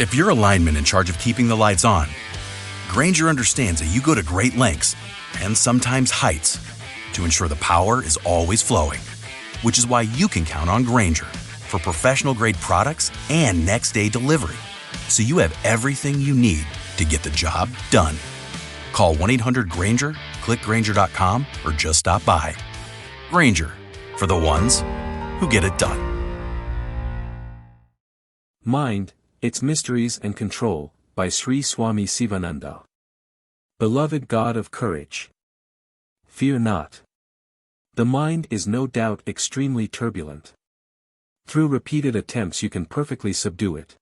If you're a lineman in charge of keeping the lights on, Grainger understands that you go to great lengths, and sometimes heights, to ensure the power is always flowing. Which is why you can count on Grainger for professional-grade products and next-day delivery, so you have everything you need to get the job done. Call 1-800-GRAINGER, click Grainger.com, or just stop by. Grainger, for the ones who get it done. Mind, Its Mysteries and Control, by Sri Swami Sivananda. Beloved God of courage, fear not. The mind is no doubt extremely turbulent. Through repeated attempts you can perfectly subdue it.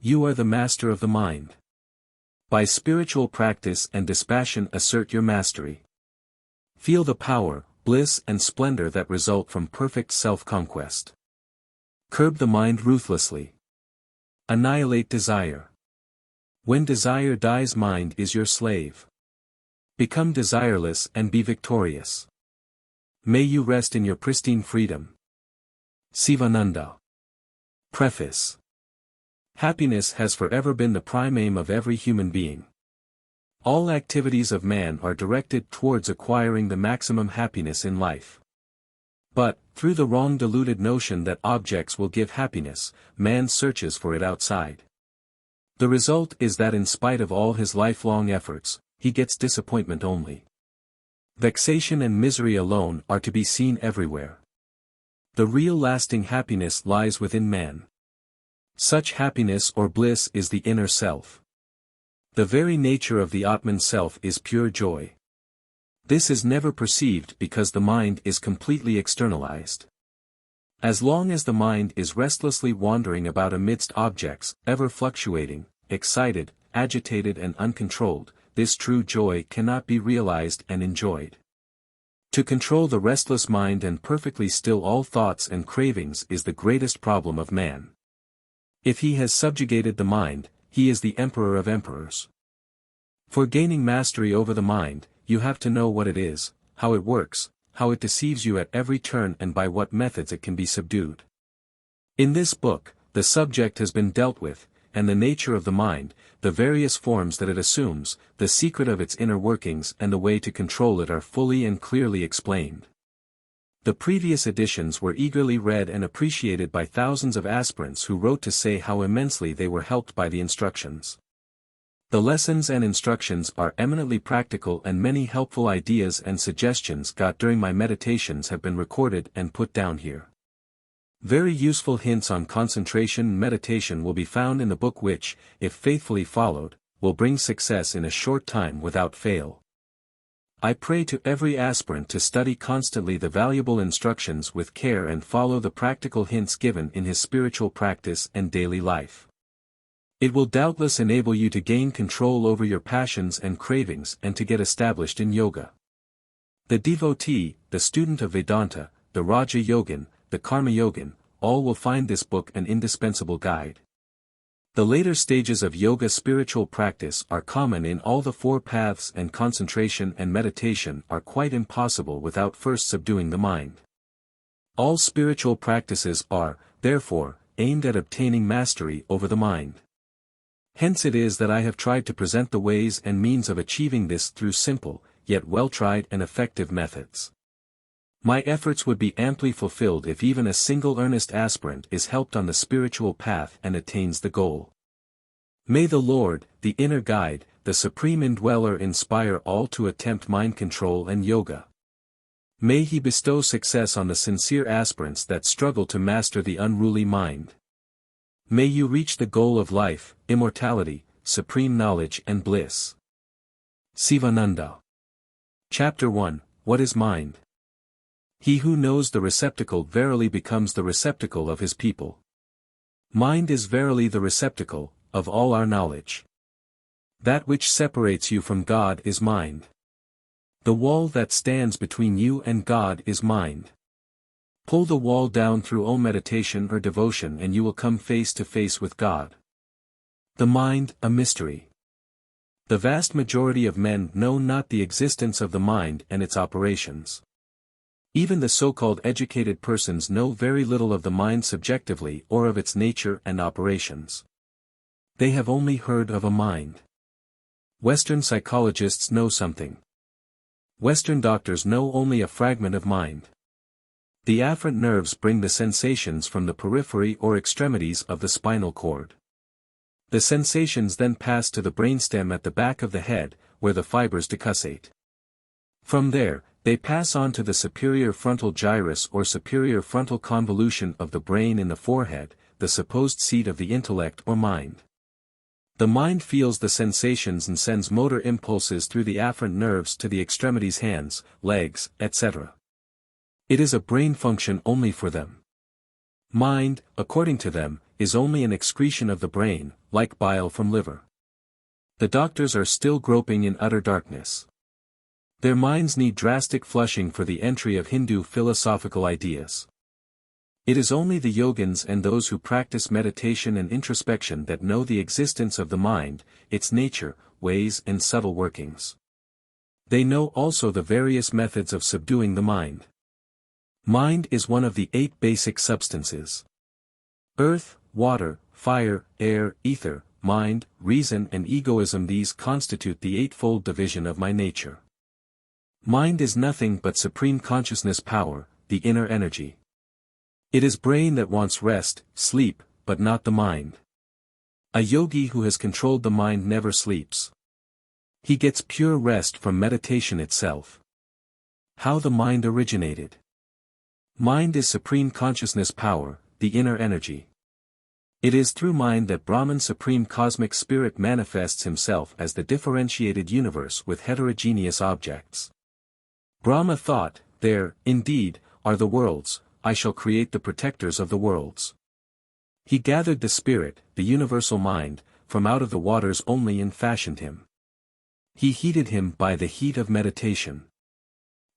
You are the master of the mind. By spiritual practice and dispassion assert your mastery. Feel the power, bliss and splendor that result from perfect self-conquest. Curb the mind ruthlessly. Annihilate desire. When desire dies, mind is your slave. Become desireless and be victorious. May you rest in your pristine freedom. Sivananda. Preface. Happiness has forever been the prime aim of every human being. All activities of man are directed towards acquiring the maximum happiness in life. But, through the wrong deluded notion that objects will give happiness, man searches for it outside. The result is that in spite of all his lifelong efforts, he gets disappointment only. Vexation and misery alone are to be seen everywhere. The real lasting happiness lies within man. Such happiness or bliss is the inner self. The very nature of the Atman self is pure joy. This is never perceived because the mind is completely externalized. As long as the mind is restlessly wandering about amidst objects, ever fluctuating, excited, agitated and uncontrolled, this true joy cannot be realized and enjoyed. To control the restless mind and perfectly still all thoughts and cravings is the greatest problem of man. If he has subjugated the mind, he is the emperor of emperors. For gaining mastery over the mind, you have to know what it is, how it works, how it deceives you at every turn and by what methods it can be subdued. In this book, the subject has been dealt with, and the nature of the mind, the various forms that it assumes, the secret of its inner workings and the way to control it are fully and clearly explained. The previous editions were eagerly read and appreciated by thousands of aspirants who wrote to say how immensely they were helped by the instructions. The lessons and instructions are eminently practical and many helpful ideas and suggestions got during my meditations have been recorded and put down here. Very useful hints on concentration and meditation will be found in the book which, if faithfully followed, will bring success in a short time without fail. I pray to every aspirant to study constantly the valuable instructions with care and follow the practical hints given in his spiritual practice and daily life. It will doubtless enable you to gain control over your passions and cravings and to get established in yoga. The devotee, the student of Vedanta, the Raja Yogin, the Karma Yogin, all will find this book an indispensable guide. The later stages of yoga spiritual practice are common in all the four paths and concentration and meditation are quite impossible without first subduing the mind. All spiritual practices are, therefore, aimed at obtaining mastery over the mind. Hence it is that I have tried to present the ways and means of achieving this through simple, yet well-tried and effective methods. My efforts would be amply fulfilled if even a single earnest aspirant is helped on the spiritual path and attains the goal. May the Lord, the inner guide, the supreme indweller inspire all to attempt mind control and yoga. May He bestow success on the sincere aspirants that struggle to master the unruly mind. May you reach the goal of life, immortality, supreme knowledge and bliss. Sivananda. Chapter 1, What is Mind? He who knows the receptacle verily becomes the receptacle of his people. Mind is verily the receptacle of all our knowledge. That which separates you from God is mind. The wall that stands between you and God is mind. Pull the wall down through all meditation or devotion and you will come face to face with God. The mind, a mystery. The vast majority of men know not the existence of the mind and its operations. Even the so-called educated persons know very little of the mind subjectively or of its nature and operations. They have only heard of a mind. Western psychologists know something. Western doctors know only a fragment of mind. The afferent nerves bring the sensations from the periphery or extremities of the spinal cord. The sensations then pass to the brainstem at the back of the head, where the fibers decussate. From there, they pass on to the superior frontal gyrus or superior frontal convolution of the brain in the forehead, the supposed seat of the intellect or mind. The mind feels the sensations and sends motor impulses through the afferent nerves to the extremities, hands, legs, etc. It is a brain function only for them. Mind, according to them, is only an excretion of the brain, like bile from liver. The doctors are still groping in utter darkness. Their minds need drastic flushing for the entry of Hindu philosophical ideas. It is only the yogins and those who practice meditation and introspection that know the existence of the mind, its nature, ways and subtle workings. They know also the various methods of subduing the mind. Mind is one of the 8 basic substances. Earth, water, fire, air, ether, mind, reason and egoism, these constitute the 8-fold division of my nature. Mind is nothing but supreme consciousness power, the inner energy. It is brain that wants rest, sleep, but not the mind. A yogi who has controlled the mind never sleeps. He gets pure rest from meditation itself. How the mind originated. Mind is supreme consciousness power, the inner energy. It is through mind that Brahman supreme cosmic spirit manifests himself as the differentiated universe with heterogeneous objects. Brahma thought, there, indeed, are the worlds, I shall create the protectors of the worlds. He gathered the spirit, the universal mind, from out of the waters only and fashioned him. He heated him by the heat of meditation.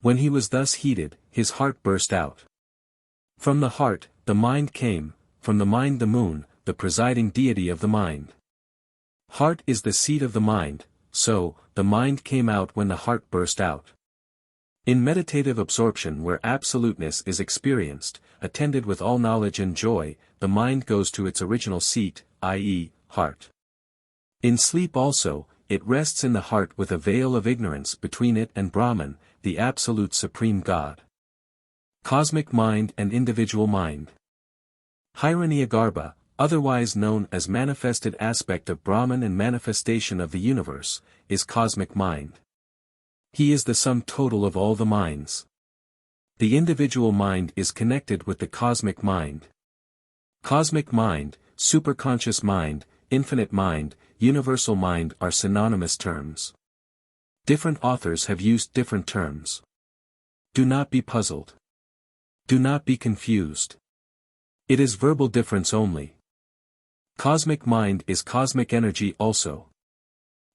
When he was thus heated, his heart burst out. From the heart, the mind came, from the mind the moon, the presiding deity of the mind. Heart is the seat of the mind, so, the mind came out when the heart burst out. In meditative absorption where absoluteness is experienced, attended with all knowledge and joy, the mind goes to its original seat, i.e., heart. In sleep also, it rests in the heart with a veil of ignorance between it and Brahman, the absolute supreme God. Cosmic mind and individual mind. Hiranyagarbha, otherwise known as manifested aspect of Brahman and manifestation of the universe, is cosmic mind. He is the sum total of all the minds. The individual mind is connected with the cosmic mind. Cosmic mind, superconscious mind, infinite mind, universal mind are synonymous terms. Different authors have used different terms. Do not be puzzled. Do not be confused. It is verbal difference only. Cosmic mind is cosmic energy also.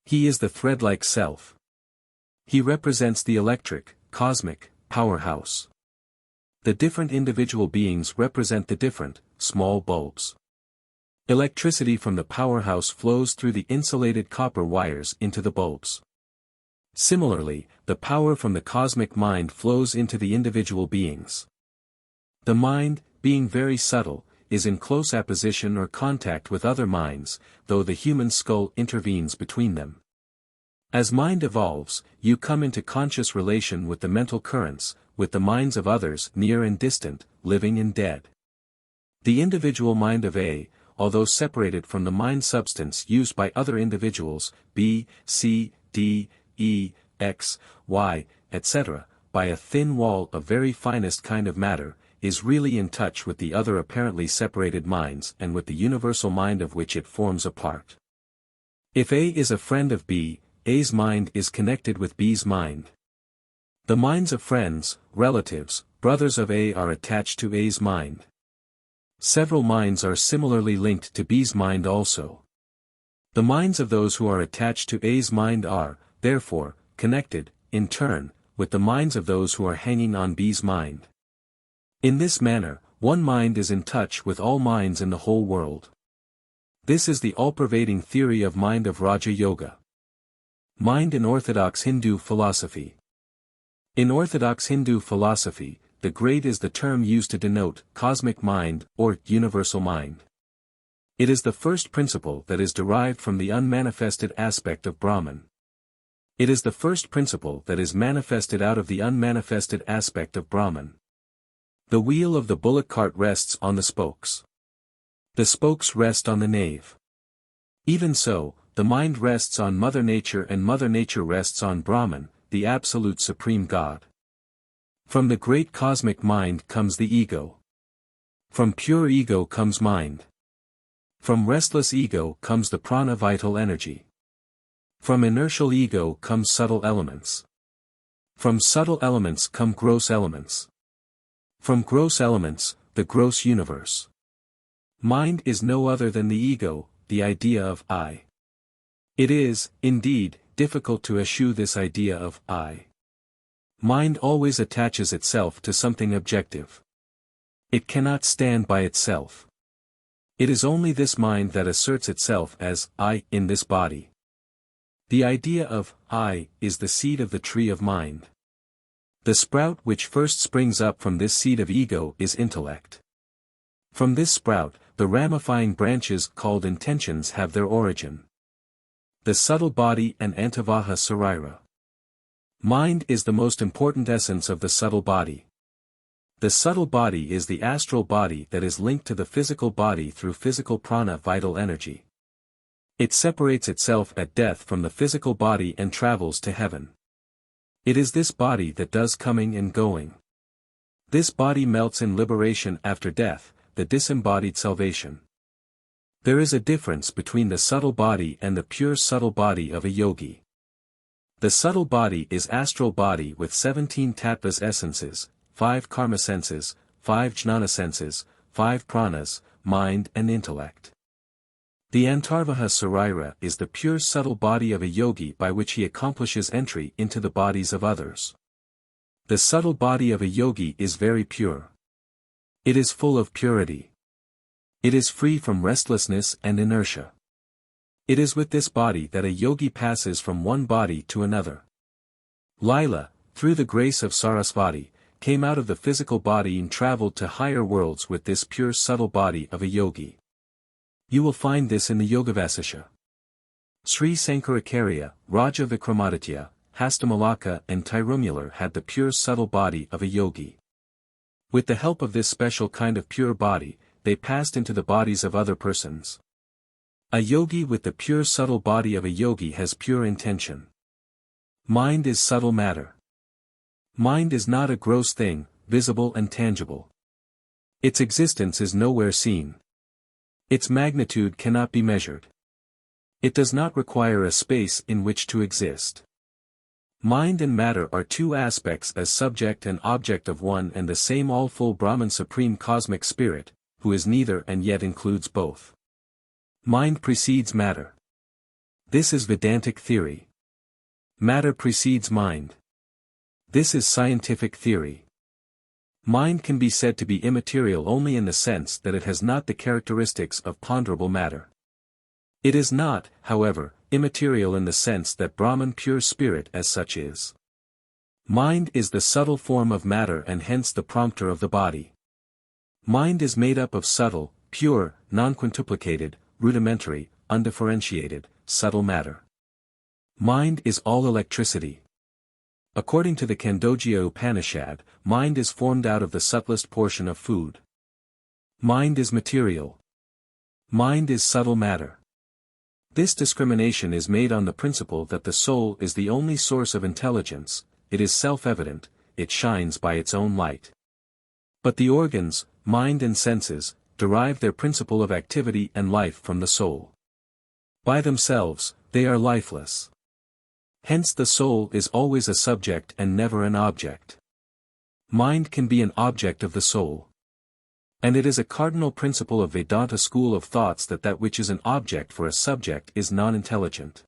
He is the thread-like self. He represents the electric, cosmic, powerhouse. The different individual beings represent the different, small bulbs. Electricity from the powerhouse flows through the insulated copper wires into the bulbs. Similarly, the power from the cosmic mind flows into the individual beings. The mind, being very subtle, is in close apposition or contact with other minds, though the human skull intervenes between them. As mind evolves, you come into conscious relation with the mental currents, with the minds of others near and distant, living and dead. The individual mind of A, although separated from the mind substance used by other individuals, B, C, D, E, X, Y, etc., by a thin wall of very finest kind of matter, is really in touch with the other apparently separated minds and with the universal mind of which it forms a part. If A is a friend of B, A's mind is connected with B's mind. The minds of friends, relatives, brothers of A are attached to A's mind. Several minds are similarly linked to B's mind also. The minds of those who are attached to A's mind are, therefore, connected, in turn, with the minds of those who are hanging on B's mind. In this manner, one mind is in touch with all minds in the whole world. This is the all-pervading theory of mind of Raja Yoga. Mind in Orthodox Hindu philosophy. In Orthodox Hindu philosophy, the grade is the term used to denote cosmic mind or universal mind. It is the first principle that is derived from the unmanifested aspect of Brahman. It is the first principle that is manifested out of the unmanifested aspect of Brahman. The wheel of the bullock cart rests on the spokes. The spokes rest on the nave. Even so, the mind rests on Mother Nature and Mother Nature rests on Brahman, the absolute supreme God. From the great cosmic mind comes the ego. From pure ego comes mind. From restless ego comes the prana vital energy. From inertial ego comes subtle elements. From subtle elements come gross elements. From gross elements, the gross universe. Mind is no other than the ego, the idea of I. It is, indeed, difficult to eschew this idea of I. Mind always attaches itself to something objective. It cannot stand by itself. It is only this mind that asserts itself as I in this body. The idea of I is the seed of the tree of mind. The sprout which first springs up from this seed of ego is intellect. From this sprout, the ramifying branches called intentions have their origin. The subtle body and antavaha sarira. Mind is the most important essence of the subtle body. The subtle body is the astral body that is linked to the physical body through physical prana vital energy. It separates itself at death from the physical body and travels to heaven. It is this body that does coming and going. This body melts in liberation after death, the disembodied salvation. There is a difference between the subtle body and the pure subtle body of a yogi. The subtle body is astral body with 17 tattvas essences, 5 karma senses, 5 jnana senses, 5 pranas, mind and intellect. The antarvaha sarira is the pure subtle body of a yogi by which he accomplishes entry into the bodies of others. The subtle body of a yogi is very pure. It is full of purity. It is free from restlessness and inertia. It is with this body that a yogi passes from one body to another. Lila, through the grace of Sarasvati, came out of the physical body and traveled to higher worlds with this pure subtle body of a yogi. You will find this in the Yogavasisha. Sri Sankaracharya, Raja Vikramaditya, Hastamalaka and Tirumular had the pure subtle body of a yogi. With the help of this special kind of pure body, they passed into the bodies of other persons. A yogi with the pure subtle body of a yogi has pure intention. Mind is subtle matter. Mind is not a gross thing, visible and tangible. Its existence is nowhere seen. Its magnitude cannot be measured. It does not require a space in which to exist. Mind and matter are two aspects as subject and object of one and the same all-full Brahman Supreme Cosmic Spirit, who is neither and yet includes both. Mind precedes matter. This is Vedantic theory. Matter precedes mind. This is scientific theory. Mind can be said to be immaterial only in the sense that it has not the characteristics of ponderable matter. It is not, however, immaterial in the sense that Brahman pure spirit as such is. Mind is the subtle form of matter and hence the prompter of the body. Mind is made up of subtle, pure, non-quintuplicated, rudimentary, undifferentiated, subtle matter. Mind is all electricity. According to the Khandogya Upanishad, mind is formed out of the subtlest portion of food. Mind is material. Mind is subtle matter. This discrimination is made on the principle that the soul is the only source of intelligence, it is self-evident, it shines by its own light. But the organs, mind and senses, derive their principle of activity and life from the soul. By themselves, they are lifeless. Hence the soul is always a subject and never an object. Mind can be an object of the soul. And it is a cardinal principle of Vedanta school of thoughts that which is an object for a subject is non-intelligent.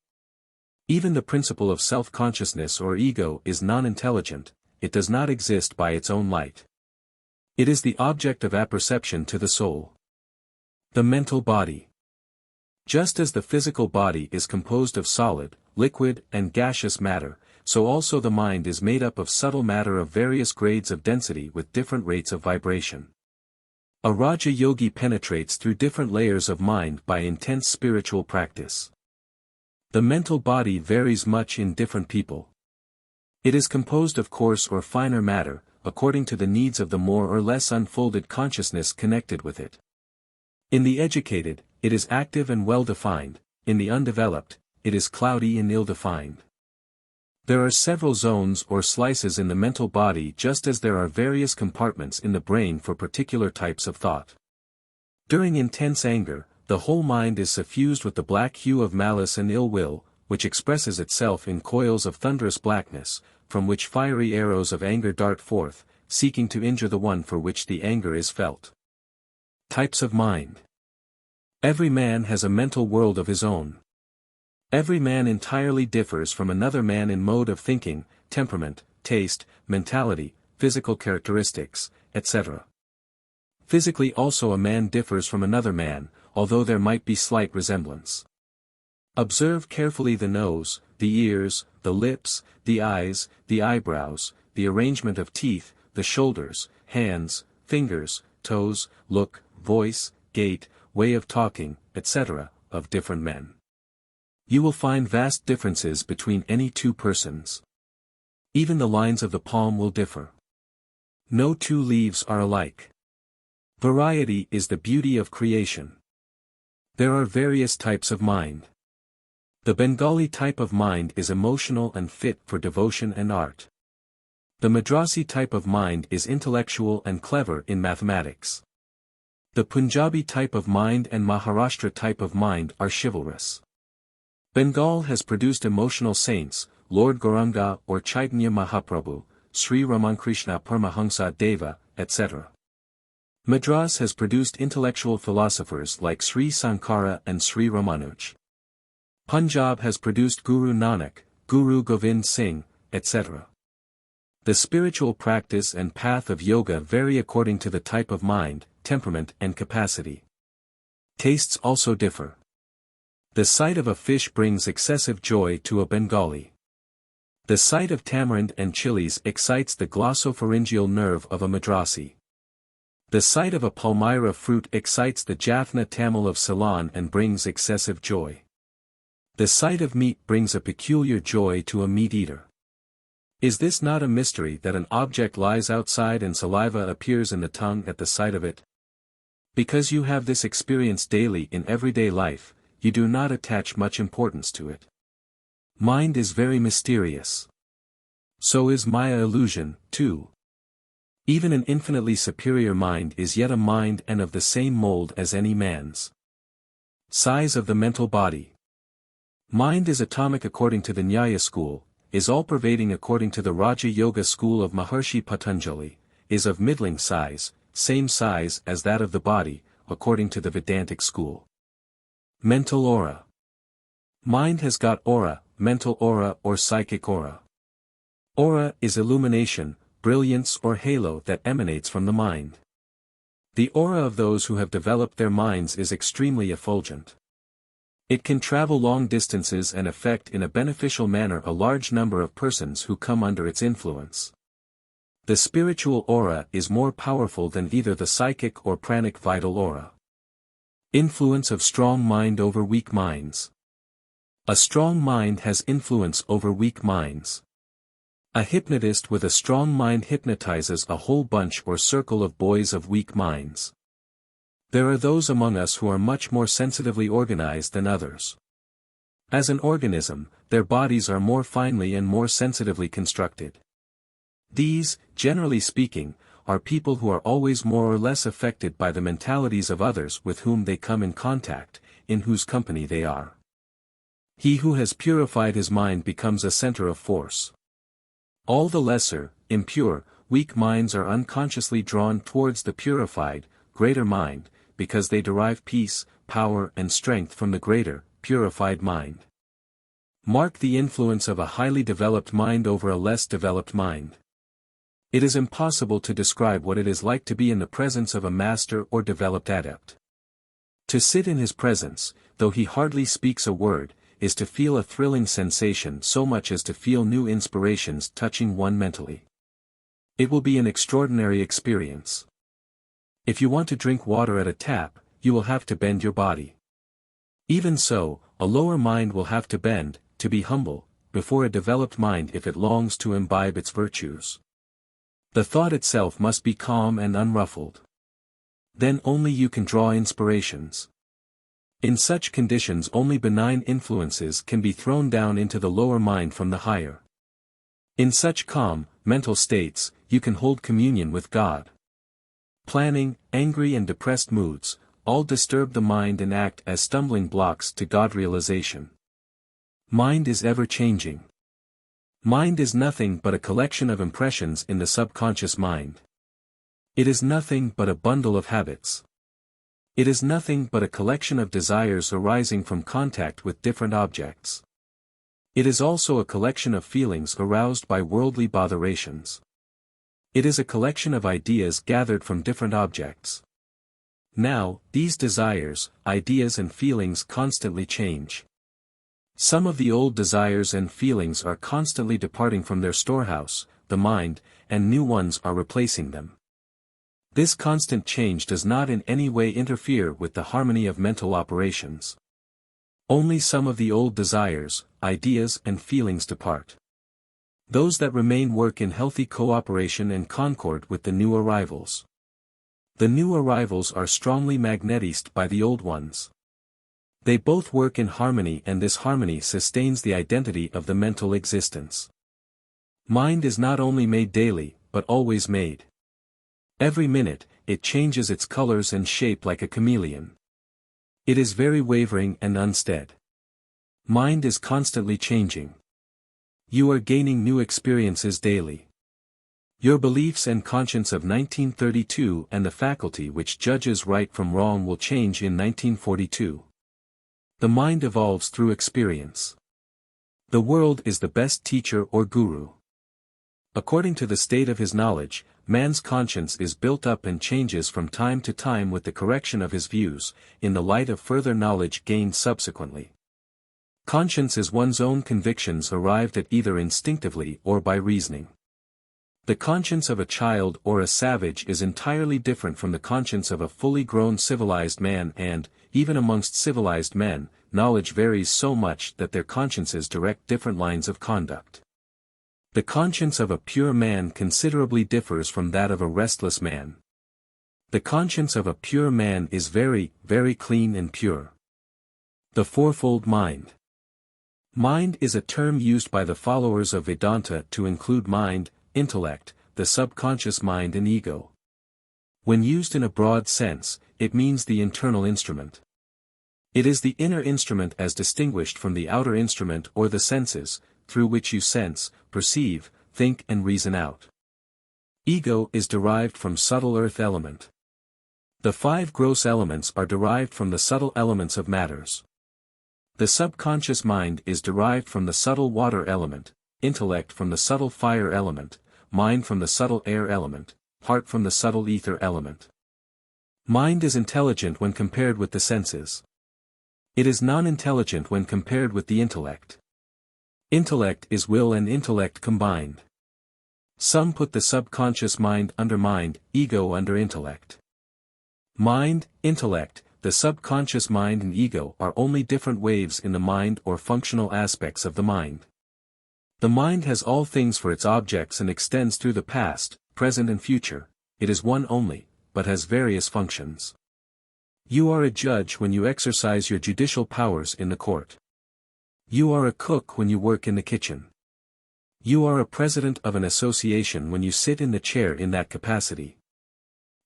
Even the principle of self-consciousness or ego is non-intelligent, it does not exist by its own light. It is the object of apperception to the soul. The mental body. Just as the physical body is composed of solid, liquid, and gaseous matter, so also the mind is made up of subtle matter of various grades of density with different rates of vibration. A Raja yogi penetrates through different layers of mind by intense spiritual practice. The mental body varies much in different people. It is composed of coarse or finer matter, according to the needs of the more or less unfolded consciousness connected with it. In the educated, it is active and well-defined; in the undeveloped, it is cloudy and ill-defined. There are several zones or slices in the mental body, just as there are various compartments in the brain for particular types of thought. During intense anger, the whole mind is suffused with the black hue of malice and ill will, which expresses itself in coils of thunderous blackness, from which fiery arrows of anger dart forth, seeking to injure the one for which the anger is felt. Types of mind. Every man has a mental world of his own. Every man entirely differs from another man in mode of thinking, temperament, taste, mentality, physical characteristics, etc. Physically also a man differs from another man, although there might be slight resemblance. Observe carefully the nose, the ears, the lips, the eyes, the eyebrows, the arrangement of teeth, the shoulders, hands, fingers, toes, look, voice, gait, way of talking, etc., of different men. You will find vast differences between any two persons. Even the lines of the palm will differ. No two leaves are alike. Variety is the beauty of creation. There are various types of mind. The Bengali type of mind is emotional and fit for devotion and art. The Madrasi type of mind is intellectual and clever in mathematics. The Punjabi type of mind and Maharashtra type of mind are chivalrous. Bengal has produced emotional saints, Lord Gauranga or Chaitanya Mahaprabhu, Sri Ramakrishna Paramahansa Deva, etc. Madras has produced intellectual philosophers like Sri Sankara and Sri Ramanuj. Punjab has produced Guru Nanak, Guru Govind Singh, etc. The spiritual practice and path of yoga vary according to the type of mind, temperament and capacity. Tastes also differ. The sight of a fish brings excessive joy to a Bengali. The sight of tamarind and chilies excites the glossopharyngeal nerve of a Madrasi. The sight of a palmyra fruit excites the Jaffna Tamil of Ceylon and brings excessive joy. The sight of meat brings a peculiar joy to a meat eater. Is this not a mystery that an object lies outside and saliva appears in the tongue at the sight of it? Because you have this experience daily in everyday life, you do not attach much importance to it. Mind is very mysterious. So is Maya illusion, too. Even an infinitely superior mind is yet a mind and of the same mold as any man's. Size of the mental body. Mind is atomic according to the Nyaya school, is all-pervading according to the Raja Yoga school of Maharshi Patanjali, is of middling size, same size as that of the body, according to the Vedantic school. Mental aura. Mind has got aura, mental aura or psychic aura. Aura is illumination, brilliance or halo that emanates from the mind. The aura of those who have developed their minds is extremely effulgent. It can travel long distances and affect in a beneficial manner a large number of persons who come under its influence. The spiritual aura is more powerful than either the psychic or pranic vital aura. Influence of strong mind over weak minds. A strong mind has influence over weak minds. A hypnotist with a strong mind hypnotizes a whole bunch or circle of boys of weak minds. There are those among us who are much more sensitively organized than others. As an organism, their bodies are more finely and more sensitively constructed. These, generally speaking, are people who are always more or less affected by the mentalities of others with whom they come in contact, in whose company they are. He who has purified his mind becomes a center of force. All the lesser, impure, weak minds are unconsciously drawn towards the purified, greater mind, because they derive peace, power and strength from the greater, purified mind. Mark the influence of a highly developed mind over a less developed mind. It is impossible to describe what it is like to be in the presence of a master or developed adept. To sit in his presence, though he hardly speaks a word, is to feel a thrilling sensation so much as to feel new inspirations touching one mentally. It will be an extraordinary experience. If you want to drink water at a tap, you will have to bend your body. Even so, a lower mind will have to bend, to be humble, before a developed mind if it longs to imbibe its virtues. The thought itself must be calm and unruffled. Then only you can draw inspirations. In such conditions only benign influences can be thrown down into the lower mind from the higher. In such calm, mental states, you can hold communion with God. Planning, angry and depressed moods, all disturb the mind and act as stumbling blocks to God realization. Mind is ever changing. Mind is nothing but a collection of impressions in the subconscious mind. It is nothing but a bundle of habits. It is nothing but a collection of desires arising from contact with different objects. It is also a collection of feelings aroused by worldly botherations. It is a collection of ideas gathered from different objects. Now, these desires, ideas and feelings constantly change. Some of the old desires and feelings are constantly departing from their storehouse, the mind, and new ones are replacing them. This constant change does not in any way interfere with the harmony of mental operations. Only some of the old desires, ideas and feelings depart. Those that remain work in healthy cooperation and concord with the new arrivals. The new arrivals are strongly magnetized by the old ones. They both work in harmony and this harmony sustains the identity of the mental existence. Mind is not only made daily, but always made. Every minute, it changes its colors and shape like a chameleon. It is very wavering and unstead. Mind is constantly changing. You are gaining new experiences daily. Your beliefs and conscience of 1932 and the faculty which judges right from wrong will change in 1942. The mind evolves through experience. The world is the best teacher or guru. According to the state of his knowledge, man's conscience is built up and changes from time to time with the correction of his views, in the light of further knowledge gained subsequently. Conscience is one's own convictions arrived at either instinctively or by reasoning. The conscience of a child or a savage is entirely different from the conscience of a fully grown civilized man and, even amongst civilized men, knowledge varies so much that their consciences direct different lines of conduct. The conscience of a pure man considerably differs from that of a restless man. The conscience of a pure man is very, very clean and pure. The fourfold mind. Mind is a term used by the followers of Vedanta to include mind, intellect, the subconscious mind and ego. When used in a broad sense, it means the internal instrument. It is the inner instrument as distinguished from the outer instrument or the senses, through which you sense, perceive, think and reason out. Ego is derived from subtle earth element. The 5 gross elements are derived from the subtle elements of matters. The subconscious mind is derived from the subtle water element, intellect from the subtle fire element, mind from the subtle air element, heart from the subtle ether element. Mind is intelligent when compared with the senses. It is non-intelligent when compared with the intellect. Intellect is will and intellect combined. Some put the subconscious mind under mind, ego under intellect. Mind, intellect, the subconscious mind and ego are only different waves in the mind or functional aspects of the mind. The mind has all things for its objects and extends through the past, present and future. It is one only, but has various functions. You are a judge when you exercise your judicial powers in the court. You are a cook when you work in the kitchen. You are a president of an association when you sit in the chair in that capacity.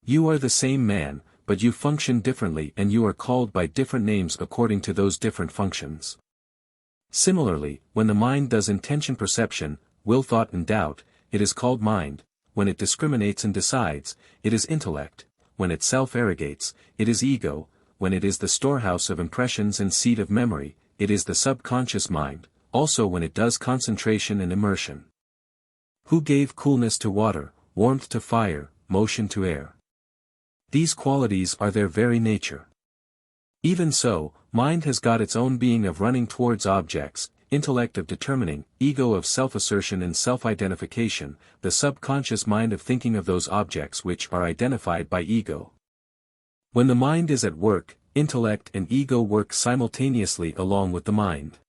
You are the same man, but you function differently and you are called by different names according to those different functions. Similarly, when the mind does intention perception, will thought and doubt, it is called mind. When it discriminates and decides, it is intellect. When it self-arrogates, it is ego. When it is the storehouse of impressions and seat of memory, it is the subconscious mind, also when it does concentration and immersion. Who gave coolness to water, warmth to fire, motion to air? These qualities are their very nature. Even so, mind has got its own being of running towards objects, intellect of determining, ego of self-assertion and self-identification, the subconscious mind of thinking of those objects which are identified by ego. When the mind is at work, intellect and ego work simultaneously along with the mind.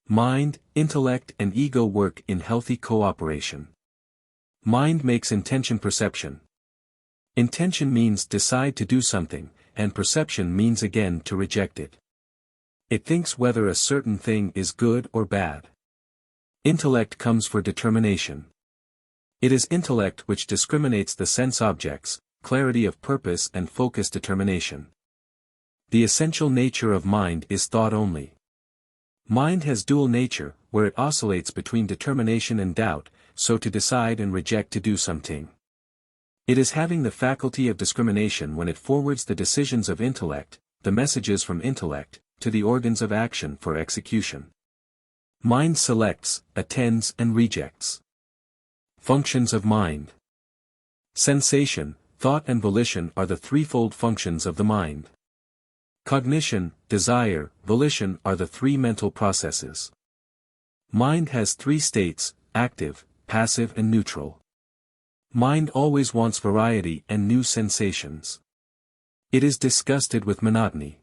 Mind, intellect and ego work in healthy cooperation. Mind makes intention perception. Intention means decide to do something, and perception means again to reject it. It thinks whether a certain thing is good or bad. Intellect comes for determination. It is intellect which discriminates the sense objects, clarity of purpose and focused determination. The essential nature of mind is thought only. Mind has dual nature, where it oscillates between determination and doubt, so to decide and reject to do something. It is having the faculty of discrimination when it forwards the decisions of intellect, the messages from intellect, to the organs of action for execution. Mind selects, attends and rejects. Functions of mind. Sensation, thought and volition are the threefold functions of the mind. Cognition, desire, volition are the three mental processes. Mind has three states, active, passive and neutral. Mind always wants variety and new sensations. It is disgusted with monotony.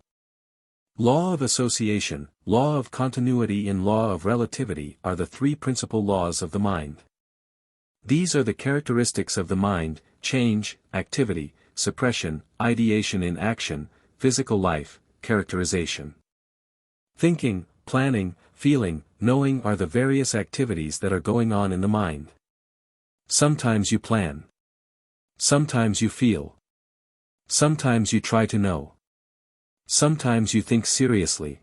Law of association, law of continuity and law of relativity are the three principal laws of the mind. These are the characteristics of the mind: change, activity, suppression, ideation in action, physical life, characterization. Thinking, planning, feeling, knowing are the various activities that are going on in the mind. Sometimes you plan. Sometimes you feel. Sometimes you try to know. Sometimes you think seriously.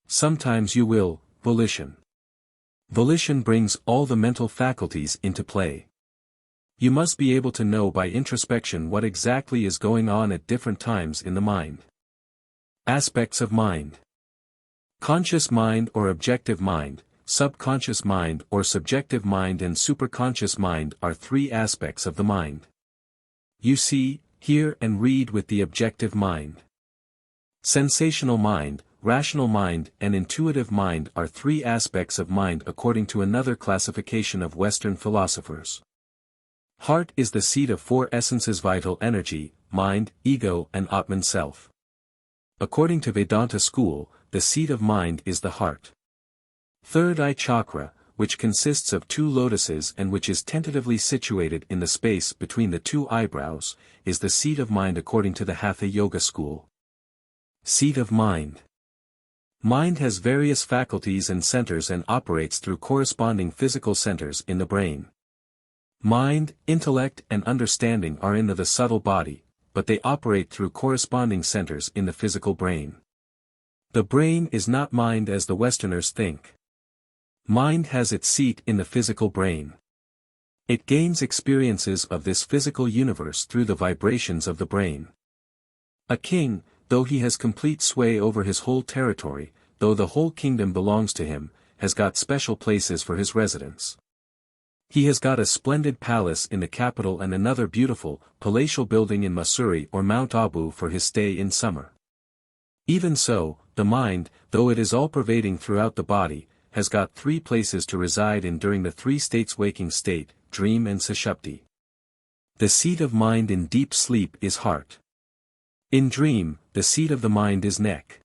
Sometimes you will, volition. Volition brings all the mental faculties into play. You must be able to know by introspection what exactly is going on at different times in the mind. Aspects of mind. Conscious mind or objective mind, subconscious mind or subjective mind and superconscious mind are three aspects of the mind. You see, hear and read with the objective mind. Sensational mind, rational mind and intuitive mind are three aspects of mind according to another classification of Western philosophers. Heart is the seat of four essences: vital energy, mind, ego and Atman self. According to Vedanta school, the seat of mind is the heart. Third eye chakra, which consists of two lotuses and which is tentatively situated in the space between the two eyebrows, is the seat of mind according to the Hatha Yoga school. Seat of mind. Mind has various faculties and centers and operates through corresponding physical centers in the brain. Mind, intellect and understanding are in the subtle body, but they operate through corresponding centers in the physical brain. The brain is not mind as the Westerners think. Mind has its seat in the physical brain. It gains experiences of this physical universe through the vibrations of the brain. A king, though he has complete sway over his whole territory, though the whole kingdom belongs to him, has got special places for his residence. He has got a splendid palace in the capital and another beautiful, palatial building in Mussoorie or Mount Abu for his stay in summer. Even so, the mind, though it is all-pervading throughout the body, has got three places to reside in during the three states: waking state, dream and sushupti. The seat of mind in deep sleep is heart. In dream, the seat of the mind is neck.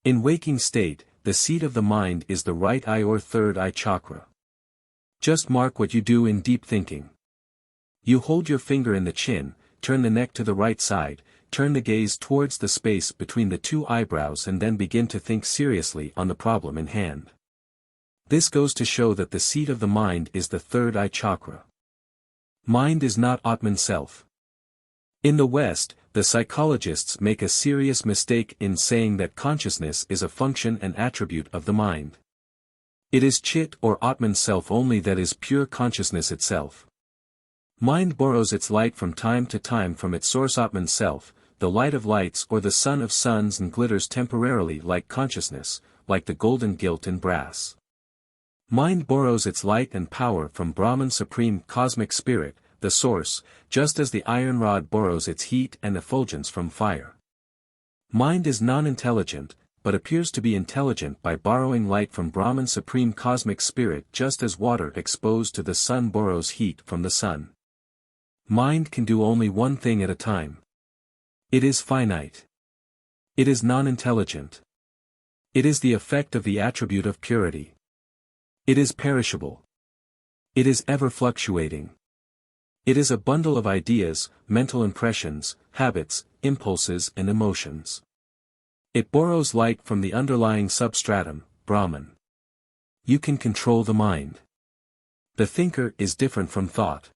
In waking state, the seat of the mind is the right eye or third eye chakra. Just mark what you do in deep thinking. You hold your finger in the chin, turn the neck to the right side, turn the gaze towards the space between the two eyebrows and then begin to think seriously on the problem in hand. This goes to show that the seat of the mind is the third eye chakra. Mind is not Atman self. In the West, the psychologists make a serious mistake in saying that consciousness is a function and attribute of the mind. It is Chit or Atman self only that is pure consciousness itself. Mind borrows its light from time to time from its source Atman self, the light of lights or the sun of suns, and glitters temporarily like consciousness, like the golden gilt in brass. Mind borrows its light and power from Brahman Supreme Cosmic Spirit, the source, just as the iron rod borrows its heat and effulgence from fire. Mind is non-intelligent, but appears to be intelligent by borrowing light from Brahman Supreme Cosmic Spirit, just as water exposed to the sun borrows heat from the sun. Mind can do only one thing at a time. It is finite. It is non-intelligent. It is the effect of the attribute of purity. It is perishable. It is ever fluctuating. It is a bundle of ideas, mental impressions, habits, impulses and emotions. It borrows light from the underlying substratum, Brahman. You can control the mind. The thinker is different from thought.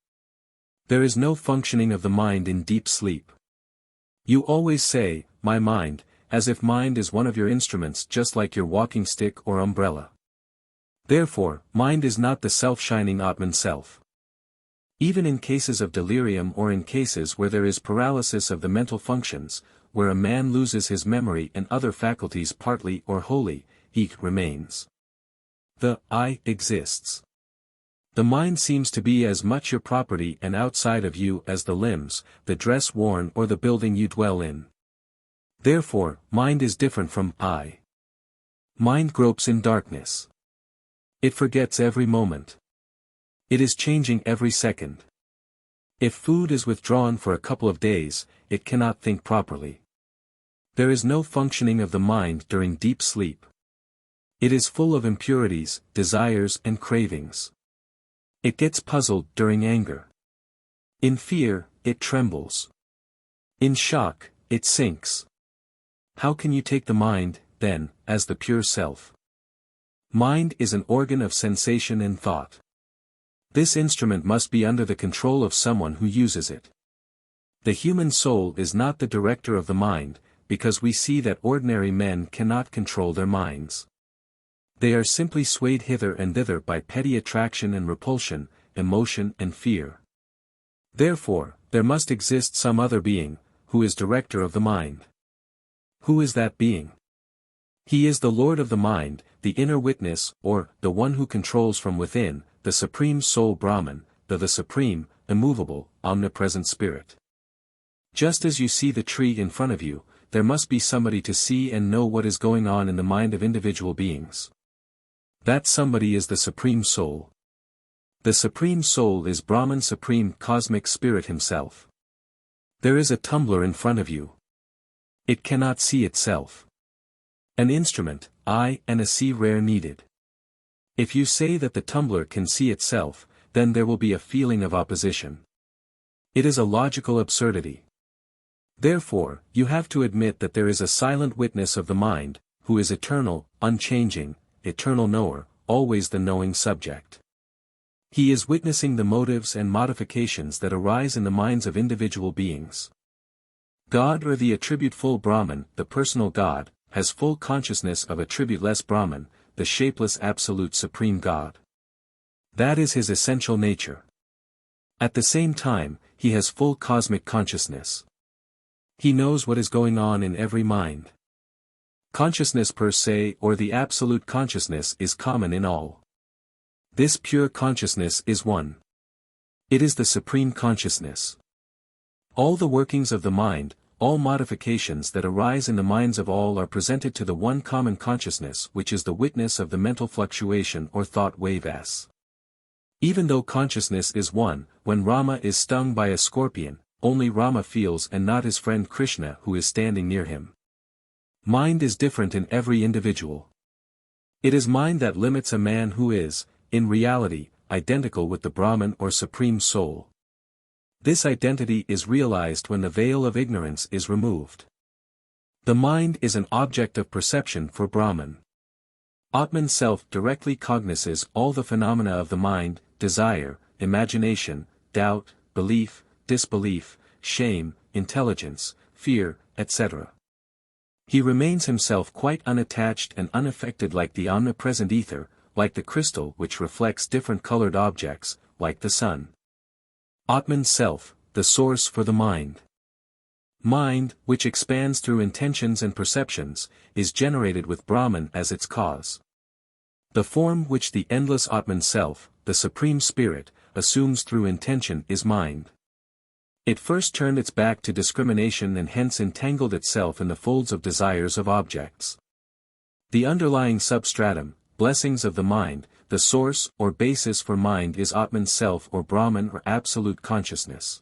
There is no functioning of the mind in deep sleep. You always say, my mind, as if mind is one of your instruments just like your walking stick or umbrella. Therefore, mind is not the self-shining Atman self. Even in cases of delirium or in cases where there is paralysis of the mental functions, where a man loses his memory and other faculties partly or wholly, he remains. The I exists. The mind seems to be as much your property and outside of you as the limbs, the dress worn or the building you dwell in. Therefore, mind is different from I. Mind gropes in darkness. It forgets every moment. It is changing every second. If food is withdrawn for a couple of days, it cannot think properly. There is no functioning of the mind during deep sleep. It is full of impurities, desires and cravings. It gets puzzled during anger. In fear, it trembles. In shock, it sinks. How can you take the mind, then, as the pure self? Mind is an organ of sensation and thought. This instrument must be under the control of someone who uses it. The human soul is not the director of the mind, because we see that ordinary men cannot control their minds. They are simply swayed hither and thither by petty attraction and repulsion, emotion and fear. Therefore, there must exist some other being, who is director of the mind. Who is that being? He is the Lord of the mind, the inner witness, or, the one who controls from within, the Supreme Soul Brahman, the Supreme, immovable, omnipresent Spirit. Just as you see the tree in front of you, there must be somebody to see and know what is going on in the mind of individual beings. That somebody is the Supreme Soul. The Supreme Soul is Brahman Supreme Cosmic Spirit himself. There is a tumbler in front of you. It cannot see itself. An instrument, eye and a see rare needed. If you say that the tumbler can see itself, then there will be a feeling of opposition. It is a logical absurdity. Therefore, you have to admit that there is a silent witness of the mind, who is eternal, unchanging, eternal knower, always the knowing subject. He is witnessing the motives and modifications that arise in the minds of individual beings. God or the attribute-full Brahman, the personal God, has full consciousness of attribute-less Brahman, the shapeless absolute supreme God. That is his essential nature. At the same time, he has full cosmic consciousness. He knows what is going on in every mind. Consciousness per se or the absolute consciousness is common in all. This pure consciousness is one. It is the supreme consciousness. All the workings of the mind, all modifications that arise in the minds of all are presented to the one common consciousness which is the witness of the mental fluctuation or thought wave S. Even though consciousness is one, when Rama is stung by a scorpion, only Rama feels and not his friend Krishna who is standing near him. Mind is different in every individual. It is mind that limits a man who is, in reality, identical with the Brahman or Supreme Soul. This identity is realized when the veil of ignorance is removed. The mind is an object of perception for Brahman. Atman self directly cognizes all the phenomena of the mind, desire, imagination, doubt, belief, disbelief, shame, intelligence, fear, etc. He remains himself quite unattached and unaffected like the omnipresent ether, like the crystal which reflects different colored objects, like the sun. Atman self, the source for the mind. Mind, which expands through intentions and perceptions, is generated with Brahman as its cause. The form which the endless Atman self, the Supreme Spirit, assumes through intention is mind. It first turned its back to discrimination and hence entangled itself in the folds of desires of objects. The underlying substratum, blessings of the mind, the source or basis for mind is Atman self or Brahman or absolute consciousness.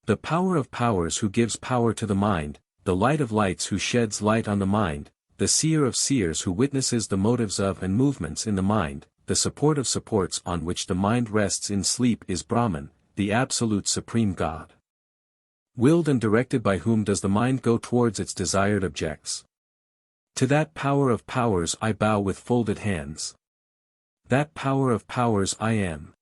The power of powers who gives power to the mind, the light of lights who sheds light on the mind, the seer of seers who witnesses the motives of and movements in the mind, the support of supports on which the mind rests in sleep is Brahman, the absolute supreme God. Willed and directed by whom does the mind go towards its desired objects? To that power of powers I bow with folded hands. That power of powers I am.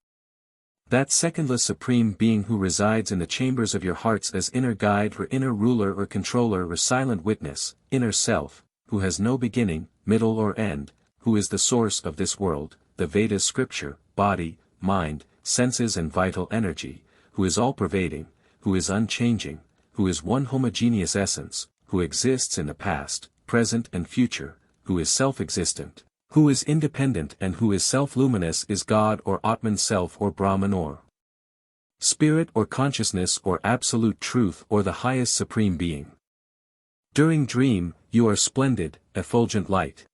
That secondless supreme being who resides in the chambers of your hearts as inner guide or inner ruler or controller or silent witness, inner self, who has no beginning, middle or end, who is the source of this world, the Vedas scripture, body, mind, senses and vital energy, who is all-pervading, who is unchanging, who is one homogeneous essence, who exists in the past, present and future, who is self-existent, who is independent and who is self-luminous is God or Atman self or Brahman or Spirit or consciousness or absolute truth or the highest supreme being. During dream, you are splendid, effulgent light.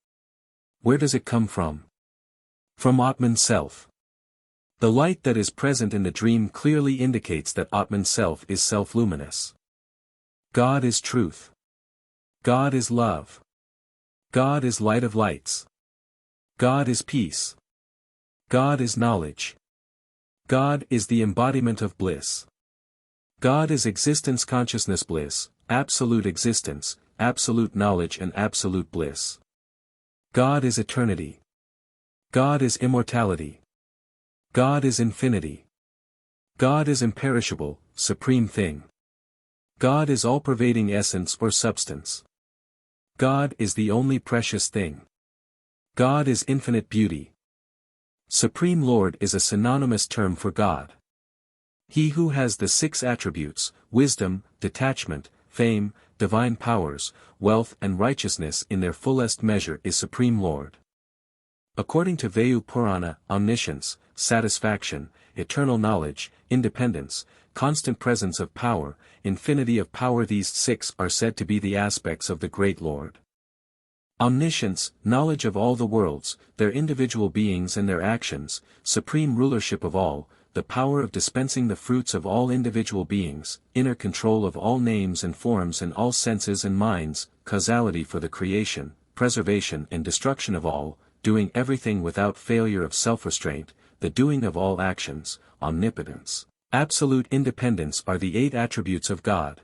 Where does it come from? From Atman self. The light that is present in the dream clearly indicates that Atman self is self-luminous. God is truth. God is love. God is light of lights. God is peace. God is knowledge. God is the embodiment of bliss. God is existence consciousness bliss, absolute existence, absolute knowledge and absolute bliss. God is eternity. God is immortality. God is infinity. God is imperishable, supreme thing. God is all-pervading essence or substance. God is the only precious thing. God is infinite beauty. Supreme Lord is a synonymous term for God. He who has the 6 attributes, wisdom, detachment, fame, divine powers, wealth and righteousness in their fullest measure is Supreme Lord. According to PRANA, omniscience, satisfaction, eternal knowledge, independence, constant presence of power, infinity of power, these 6 are said to be the aspects of the great Lord. Omniscience, knowledge of all the worlds, their individual beings and their actions, supreme rulership of all, the power of dispensing the fruits of all individual beings, inner control of all names and forms and all senses and minds, causality for the creation, preservation and destruction of all, doing everything without failure of self-restraint, the doing of all actions, omnipotence, absolute independence are the 8 attributes of God.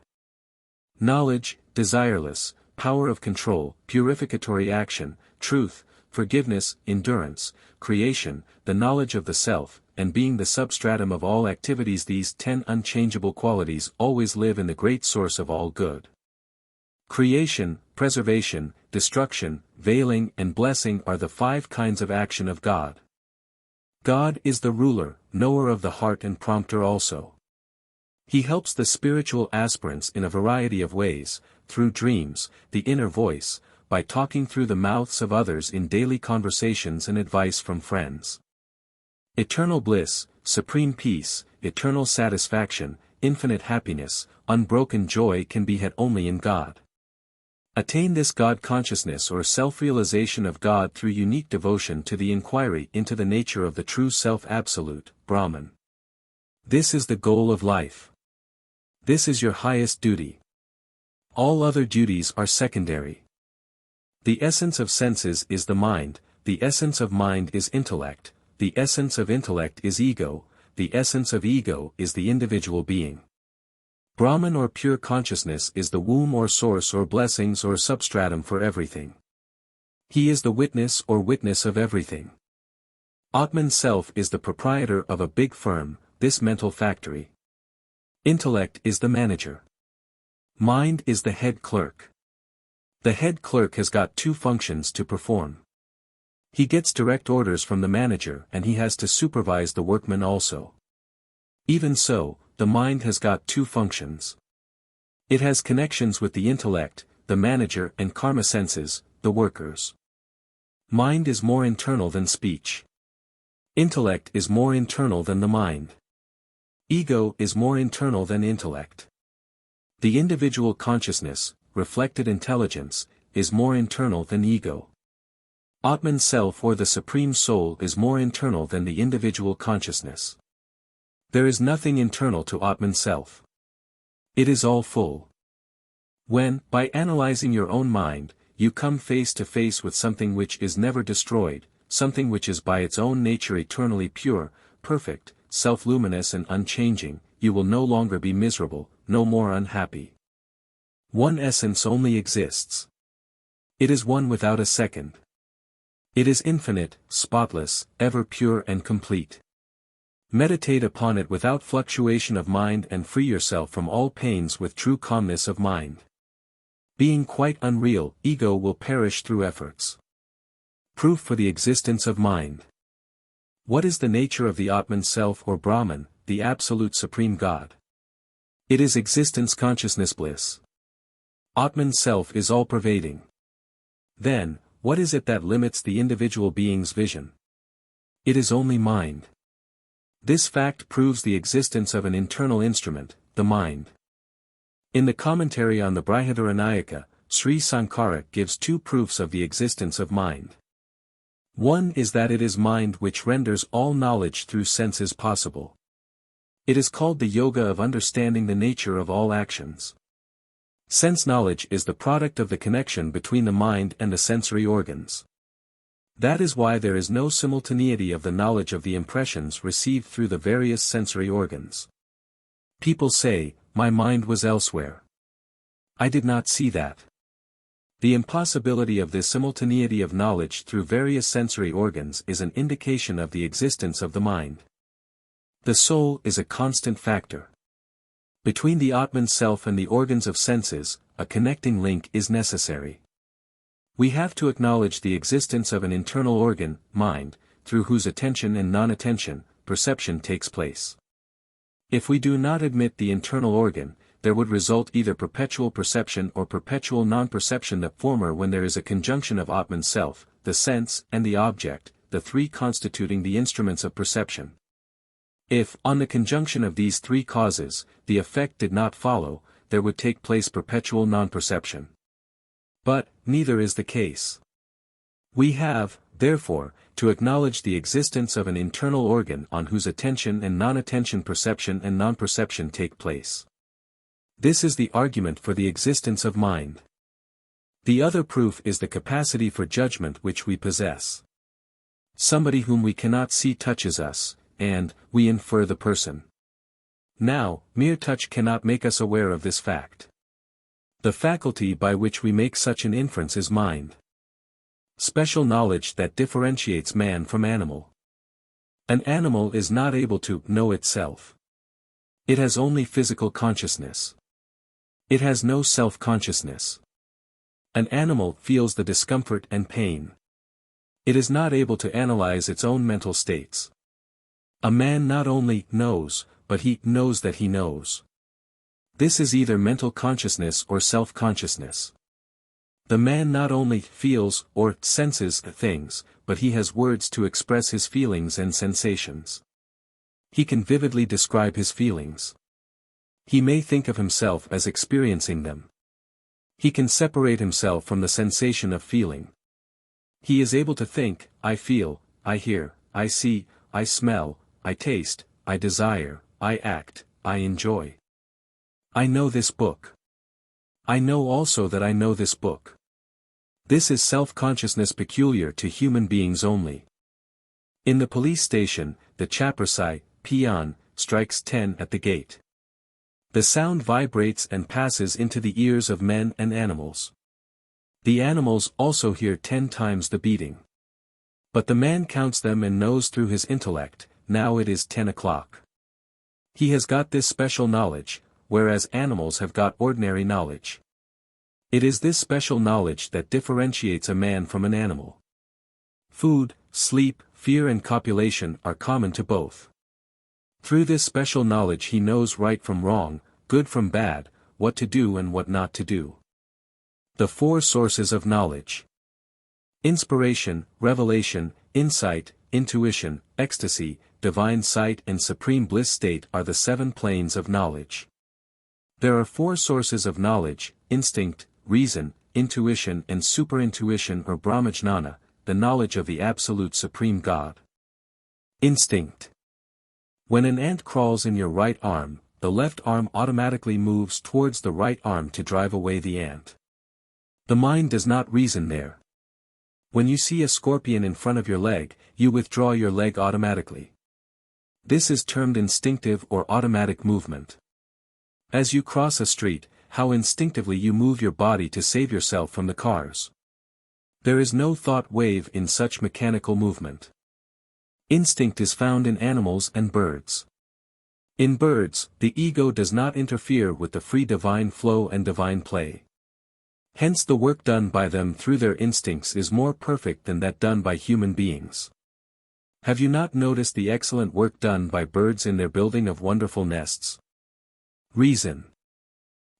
Knowledge, desireless, power of control, purificatory action, truth, forgiveness, endurance, creation, the knowledge of the self, and being the substratum of all activities, these 10 unchangeable qualities always live in the great source of all good. Creation, preservation, destruction, veiling and blessing are the 5 kinds of action of God. God is the ruler, knower of the heart and prompter also. He helps the spiritual aspirants in a variety of ways, through dreams, the inner voice, by talking through the mouths of others in daily conversations and advice from friends. Eternal bliss, supreme peace, eternal satisfaction, infinite happiness, unbroken joy can be had only in God. Attain this God consciousness or self-realization of God through unique devotion to the inquiry into the nature of the true self-absolute, Brahman. This is the goal of life. This is your highest duty. All other duties are secondary. The essence of senses is the mind, the essence of mind is intellect, the essence of intellect is ego, the essence of ego is the individual being. Brahman or pure consciousness is the womb or source or blessings or substratum for everything. He is the witness or witness of everything. Atman self is the proprietor of a big firm, this mental factory. Intellect is the manager. Mind is the head clerk. The head clerk has got 2 functions to perform. He gets direct orders from the manager and he has to supervise the workmen also. Even so, the mind has got 2 functions. It has connections with the intellect, the manager and karma senses, the workers. Mind is more internal than speech. Intellect is more internal than the mind. Ego is more internal than intellect. The individual consciousness, reflected intelligence, is more internal than ego. Atman self or the Supreme Soul is more internal than the individual consciousness. There is nothing internal to Atman self. It is all full. When, by analyzing your own mind, you come face to face with something which is never destroyed, something which is by its own nature eternally pure, perfect, self-luminous and unchanging, you will no longer be miserable, no more unhappy. One essence only exists. It is one without a second. It is infinite, spotless, ever pure and complete. Meditate upon it without fluctuation of mind and free yourself from all pains with true calmness of mind. Being quite unreal, ego will perish through efforts. Proof for the existence of mind. What is the nature of the Atman Self or Brahman, the Absolute Supreme God? It is existence consciousness bliss. Atman Self is all-pervading. Then, what is it that limits the individual being's vision? It is only mind. This fact proves the existence of an internal instrument, the mind. In the commentary on the Brihadaranyaka, Sri Sankara gives two proofs of the existence of mind. One is that it is mind which renders all knowledge through senses possible. It is called the yoga of understanding the nature of all actions. Sense knowledge is the product of the connection between the mind and the sensory organs. That is why there is no simultaneity of the knowledge of the impressions received through the various sensory organs. People say, my mind was elsewhere. I did not see that. The impossibility of this simultaneity of knowledge through various sensory organs is an indication of the existence of the mind. The soul is a constant factor. Between the Atman Self and the organs of senses, a connecting link is necessary. We have to acknowledge the existence of an internal organ, mind, through whose attention and non-attention, perception takes place. If we do not admit the internal organ, there would result either perpetual perception or perpetual non-perception, the former when there is a conjunction of Atman Self, the sense, and the object, the three constituting the instruments of perception. If, on the conjunction of these three causes, the effect did not follow, there would take place perpetual non-perception. But, neither is the case. We have, therefore, to acknowledge the existence of an internal organ on whose attention and non-attention perception and non-perception take place. This is the argument for the existence of mind. The other proof is the capacity for judgment which we possess. Somebody whom we cannot see touches us, and we infer the person. Now, mere touch cannot make us aware of this fact. The faculty by which we make such an inference is mind. Special knowledge that differentiates man from animal. An animal is not able to know itself. It has only physical consciousness. It has no self-consciousness. An animal feels the discomfort and pain. It is not able to analyze its own mental states. A man not only knows, but he knows that he knows. This is either mental consciousness or self-consciousness. The man not only feels or senses things, but he has words to express his feelings and sensations. He can vividly describe his feelings. He may think of himself as experiencing them. He can separate himself from the sensation of feeling. He is able to think, I feel, I hear, I see, I smell, I taste, I desire, I act, I enjoy. I know this book. I know also that I know this book. This is self-consciousness peculiar to human beings only. In the police station, the chaprasai, peon, strikes 10 at the gate. The sound vibrates and passes into the ears of men and animals. The animals also hear 10 times the beating. But the man counts them and knows through his intellect, now it is 10 o'clock. He has got this special knowledge, whereas animals have got ordinary knowledge. It is this special knowledge that differentiates a man from an animal. Food, sleep, fear and copulation are common to both. Through this special knowledge he knows right from wrong, good from bad, what to do and what not to do. The four sources of knowledge. Inspiration, revelation, insight, intuition, ecstasy, divine sight and supreme bliss state are the 7 planes of knowledge. There are 4 sources of knowledge, instinct, reason, intuition and superintuition or Brahmajnana, the knowledge of the Absolute Supreme God. Instinct. When an ant crawls in your right arm, the left arm automatically moves towards the right arm to drive away the ant. The mind does not reason there. When you see a scorpion in front of your leg, you withdraw your leg automatically. This is termed instinctive or automatic movement. As you cross a street, how instinctively you move your body to save yourself from the cars. There is no thought wave in such mechanical movement. Instinct is found in animals and birds. In birds, the ego does not interfere with the free divine flow and divine play. Hence the work done by them through their instincts is more perfect than that done by human beings. Have you not noticed the excellent work done by birds in their building of wonderful nests? Reason.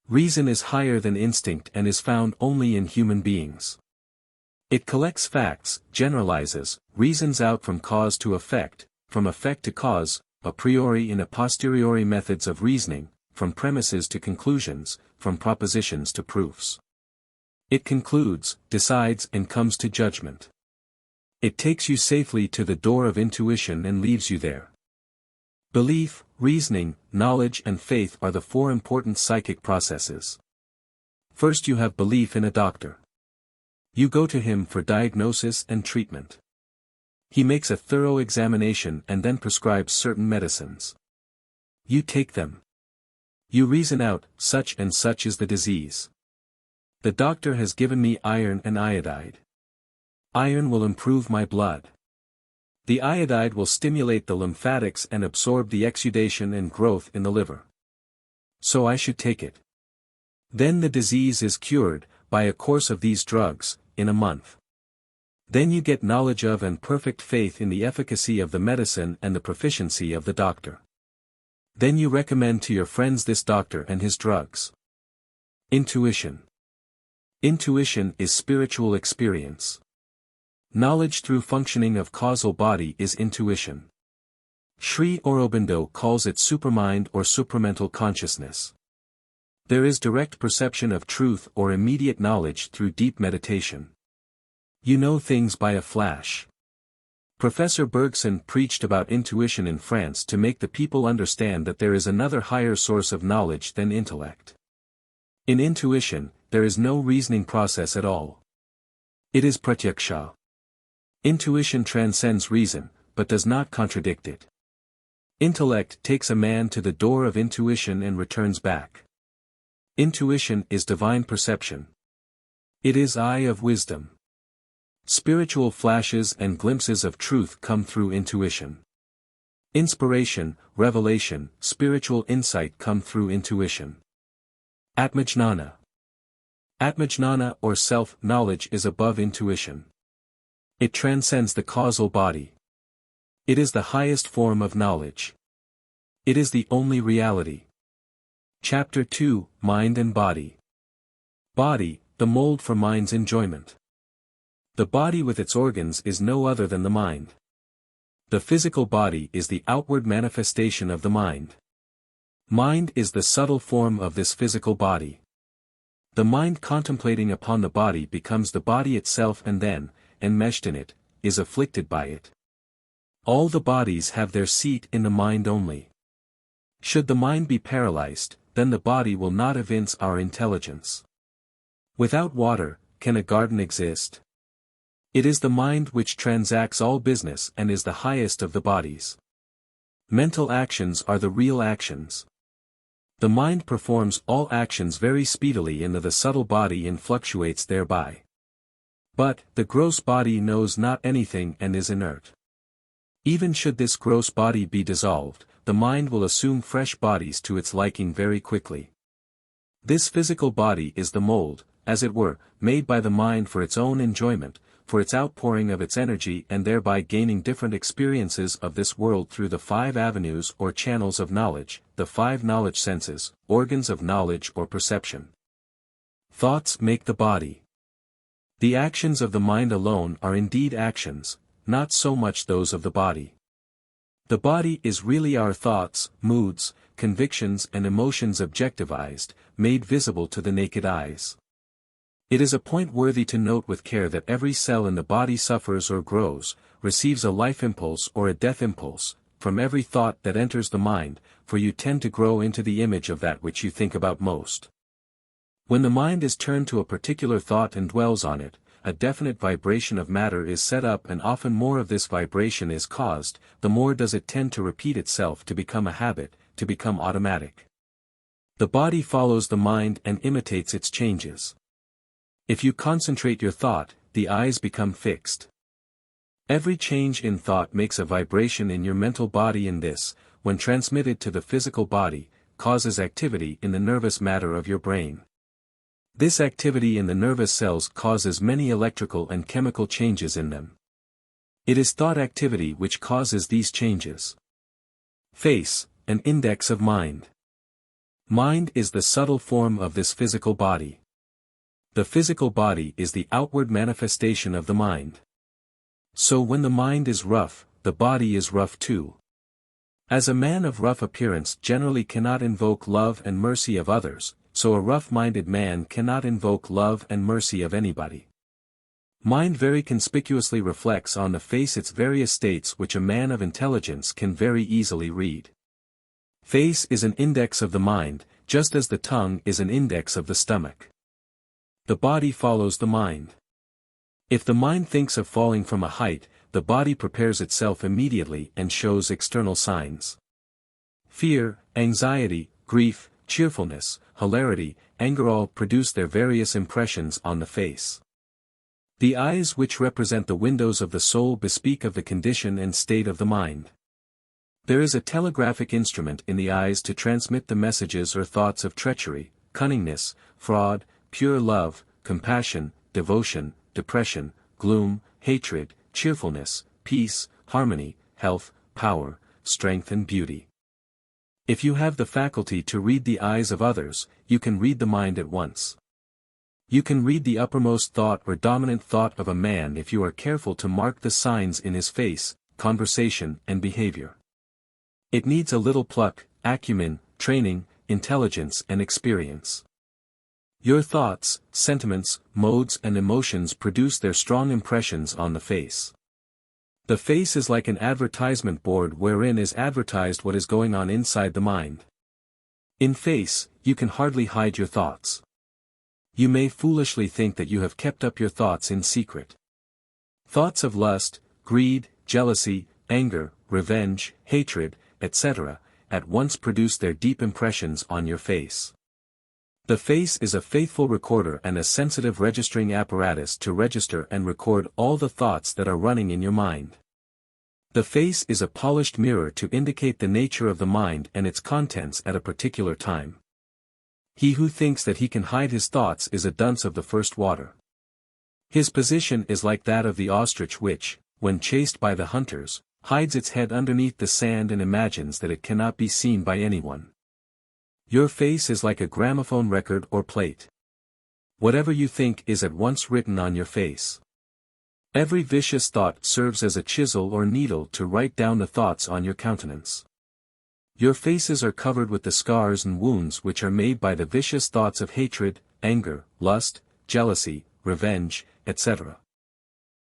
Reason is higher than instinct and is found only in human beings. It collects facts, generalizes, reasons out from cause to effect, from effect to cause, a priori and a posteriori methods of reasoning, from premises to conclusions, from propositions to proofs. It concludes, decides and comes to judgment. It takes you safely to the door of intuition and leaves you there. Belief, reasoning, knowledge and faith are the four important psychic processes. First you have belief in a doctor. You go to him for diagnosis and treatment. He makes a thorough examination and then prescribes certain medicines. You take them. You reason out, such and such is the disease. The doctor has given me iron and iodide. Iron will improve my blood. The iodide will stimulate the lymphatics and absorb the exudation and growth in the liver. So I should take it. Then the disease is cured, by a course of these drugs, in a month. Then you get knowledge of and perfect faith in the efficacy of the medicine and the proficiency of the doctor. Then you recommend to your friends this doctor and his drugs. Intuition. Intuition is spiritual experience. Knowledge through functioning of causal body is intuition. Sri Aurobindo calls it supermind or supramental consciousness. There is direct perception of truth or immediate knowledge through deep meditation. You know things by a flash. Professor Bergson preached about intuition in France to make the people understand that there is another higher source of knowledge than intellect. In intuition, there is no reasoning process at all. It is pratyaksha. Intuition transcends reason, but does not contradict it. Intellect takes a man to the door of intuition and returns back. Intuition is divine perception. It is eye of wisdom. Spiritual flashes and glimpses of truth come through intuition. Inspiration, revelation, spiritual insight come through intuition. Atmajnana. Atmajnana or self-knowledge is above intuition. It transcends the causal body. It is the highest form of knowledge. It is the only reality. Chapter 2, Mind and Body. Body, the mold for mind's enjoyment. The body with its organs is no other than the mind. The physical body is the outward manifestation of the mind. Mind is the subtle form of this physical body. The mind contemplating upon the body becomes the body itself and then, enmeshed in it, is afflicted by it. All the bodies have their seat in the mind only. Should the mind be paralyzed, then the body will not evince our intelligence. Without water, can a garden exist? It is the mind which transacts all business and is the highest of the bodies. Mental actions are the real actions. The mind performs all actions very speedily into the subtle body and fluctuates thereby. But, the gross body knows not anything and is inert. Even should this gross body be dissolved, the mind will assume fresh bodies to its liking very quickly. This physical body is the mold, as it were, made by the mind for its own enjoyment, for its outpouring of its energy and thereby gaining different experiences of this world through the 5 avenues or channels of knowledge, the 5 knowledge senses, organs of knowledge or perception. Thoughts make the body. The actions of the mind alone are indeed actions, not so much those of the body. The body is really our thoughts, moods, convictions and emotions objectivized, made visible to the naked eyes. It is a point worthy to note with care that every cell in the body suffers or grows, receives a life impulse or a death impulse, from every thought that enters the mind, for you tend to grow into the image of that which you think about most. When the mind is turned to a particular thought and dwells on it, a definite vibration of matter is set up, and often more of this vibration is caused, the more does it tend to repeat itself, to become a habit, to become automatic. The body follows the mind and imitates its changes. If you concentrate your thought, the eyes become fixed. Every change in thought makes a vibration in your mental body, and this, when transmitted to the physical body, causes activity in the nervous matter of your brain. This activity in the nervous cells causes many electrical and chemical changes in them. It is thought activity which causes these changes. Face, an index of mind. Mind is the subtle form of this physical body. The physical body is the outward manifestation of the mind. So when the mind is rough, the body is rough too. As a man of rough appearance generally cannot invoke love and mercy of others, so a rough-minded man cannot invoke love and mercy of anybody. Mind very conspicuously reflects on the face its various states, which a man of intelligence can very easily read. Face is an index of the mind, just as the tongue is an index of the stomach. The body follows the mind. If the mind thinks of falling from a height, the body prepares itself immediately and shows external signs. Fear, anxiety, grief, cheerfulness, hilarity, anger all produce their various impressions on the face. The eyes, which represent the windows of the soul, bespeak of the condition and state of the mind. There is a telegraphic instrument in the eyes to transmit the messages or thoughts of treachery, cunningness, fraud, pure love, compassion, devotion, depression, gloom, hatred, cheerfulness, peace, harmony, health, power, strength and beauty. If you have the faculty to read the eyes of others, you can read the mind at once. You can read the uppermost thought or dominant thought of a man if you are careful to mark the signs in his face, conversation and behavior. It needs a little pluck, acumen, training, intelligence and experience. Your thoughts, sentiments, modes and emotions produce their strong impressions on the face. The face is like an advertisement board wherein is advertised what is going on inside the mind. In face, you can hardly hide your thoughts. You may foolishly think that you have kept up your thoughts in secret. Thoughts of lust, greed, jealousy, anger, revenge, hatred, etc., at once produce their deep impressions on your face. The face is a faithful recorder and a sensitive registering apparatus to register and record all the thoughts that are running in your mind. The face is a polished mirror to indicate the nature of the mind and its contents at a particular time. He who thinks that he can hide his thoughts is a dunce of the first water. His position is like that of the ostrich which, when chased by the hunters, hides its head underneath the sand and imagines that it cannot be seen by anyone. Your face is like a gramophone record or plate. Whatever you think is at once written on your face. Every vicious thought serves as a chisel or needle to write down the thoughts on your countenance. Your faces are covered with the scars and wounds which are made by the vicious thoughts of hatred, anger, lust, jealousy, revenge, etc.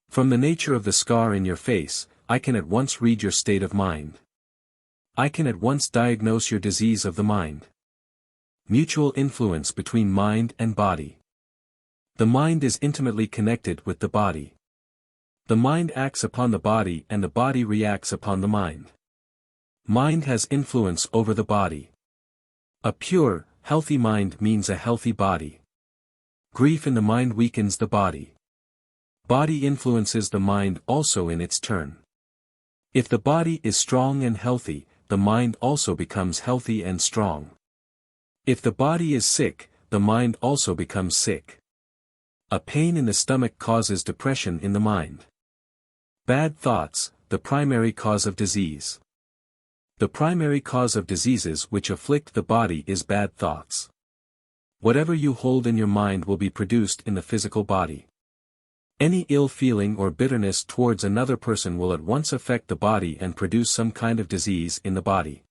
From the nature of the scar in your face, I can at once read your state of mind. I can at once diagnose your disease of the mind. Mutual influence between mind and body. The mind is intimately connected with the body. The mind acts upon the body and the body reacts upon the mind. Mind has influence over the body. A pure, healthy mind means a healthy body. Grief in the mind weakens the body. Body influences the mind also in its turn. If the body is strong and healthy, the mind also becomes healthy and strong. If the body is sick, the mind also becomes sick. A pain in the stomach causes depression in the mind. Bad thoughts, the primary cause of disease. The primary cause of diseases which afflict the body is bad thoughts. Whatever you hold in your mind will be produced in the physical body. Any ill feeling or bitterness towards another person will at once affect the body and produce some kind of disease in the body.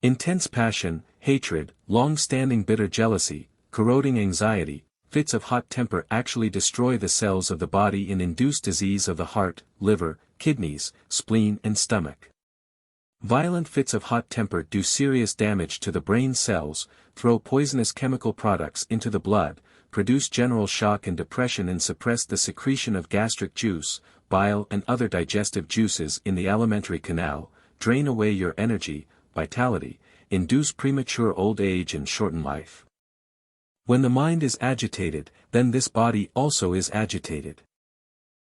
Intense passion, hatred, long-standing bitter jealousy, corroding anxiety, fits of hot temper actually destroy the cells of the body and induce disease of the heart, liver, kidneys, spleen and stomach. Violent fits of hot temper do serious damage to the brain cells, throw poisonous chemical products into the blood, produce general shock and depression and suppress the secretion of gastric juice, bile and other digestive juices in the alimentary canal, drain away your energy, vitality, induce premature old age and shorten life. When the mind is agitated, then this body also is agitated.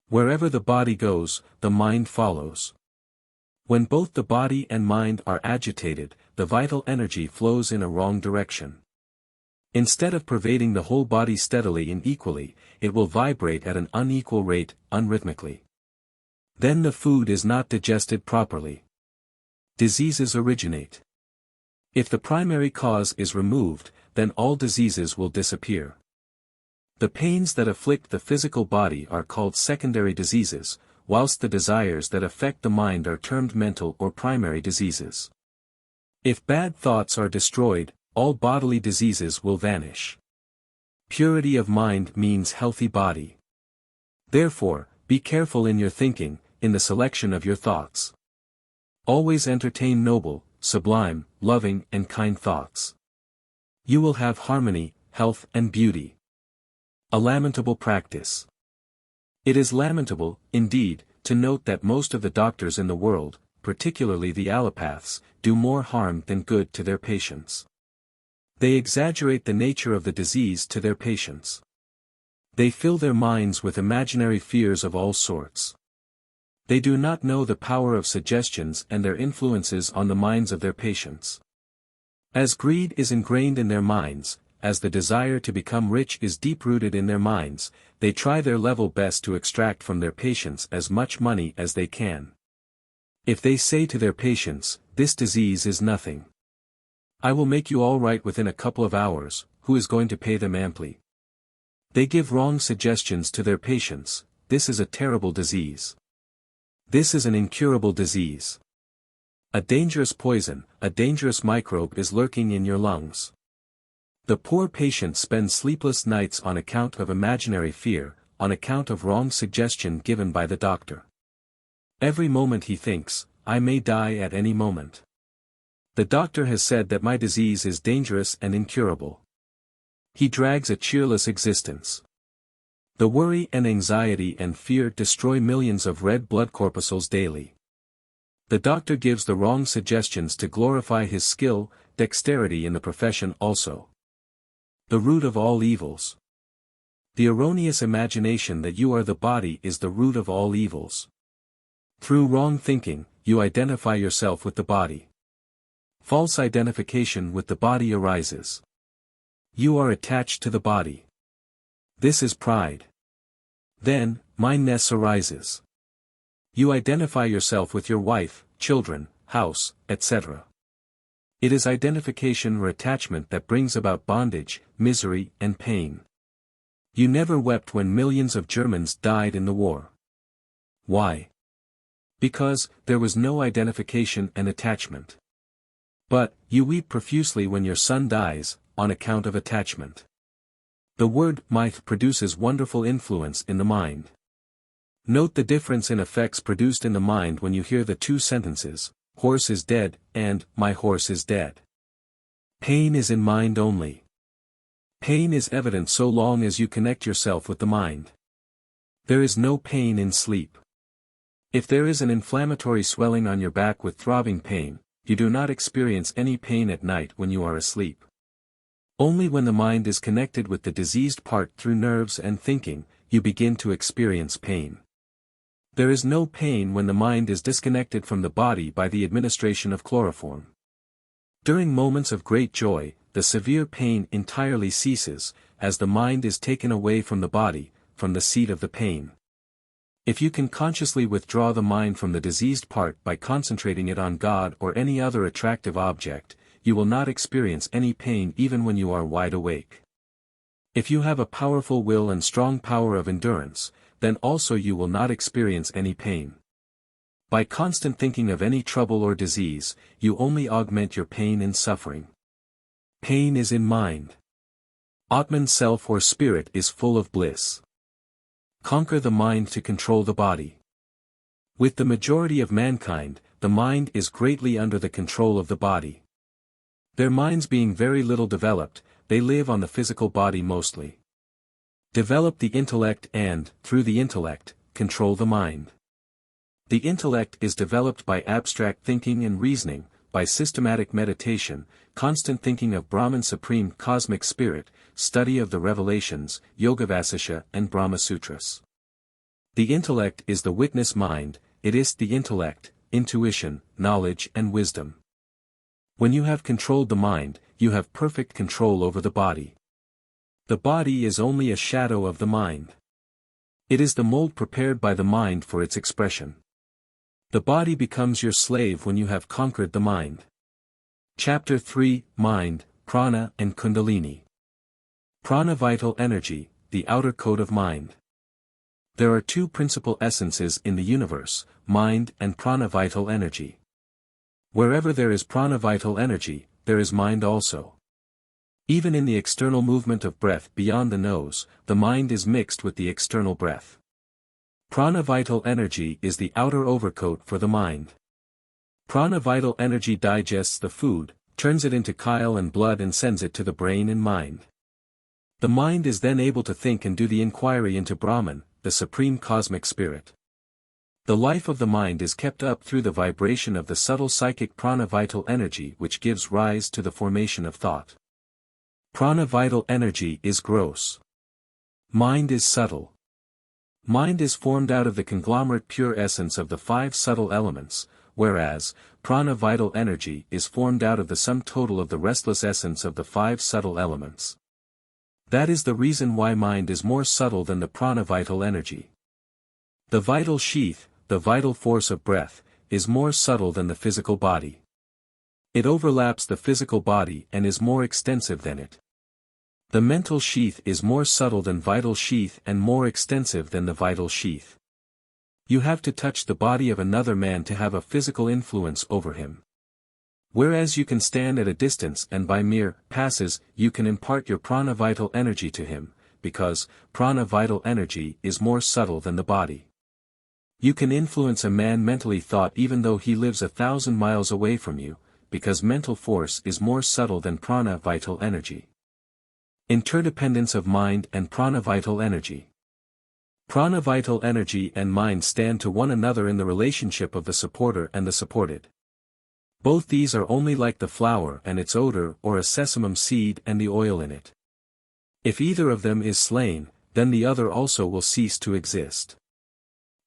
Wherever the body goes, the mind follows. When both the body and mind are agitated, the vital energy flows in a wrong direction. Instead of pervading the whole body steadily and equally, it will vibrate at an unequal rate, unrhythmically. Then the food is not digested properly. Diseases originate. If the primary cause is removed, then all diseases will disappear. The pains that afflict the physical body are called secondary diseases, whilst the desires that affect the mind are termed mental or primary diseases. If bad thoughts are destroyed, all bodily diseases will vanish. Purity of mind means healthy body. Therefore, be careful in your thinking, in the selection of your thoughts. Always entertain noble, sublime, loving and kind thoughts. You will have harmony, health and beauty. A lamentable practice. It is lamentable, indeed, to note that most of the doctors in the world, particularly the allopaths, do more harm than good to their patients. They exaggerate the nature of the disease to their patients. They fill their minds with imaginary fears of all sorts. They do not know the power of suggestions and their influences on the minds of their patients. As greed is ingrained in their minds, as the desire to become rich is deep-rooted in their minds, they try their level best to extract from their patients as much money as they can. If they say to their patients, "This disease is nothing. I will make you all right within a couple of hours," who is going to pay them amply? They give wrong suggestions to their patients. This is a terrible disease. This is an incurable disease. A dangerous poison, a dangerous microbe is lurking in your lungs. The poor patient spends sleepless nights on account of imaginary fear, on account of wrong suggestion given by the doctor. Every moment he thinks, "I may die at any moment. The doctor has said that my disease is dangerous and incurable." He drags a cheerless existence. The worry and anxiety and fear destroy millions of red blood corpuscles daily. The doctor gives the wrong suggestions to glorify his skill, dexterity in the profession also. The root of all evils. The erroneous imagination that you are the body is the root of all evils. Through wrong thinking, you identify yourself with the body. False identification with the body arises. You are attached to the body. This is pride. Then, mindness arises. You identify yourself with your wife, children, house, etc. It is identification or attachment that brings about bondage, misery, and pain. You never wept when millions of Germans died in the war. Why? Because there was no identification and attachment. But you weep profusely when your son dies, on account of attachment. The word might produces wonderful influence in the mind. Note the difference in effects produced in the mind when you hear the two sentences, "Horse is dead," and "My horse is dead." Pain is in mind only. Pain is evident so long as you connect yourself with the mind. There is no pain in sleep. If there is an inflammatory swelling on your back with throbbing pain, you do not experience any pain at night when you are asleep. Only when the mind is connected with the diseased part through nerves and thinking, you begin to experience pain. There is no pain when the mind is disconnected from the body by the administration of chloroform. During moments of great joy, the severe pain entirely ceases, as the mind is taken away from the body, from the seat of the pain. If you can consciously withdraw the mind from the diseased part by concentrating it on God or any other attractive object, you will not experience any pain even when you are wide awake. If you have a powerful will and strong power of endurance, then also you will not experience any pain. By constant thinking of any trouble or disease, you only augment your pain and suffering. Pain is in mind. Atman self or spirit is full of bliss. Conquer the mind to control the body. With the majority of mankind, the mind is greatly under the control of the body. Their minds being very little developed, they live on the physical body mostly. Develop the intellect and, through the intellect, control the mind. The intellect is developed by abstract thinking and reasoning, by systematic meditation, constant thinking of Brahman Supreme Cosmic Spirit, study of the revelations, Yoga-Vasisha and Brahma Sutras. The intellect is the witness mind, it is the intellect, intuition, knowledge and wisdom. When you have controlled the mind, you have perfect control over the body. The body is only a shadow of the mind. It is the mold prepared by the mind for its expression. The body becomes your slave when you have conquered the mind. Chapter 3, Mind, Prana and Kundalini. Prana vital energy, the outer coat of mind. There are two principal essences in the universe, mind and prana vital energy. Wherever there is prana vital energy, there is mind also. Even in the external movement of breath beyond the nose, the mind is mixed with the external breath. Prana vital energy is the outer overcoat for the mind. Prana vital energy digests the food, turns it into chyle and blood and sends it to the brain and mind. The mind is then able to think and do the inquiry into Brahman, the Supreme Cosmic Spirit. The life of the mind is kept up through the vibration of the subtle psychic prana vital energy which gives rise to the formation of thought. Prana vital energy is gross. Mind is subtle. Mind is formed out of the conglomerate pure essence of the five subtle elements, whereas, prana vital energy is formed out of the sum total of the restless essence of the five subtle elements. That is the reason why mind is more subtle than the prana vital energy. The vital sheath, the vital force of breath, is more subtle than the physical body. It overlaps the physical body and is more extensive than it. The mental sheath is more subtle than vital sheath and more extensive than the vital sheath. You have to touch the body of another man to have a physical influence over him. Whereas you can stand at a distance and by mere passes you can impart your prana vital energy to him, because prana vital energy is more subtle than the body. You can influence a man mentally thought even though he lives 1,000 miles away from you, because mental force is more subtle than prana vital energy. Interdependence of mind and prana vital energy. Prana vital energy and mind stand to one another in the relationship of the supporter and the supported. Both these are only like the flower and its odor or a sesamum seed and the oil in it. If either of them is slain, then the other also will cease to exist.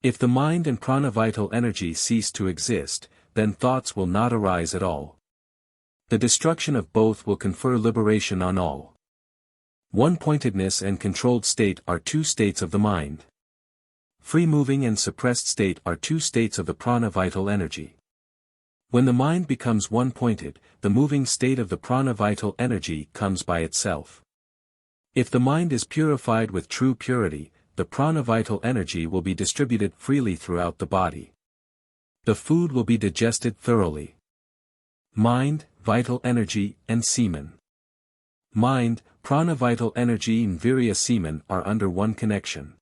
If the mind and prana vital energy cease to exist, then thoughts will not arise at all. The destruction of both will confer liberation on all. One-pointedness and controlled state are two states of the mind. Free-moving and suppressed state are two states of the prana vital energy. When the mind becomes one-pointed, the moving state of the prana vital energy comes by itself. If the mind is purified with true purity, the prana vital energy will be distributed freely throughout the body. The food will be digested thoroughly. Mind, vital energy, and semen. Mind, prana vital energy and virya semen are under one connection.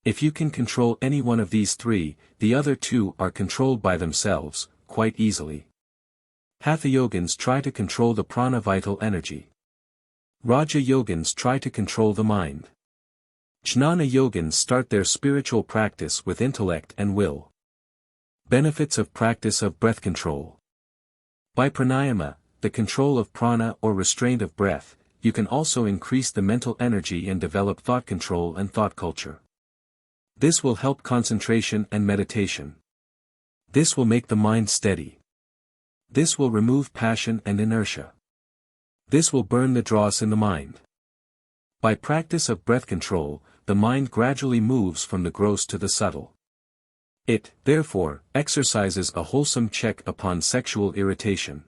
If you can control any one of these three, the other two are controlled by themselves, quite easily. Hatha yogins try to control the prana vital energy. Raja yogins try to control the mind. Jnana yogins start their spiritual practice with intellect and will. Benefits of practice of breath control. By pranayama, the control of prana or restraint of breath, you can also increase the mental energy and develop thought control and thought culture. This will help concentration and meditation. This will make the mind steady. This will remove passion and inertia. This will burn the dross in the mind. By practice of breath control, the mind gradually moves from the gross to the subtle. It, therefore, exercises a wholesome check upon sexual irritation.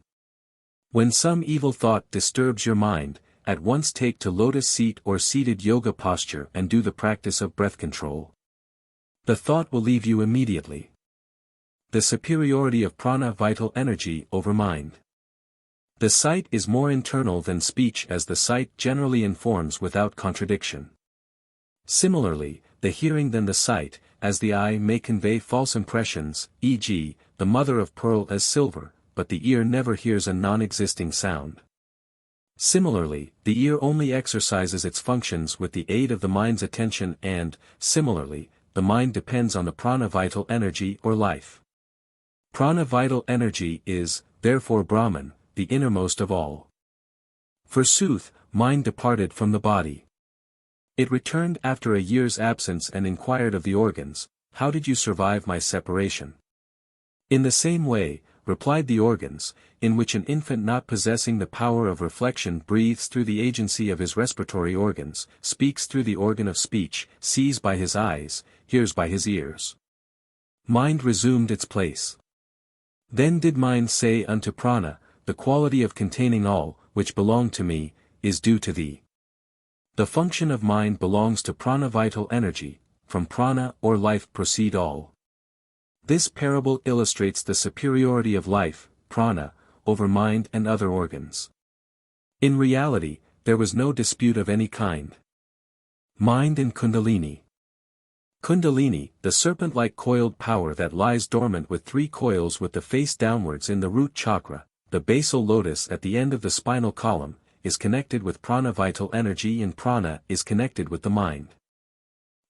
When some evil thought disturbs your mind, at once take to lotus seat or seated yoga posture and do the practice of breath control. The thought will leave you immediately. The superiority of prana vital energy over mind. The sight is more internal than speech as the sight generally informs without contradiction. Similarly, the hearing than the sight, as the eye may convey false impressions, e.g., the mother of pearl as silver, but the ear never hears a non-existing sound. Similarly, the ear only exercises its functions with the aid of the mind's attention and, similarly, the mind depends on the prana vital energy or life. Prana vital energy is, therefore Brahman, the innermost of all. Forsooth, mind departed from the body. It returned after a year's absence and inquired of the organs, "How did you survive my separation?" In the same way, replied the organs, in which an infant not possessing the power of reflection breathes through the agency of his respiratory organs, speaks through the organ of speech, sees by his eyes, hears by his ears. Mind resumed its place. Then did mind say unto prana, "The quality of containing all, which belong to me, is due to thee." The function of mind belongs to prana vital energy, from prana or life proceed all. This parable illustrates the superiority of life, prana, over mind and other organs. In reality, there was no dispute of any kind. Mind and Kundalini. Kundalini, the serpent-like coiled power that lies dormant with 3 coils with the face downwards in the root chakra, the basal lotus at the end of the spinal column, is connected with prana vital energy, and prana is connected with the mind.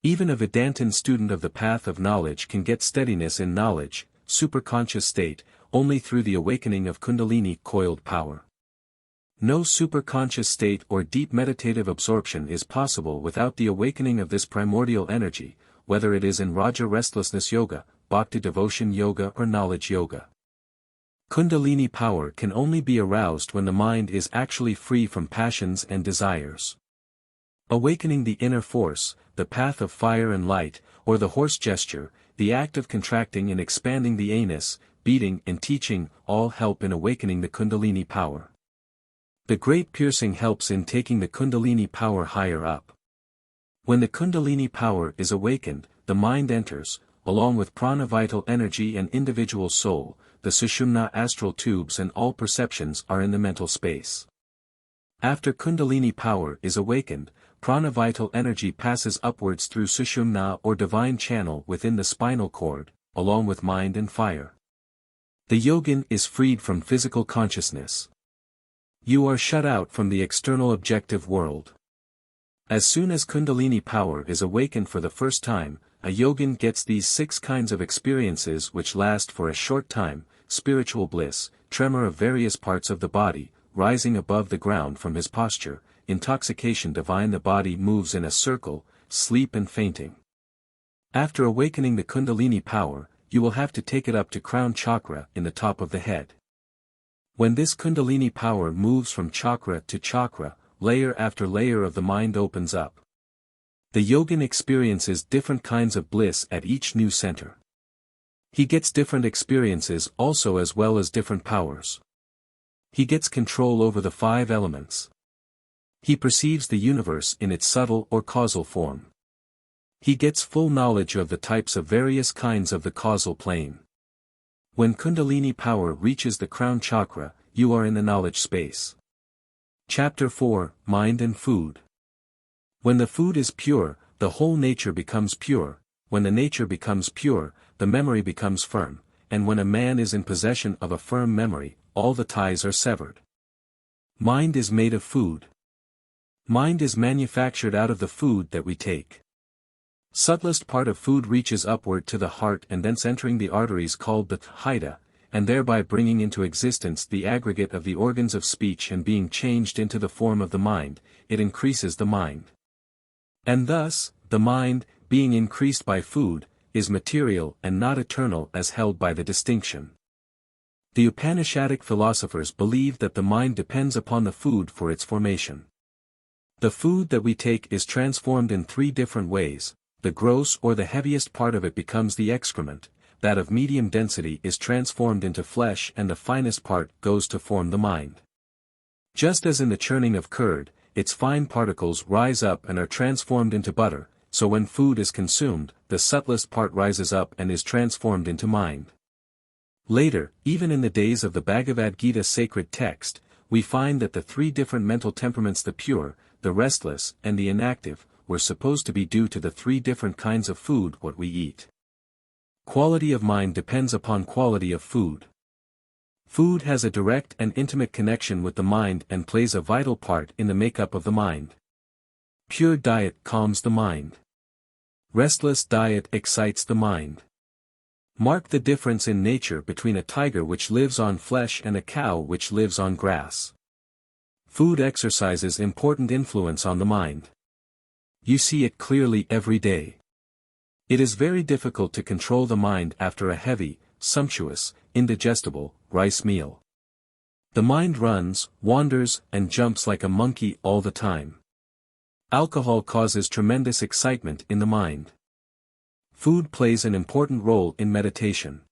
Even a Vedantin student of the path of knowledge can get steadiness in knowledge, superconscious state, only through the awakening of Kundalini coiled power. No superconscious state or deep meditative absorption is possible without the awakening of this primordial energy, whether it is in Raja restlessness yoga, bhakti devotion yoga or knowledge yoga. Kundalini power can only be aroused when the mind is actually free from passions and desires. Awakening the inner force, the path of fire and light, or the horse gesture, the act of contracting and expanding the anus, beating and teaching, all help in awakening the Kundalini power. The great piercing helps in taking the Kundalini power higher up. When the Kundalini power is awakened, the mind enters, along with prana vital energy and individual soul, the Sushumna astral tubes, and all perceptions are in the mental space. After Kundalini power is awakened, prana vital energy passes upwards through Sushumna or divine channel within the spinal cord, along with mind and fire. The yogin is freed from physical consciousness. You are shut out from the external objective world. As soon as Kundalini power is awakened for the first time, a yogin gets these 6 kinds of experiences which last for a short time: spiritual bliss, tremor of various parts of the body, rising above the ground from his posture, intoxication divine, the body moves in a circle, sleep and fainting. After awakening the Kundalini power, you will have to take it up to crown chakra in the top of the head. When this Kundalini power moves from chakra to chakra, layer after layer of the mind opens up. The yogin experiences different kinds of bliss at each new center. He gets different experiences also, as well as different powers. He gets control over the 5 elements. He perceives the universe in its subtle or causal form. He gets full knowledge of the types of various kinds of the causal plane. When Kundalini power reaches the crown chakra, you are in the knowledge space. Chapter 4, Mind and Food. When the food is pure, the whole nature becomes pure. When the nature becomes pure, the memory becomes firm, and when a man is in possession of a firm memory, all the ties are severed. Mind is made of food. Mind is manufactured out of the food that we take. Subtlest part of food reaches upward to the heart and thence entering the arteries called the Hida, and thereby bringing into existence the aggregate of the organs of speech, and being changed into the form of the mind, it increases the mind. And thus, the mind, being increased by food, is material and not eternal as held by the distinction. The Upanishadic philosophers believe that the mind depends upon the food for its formation. The food that we take is transformed in 3 different ways. The gross or the heaviest part of it becomes the excrement, that of medium density is transformed into flesh, and the finest part goes to form the mind. Just as in the churning of curd, its fine particles rise up and are transformed into butter, so when food is consumed, the subtlest part rises up and is transformed into mind. Later, even in the days of the Bhagavad Gita sacred text, we find that the 3 different mental temperaments, the pure, the restless, and the inactive, we're supposed to be due to the three different kinds of food what we eat. Quality of mind depends upon quality of food. Food has a direct and intimate connection with the mind and plays a vital part in the makeup of the mind. Pure diet calms the mind. Restless diet excites the mind. Mark the difference in nature between a tiger which lives on flesh and a cow which lives on grass. Food exercises important influence on the mind. You see it clearly every day. It is very difficult to control the mind after a heavy, sumptuous, indigestible, rice meal. The mind runs, wanders, and jumps like a monkey all the time. Alcohol causes tremendous excitement in the mind. Food plays an important role in meditation.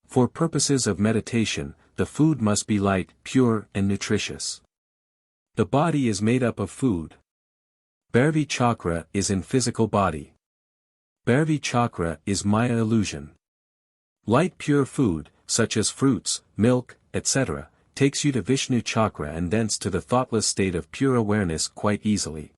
For purposes of meditation, the food must be light, pure, and nutritious. The body is made up of food. Bhairavi chakra is in physical body. Bhairavi chakra is Maya illusion. Light pure food, such as fruits, milk, etc., takes you to Vishnu chakra and thence to the thoughtless state of pure awareness quite easily.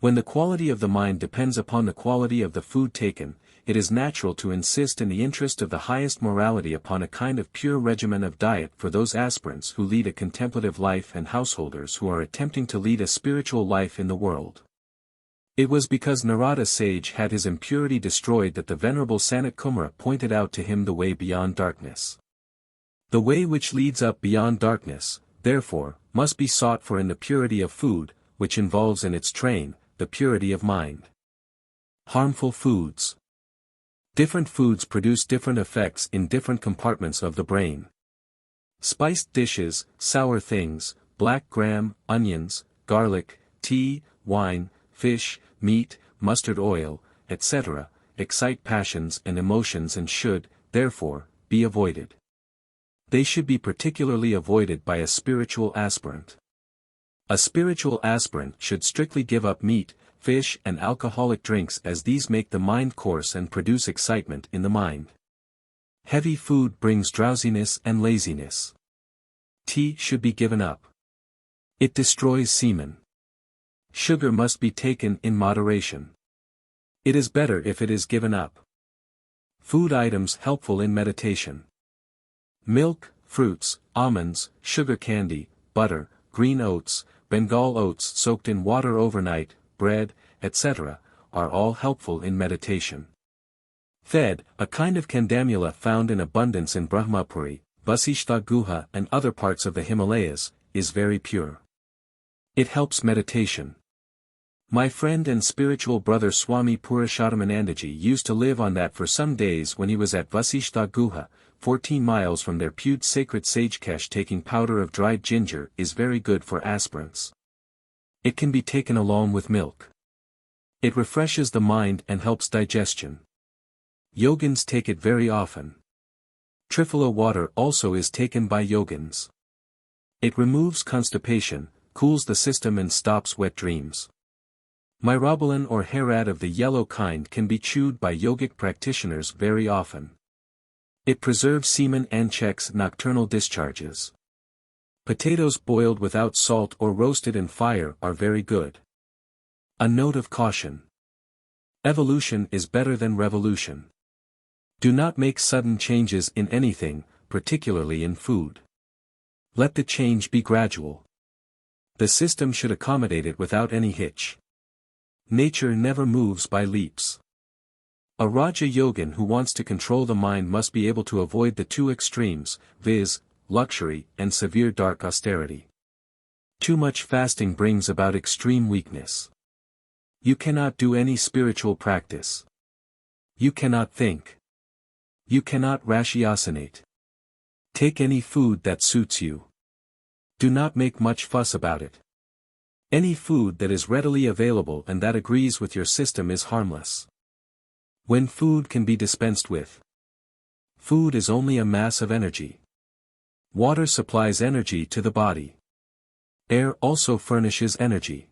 When the quality of the mind depends upon the quality of the food taken, it is natural to insist in the interest of the highest morality upon a kind of pure regimen of diet for those aspirants who lead a contemplative life and householders who are attempting to lead a spiritual life in the world. It was because Narada sage had his impurity destroyed that the venerable Sanat Kumara pointed out to him the way beyond darkness. The way which leads up beyond darkness, therefore, must be sought for in the purity of food, which involves in its train, the purity of mind. Harmful foods. Different foods produce different effects in different compartments of the brain. Spiced dishes, sour things, black gram, onions, garlic, tea, wine, fish, meat, mustard oil, etc., excite passions and emotions and should, therefore, be avoided. They should be particularly avoided by a spiritual aspirant. A spiritual aspirant should strictly give up meat, fish and alcoholic drinks as these make the mind coarse and produce excitement in the mind. Heavy food brings drowsiness and laziness. Tea should be given up. It destroys semen. Sugar must be taken in moderation. It is better if it is given up. Food items helpful in meditation. Milk, fruits, almonds, sugar candy, butter, green oats, Bengal oats soaked in water overnight, bread, etc., are all helpful in meditation. Thed, a kind of candamula found in abundance in Brahmapuri, Vasishtha Guha and other parts of the Himalayas, is very pure. It helps meditation. My friend and spiritual brother Swami Purushottamanandaji used to live on that for some days when he was at Vasishtha Guha, 14 miles from their Pude sacred sagekesh. Taking powder of dried ginger is very good for aspirants. It can be taken along with milk. It refreshes the mind and helps digestion. Yogins take it very often. Triphala water also is taken by yogins. It removes constipation, cools the system and stops wet dreams. Myrobalan or harad of the yellow kind can be chewed by yogic practitioners very often. It preserves semen and checks nocturnal discharges. Potatoes boiled without salt or roasted in fire are very good. A note of caution. Evolution is better than revolution. Do not make sudden changes in anything, particularly in food. Let the change be gradual. The system should accommodate it without any hitch. Nature never moves by leaps. A Raja Yogin who wants to control the mind must be able to avoid the two extremes, viz., luxury and severe dark austerity. Too much fasting brings about extreme weakness. You cannot do any spiritual practice. You cannot think. You cannot ratiocinate. Take any food that suits you. Do not make much fuss about it. Any food that is readily available and that agrees with your system is harmless. When food can be dispensed with. Food is only a mass of energy. Water supplies energy to the body. Air also furnishes energy.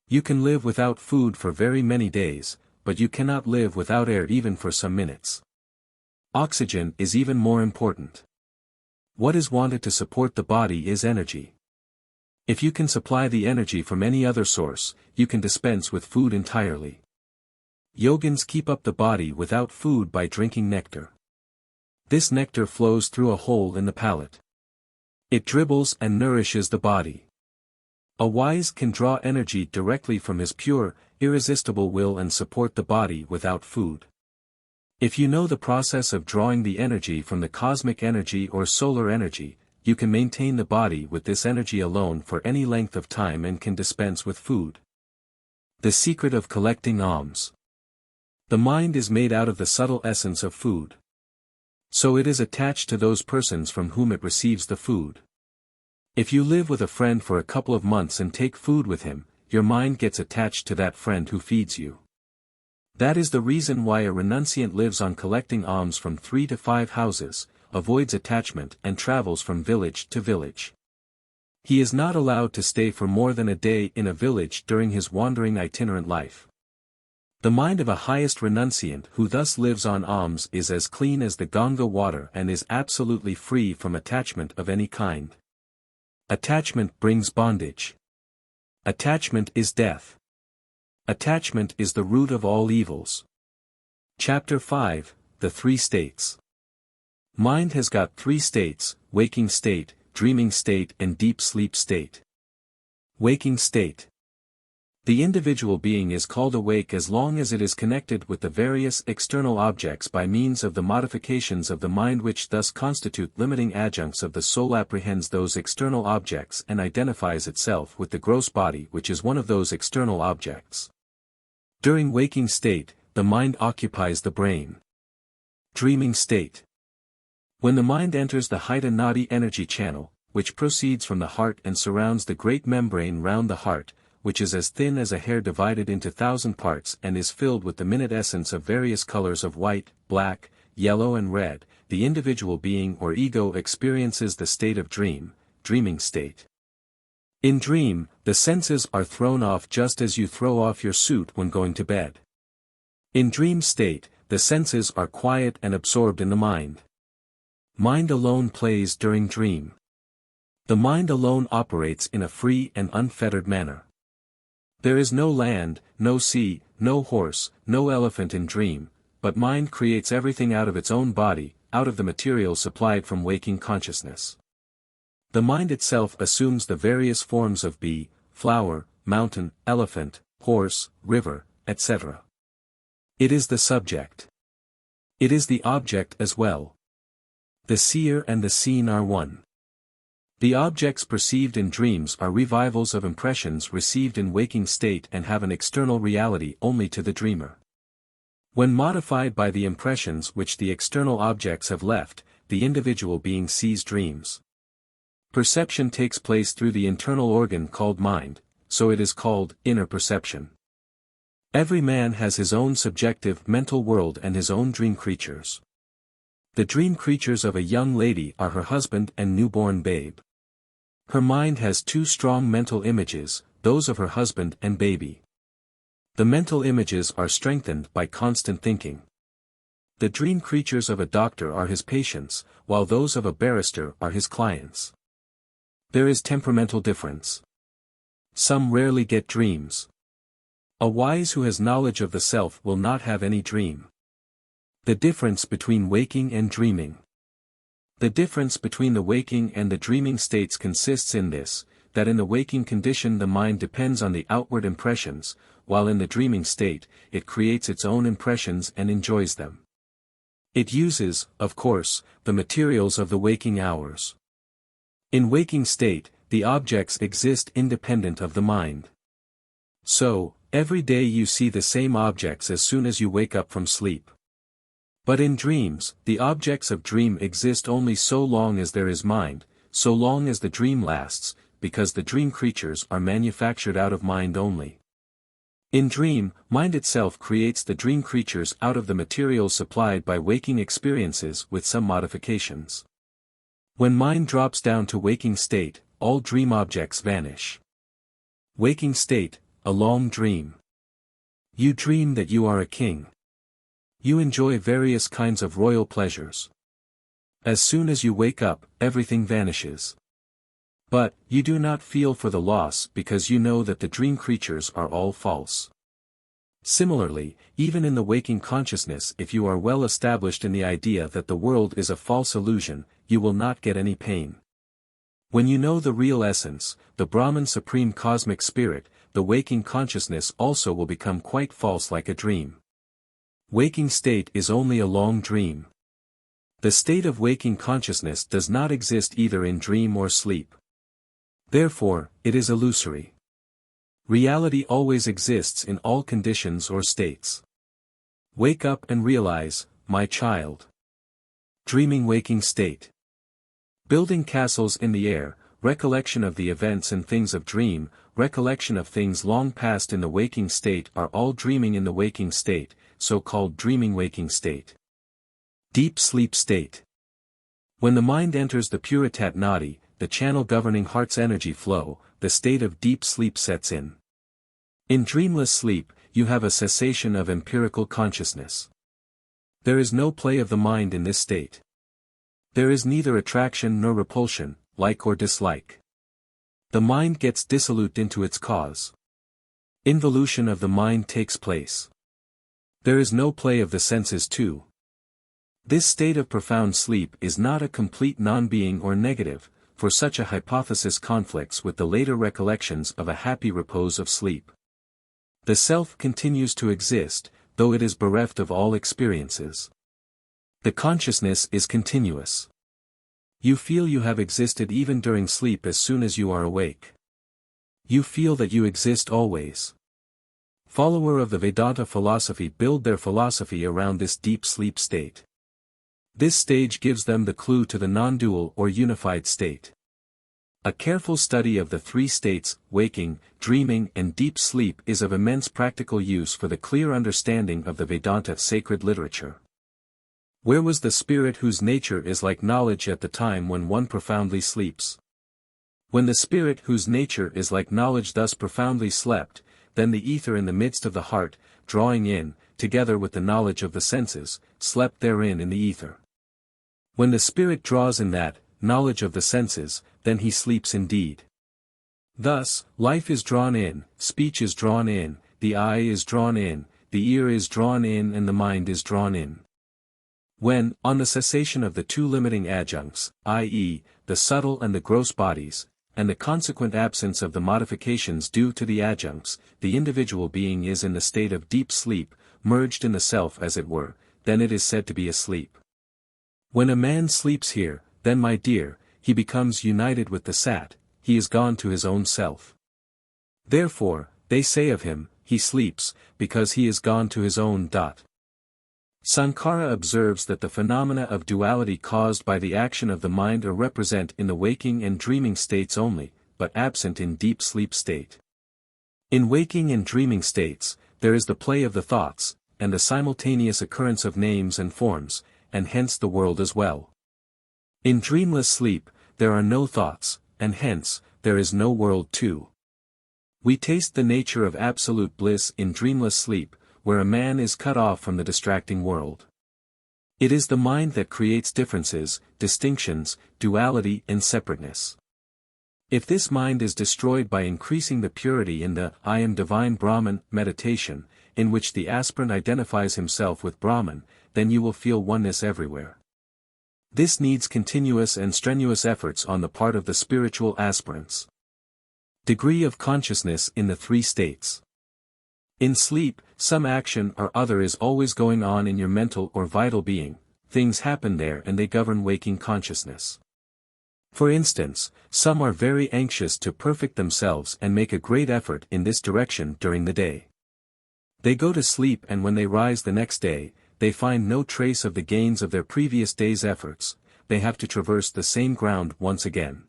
You can live without food for very many days, but you cannot live without air even for some minutes. Oxygen is even more important. What is wanted to support the body is energy. If you can supply the energy from any other source, you can dispense with food entirely. Yogins keep up the body without food by drinking nectar. This nectar flows through a hole in the palate. It dribbles and nourishes the body. A wise can draw energy directly from his pure, irresistible will and support the body without food. If you know the process of drawing the energy from the cosmic energy or solar energy, you can maintain the body with this energy alone for any length of time and can dispense with food. The secret of collecting alms. The mind is made out of the subtle essence of food. So it is attached to those persons from whom it receives the food. If you live with a friend for a couple of months and take food with him, your mind gets attached to that friend who feeds you. That is the reason why a renunciant lives on collecting alms from 3 to 5 houses, avoids attachment and travels from village to village. He is not allowed to stay for more than a day in a village during his wandering itinerant life. The mind of a highest renunciant who thus lives on alms is as clean as the Ganga water and is absolutely free from attachment of any kind. Attachment brings bondage. Attachment is death. Attachment is the root of all evils. Chapter 5, The Three States. Mind has got 3 states: waking state, dreaming state and deep sleep state. Waking state. The individual being is called awake as long as it is connected with the various external objects by means of the modifications of the mind, which thus constitute limiting adjuncts of the soul, apprehends those external objects and identifies itself with the gross body, which is one of those external objects. During waking state, the mind occupies the brain. Dreaming state. When the mind enters the Hita Nadi energy channel, which proceeds from the heart and surrounds the great membrane round the heart, which is as thin as a hair divided into 1,000 parts and is filled with the minute essence of various colors of white, black, yellow and red, the individual being or ego experiences the state of dreaming state. In dream, the senses are thrown off just as you throw off your suit when going to bed. In dream state, the senses are quiet and absorbed in the mind. Mind alone plays during dream. The mind alone operates in a free and unfettered manner. There is no land, no sea, no horse, no elephant in dream, but mind creates everything out of its own body, out of the material supplied from waking consciousness. The mind itself assumes the various forms of bee, flower, mountain, elephant, horse, river, etc. It is the subject. It is the object as well. The seer and the seen are one. The objects perceived in dreams are revivals of impressions received in waking state and have an external reality only to the dreamer. When modified by the impressions which the external objects have left, the individual being sees dreams. Perception takes place through the internal organ called mind, so it is called inner perception. Every man has his own subjective mental world and his own dream creatures. The dream creatures of a young lady are her husband and newborn babe. Her mind has 2 strong mental images, those of her husband and baby. The mental images are strengthened by constant thinking. The dream creatures of a doctor are his patients, while those of a barrister are his clients. There is temperamental difference. Some rarely get dreams. A wise who has knowledge of the self will not have any dream. The difference between waking and dreaming. The difference between the waking and the dreaming states consists in this, that in the waking condition the mind depends on the outward impressions, while in the dreaming state, it creates its own impressions and enjoys them. It uses, of course, the materials of the waking hours. In waking state, the objects exist independent of the mind. So, every day you see the same objects as soon as you wake up from sleep. But in dreams, the objects of dream exist only so long as there is mind, so long as the dream lasts, because the dream creatures are manufactured out of mind only. In dream, mind itself creates the dream creatures out of the materials supplied by waking experiences with some modifications. When mind drops down to waking state, all dream objects vanish. Waking state, a long dream. You dream that you are a king. You enjoy various kinds of royal pleasures. As soon as you wake up, everything vanishes. But, you do not feel for the loss because you know that the dream creatures are all false. Similarly, even in the waking consciousness, if you are well established in the idea that the world is a false illusion, you will not get any pain. When you know the real essence, the Brahman Supreme Cosmic Spirit, the waking consciousness also will become quite false like a dream. Waking state is only a long dream. The state of waking consciousness does not exist either in dream or sleep. Therefore, it is illusory. Reality always exists in all conditions or states. Wake up and realize, my child. Dreaming waking state. Building castles in the air, recollection of the events and things of dream, recollection of things long past in the waking state are all dreaming in the waking state, so-called dreaming waking state. Deep sleep state. When the mind enters the Puritat Nadi, the channel governing heart's energy flow, the state of deep sleep sets in. In dreamless sleep, you have a cessation of empirical consciousness. There is no play of the mind in this state. There is neither attraction nor repulsion, like or dislike. The mind gets dissolute into its cause. Involution of the mind takes place. There is no play of the senses too. This state of profound sleep is not a complete non-being or negative, for such a hypothesis conflicts with the later recollections of a happy repose of sleep. The self continues to exist, though it is bereft of all experiences. The consciousness is continuous. You feel you have existed even during sleep as soon as you are awake. You feel that you exist always. Followers of the Vedanta philosophy build their philosophy around this deep sleep state. This stage gives them the clue to the non-dual or unified state. A careful study of the three states, waking, dreaming and deep sleep is of immense practical use for the clear understanding of the Vedanta sacred literature. Where was the spirit whose nature is like knowledge at the time when one profoundly sleeps? When the spirit whose nature is like knowledge thus profoundly slept, then the ether in the midst of the heart, drawing in, together with the knowledge of the senses, slept therein in the ether. When the spirit draws in that knowledge of the senses, then he sleeps indeed. Thus, life is drawn in, speech is drawn in, the eye is drawn in, the ear is drawn in and the mind is drawn in. When, on the cessation of the two limiting adjuncts, i.e., the subtle and the gross bodies, and the consequent absence of the modifications due to the adjuncts, the individual being is in the state of deep sleep, merged in the self as it were, then it is said to be asleep. When a man sleeps here, then my dear, he becomes united with the Sat, he is gone to his own self. Therefore, they say of him, he sleeps, because he is gone to his own. Sankara observes that the phenomena of duality caused by the action of the mind are represent in the waking and dreaming states only, but absent in deep sleep state. In waking and dreaming states, there is the play of the thoughts, and the simultaneous occurrence of names and forms, and hence the world as well. In dreamless sleep, there are no thoughts, and hence, there is no world too. We taste the nature of absolute bliss in dreamless sleep, where a man is cut off from the distracting world. It is the mind that creates differences, distinctions, duality and separateness. If this mind is destroyed by increasing the purity in the I am divine Brahman meditation, in which the aspirant identifies himself with Brahman, then you will feel oneness everywhere. This needs continuous and strenuous efforts on the part of the spiritual aspirants. Degree of consciousness in the three states. In sleep, some action or other is always going on in your mental or vital being, things happen there and they govern waking consciousness. For instance, some are very anxious to perfect themselves and make a great effort in this direction during the day. They go to sleep and when they rise the next day, they find no trace of the gains of their previous day's efforts, they have to traverse the same ground once again.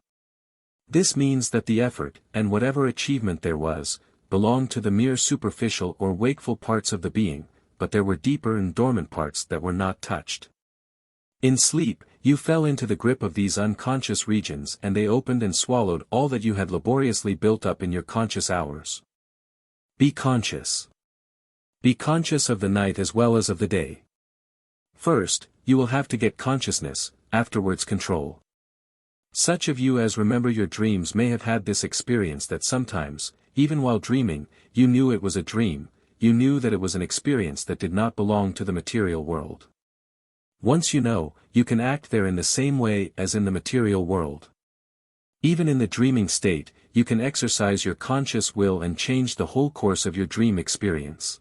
This means that the effort, and whatever achievement there was, belonged to the mere superficial or wakeful parts of the being, but there were deeper and dormant parts that were not touched. In sleep, you fell into the grip of these unconscious regions and they opened and swallowed all that you had laboriously built up in your conscious hours. Be conscious. Be conscious of the night as well as of the day. First, you will have to get consciousness, afterwards control. Such of you as remember your dreams may have had this experience that sometimes, even while dreaming, you knew it was a dream, you knew that it was an experience that did not belong to the material world. Once you know, you can act there in the same way as in the material world. Even in the dreaming state, you can exercise your conscious will and change the whole course of your dream experience.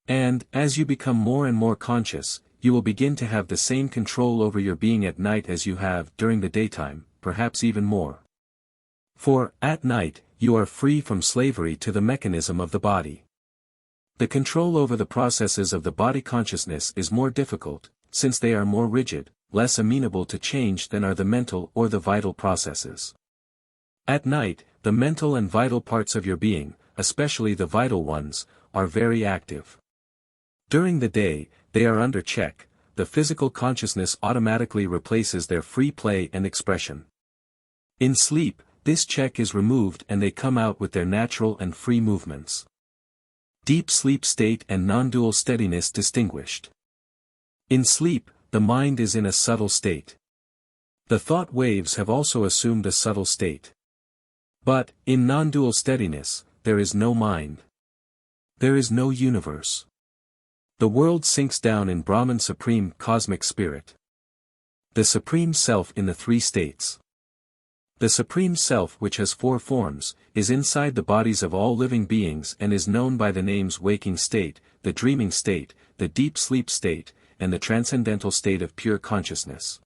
And, as you become more and more conscious, you will begin to have the same control over your being at night as you have during the daytime, perhaps even more. For, at night, you are free from slavery to the mechanism of the body. The control over the processes of the body consciousness is more difficult, since they are more rigid, less amenable to change than are the mental or the vital processes. At night, the mental and vital parts of your being, especially the vital ones, are very active. During the day, they are under check, the physical consciousness automatically replaces their free play and expression. In sleep, this check is removed and they come out with their natural and free movements. Deep sleep state and non-dual steadiness distinguished. In sleep, the mind is in a subtle state. The thought waves have also assumed a subtle state. But, in non-dual steadiness, there is no mind. There is no universe. The world sinks down in Brahman Supreme Cosmic Spirit. The Supreme Self in the three states. The Supreme Self, which has four forms, is inside the bodies of all living beings and is known by the names waking state, the dreaming state, the deep sleep state, and the transcendental state of pure consciousness.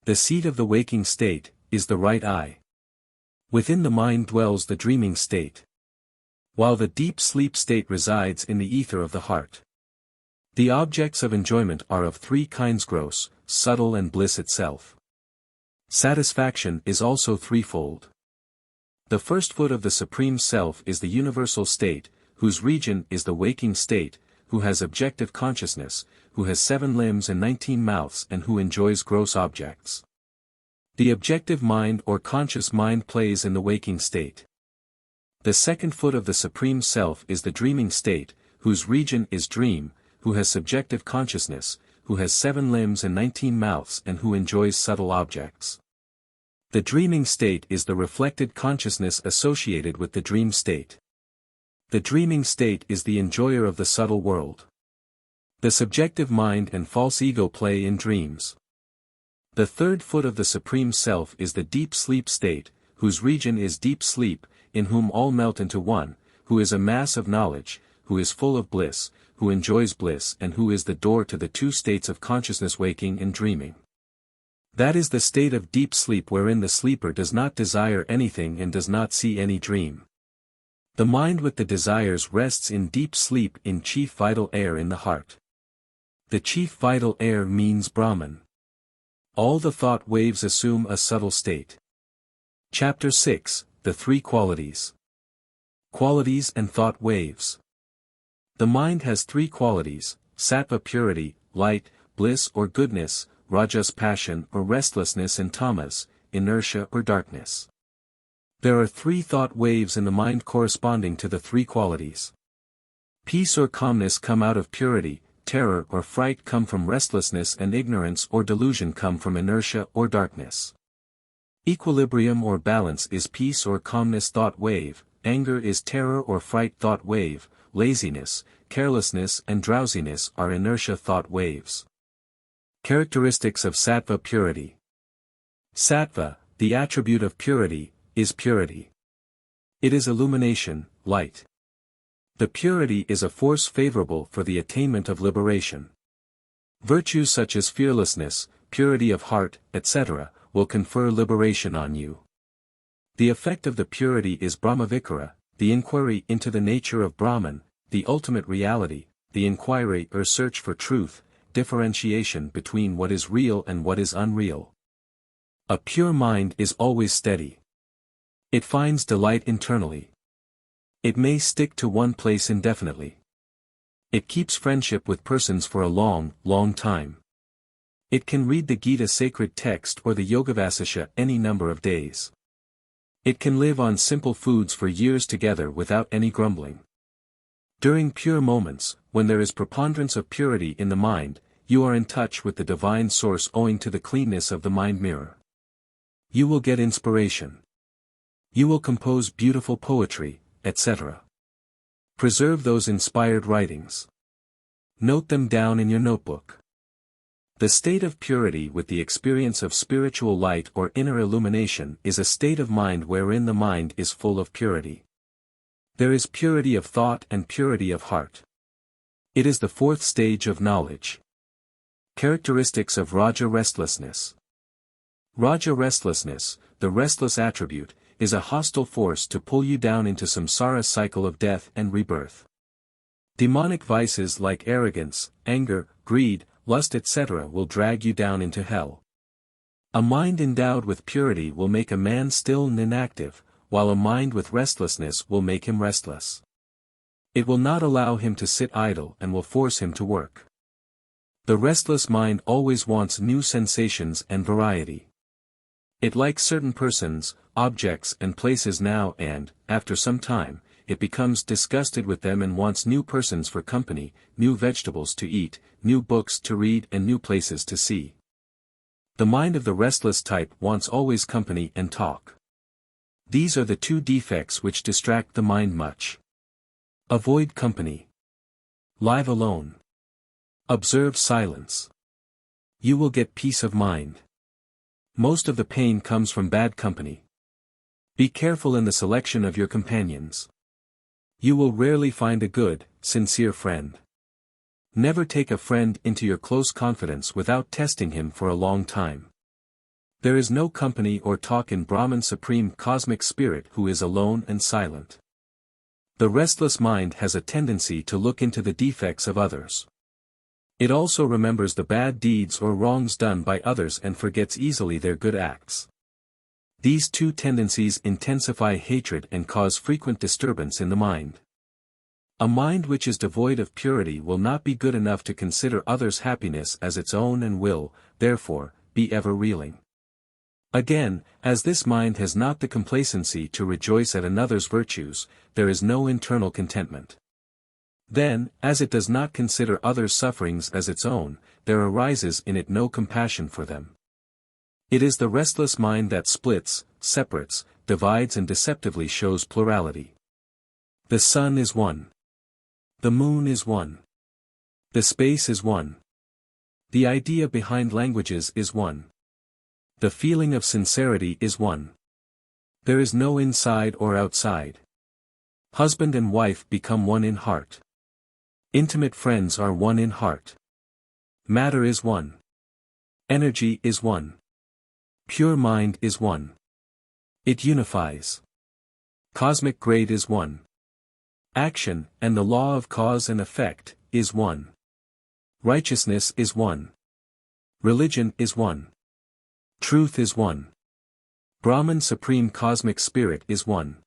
The seat of the waking state is the right eye. Within the mind dwells the dreaming state, while the deep sleep state resides in the ether of the heart. The objects of enjoyment are of three kinds: gross, subtle and bliss itself. Satisfaction is also threefold. The first foot of the Supreme Self is the universal state, whose region is the waking state, who has objective consciousness, who has 7 limbs and 19 mouths and who enjoys gross objects. The objective mind or conscious mind plays in the waking state. The second foot of the Supreme Self is the dreaming state, whose region is dream, who has subjective consciousness, who has 7 limbs and 19 mouths and who enjoys subtle objects. The dreaming state is the reflected consciousness associated with the dream state. The dreaming state is the enjoyer of the subtle world. The subjective mind and false ego play in dreams. The third foot of the Supreme Self is the deep sleep state, whose region is deep sleep, in whom all melt into one, who is a mass of knowledge, who is full of bliss, who enjoys bliss and who is the door to the two states of consciousness, waking and dreaming. That is the state of deep sleep wherein the sleeper does not desire anything and does not see any dream. The mind with the desires rests in deep sleep in chief vital air in the heart. The chief vital air means Brahman. All the thought waves assume a subtle state. Chapter 6, The Three Qualities. Qualities and Thought Waves. The mind has three qualities: sattva purity, light, bliss or goodness, rajas passion or restlessness, and tamas, inertia or darkness. There are three thought waves in the mind corresponding to the three qualities. Peace or calmness come out of purity, terror or fright come from restlessness, and ignorance or delusion come from inertia or darkness. Equilibrium or balance is peace or calmness thought wave, anger is terror or fright thought wave, laziness, carelessness and drowsiness are inertia thought waves. Characteristics of sattva purity. Sattva, the attribute of purity, is purity. It is illumination, light. The purity is a force favorable for the attainment of liberation. Virtues such as fearlessness, purity of heart, etc., will confer liberation on you. The effect of the purity is Brahmavikara, the inquiry into the nature of Brahman, the ultimate reality, the inquiry or search for truth, differentiation between what is real and what is unreal. A pure mind is always steady. It finds delight internally. It may stick to one place indefinitely. It keeps friendship with persons for a long, long time. It can read the Gita sacred text or the Yogavasisha any number of days. It can live on simple foods for years together without any grumbling. During pure moments, when there is preponderance of purity in the mind, you are in touch with the divine source owing to the cleanness of the mind mirror. You will get inspiration. You will compose beautiful poetry, etc. Preserve those inspired writings. Note them down in your notebook. The state of purity with the experience of spiritual light or inner illumination is a state of mind wherein the mind is full of purity. There is purity of thought and purity of heart. It is the fourth stage of knowledge. Characteristics of Raja restlessness. Raja restlessness, the restless attribute, is a hostile force to pull you down into samsara cycle of death and rebirth. Demonic vices like arrogance, anger, greed, lust etc. will drag you down into hell. A mind endowed with purity will make a man still and inactive, while a mind with restlessness will make him restless. It will not allow him to sit idle and will force him to work. The restless mind always wants new sensations and variety. It likes certain persons, objects and places now and, after some time, it becomes disgusted with them and wants new persons for company, new vegetables to eat, new books to read and new places to see. The mind of the restless type wants always company and talk. These are the two defects which distract the mind much. Avoid company. Live alone. Observe silence. You will get peace of mind. Most of the pain comes from bad company. Be careful in the selection of your companions. You will rarely find a good, sincere friend. Never take a friend into your close confidence without testing him for a long time. There is no company or talk in Brahman Supreme Cosmic Spirit who is alone and silent. The restless mind has a tendency to look into the defects of others. It also remembers the bad deeds or wrongs done by others and forgets easily their good acts. These two tendencies intensify hatred and cause frequent disturbance in the mind. A mind which is devoid of purity will not be good enough to consider others' happiness as its own and will, therefore, be ever reeling. Again, as this mind has not the complacency to rejoice at another's virtues, there is no internal contentment. Then, as it does not consider others' sufferings as its own, there arises in it no compassion for them. It is the restless mind that splits, separates, divides and deceptively shows plurality. The sun is one. The moon is one. The space is one. The idea behind languages is one. The feeling of sincerity is one. There is no inside or outside. Husband and wife become one in heart. Intimate friends are one in heart. Matter is one. Energy is one. Pure mind is one. It unifies. Cosmic grade is one. Action, and the law of cause and effect, is one. Righteousness is one. Religion is one. Truth is one. Brahman Supreme Cosmic Spirit is one.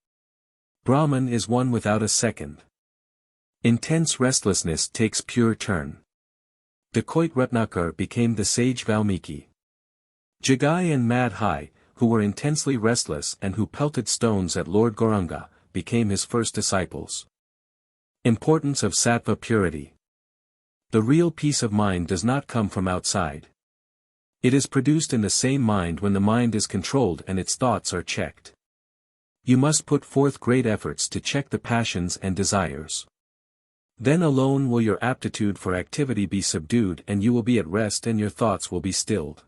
Brahman is one without a second. Intense restlessness takes pure turn. Dacoit Ratnakar became the sage Valmiki. Jagai and Madhai, who were intensely restless and who pelted stones at Lord Gauranga, became his first disciples. Importance of Sattva purity. The real peace of mind does not come from outside. It is produced in the same mind when the mind is controlled and its thoughts are checked. You must put forth great efforts to check the passions and desires. Then alone will your aptitude for activity be subdued and you will be at rest and your thoughts will be stilled.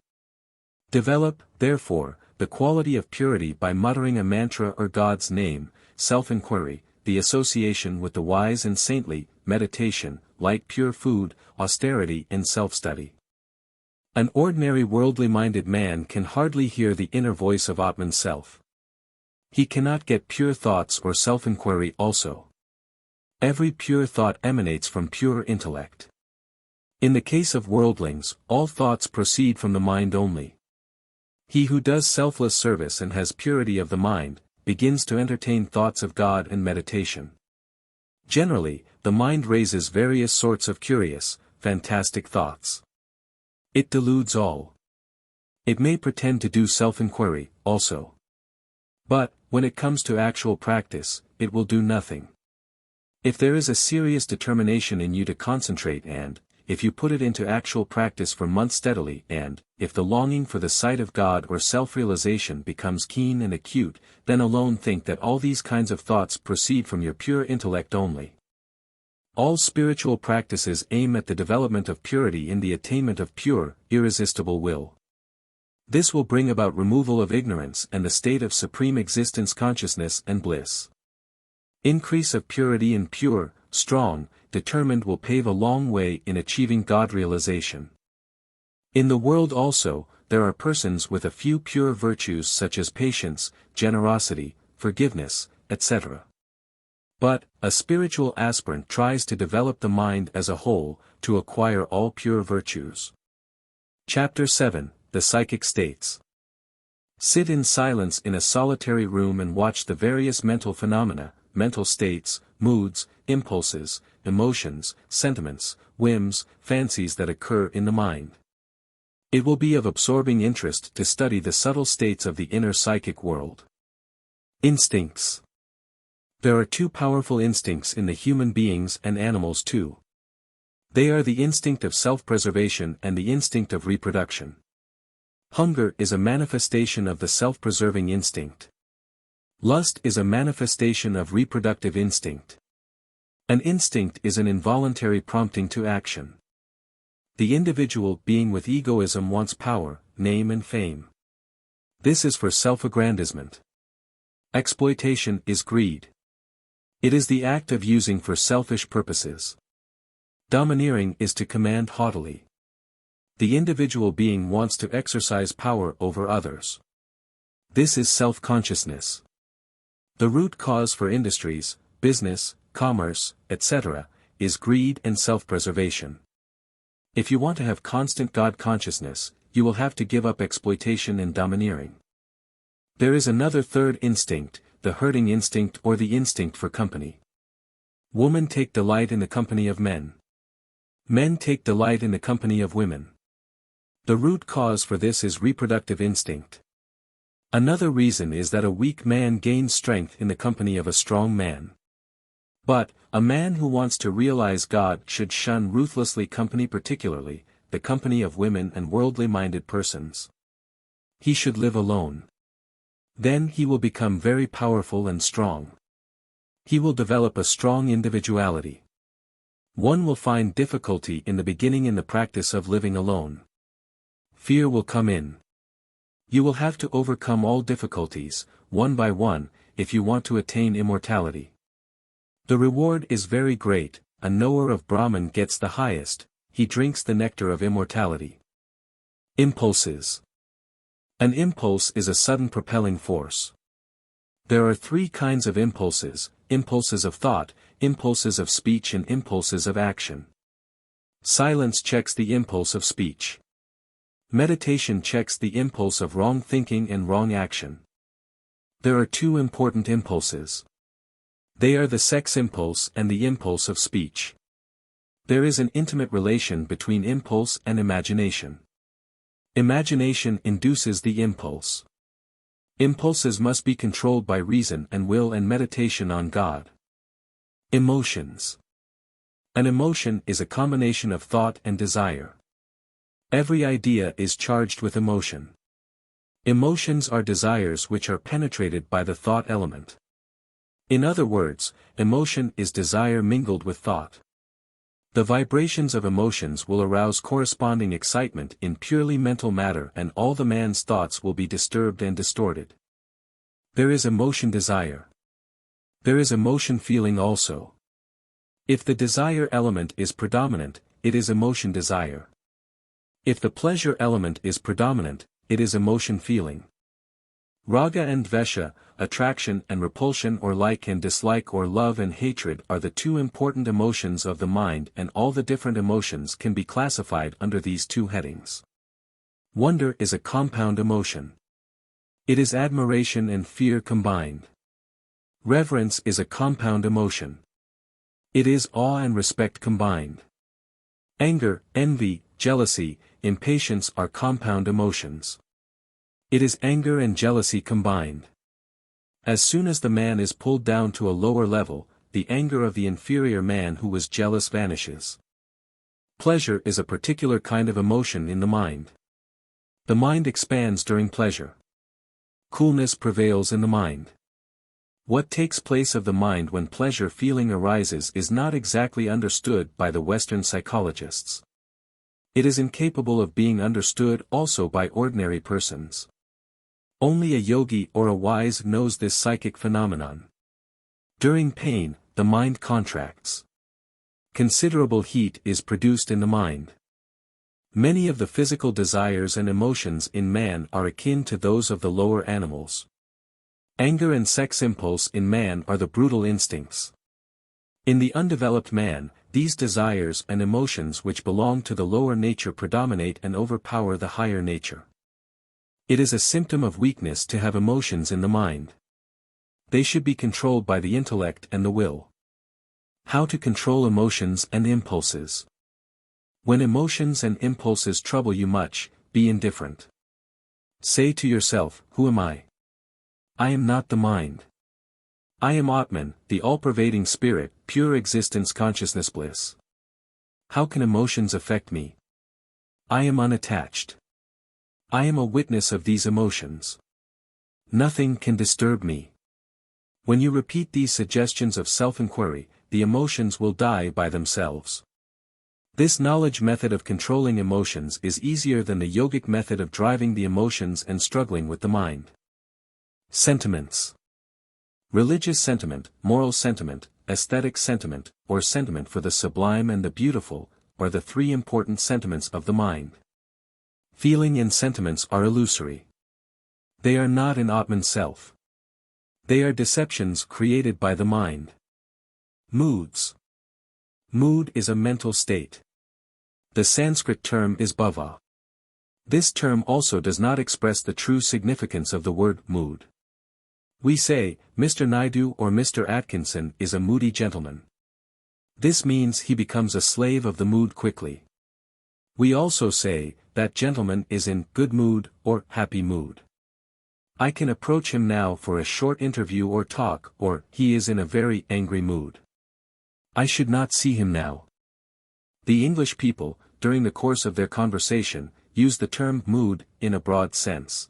Develop, therefore, the quality of purity by muttering a mantra or God's name, self-inquiry, the association with the wise and saintly, meditation, light pure food, austerity and self-study. An ordinary worldly-minded man can hardly hear the inner voice of Atman's self. He cannot get pure thoughts or self-inquiry also. Every pure thought emanates from pure intellect. In the case of worldlings, all thoughts proceed from the mind only. He who does selfless service and has purity of the mind, begins to entertain thoughts of God and meditation. Generally, the mind raises various sorts of curious, fantastic thoughts. It deludes all. It may pretend to do self-inquiry, also. But, when it comes to actual practice, it will do nothing. If there is a serious determination in you to concentrate and, if you put it into actual practice for months steadily and, if the longing for the sight of God or self-realization becomes keen and acute, then alone think that all these kinds of thoughts proceed from your pure intellect only. All spiritual practices aim at the development of purity in the attainment of pure, irresistible will. This will bring about removal of ignorance and the state of supreme existence consciousness and bliss. Increase of purity in pure, strong, determined will pave a long way in achieving God realization. In the world also, there are persons with a few pure virtues such as patience, generosity, forgiveness, etc. But, a spiritual aspirant tries to develop the mind as a whole, to acquire all pure virtues. Chapter 7, The Psychic States. Sit in silence in a solitary room and watch the various mental phenomena, mental states, moods, impulses, emotions, sentiments, whims, fancies that occur in the mind. It will be of absorbing interest to study the subtle states of the inner psychic world. Instincts. There are two powerful instincts in the human beings and animals too. They are the instinct of self-preservation and the instinct of reproduction. Hunger is a manifestation of the self-preserving instinct. Lust is a manifestation of reproductive instinct. An instinct is an involuntary prompting to action. The individual being with egoism wants power, name and fame. This is for self-aggrandizement. Exploitation is greed. It is the act of using for selfish purposes. Domineering is to command haughtily. The individual being wants to exercise power over others. This is self-consciousness. The root cause for industries, business, commerce, etc., is greed and self-preservation. If you want to have constant God consciousness, you will have to give up exploitation and domineering. There is another third instinct, the herding instinct or the instinct for company. Women take delight in the company of men. Men take delight in the company of women. The root cause for this is reproductive instinct. Another reason is that a weak man gains strength in the company of a strong man. But, a man who wants to realize God should shun ruthlessly company, particularly the company of women and worldly-minded persons. He should live alone. Then he will become very powerful and strong. He will develop a strong individuality. One will find difficulty in the beginning in the practice of living alone. Fear will come in. You will have to overcome all difficulties, one by one, if you want to attain immortality. The reward is very great. A knower of Brahman gets the highest, he drinks the nectar of immortality. Impulses. An impulse is a sudden propelling force. There are three kinds of impulses: impulses of thought, impulses of speech and impulses of action. Silence checks the impulse of speech. Meditation checks the impulse of wrong thinking and wrong action. There are two important impulses. They are the sex impulse and the impulse of speech. There is an intimate relation between impulse and imagination. Imagination induces the impulse. Impulses must be controlled by reason and will and meditation on God. Emotions. An emotion is a combination of thought and desire. Every idea is charged with emotion. Emotions are desires which are penetrated by the thought element. In other words, emotion is desire mingled with thought. The vibrations of emotions will arouse corresponding excitement in purely mental matter, and all the man's thoughts will be disturbed and distorted. There is emotion desire. There is emotion feeling also. If the desire element is predominant, it is emotion desire. If the pleasure element is predominant, it is emotion feeling. Raga and DVESHA, attraction and repulsion or like and dislike or love and hatred are the two important emotions of the mind, and all the different emotions can be classified under these two headings. Wonder is a compound emotion. It is admiration and fear combined. Reverence is a compound emotion. It is awe and respect combined. Anger, envy, jealousy, impatience are compound emotions. It is anger and jealousy combined. As soon as the man is pulled down to a lower level, the anger of the inferior man who was jealous vanishes. Pleasure is a particular kind of emotion in the mind. The mind expands during pleasure. Coolness prevails in the mind. What takes place of the mind when pleasure feeling arises is not exactly understood by the Western psychologists. It is incapable of being understood also by ordinary persons. Only a yogi or a wise knows this psychic phenomenon. During pain, the mind contracts. Considerable heat is produced in the mind. Many of the physical desires and emotions in man are akin to those of the lower animals. Anger and sex impulse in man are the brutal instincts. In the undeveloped man, these desires and emotions which belong to the lower nature predominate and overpower the higher nature. It is a symptom of weakness to have emotions in the mind. They should be controlled by the intellect and the will. How to control emotions and impulses. When emotions and impulses trouble you much, be indifferent. Say to yourself, who am I? I am not the mind. I am Atman, the all-pervading spirit, pure existence consciousness bliss. How can emotions affect me? I am unattached. I am a witness of these emotions. Nothing can disturb me. When you repeat these suggestions of self-inquiry, the emotions will die by themselves. This knowledge method of controlling emotions is easier than the yogic method of driving the emotions and struggling with the mind. Sentiments. Religious sentiment, moral sentiment, aesthetic sentiment, or sentiment for the sublime and the beautiful, are the three important sentiments of the mind. Feeling and sentiments are illusory. They are not an Atman self. They are deceptions created by the mind. Moods. Mood is a mental state. The Sanskrit term is bhava. This term also does not express the true significance of the word mood. We say, Mr. Naidu or Mr. Atkinson is a moody gentleman. This means he becomes a slave of the mood quickly. We also say, that gentleman is in good mood or happy mood. I can approach him now for a short interview or talk, or he is in a very angry mood. I should not see him now. The English people, during the course of their conversation, use the term mood in a broad sense.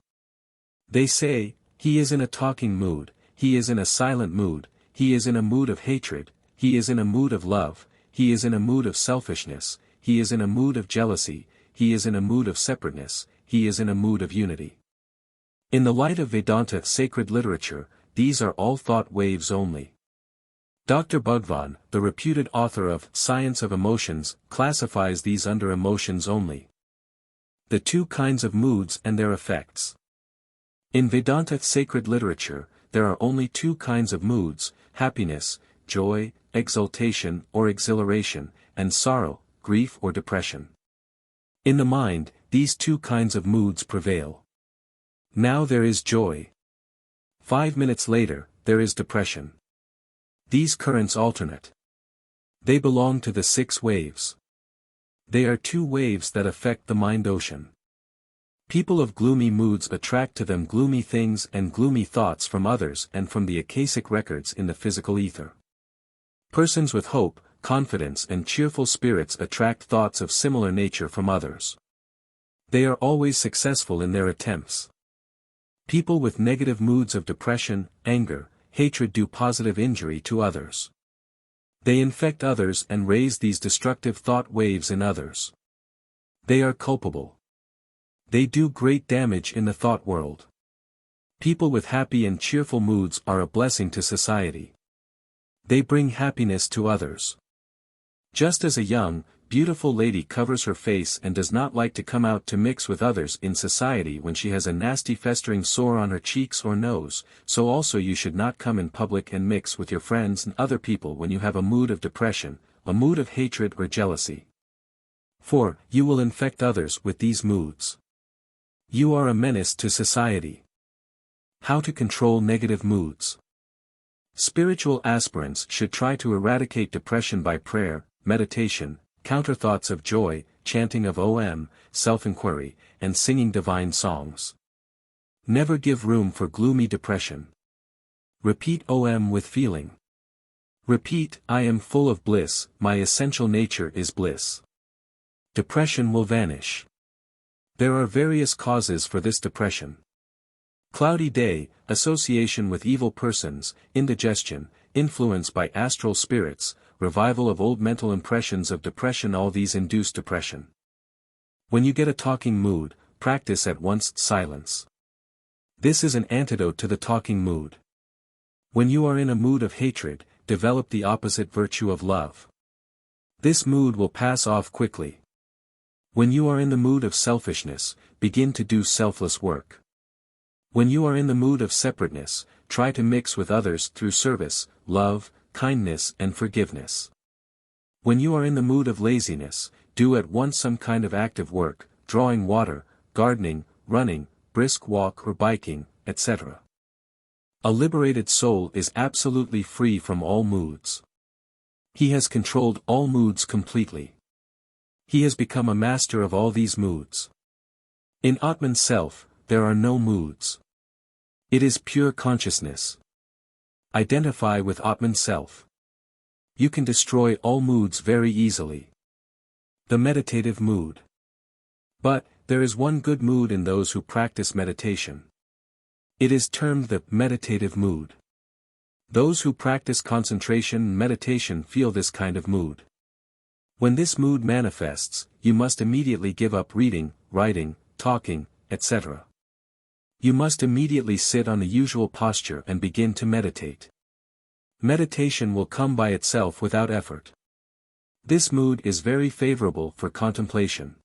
They say, he is in a talking mood, he is in a silent mood, he is in a mood of hatred, he is in a mood of love, he is in a mood of selfishness, he is in a mood of jealousy, he is in a mood of separateness, he is in a mood of unity. In the light of Vedanta sacred literature, these are all thought waves only. Dr. Bhagwan, the reputed author of Science of Emotions, classifies these under emotions only. The two kinds of moods and their effects. In Vedanta sacred literature, there are only two kinds of moods, happiness, joy, exultation or exhilaration, and sorrow, grief or depression. In the mind, these two kinds of moods prevail. Now there is joy. 5 minutes later, there is depression. These currents alternate. They belong to the 6 waves. They are 2 waves that affect the mind ocean. People of gloomy moods attract to them gloomy things and gloomy thoughts from others and from the akashic records in the physical ether. Persons with hope, confidence and cheerful spirits attract thoughts of similar nature from others. They are always successful in their attempts. People with negative moods of depression, anger, hatred do positive injury to others. They infect others and raise these destructive thought waves in others. They are culpable. They do great damage in the thought world. People with happy and cheerful moods are a blessing to society. They bring happiness to others. Just as a young, beautiful lady covers her face and does not like to come out to mix with others in society when she has a nasty festering sore on her cheeks or nose, so also you should not come in public and mix with your friends and other people when you have a mood of depression, a mood of hatred or jealousy. For, you will infect others with these moods. You are a menace to society. How to control negative moods. Spiritual aspirants should try to eradicate depression by prayer, meditation, counterthoughts of joy, chanting of Om, self-inquiry, and singing divine songs. Never give room for gloomy depression. Repeat Om with feeling. Repeat, I am full of bliss, my essential nature is bliss. Depression will vanish. There are various causes for this depression. Cloudy day, association with evil persons, indigestion, influence by astral spirits, revival of old mental impressions of depression. All these induce depression. When you get a talking mood, practice at once silence. This is an antidote to the talking mood. When you are in a mood of hatred, develop the opposite virtue of love. This mood will pass off quickly. When you are in the mood of selfishness, begin to do selfless work. When you are in the mood of separateness, try to mix with others through service, love, kindness and forgiveness. When you are in the mood of laziness, do at once some kind of active work, drawing water, gardening, running, brisk walk or biking, etc. A liberated soul is absolutely free from all moods. He has controlled all moods completely. He has become a master of all these moods. In Atman Self, there are no moods. It is pure consciousness. Identify with Atman Self. You can destroy all moods very easily. The meditative mood. But, there is one good mood in those who practice meditation. It is termed the meditative mood. Those who practice concentration and meditation feel this kind of mood. When this mood manifests, you must immediately give up reading, writing, talking, etc. You must immediately sit on the usual posture and begin to meditate. Meditation will come by itself without effort. This mood is very favorable for contemplation.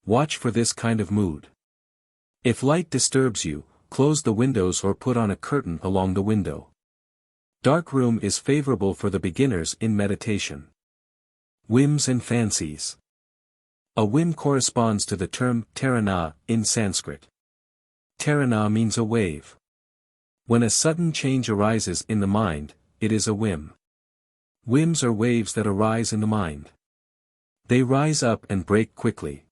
Watch for this kind of mood. If light disturbs you, close the windows or put on a curtain along the window. Dark room is favorable for the beginners in meditation. Whims and fancies. A whim corresponds to the term tarana in Sanskrit. Tarana means a wave. When a sudden change arises in the mind, it is a whim. Whims are waves that arise in the mind. They rise up and break quickly.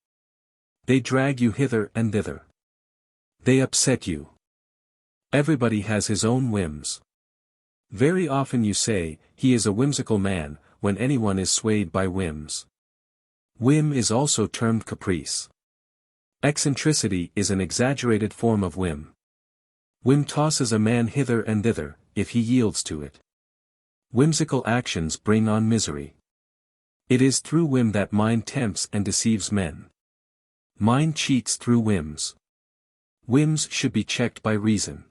They drag you hither and thither. They upset you. Everybody has his own whims. Very often you say, he is a whimsical man, when anyone is swayed by whims. Whim is also termed caprice. Eccentricity is an exaggerated form of whim. Whim tosses a man hither and thither, if he yields to it. Whimsical actions bring on misery. It is through whim that mind tempts and deceives men. Mind cheats through whims. Whims should be checked by reason.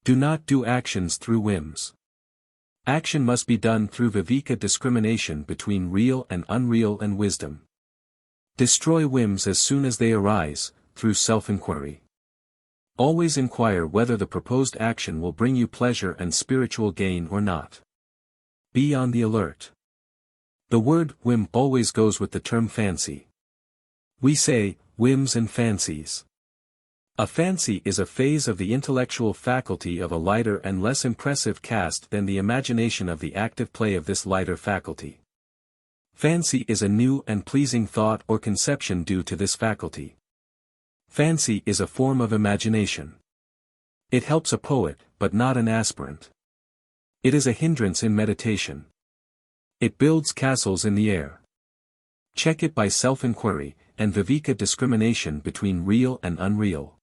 Do not do actions through whims. Action must be done through viveka, discrimination between real and unreal, and wisdom. Destroy whims as soon as they arise, through self-inquiry. Always inquire whether the proposed action will bring you pleasure and spiritual gain or not. Be on the alert. The word whim always goes with the term fancy. We say, whims and fancies. A fancy is a phase of the intellectual faculty of a lighter and less impressive cast than the imagination of the active play of this lighter faculty. Fancy is a new and pleasing thought or conception due to this faculty. Fancy is a form of imagination. It helps a poet, but not an aspirant. It is a hindrance in meditation. It builds castles in the air. Check it by self-inquiry, and viveka, discrimination between real and unreal.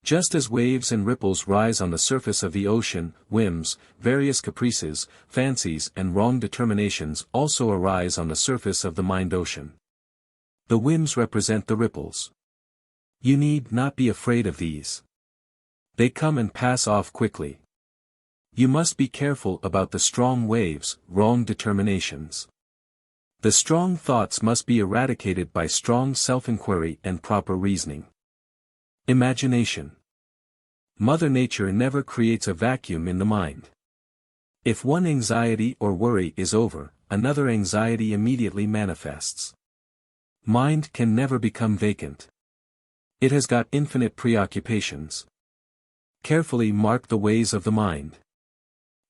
Just as waves and ripples rise on the surface of the ocean, whims, various caprices, fancies and wrong determinations also arise on the surface of the mind ocean. The whims represent the ripples. You need not be afraid of these. They come and pass off quickly. You must be careful about the strong waves, wrong determinations. The strong thoughts must be eradicated by strong self-inquiry and proper reasoning. Imagination. Mother Nature never creates a vacuum in the mind. If one anxiety or worry is over, another anxiety immediately manifests. Mind can never become vacant. It has got infinite preoccupations. Carefully mark the ways of the mind.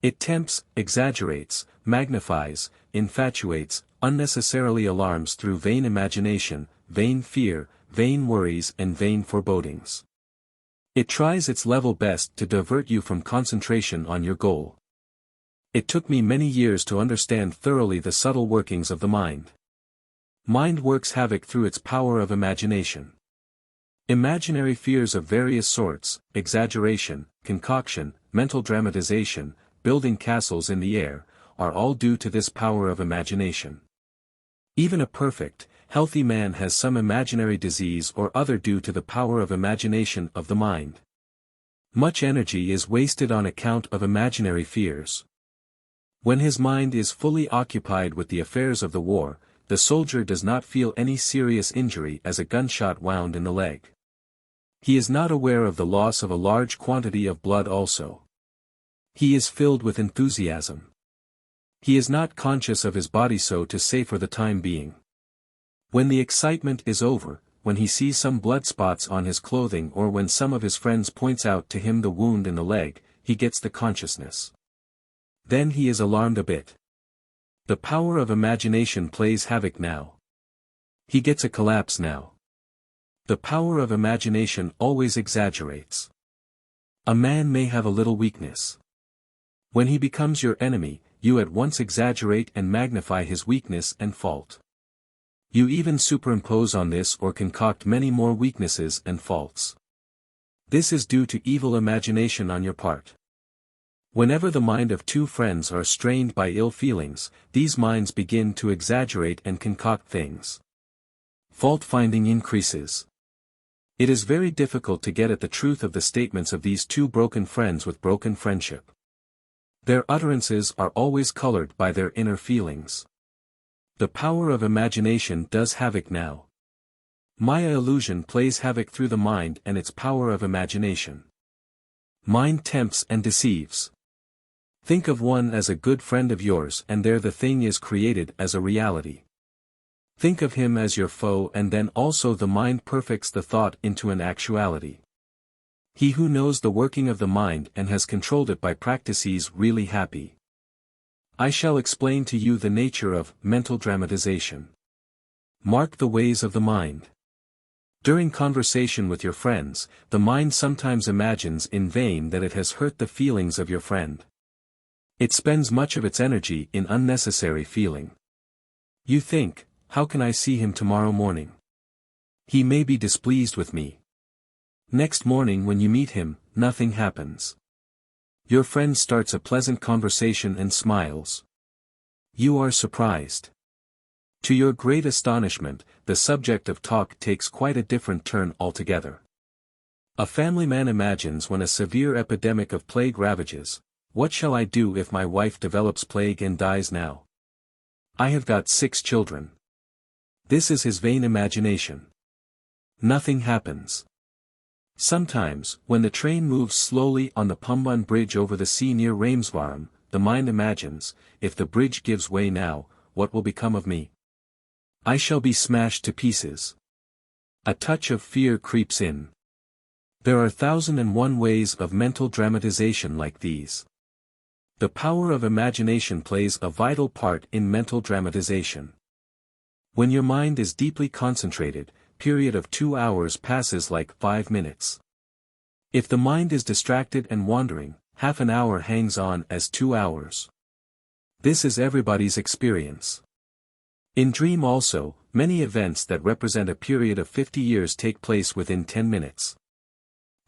It tempts, exaggerates, magnifies, infatuates, unnecessarily alarms through vain imagination, vain fear, vain worries and vain forebodings. It tries its level best to divert you from concentration on your goal. It took me many years to understand thoroughly the subtle workings of the mind. Mind works havoc through its power of imagination. Imaginary fears of various sorts, exaggeration, concoction, mental dramatization, building castles in the air, are all due to this power of imagination. Even a perfect, healthy man has some imaginary disease or other due to the power of imagination of the mind. Much energy is wasted on account of imaginary fears. When his mind is fully occupied with the affairs of the war, the soldier does not feel any serious injury as a gunshot wound in the leg. He is not aware of the loss of a large quantity of blood also. He is filled with enthusiasm. He is not conscious of his body so to say for the time being. When the excitement is over, when he sees some blood spots on his clothing or when some of his friends points out to him the wound in the leg, he gets the consciousness. Then he is alarmed a bit. The power of imagination plays havoc now. He gets a collapse now. The power of imagination always exaggerates. A man may have a little weakness. When he becomes your enemy, you at once exaggerate and magnify his weakness and fault. You even superimpose on this or concoct many more weaknesses and faults. This is due to evil imagination on your part. Whenever the mind of two friends are strained by ill feelings, these minds begin to exaggerate and concoct things. Fault-finding increases. It is very difficult to get at the truth of the statements of these two broken friends with broken friendship. Their utterances are always colored by their inner feelings. The power of imagination does havoc now. Maya illusion plays havoc through the mind and its power of imagination. Mind tempts and deceives. Think of one as a good friend of yours and there the thing is created as a reality. Think of him as your foe and then also the mind perfects the thought into an actuality. He who knows the working of the mind and has controlled it by practice is really happy. I shall explain to you the nature of mental dramatization. Mark the ways of the mind. During conversation with your friends, the mind sometimes imagines in vain that it has hurt the feelings of your friend. It spends much of its energy in unnecessary feeling. You think, how can I see him tomorrow morning? He may be displeased with me. Next morning when you meet him, nothing happens. Your friend starts a pleasant conversation and smiles. You are surprised. To your great astonishment, the subject of talk takes quite a different turn altogether. A family man imagines when a severe epidemic of plague ravages, what shall I do if my wife develops plague and dies now? I have got 6 children. This is his vain imagination. Nothing happens. Sometimes, when the train moves slowly on the Pumban bridge over the sea near Rameswaram, the mind imagines, if the bridge gives way now, what will become of me? I shall be smashed to pieces. A touch of fear creeps in. There are 1,001 ways of mental dramatization like these. The power of imagination plays a vital part in mental dramatization. When your mind is deeply concentrated, period of 2 hours passes like 5 minutes. If the mind is distracted and wandering, half an hour hangs on as 2 hours. This is everybody's experience. In dream also, many events that represent a period of 50 years take place within 10 minutes.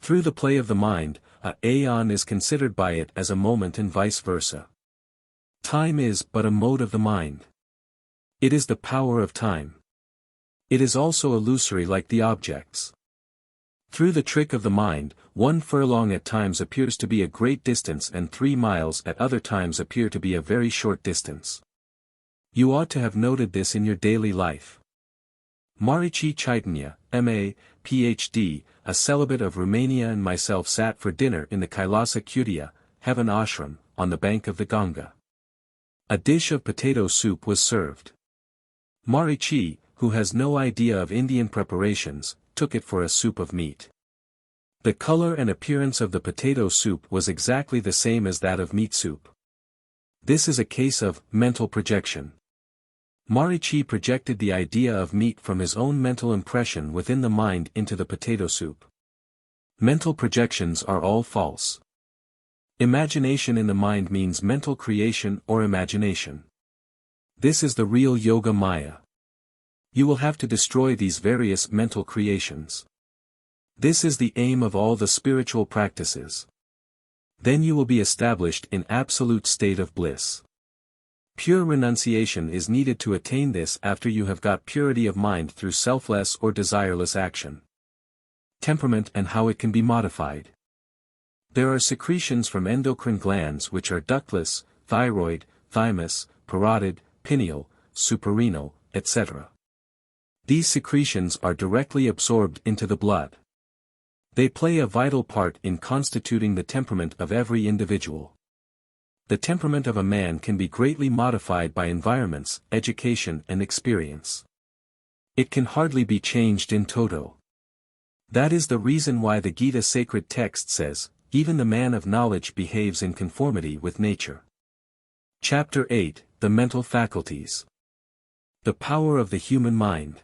Through the play of the mind, a aeon is considered by it as a moment and vice versa. Time is but a mode of the mind. It is the power of time. It is also illusory like the objects. Through the trick of the mind, 1 furlong at times appears to be a great distance and 3 miles at other times appear to be a very short distance. You ought to have noted this in your daily life. Marichi Chaitanya, M.A., Ph.D., a celibate of Romania and myself sat for dinner in the Kailasa Kutia, heaven ashram, on the bank of the Ganga. A dish of potato soup was served. Marichi, who has no idea of Indian preparations, took it for a soup of meat. The color and appearance of the potato soup was exactly the same as that of meat soup. This is a case of mental projection. Marichi projected the idea of meat from his own mental impression within the mind into the potato soup. Mental projections are all false. Imagination in the mind means mental creation or imagination. This is the real Yoga Maya. You will have to destroy these various mental creations. This is the aim of all the spiritual practices. Then you will be established in absolute state of bliss. Pure renunciation is needed to attain this after you have got purity of mind through selfless or desireless action. Temperament and how it can be modified. There are secretions from endocrine glands which are ductless, thyroid, thymus, parotid, pineal, suprarenal, etc. These secretions are directly absorbed into the blood. They play a vital part in constituting the temperament of every individual. The temperament of a man can be greatly modified by environments, education and experience. It can hardly be changed in toto. That is the reason why the Gita sacred text says, even the man of knowledge behaves in conformity with nature. Chapter 8, The Mental Faculties. The power of the human mind.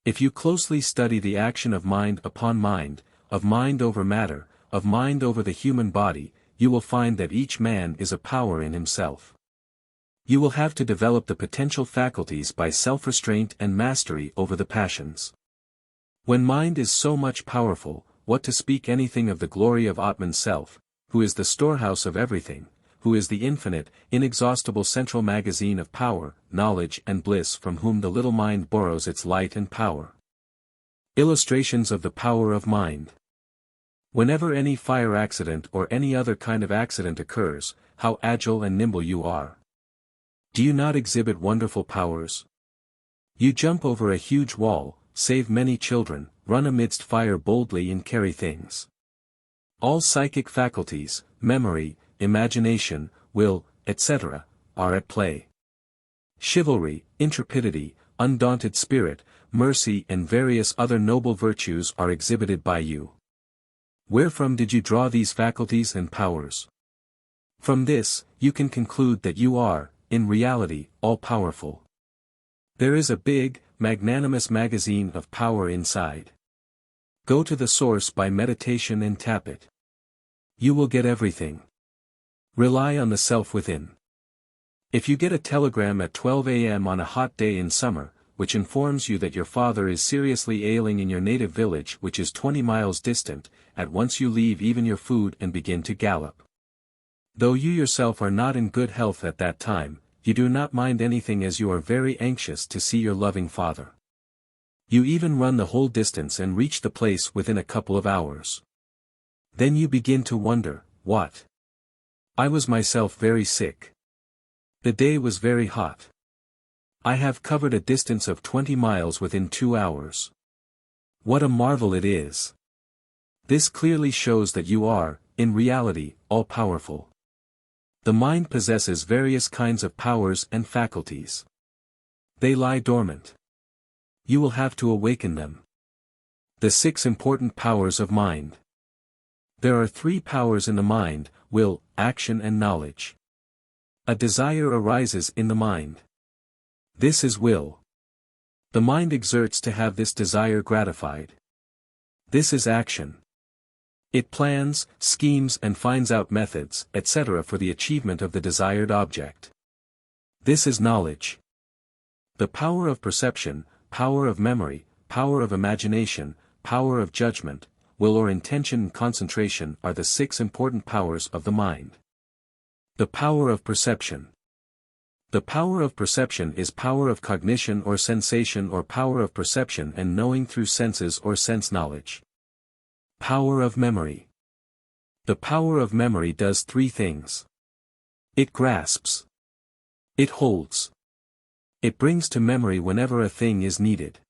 If you closely study the action of mind upon mind, of mind over matter, of mind over the human body, you will find that each man is a power in himself. You will have to develop the potential faculties by self-restraint and mastery over the passions. When mind is so much powerful, what to speak anything of the glory of Atman Self, who is the storehouse of everything, who is the infinite, inexhaustible central magazine of power, knowledge and bliss from whom the little mind borrows its light and power. Illustrations of the power of mind. Whenever any fire accident or any other kind of accident occurs, how agile and nimble you are. Do you not exhibit wonderful powers? You jump over a huge wall, save many children, run amidst fire boldly and carry things. All psychic faculties, memory, imagination, will, etc., are at play. Chivalry, intrepidity, undaunted spirit, mercy and various other noble virtues are exhibited by you. Wherefrom did you draw these faculties and powers? From this, you can conclude that you are, in reality, all-powerful. There is a big, magnanimous magazine of power inside. Go to the source by meditation and tap it. You will get everything. Rely on the self within. If you get a telegram at 12 a.m. on a hot day in summer, which informs you that your father is seriously ailing in your native village which is 20 miles distant, at once you leave even your food and begin to gallop. Though you yourself are not in good health at that time, you do not mind anything as you are very anxious to see your loving father. You even run the whole distance and reach the place within a couple of hours. Then you begin to wonder, what? I was myself very sick. The day was very hot. I have covered a distance of 20 miles within 2 hours. What a marvel it is! This clearly shows that you are, in reality, all-powerful. The mind possesses various kinds of powers and faculties. They lie dormant. You will have to awaken them. The 6 important powers of mind. There are 3 powers in the mind: will, action and knowledge. A desire arises in the mind. This is will. The mind exerts to have this desire gratified. This is action. It plans, schemes and finds out methods, etc. for the achievement of the desired object. This is knowledge. The power of perception, power of memory, power of imagination, power of judgment, will or intention and concentration are the 6 important powers of the mind. The power of perception. The power of perception is power of cognition or sensation or power of perception and knowing through senses or sense knowledge. Power of memory. The power of memory does 3 things. It grasps. It holds. It brings to memory whenever a thing is needed.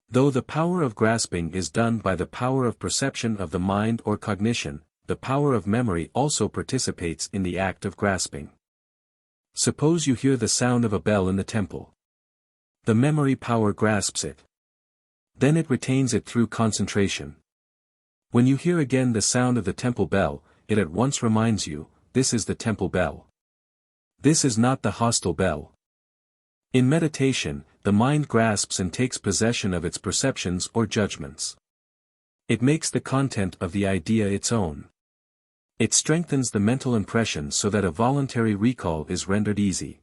Though the power of grasping is done by the power of perception of the mind or cognition, the power of memory also participates in the act of grasping. Suppose you hear the sound of a bell in the temple. The memory power grasps it. Then it retains it through concentration. When you hear again the sound of the temple bell, it at once reminds you, this is the temple bell. This is not the hostile bell. In meditation, the mind grasps and takes possession of its perceptions or judgments. It makes the content of the idea its own. It strengthens the mental impression so that a voluntary recall is rendered easy.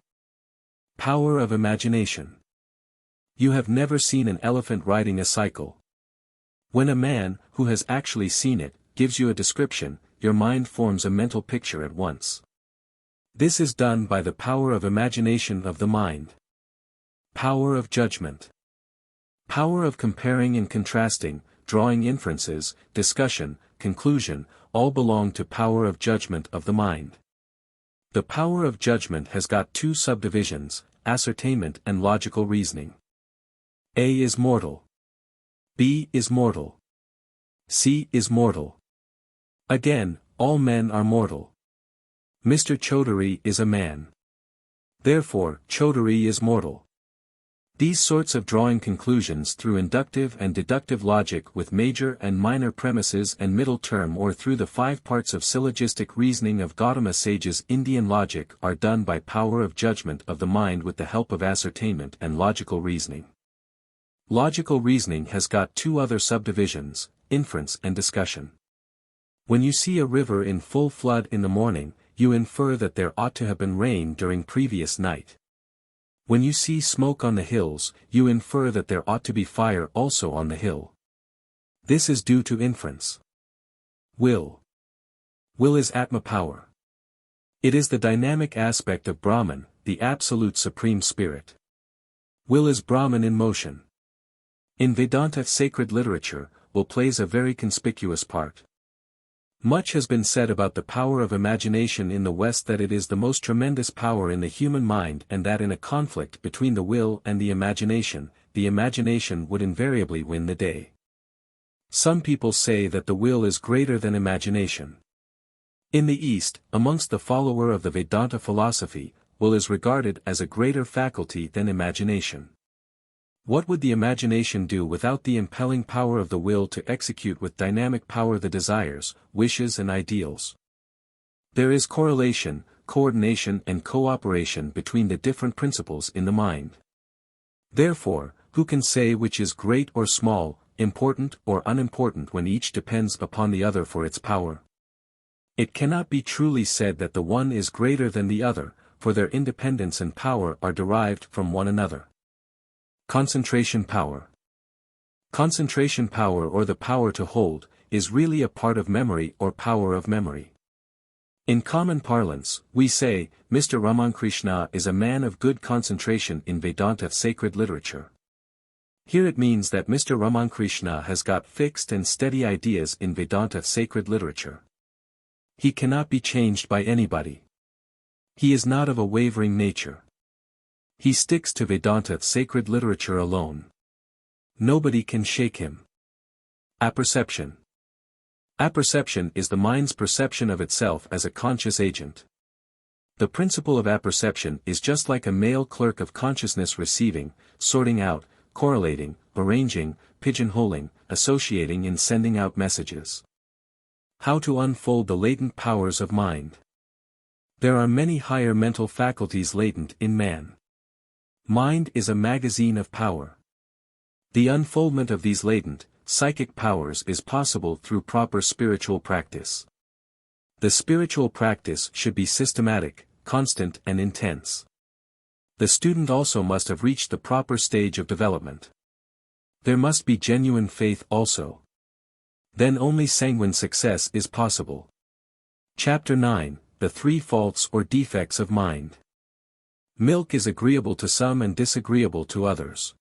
Power of imagination. You have never seen an elephant riding a cycle. When a man, who has actually seen it, gives you a description, your mind forms a mental picture at once. This is done by the power of imagination of the mind. Power of judgment. Power of comparing and contrasting, drawing inferences, discussion, conclusion, all belong to power of judgment of the mind. The power of judgment has got two subdivisions, ascertainment and logical reasoning. A is mortal. B is mortal. C is mortal. Again, all men are mortal. Mr. Chaudhary is a man. Therefore, Chaudhary is mortal. These sorts of drawing conclusions through inductive and deductive logic with major and minor premises and middle term or through the 5 parts of syllogistic reasoning of Gautama sages Indian logic are done by power of judgment of the mind with the help of ascertainment and logical reasoning. Logical reasoning has got 2 other subdivisions, inference and discussion. When you see a river in full flood in the morning, you infer that there ought to have been rain during previous night. When you see smoke on the hills, you infer that there ought to be fire also on the hill. This is due to inference. Will. Will is Atma power. It is the dynamic aspect of Brahman, the absolute supreme spirit. Will is Brahman in motion. In Vedanta sacred literature, will plays a very conspicuous part. Much has been said about the power of imagination in the West, that it is the most tremendous power in the human mind, and that in a conflict between the will and the imagination would invariably win the day. Some people say that the will is greater than imagination. In the East, amongst the follower of the Vedanta philosophy, will is regarded as a greater faculty than imagination. What would the imagination do without the impelling power of the will to execute with dynamic power the desires, wishes and ideals? There is correlation, coordination and cooperation between the different principles in the mind. Therefore, who can say which is great or small, important or unimportant when each depends upon the other for its power? It cannot be truly said that the one is greater than the other, for their independence and power are derived from one another. Concentration power. Concentration power, or the power to hold, is really a part of memory or power of memory. In common parlance, we say, Mr. Ramakrishna is a man of good concentration in Vedanta sacred literature. Here it means that Mr. Ramakrishna has got fixed and steady ideas in Vedanta sacred literature. He cannot be changed by anybody. He is not of a wavering nature. He sticks to Vedanta sacred literature alone. Nobody can shake him. Apperception. Apperception is the mind's perception of itself as a conscious agent. The principle of apperception is just like a male clerk of consciousness receiving, sorting out, correlating, arranging, pigeonholing, associating and sending out messages. How to unfold the latent powers of mind. There are many higher mental faculties latent in man. Mind is a magazine of power. The unfoldment of these latent, psychic powers is possible through proper spiritual practice. The spiritual practice should be systematic, constant and intense. The student also must have reached the proper stage of development. There must be genuine faith also. Then only sanguine success is possible. Chapter 9, The 3 Faults or Defects of Mind. Milk is agreeable to some and disagreeable to others.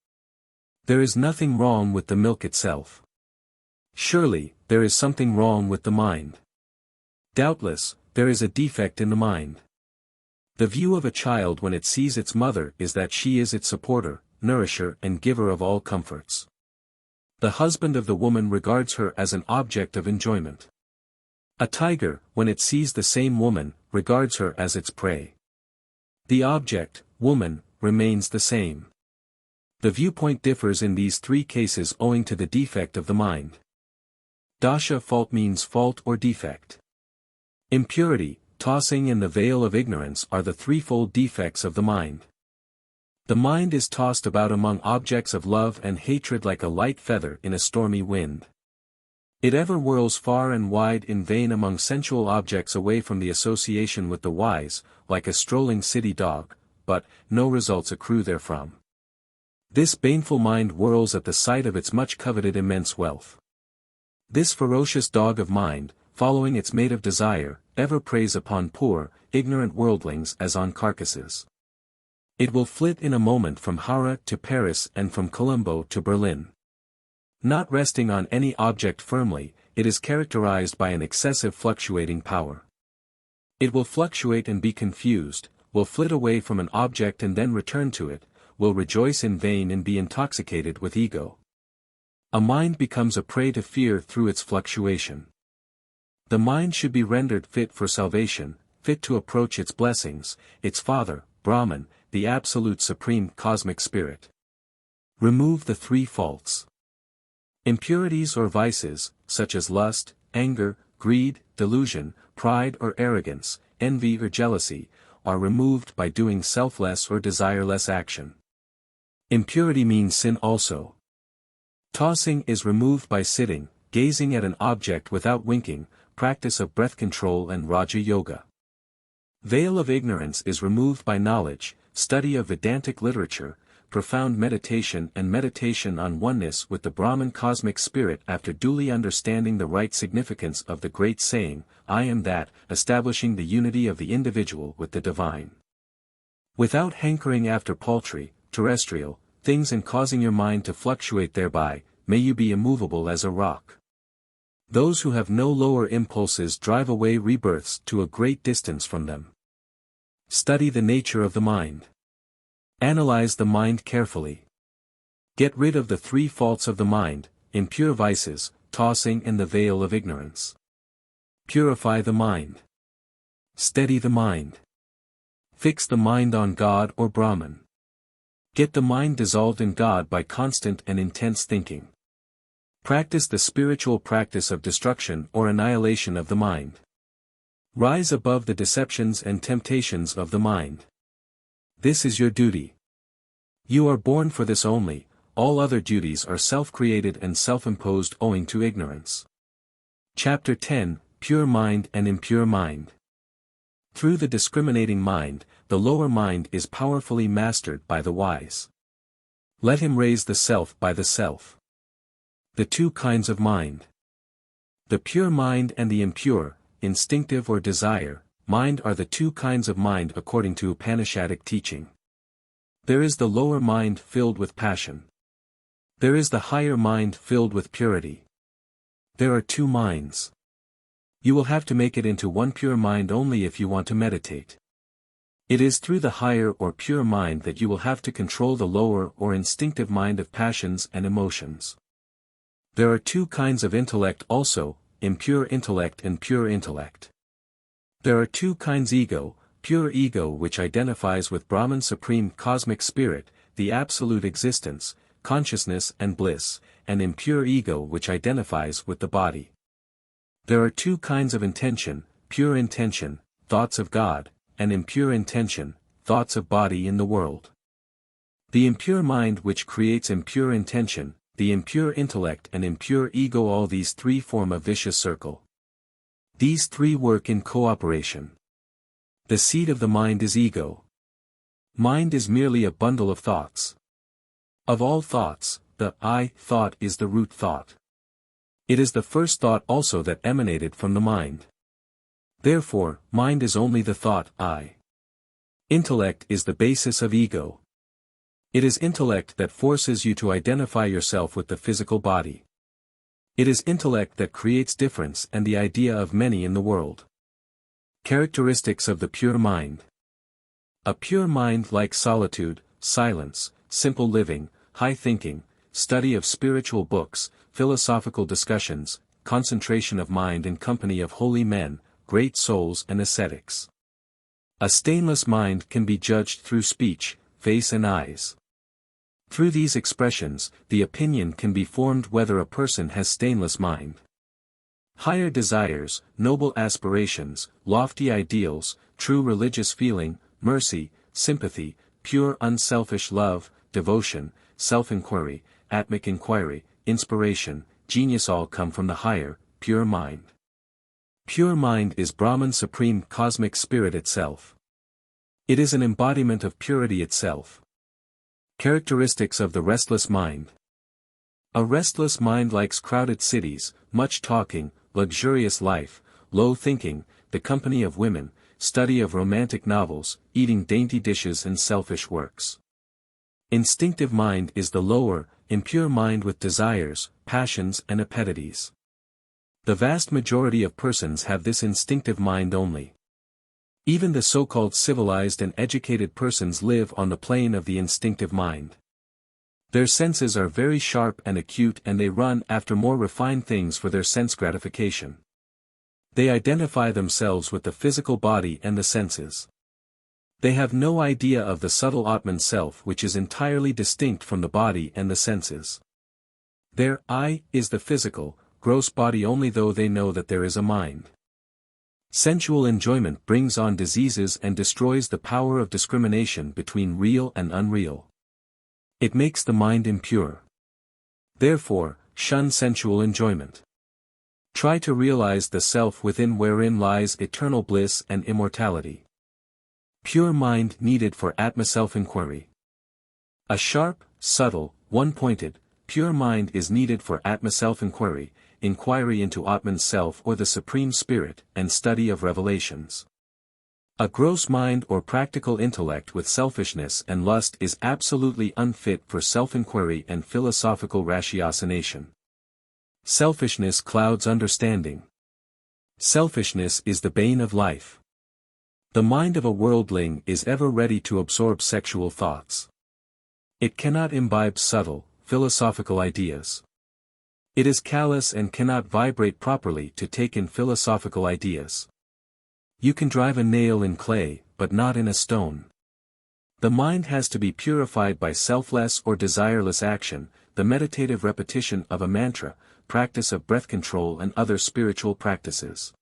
There is nothing wrong with the milk itself. Surely, there is something wrong with the mind. Doubtless, there is a defect in the mind. The view of a child when it sees its mother is that she is its supporter, nourisher and giver of all comforts. The husband of the woman regards her as an object of enjoyment. A tiger, when it sees the same woman, regards her as its prey. The object, woman, remains the same. The viewpoint differs in these 3 cases owing to the defect of the mind. Dasha fault means fault or defect. Impurity, tossing and the veil of ignorance are the threefold defects of the mind. The mind is tossed about among objects of love and hatred like a light feather in a stormy wind. It ever whirls far and wide in vain among sensual objects away from the association with the wise, like a strolling city dog, but no results accrue therefrom. This baneful mind whirls at the sight of its much-coveted immense wealth. This ferocious dog of mind, following its mate of desire, ever preys upon poor, ignorant worldlings as on carcasses. It will flit in a moment from Hara to Paris and from Colombo to Berlin. Not resting on any object firmly, it is characterized by an excessive fluctuating power. It will fluctuate and be confused, will flit away from an object and then return to it, will rejoice in vain and be intoxicated with ego. A mind becomes a prey to fear through its fluctuation. The mind should be rendered fit for salvation, fit to approach its blessings, its Father, Brahman, the Absolute Supreme Cosmic Spirit. Remove the three faults. Impurities or vices, such as lust, anger, greed, delusion, pride or arrogance, envy or jealousy, are removed by doing selfless or desireless action. Impurity means sin also. Tossing is removed by sitting, gazing at an object without winking, practice of breath control and Raja Yoga. Veil of ignorance is removed by knowledge, study of Vedantic literature, profound meditation and meditation on oneness with the Brahman cosmic spirit after duly understanding the right significance of the great saying, I am that, establishing the unity of the individual with the divine. Without hankering after paltry, terrestrial, things and causing your mind to fluctuate thereby, may you be immovable as a rock. Those who have no lower impulses drive away rebirths to a great distance from them. Study the nature of the mind. Analyze the mind carefully. Get rid of the three faults of the mind, impure vices, tossing and the veil of ignorance. Purify the mind. Steady the mind. Fix the mind on God or Brahman. Get the mind dissolved in God by constant and intense thinking. Practice the spiritual practice of destruction or annihilation of the mind. Rise above the deceptions and temptations of the mind. This is your duty. You are born for this only, all other duties are self-created and self-imposed owing to ignorance. Chapter 10, Pure Mind and Impure Mind. Through the discriminating mind, the lower mind is powerfully mastered by the wise. Let him raise the self by the self. The two kinds of mind. The pure mind and the impure, instinctive or desire, mind are the two kinds of mind according to Upanishadic teaching. There is the lower mind filled with passion. There is the higher mind filled with purity. There are two minds. You will have to make it into one pure mind only if you want to meditate. It is through the higher or pure mind that you will have to control the lower or instinctive mind of passions and emotions. There are two kinds of intellect also, impure intellect and pure intellect. There are two kinds ego, pure ego which identifies with Brahman Supreme Cosmic Spirit, the Absolute Existence, consciousness and bliss, and impure ego which identifies with the body. There are two kinds of intention, pure intention, thoughts of God, and impure intention, thoughts of body in the world. The impure mind which creates impure intention, the impure intellect and impure ego, all these three form a vicious circle. These three work in cooperation. The seat of the mind is ego. Mind is merely a bundle of thoughts. Of all thoughts, the I thought is the root thought. It is the first thought also that emanated from the mind. Therefore, mind is only the thought I. Intellect is the basis of ego. It is intellect that forces you to identify yourself with the physical body. It is intellect that creates difference and the idea of many in the world. Characteristics of the pure mind. A pure mind likes solitude, silence, simple living, high thinking, study of spiritual books, philosophical discussions, concentration of mind in company of holy men, great souls and ascetics. A stainless mind can be judged through speech, face and eyes. Through these expressions, the opinion can be formed whether a person has stainless mind. Higher desires, noble aspirations, lofty ideals, true religious feeling, mercy, sympathy, pure unselfish love, devotion, self-inquiry, atmic inquiry, inspiration, genius all come from the higher, pure mind. Pure mind is Brahman Supreme Cosmic Spirit itself. It is an embodiment of purity itself. Characteristics of the restless mind. A restless mind likes crowded cities, much talking, luxurious life, low thinking, the company of women, study of romantic novels, eating dainty dishes and selfish works. Instinctive mind is the lower, impure mind with desires, passions and appetites. The vast majority of persons have this instinctive mind only. Even the so-called civilized and educated persons live on the plane of the instinctive mind. Their senses are very sharp and acute and they run after more refined things for their sense gratification. They identify themselves with the physical body and the senses. They have no idea of the subtle Atman self which is entirely distinct from the body and the senses. Their I is the physical, gross body only, though they know that there is a mind. Sensual enjoyment brings on diseases and destroys the power of discrimination between real and unreal. It makes the mind impure. Therefore, shun sensual enjoyment. Try to realize the self within wherein lies eternal bliss and immortality. Pure mind needed for Atma self-inquiry. A sharp, subtle, one-pointed, pure mind is needed for Atma self-inquiry, inquiry into Atman's self or the Supreme Spirit, and study of revelations. A gross mind or practical intellect with selfishness and lust is absolutely unfit for self-inquiry and philosophical ratiocination. Selfishness clouds understanding. Selfishness is the bane of life. The mind of a worldling is ever ready to absorb sexual thoughts. It cannot imbibe subtle, philosophical ideas. It is callous and cannot vibrate properly to take in philosophical ideas. You can drive a nail in clay, but not in a stone. The mind has to be purified by selfless or desireless action, the meditative repetition of a mantra, practice of breath control and other spiritual practices.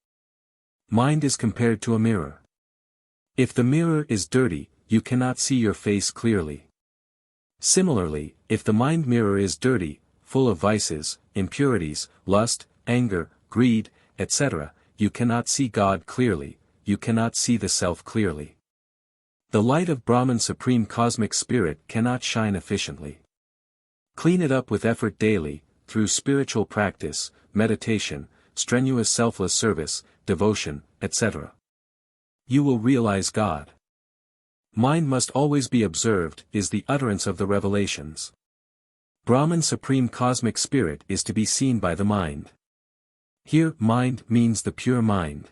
Mind is compared to a mirror. If the mirror is dirty, you cannot see your face clearly. Similarly, if the mind mirror is dirty, full of vices, impurities, lust, anger, greed, etc., you cannot see God clearly, you cannot see the self clearly. The light of Brahman Supreme Cosmic Spirit cannot shine efficiently. Clean it up with effort daily, through spiritual practice, meditation, strenuous selfless service, devotion, etc. You will realize God. Mind must always be observed, is the utterance of the revelations. Brahman Supreme Cosmic Spirit is to be seen by the mind. Here, mind means the pure mind.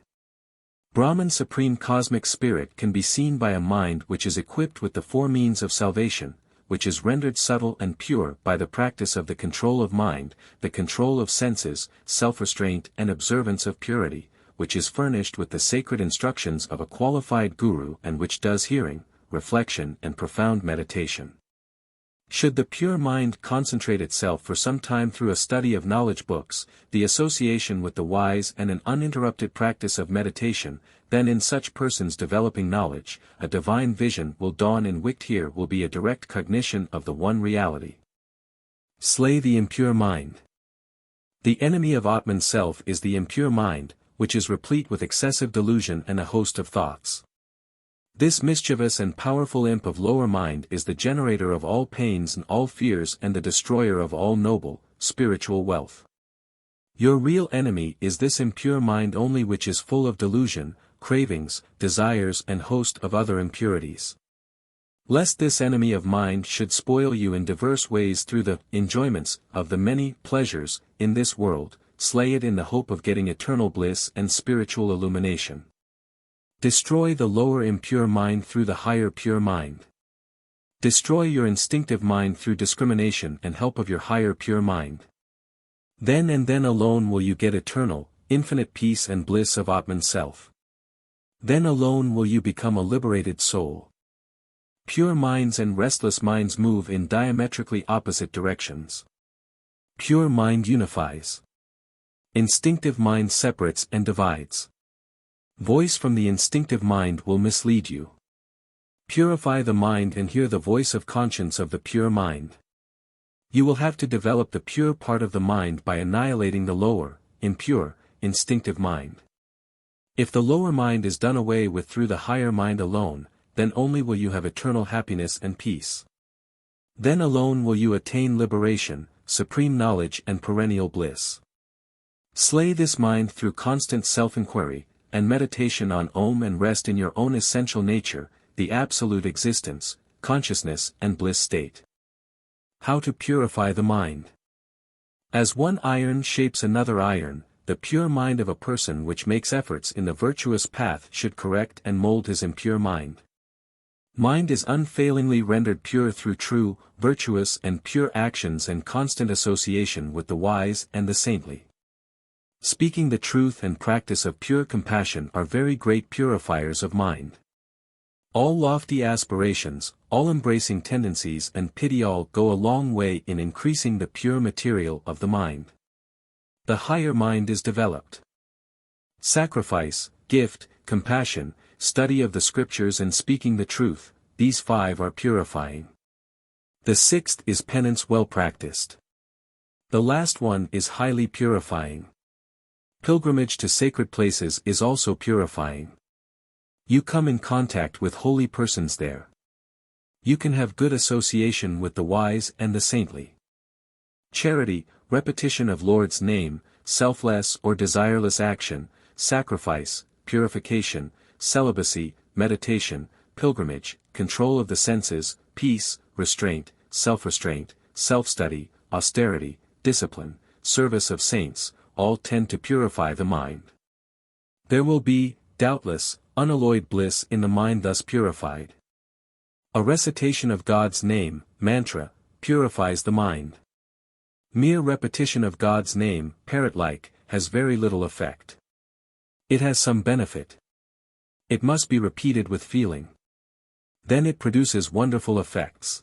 Brahman Supreme Cosmic Spirit can be seen by a mind which is equipped with the four means of salvation, which is rendered subtle and pure by the practice of the control of mind, the control of senses, self-restraint and observance of purity, which is furnished with the sacred instructions of a qualified guru and which does hearing, reflection and profound meditation. Should the pure mind concentrate itself for some time through a study of knowledge books, the association with the wise and an uninterrupted practice of meditation, then in such persons developing knowledge, a divine vision will dawn in which here will be a direct cognition of the one reality. Slay the impure mind. The enemy of Atman self is the impure mind, which is replete with excessive delusion and a host of thoughts. This mischievous and powerful imp of lower mind is the generator of all pains and all fears and the destroyer of all noble, spiritual wealth. Your real enemy is this impure mind only, which is full of delusion, cravings, desires and host of other impurities. Lest this enemy of mind should spoil you in diverse ways through the enjoyments of the many pleasures in this world, slay it in the hope of getting eternal bliss and spiritual illumination. Destroy the lower impure mind through the higher pure mind. Destroy your instinctive mind through discrimination and help of your higher pure mind. Then and then alone will you get eternal, infinite peace and bliss of Atman self. Then alone will you become a liberated soul. Pure minds and restless minds move in diametrically opposite directions. Pure mind unifies. Instinctive mind separates and divides. Voice from the instinctive mind will mislead you. Purify the mind and hear the voice of conscience of the pure mind. You will have to develop the pure part of the mind by annihilating the lower, impure, instinctive mind. If the lower mind is done away with through the higher mind alone, then only will you have eternal happiness and peace. Then alone will you attain liberation, supreme knowledge and perennial bliss. Slay this mind through constant self-inquiry, and meditation on Om, and rest in your own essential nature, the absolute existence, consciousness and bliss state. How to purify the mind. As one iron shapes another iron, the pure mind of a person which makes efforts in the virtuous path should correct and mold his impure mind. Mind is unfailingly rendered pure through true, virtuous and pure actions and constant association with the wise and the saintly. Speaking the truth and practice of pure compassion are very great purifiers of mind. All lofty aspirations, all embracing tendencies and pity all go a long way in increasing the pure material of the mind. The higher mind is developed. Sacrifice, gift, compassion, study of the scriptures and speaking the truth, these 5 are purifying. The 6th is penance well practiced. The last one is highly purifying. Pilgrimage to sacred places is also purifying. You come in contact with holy persons there. You can have good association with the wise and the saintly. Charity, repetition of Lord's name, selfless or desireless action, sacrifice, purification, celibacy, meditation, pilgrimage, control of the senses, peace, restraint, self-restraint, self-study, austerity, discipline, service of saints, all tend to purify the mind. There will be, doubtless, unalloyed bliss in the mind thus purified. A recitation of God's name, mantra, purifies the mind. Mere repetition of God's name, parrot-like, has very little effect. It has some benefit. It must be repeated with feeling. Then it produces wonderful effects.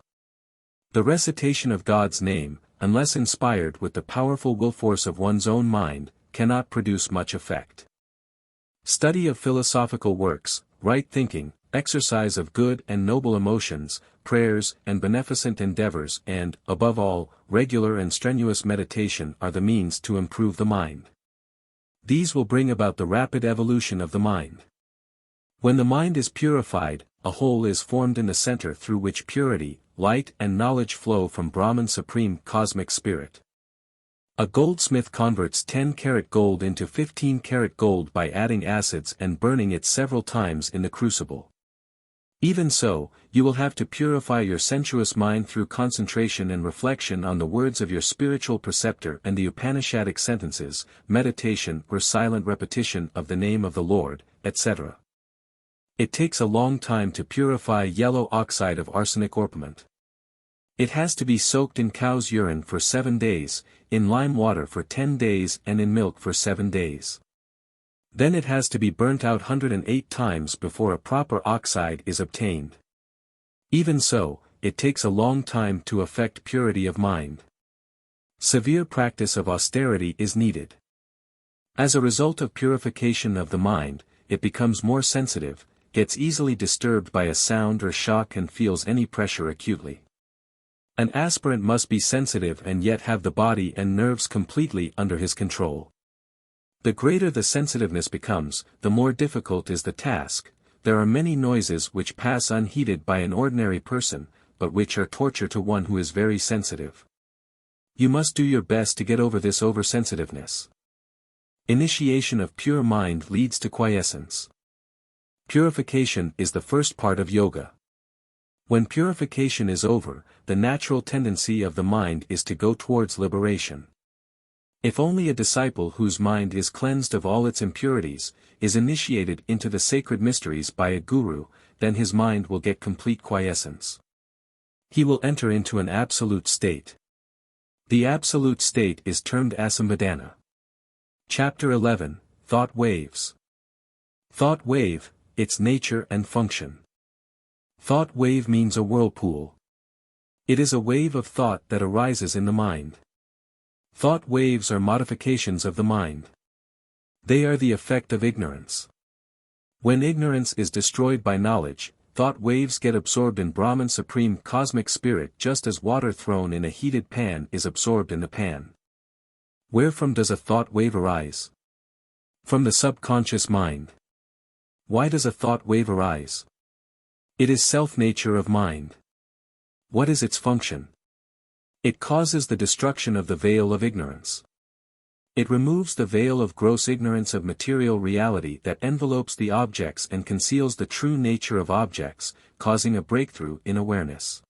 The recitation of God's name, unless inspired with the powerful will force of one's own mind, cannot produce much effect. Study of philosophical works, right thinking, exercise of good and noble emotions, prayers and beneficent endeavors and, above all, regular and strenuous meditation are the means to improve the mind. These will bring about the rapid evolution of the mind. When the mind is purified, a hole is formed in the center through which purity, light and knowledge flow from Brahman Supreme Cosmic Spirit. A goldsmith converts 10-karat gold into 15-karat gold by adding acids and burning it several times in the crucible. Even so, you will have to purify your sensuous mind through concentration and reflection on the words of your spiritual preceptor and the Upanishadic sentences, meditation or silent repetition of the name of the Lord, etc. It takes a long time to purify yellow oxide of arsenic orpiment. It has to be soaked in cow's urine for 7 days, in lime water for 10 days and in milk for 7 days. Then it has to be burnt out 108 times before a proper oxide is obtained. Even so, it takes a long time to effect purity of mind. Severe practice of austerity is needed. As a result of purification of the mind, it becomes more sensitive, gets easily disturbed by a sound or shock and feels any pressure acutely. An aspirant must be sensitive and yet have the body and nerves completely under his control. The greater the sensitiveness becomes, the more difficult is the task. There are many noises which pass unheeded by an ordinary person, but which are torture to one who is very sensitive. You must do your best to get over this oversensitiveness. Initiation of pure mind leads to quiescence. Purification is the first part of yoga. When purification is over, the natural tendency of the mind is to go towards liberation. If only a disciple whose mind is cleansed of all its impurities, is initiated into the sacred mysteries by a guru, then his mind will get complete quiescence. He will enter into an absolute state. The absolute state is termed asambhadana. Chapter 11, Thought Waves. Thought wave, its nature and function. Thought wave means a whirlpool. It is a wave of thought that arises in the mind. Thought waves are modifications of the mind. They are the effect of ignorance. When ignorance is destroyed by knowledge, thought waves get absorbed in Brahman Supreme Cosmic Spirit just as water thrown in a heated pan is absorbed in the pan. Wherefrom does a thought wave arise? From the subconscious mind. Why does a thought wave arise? It is self-nature of mind. What is its function? It causes the destruction of the veil of ignorance. It removes the veil of gross ignorance of material reality that envelopes the objects and conceals the true nature of objects, causing a breakthrough in awareness.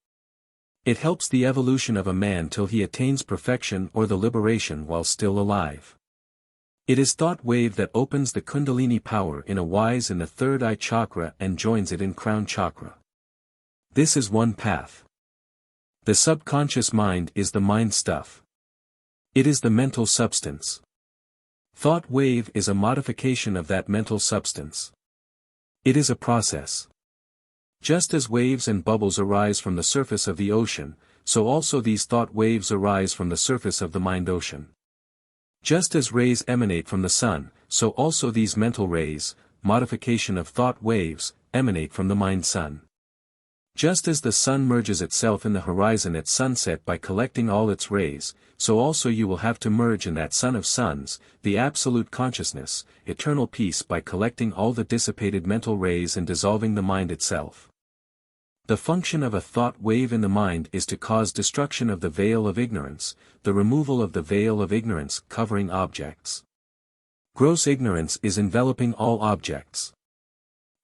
It helps the evolution of a man till he attains perfection or the liberation while still alive. It is thought wave that opens the Kundalini power in a wise in the third eye chakra and joins it in crown chakra. This is one path. The subconscious mind is the mind stuff. It is the mental substance. Thought wave is a modification of that mental substance. It is a process. Just as waves and bubbles arise from the surface of the ocean, so also these thought waves arise from the surface of the mind ocean. Just as rays emanate from the sun, so also these mental rays, modification of thought waves, emanate from the mind sun. Just as the sun merges itself in the horizon at sunset by collecting all its rays, so also you will have to merge in that sun of suns, the absolute consciousness, eternal peace by collecting all the dissipated mental rays and dissolving the mind itself. The function of a thought wave in the mind is to cause destruction of the veil of ignorance, the removal of the veil of ignorance covering objects. Gross ignorance is enveloping all objects.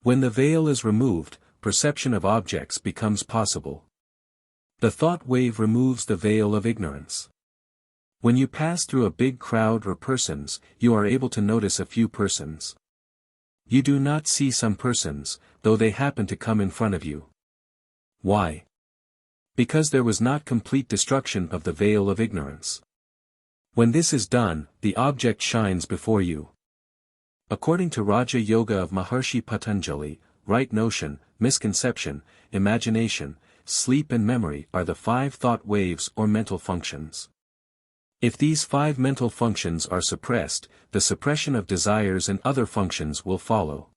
When the veil is removed, perception of objects becomes possible. The thought wave removes the veil of ignorance. When you pass through a big crowd or persons, you are able to notice a few persons. You do not see some persons, though they happen to come in front of you. Why? Because there was not complete destruction of the veil of ignorance. When this is done, the object shines before you. According to Raja Yoga of Maharshi Patanjali, right notion, misconception, imagination, sleep and memory are the 5 thought waves or mental functions. If these 5 mental functions are suppressed, the suppression of desires and other functions will follow.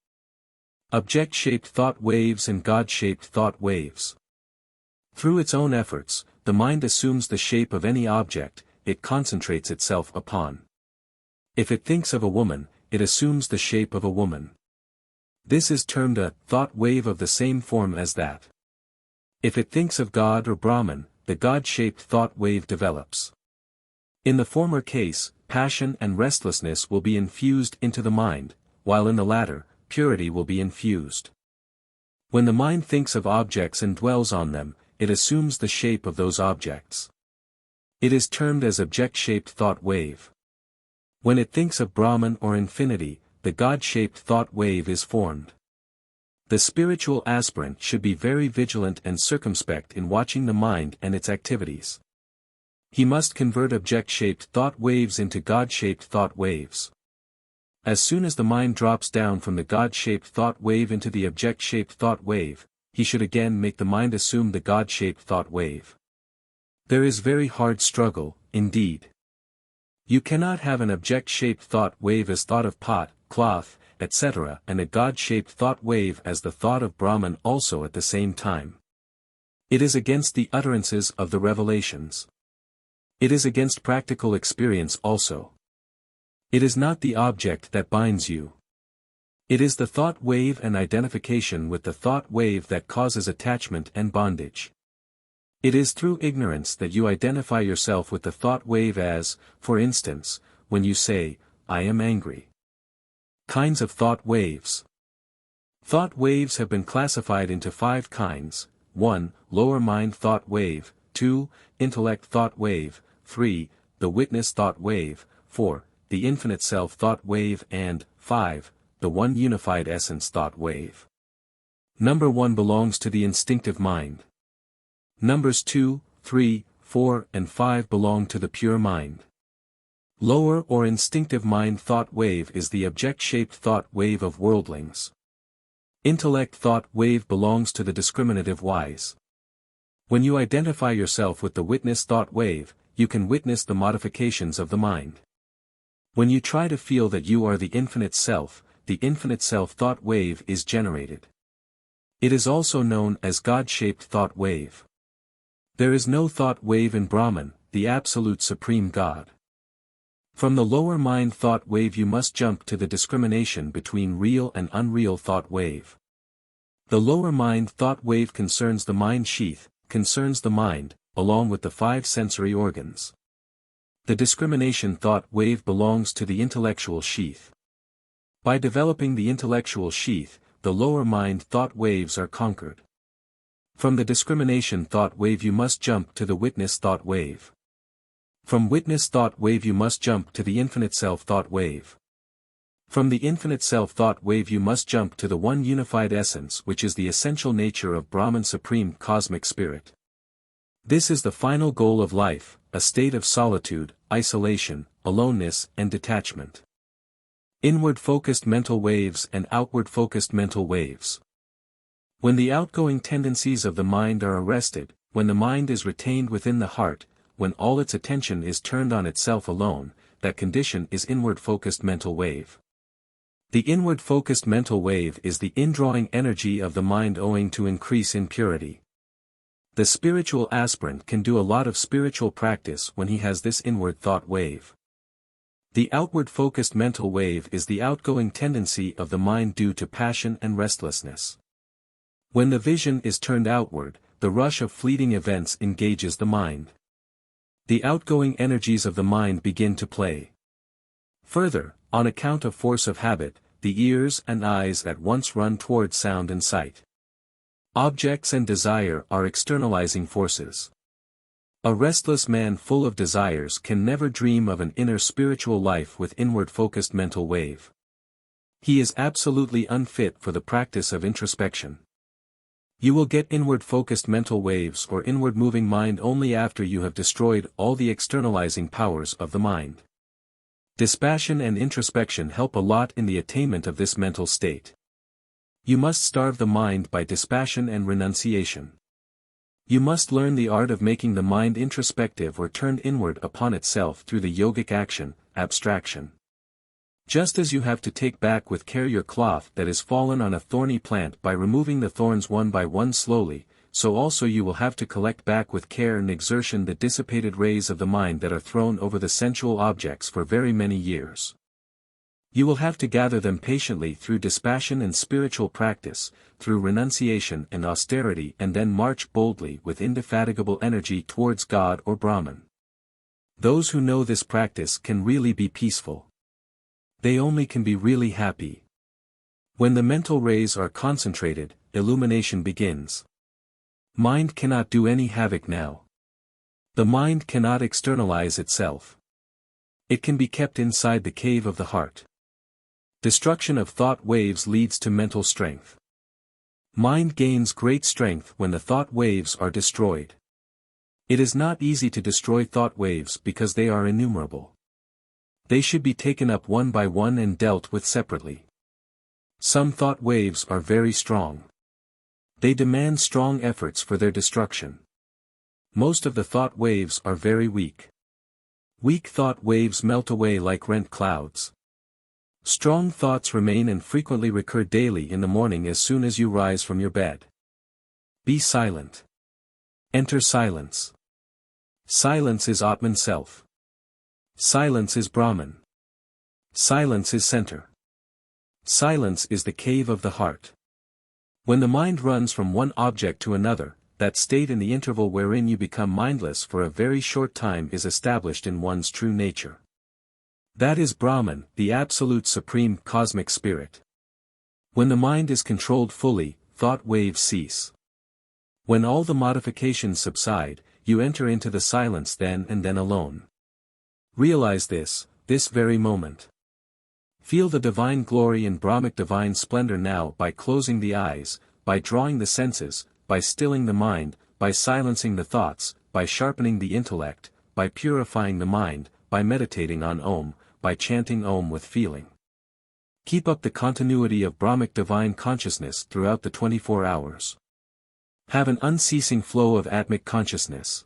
Object-shaped thought waves and God-shaped thought waves. Through its own efforts, the mind assumes the shape of any object it concentrates itself upon. If it thinks of a woman, it assumes the shape of a woman. This is termed a thought wave of the same form as that. If it thinks of God or Brahman, the God-shaped thought wave develops. In the former case, passion and restlessness will be infused into the mind, while in the latter, purity will be infused. When the mind thinks of objects and dwells on them, it assumes the shape of those objects. It is termed as object-shaped thought wave. When it thinks of Brahman or infinity, the God-shaped thought wave is formed. The spiritual aspirant should be very vigilant and circumspect in watching the mind and its activities. He must convert object-shaped thought waves into God-shaped thought waves. As soon as the mind drops down from the God-shaped thought wave into the object-shaped thought wave, he should again make the mind assume the God-shaped thought wave. There is very hard struggle, indeed. You cannot have an object-shaped thought wave as thought of pot, cloth, etc., and a God-shaped thought wave as the thought of Brahman also at the same time. It is against the utterances of the revelations. It is against practical experience also. It is not the object that binds you. It is the thought wave and identification with the thought wave that causes attachment and bondage. It is through ignorance that you identify yourself with the thought wave as, for instance, when you say, I am angry. Kinds of thought waves. Thought waves have been classified into 5 kinds: 1. Lower mind thought wave, 2. Intellect thought wave, 3. The witness thought wave, 4. The infinite self thought wave, and 5. The one unified essence thought wave. Number 1 belongs to the instinctive mind. Numbers 2, 3, 4, and 5 belong to the pure mind. Lower or instinctive mind thought wave is the object-shaped thought wave of worldlings. Intellect thought wave belongs to the discriminative wise. When you identify yourself with the witness thought wave, you can witness the modifications of the mind. When you try to feel that you are the infinite self thought wave is generated. It is also known as God-shaped thought wave. There is no thought wave in Brahman, the absolute supreme God. From the lower mind thought wave you must jump to the discrimination between real and unreal thought wave. The lower mind thought wave concerns the mind sheath, concerns the mind, along with the 5 sensory organs. The discrimination thought wave belongs to the intellectual sheath. By developing the intellectual sheath, the lower mind thought waves are conquered. From the discrimination thought wave you must jump to the witness thought wave. From witness thought wave you must jump to the infinite self thought wave. From the infinite self thought wave you must jump to the one unified essence which is the essential nature of Brahman Supreme Cosmic Spirit. This is the final goal of life, a state of solitude, isolation, aloneness and detachment. Inward-focused mental waves and outward-focused mental waves. When the outgoing tendencies of the mind are arrested, when the mind is retained within the heart, when all its attention is turned on itself alone, that condition is inward-focused mental wave. The inward-focused mental wave is the indrawing energy of the mind owing to increase in purity. The spiritual aspirant can do a lot of spiritual practice when he has this inward thought wave. The outward-focused mental wave is the outgoing tendency of the mind due to passion and restlessness. When the vision is turned outward, the rush of fleeting events engages the mind. The outgoing energies of the mind begin to play. Further, on account of force of habit, the ears and eyes at once run toward sound and sight. Objects and desire are externalizing forces. A restless man full of desires can never dream of an inner spiritual life with inward-focused mental wave. He is absolutely unfit for the practice of introspection. You will get inward-focused mental waves or inward-moving mind only after you have destroyed all the externalizing powers of the mind. Dispassion and introspection help a lot in the attainment of this mental state. You must starve the mind by dispassion and renunciation. You must learn the art of making the mind introspective or turned inward upon itself through the yogic action, abstraction. Just as you have to take back with care your cloth that is fallen on a thorny plant by removing the thorns one by one slowly, so also you will have to collect back with care and exertion the dissipated rays of the mind that are thrown over the sensual objects for very many years. You will have to gather them patiently through dispassion and spiritual practice, through renunciation and austerity, and then march boldly with indefatigable energy towards God or Brahman. Those who know this practice can really be peaceful. They only can be really happy. When the mental rays are concentrated, illumination begins. Mind cannot do any havoc now. The mind cannot externalize itself. It can be kept inside the cave of the heart. Destruction of thought waves leads to mental strength. Mind gains great strength when the thought waves are destroyed. It is not easy to destroy thought waves because they are innumerable. They should be taken up one by one and dealt with separately. Some thought waves are very strong. They demand strong efforts for their destruction. Most of the thought waves are very weak. Weak thought waves melt away like rent clouds. Strong thoughts remain and frequently recur daily in the morning as soon as you rise from your bed. Be silent. Enter silence. Silence is Atman Self. Silence is Brahman. Silence is center. Silence is the cave of the heart. When the mind runs from one object to another, that state in the interval wherein you become mindless for a very short time is established in one's true nature. That is Brahman, the absolute supreme cosmic spirit. When the mind is controlled fully, thought waves cease. When all the modifications subside, you enter into the silence then and then alone. Realize this very moment. Feel the divine glory and Brahmic divine splendor now by closing the eyes, by drawing the senses, by stilling the mind, by silencing the thoughts, by sharpening the intellect, by purifying the mind, by meditating on Om, by chanting Om with feeling. Keep up the continuity of Brahmic divine consciousness throughout the 24 hours. Have an unceasing flow of Atmic consciousness.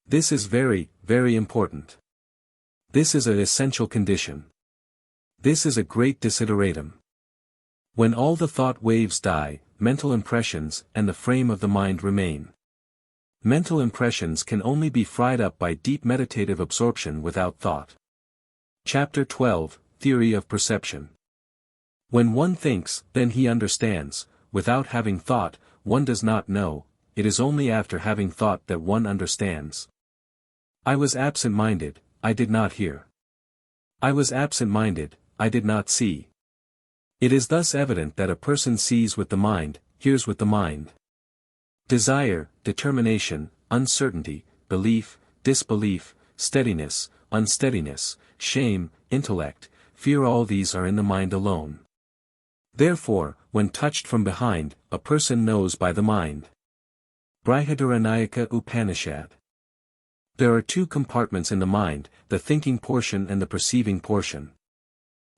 This is very, very important. This is an essential condition. This is a great desideratum. When all the thought waves die, mental impressions and the frame of the mind remain. Mental impressions can only be fried up by deep meditative absorption without thought. Chapter 12, Theory of Perception. When one thinks, then he understands. Without having thought, one does not know. it is only after having thought that one understands. I was absent-minded, I did not hear. I was absent-minded, I did not see. It is thus evident that a person sees with the mind, hears with the mind. Desire, determination, uncertainty, belief, disbelief, steadiness, unsteadiness, shame, intellect, fear, all these are in the mind alone. Therefore, when touched from behind, a person knows by the mind. Brihadaranyaka Upanishad. There are two compartments in the mind, the thinking portion and the perceiving portion.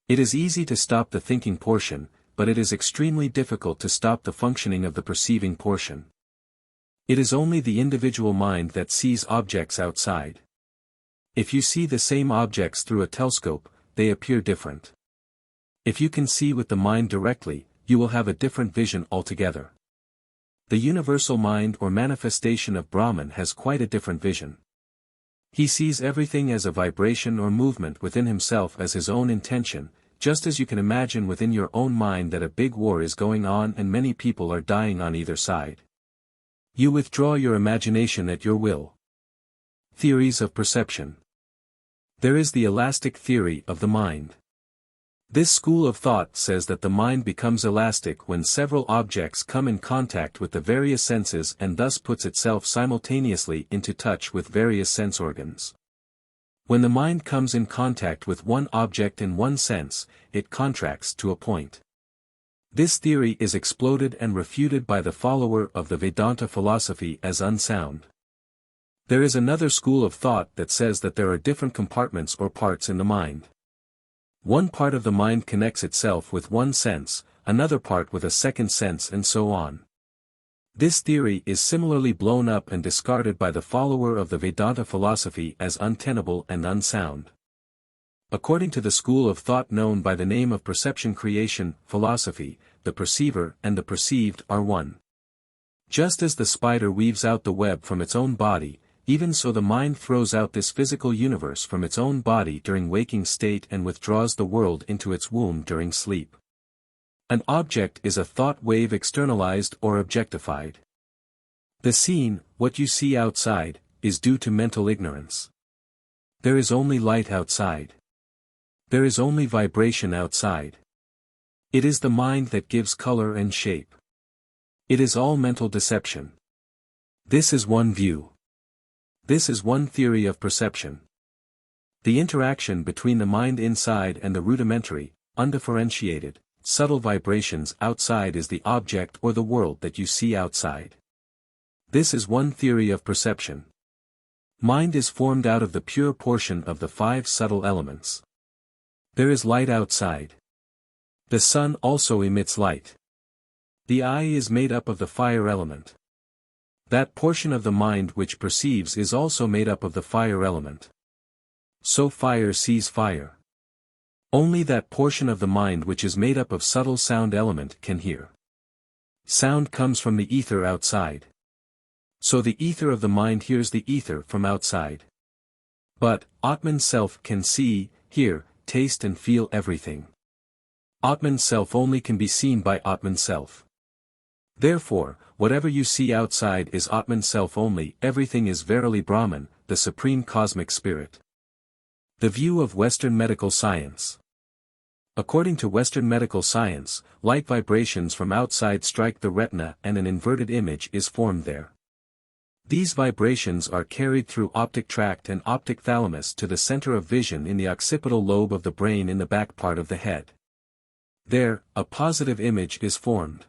It is easy to stop the thinking portion, but it is extremely difficult to stop the functioning of the perceiving portion. It is only the individual mind that sees objects outside. If you see the same objects through a telescope, they appear different. If you can see with the mind directly, you will have a different vision altogether. The universal mind or manifestation of Brahman has quite a different vision. He sees everything as a vibration or movement within himself as his own intention, just as you can imagine within your own mind that a big war is going on and many people are dying on either side. You withdraw your imagination at your will. Theories of perception. There is the elastic theory of the mind. This school of thought says that the mind becomes elastic when several objects come in contact with the various senses and thus puts itself simultaneously into touch with various sense organs. When the mind comes in contact with one object in one sense, it contracts to a point. This theory is exploded and refuted by the follower of the Vedanta philosophy as unsound. There is another school of thought that says that there are different compartments or parts in the mind. One part of the mind connects itself with one sense, another part with a second sense, and so on. This theory is similarly blown up and discarded by the follower of the Vedanta philosophy as untenable and unsound. According to the school of thought known by the name of perception creation philosophy, the perceiver and the perceived are one. Just as the spider weaves out the web from its own body, even so the mind throws out this physical universe from its own body during waking state and withdraws the world into its womb during sleep. An object is a thought wave externalized or objectified. The scene, what you see outside, is due to mental ignorance. There is only light outside. There is only vibration outside. It is the mind that gives color and shape. It is all mental deception. This is one view. This is one theory of perception. The interaction between the mind inside and the rudimentary, undifferentiated, subtle vibrations outside is the object or the world that you see outside. This is one theory of perception. Mind is formed out of the pure portion of the five subtle elements. There is light outside. The sun also emits light. The eye is made up of the fire element. That portion of the mind which perceives is also made up of the fire element. So fire sees fire. Only that portion of the mind which is made up of subtle sound element can hear. Sound comes from the ether outside. So the ether of the mind hears the ether from outside. But, Atman self can see, hear, taste and feel everything. Atman self only can be seen by Atman self. Therefore, whatever you see outside is Atman self only, everything is verily Brahman, the supreme cosmic spirit. The view of Western medical science. According to Western medical science, light vibrations from outside strike the retina and an inverted image is formed there. These vibrations are carried through optic tract and optic thalamus to the center of vision in the occipital lobe of the brain in the back part of the head. There, a positive image is formed.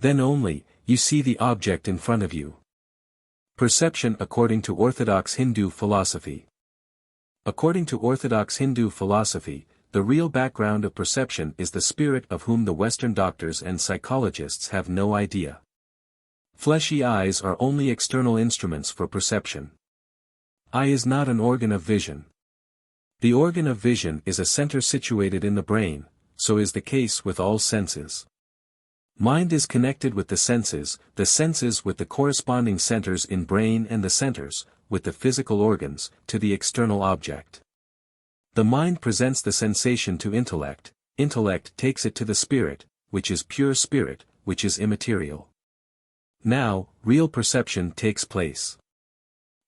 Then only, you see the object in front of you. Perception according to Orthodox Hindu philosophy. According to Orthodox Hindu philosophy, the real background of perception is the spirit of whom the Western doctors and psychologists have no idea. Fleshy eyes are only external instruments for perception. Eye is not an organ of vision. The organ of vision is a center situated in the brain, so is the case with all senses. Mind is connected with the senses with the corresponding centers in brain and the centers, with the physical organs, to the external object. The mind presents the sensation to intellect, intellect takes it to the spirit, which is pure spirit, which is immaterial. Now, real perception takes place.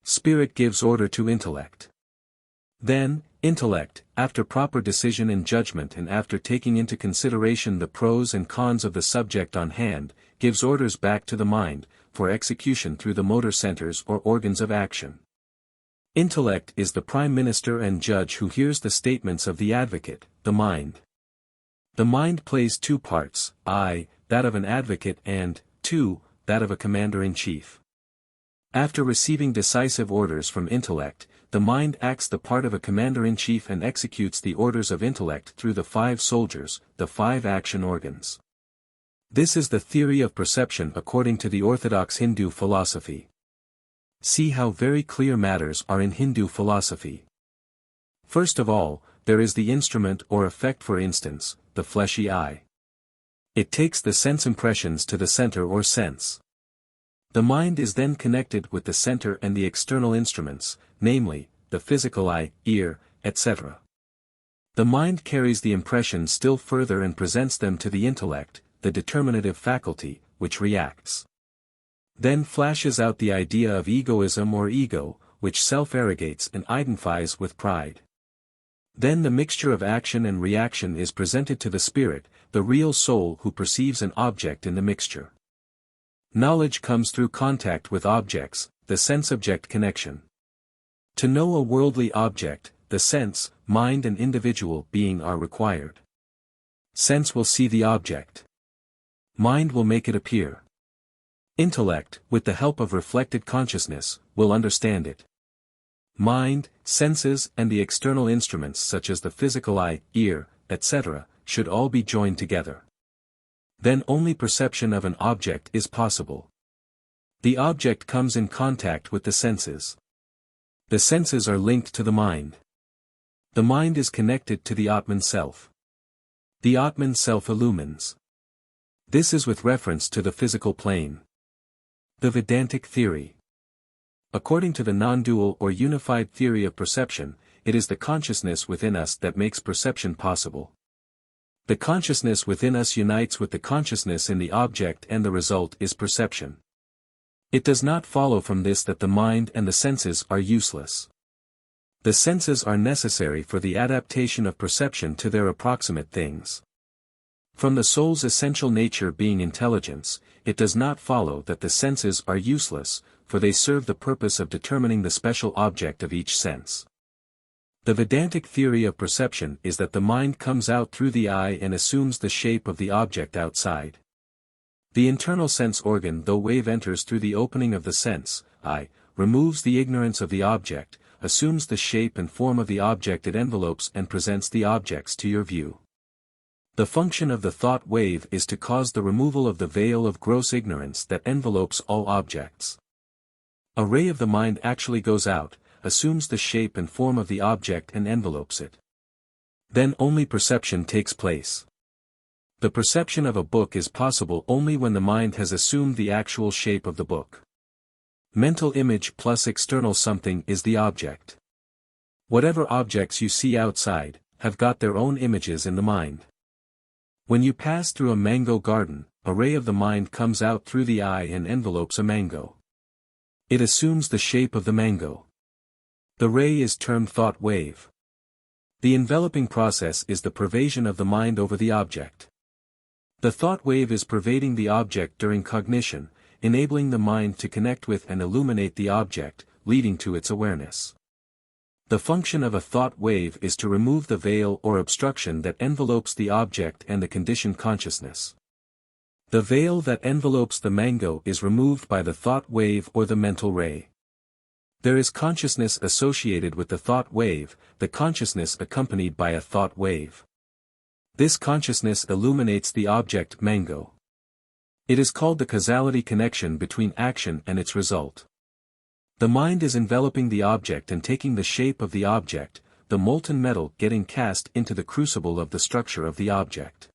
Spirit gives order to intellect. Then, intellect, after proper decision and judgment and after taking into consideration the pros and cons of the subject on hand, gives orders back to the mind, for execution through the motor centers or organs of action. Intellect is the prime minister and judge who hears the statements of the advocate, the mind. The mind plays two parts, I, that of an advocate and, 2, that of a commander-in-chief. After receiving decisive orders from intellect, the mind acts the part of a commander-in-chief and executes the orders of intellect through the 5 soldiers, the 5 action organs. This is the theory of perception according to the orthodox Hindu philosophy. See how very clear matters are in Hindu philosophy. First of all, there is the instrument or effect, for instance, the fleshy eye. It takes the sense impressions to the center or sense. The mind is then connected with the center and the external instruments, namely, the physical eye, ear, etc. The mind carries the impressions still further and presents them to the intellect, the determinative faculty, which reacts. Then flashes out the idea of egoism or ego, which self-arrogates and identifies with pride. Then the mixture of action and reaction is presented to the spirit, the real soul who perceives an object in the mixture. Knowledge comes through contact with objects, the sense-object connection. To know a worldly object, the sense, mind and individual being are required. Sense will see the object. Mind will make it appear. Intellect, with the help of reflected consciousness, will understand it. Mind, senses and the external instruments such as the physical eye, ear, etc., should all be joined together. Then only perception of an object is possible. The object comes in contact with the senses. The senses are linked to the mind. The mind is connected to the Atman self. The Atman self illumines. This is with reference to the physical plane. The Vedantic theory. According to the non-dual or unified theory of perception, it is the consciousness within us that makes perception possible. The consciousness within us unites with the consciousness in the object and the result is perception. It does not follow from this that the mind and the senses are useless. The senses are necessary for the adaptation of perception to their approximate things. From the soul's essential nature being intelligence, it does not follow that the senses are useless, for they serve the purpose of determining the special object of each sense. The Vedantic theory of perception is that the mind comes out through the eye and assumes the shape of the object outside. The internal sense organ, though wave enters through the opening of the sense, eye, removes the ignorance of the object, assumes the shape and form of the object it envelopes and presents the objects to your view. The function of the thought wave is to cause the removal of the veil of gross ignorance that envelopes all objects. A ray of the mind actually goes out, assumes the shape and form of the object and envelopes it. Then only perception takes place. The perception of a book is possible only when the mind has assumed the actual shape of the book. Mental image plus external something is the object. Whatever objects you see outside, have got their own images in the mind. When you pass through a mango garden, a ray of the mind comes out through the eye and envelopes a mango. It assumes the shape of the mango. The ray is termed thought wave. The enveloping process is the pervasion of the mind over the object. The thought wave is pervading the object during cognition, enabling the mind to connect with and illuminate the object, leading to its awareness. The function of a thought wave is to remove the veil or obstruction that envelopes the object and the conditioned consciousness. The veil that envelopes the mango is removed by the thought wave or the mental ray. There is consciousness associated with the thought wave, the consciousness accompanied by a thought wave. This consciousness illuminates the object mango. It is called the causality connection between action and its result. The mind is enveloping the object and taking the shape of the object, the molten metal getting cast into the crucible of the structure of the object.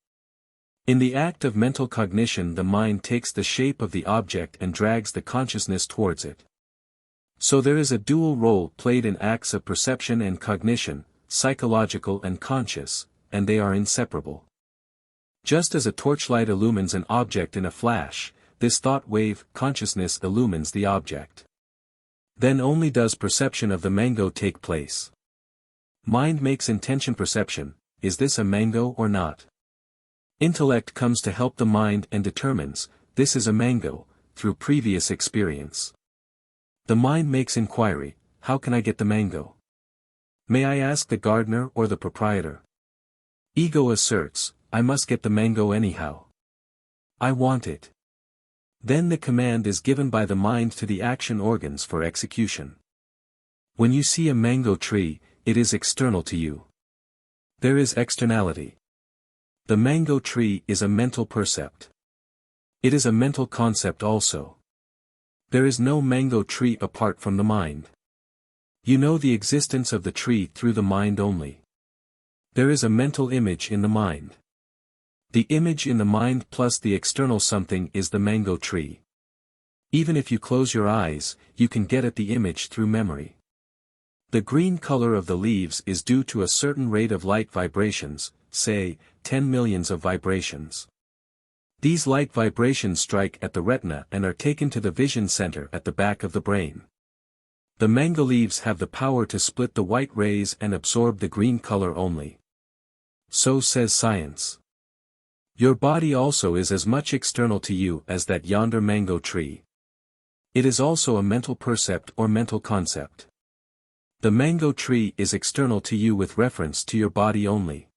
In the act of mental cognition, the mind takes the shape of the object and drags the consciousness towards it. So there is a dual role played in acts of perception and cognition, psychological and conscious, and they are inseparable. Just as a torchlight illumines an object in a flash, this thought wave, consciousness illumines the object. Then only does perception of the mango take place. Mind makes intention perception, is this a mango or not? Intellect comes to help the mind and determines, this is a mango, through previous experience. The mind makes inquiry, how can I get the mango? May I ask the gardener or the proprietor? Ego asserts, I must get the mango anyhow. I want it. Then the command is given by the mind to the action organs for execution. When you see a mango tree, it is external to you. There is externality. The mango tree is a mental percept. It is a mental concept also. There is no mango tree apart from the mind. You know the existence of the tree through the mind only. There is a mental image in the mind. The image in the mind plus the external something is the mango tree. Even if you close your eyes, you can get at the image through memory. The green color of the leaves is due to a certain rate of light vibrations, say, 10 millions of vibrations. These light vibrations strike at the retina and are taken to the vision center at the back of the brain. The mango leaves have the power to split the white rays and absorb the green color only. So says science. Your body also is as much external to you as that yonder mango tree. It is also a mental percept or mental concept. The mango tree is external to you with reference to your body only.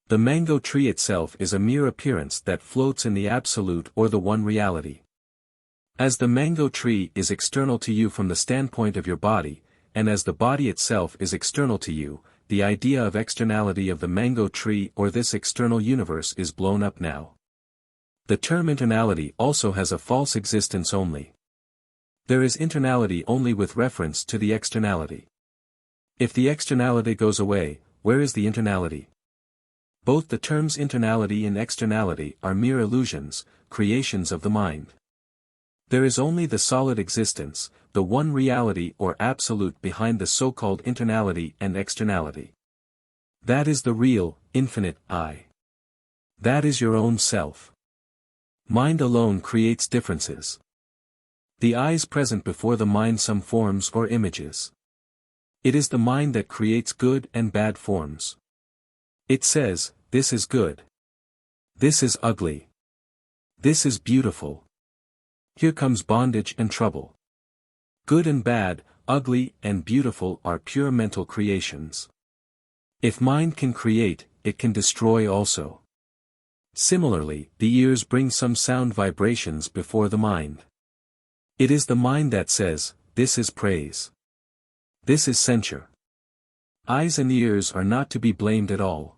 The mango tree itself is a mere appearance that floats in the absolute or the one reality. As the mango tree is external to you from the standpoint of your body, and as the body itself is external to you, the idea of externality of the mango tree or this external universe is blown up now. The term internality also has a false existence only. There is internality only with reference to the externality. If the externality goes away, where is the internality? Both the terms internality and externality are mere illusions, creations of the mind. There is only the solid existence, the one reality or absolute behind the so-called internality and externality. That is the real, infinite I. That is your own self. Mind alone creates differences. The I is present before the mind some forms or images. It is the mind that creates good and bad forms. It says, this is good. This is ugly. This is beautiful. Here comes bondage and trouble. Good and bad, ugly and beautiful are pure mental creations. If mind can create, it can destroy also. Similarly, the ears bring some sound vibrations before the mind. It is the mind that says, this is praise. This is censure. Eyes and ears are not to be blamed at all.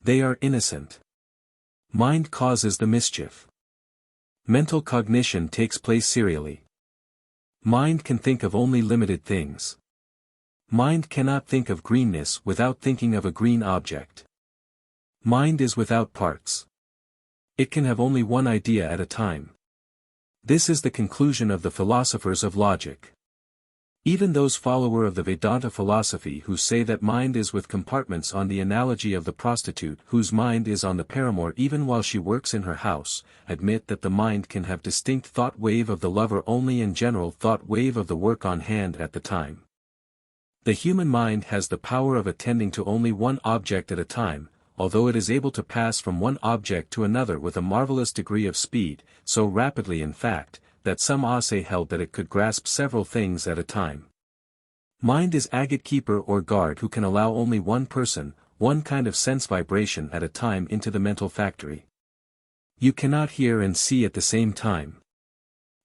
They are innocent. Mind causes the mischief. Mental cognition takes place serially. Mind can think of only limited things. Mind cannot think of greenness without thinking of a green object. Mind is without parts. It can have only one idea at a time. This is the conclusion of the philosophers of logic. Even those followers of the Vedanta philosophy who say that mind is with compartments on the analogy of the prostitute whose mind is on the paramour even while she works in her house, admit that the mind can have distinct thought wave of the lover only and general thought wave of the work on hand at the time. The human mind has the power of attending to only one object at a time, although it is able to pass from one object to another with a marvelous degree of speed, so rapidly in fact, that some Ase held that it could grasp several things at a time. Mind is agate keeper or guard who can allow only one person, one kind of sense vibration at a time into the mental factory. You cannot hear and see at the same time.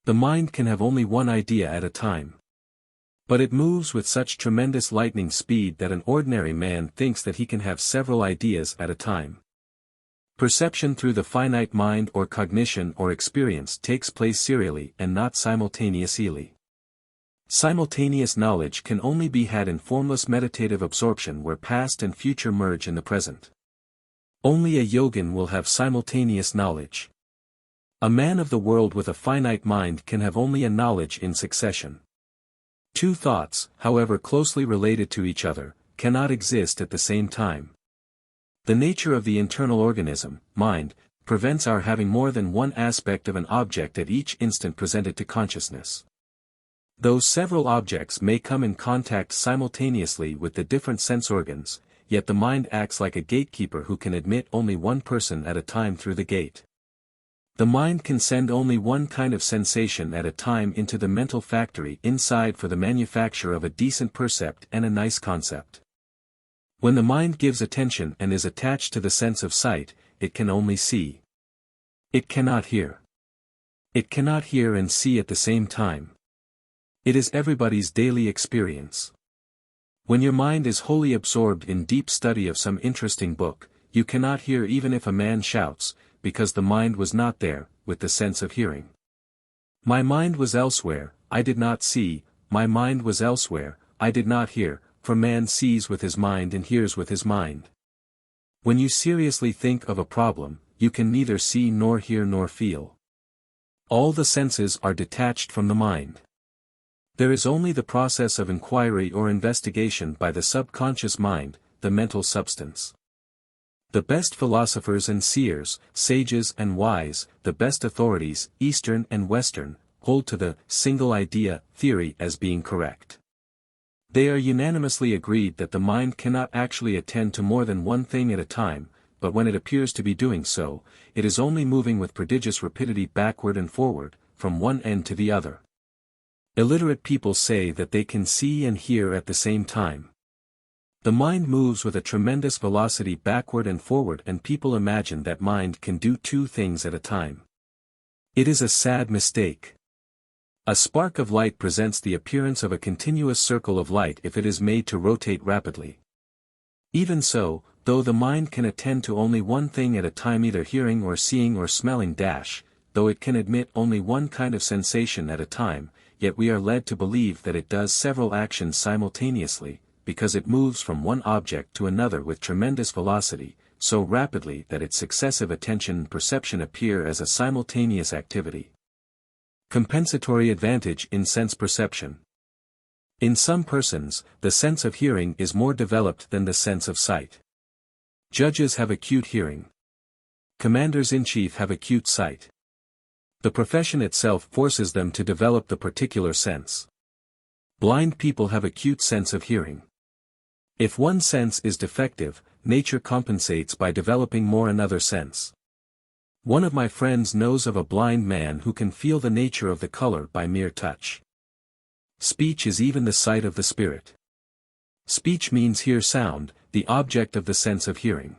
The mind can have only one idea at a time. But it moves with such tremendous lightning speed that an ordinary man thinks that he can have several ideas at a time. Perception through the finite mind or cognition or experience takes place serially and not simultaneously. Simultaneous knowledge can only be had in formless meditative absorption where past and future merge in the present. Only a yogin will have simultaneous knowledge. A man of the world with a finite mind can have only a knowledge in succession. Two thoughts, however closely related to each other, cannot exist at the same time. The nature of the internal organism, mind, prevents our having more than one aspect of an object at each instant presented to consciousness. Though several objects may come in contact simultaneously with the different sense organs, yet the mind acts like a gatekeeper who can admit only one person at a time through the gate. The mind can send only one kind of sensation at a time into the mental factory inside for the manufacture of a decent percept and a nice concept. When the mind gives attention and is attached to the sense of sight, it can only see. It cannot hear. It cannot hear and see at the same time. It is everybody's daily experience. When your mind is wholly absorbed in deep study of some interesting book, you cannot hear even if a man shouts, because the mind was not there, with the sense of hearing. My mind was elsewhere, I did not see, my mind was elsewhere, I did not hear, for man sees with his mind and hears with his mind. When you seriously think of a problem, you can neither see nor hear nor feel. All the senses are detached from the mind. There is only the process of inquiry or investigation by the subconscious mind, the mental substance. The best philosophers and seers, sages and wise, the best authorities, Eastern and Western, hold to the single idea theory as being correct. They are unanimously agreed that the mind cannot actually attend to more than one thing at a time, but when it appears to be doing so, it is only moving with prodigious rapidity backward and forward, from one end to the other. Illiterate people say that they can see and hear at the same time. The mind moves with a tremendous velocity backward and forward, and people imagine that mind can do two things at a time. It is a sad mistake. A spark of light presents the appearance of a continuous circle of light if it is made to rotate rapidly. Even so, though the mind can attend to only one thing at a time, either hearing or seeing or smelling, though it can admit only one kind of sensation at a time, yet we are led to believe that it does several actions simultaneously, because it moves from one object to another with tremendous velocity, so rapidly that its successive attention and perception appear as a simultaneous activity. Compensatory advantage in sense perception. In some persons, the sense of hearing is more developed than the sense of sight. Judges have acute hearing. Commanders-in-chief have acute sight. The profession itself forces them to develop the particular sense. Blind people have acute sense of hearing. If one sense is defective, nature compensates by developing more another sense. One of my friends knows of a blind man who can feel the nature of the color by mere touch. Speech is even the sight of the spirit. Speech means hear sound, the object of the sense of hearing.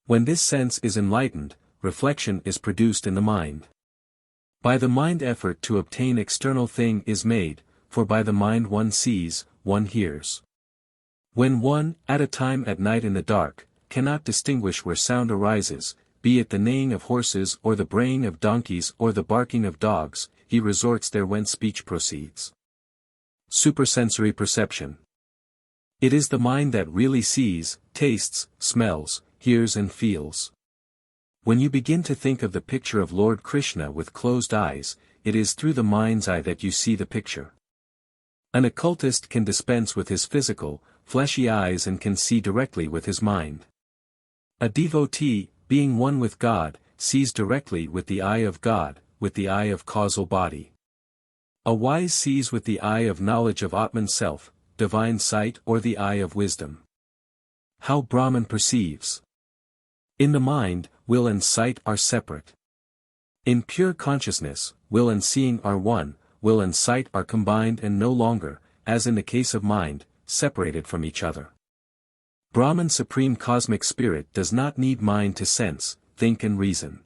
When this sense is enlightened, reflection is produced in the mind. By the mind effort to obtain external thing is made, for by the mind one sees, one hears. When one, at a time at night in the dark, cannot distinguish where sound arises, be it the neighing of horses or the braying of donkeys or the barking of dogs, he resorts there whence speech proceeds. Supersensory perception. It is the mind that really sees, tastes, smells, hears and feels. When you begin to think of the picture of Lord Krishna with closed eyes, it is through the mind's eye that you see the picture. An occultist can dispense with his physical, fleshy eyes and can see directly with his mind. A devotee, being one with God, sees directly with the eye of God, with the eye of causal body. A wise sees with the eye of knowledge of Atman self, divine sight or the eye of wisdom. How Brahman perceives. In the mind, will and sight are separate. In pure consciousness, will and seeing are one, will and sight are combined and no longer, as in the case of mind, separated from each other. Brahman Supreme Cosmic Spirit does not need mind to sense, think and reason.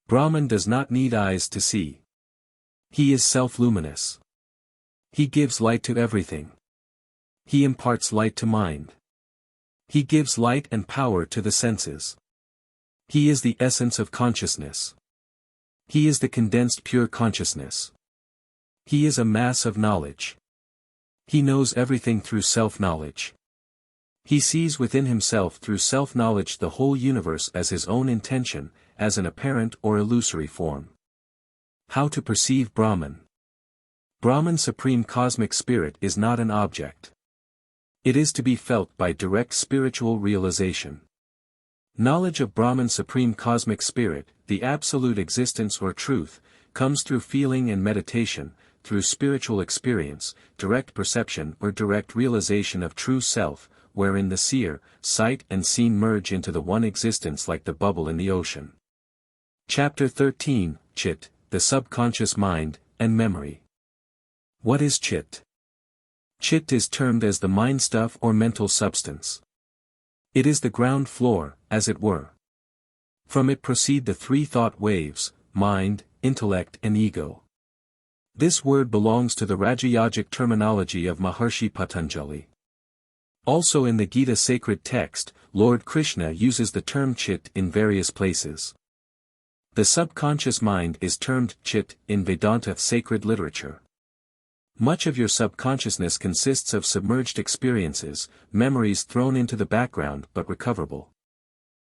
Brahman does not need eyes to see. He is self-luminous. He gives light to everything. He imparts light to mind. He gives light and power to the senses. He is the essence of consciousness. He is the condensed pure consciousness. He is a mass of knowledge. He knows everything through self-knowledge. He sees within himself through self-knowledge the whole universe as his own intention, as an apparent or illusory form. How to perceive Brahman? Brahman Supreme Cosmic Spirit is not an object. It is to be felt by direct spiritual realization. Knowledge of Brahman Supreme Cosmic Spirit, the absolute existence or truth, comes through feeling and meditation, through spiritual experience, direct perception or direct realization of true self, wherein the seer, sight and seen merge into the one existence like the bubble in the ocean. Chapter 13, Chit, the Subconscious Mind, and Memory. What is Chit? Chit is termed as the mind stuff or mental substance. It is the ground floor, as it were. From it proceed the three thought waves, mind, intellect and ego. This word belongs to the Rajayogic terminology of Maharshi Patanjali. Also in the Gita sacred text, Lord Krishna uses the term Chit in various places. The subconscious mind is termed Chit in Vedanta sacred literature. Much of your subconsciousness consists of submerged experiences, memories thrown into the background but recoverable.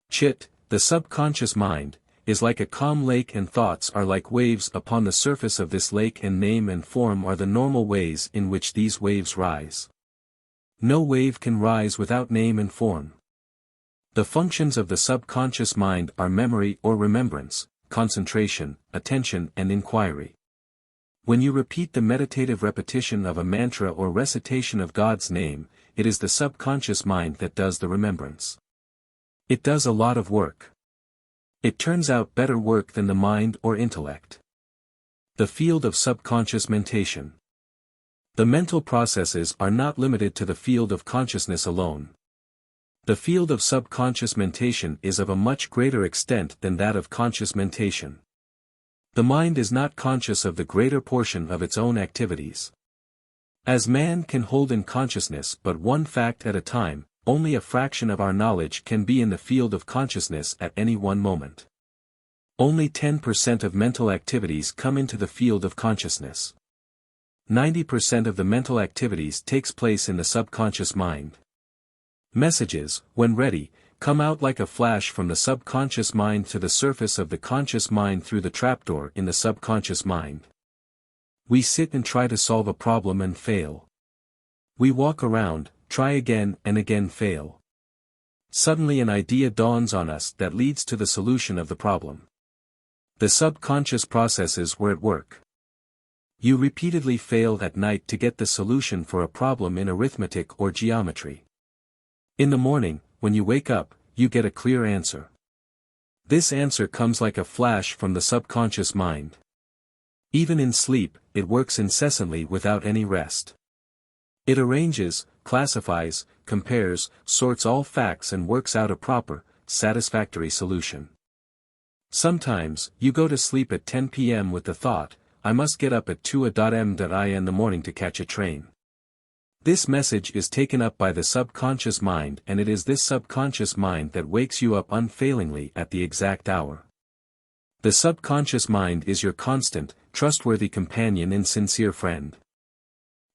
Chit, the subconscious mind, is like a calm lake and thoughts are like waves upon the surface of this lake and name and form are the normal ways in which these waves rise. No wave can rise without name and form. The functions of the subconscious mind are memory or remembrance, concentration, attention and inquiry. When you repeat the meditative repetition of a mantra or recitation of God's name, it is the subconscious mind that does the remembrance. It does a lot of work. It turns out better work than the mind or intellect. The field of subconscious mentation. The mental processes are not limited to the field of consciousness alone. The field of subconscious mentation is of a much greater extent than that of conscious mentation. The mind is not conscious of the greater portion of its own activities. As man can hold in consciousness but one fact at a time, only a fraction of our knowledge can be in the field of consciousness at any one moment. Only 10% of mental activities come into the field of consciousness. 90% of the mental activities takes place in the subconscious mind. Messages, when ready, come out like a flash from the subconscious mind to the surface of the conscious mind through the trapdoor in the subconscious mind. We sit and try to solve a problem and fail. We walk around, try again and again fail. Suddenly an idea dawns on us that leads to the solution of the problem. The subconscious processes were at work. You repeatedly fail at night to get the solution for a problem in arithmetic or geometry. In the morning, when you wake up, you get a clear answer. This answer comes like a flash from the subconscious mind. Even in sleep, it works incessantly without any rest. It arranges, classifies, compares, sorts all facts and works out a proper, satisfactory solution. Sometimes, you go to sleep at 10 p.m. with the thought, I must get up at 2 a.m. in the morning to catch a train. This message is taken up by the subconscious mind and it is this subconscious mind that wakes you up unfailingly at the exact hour. The subconscious mind is your constant, trustworthy companion and sincere friend.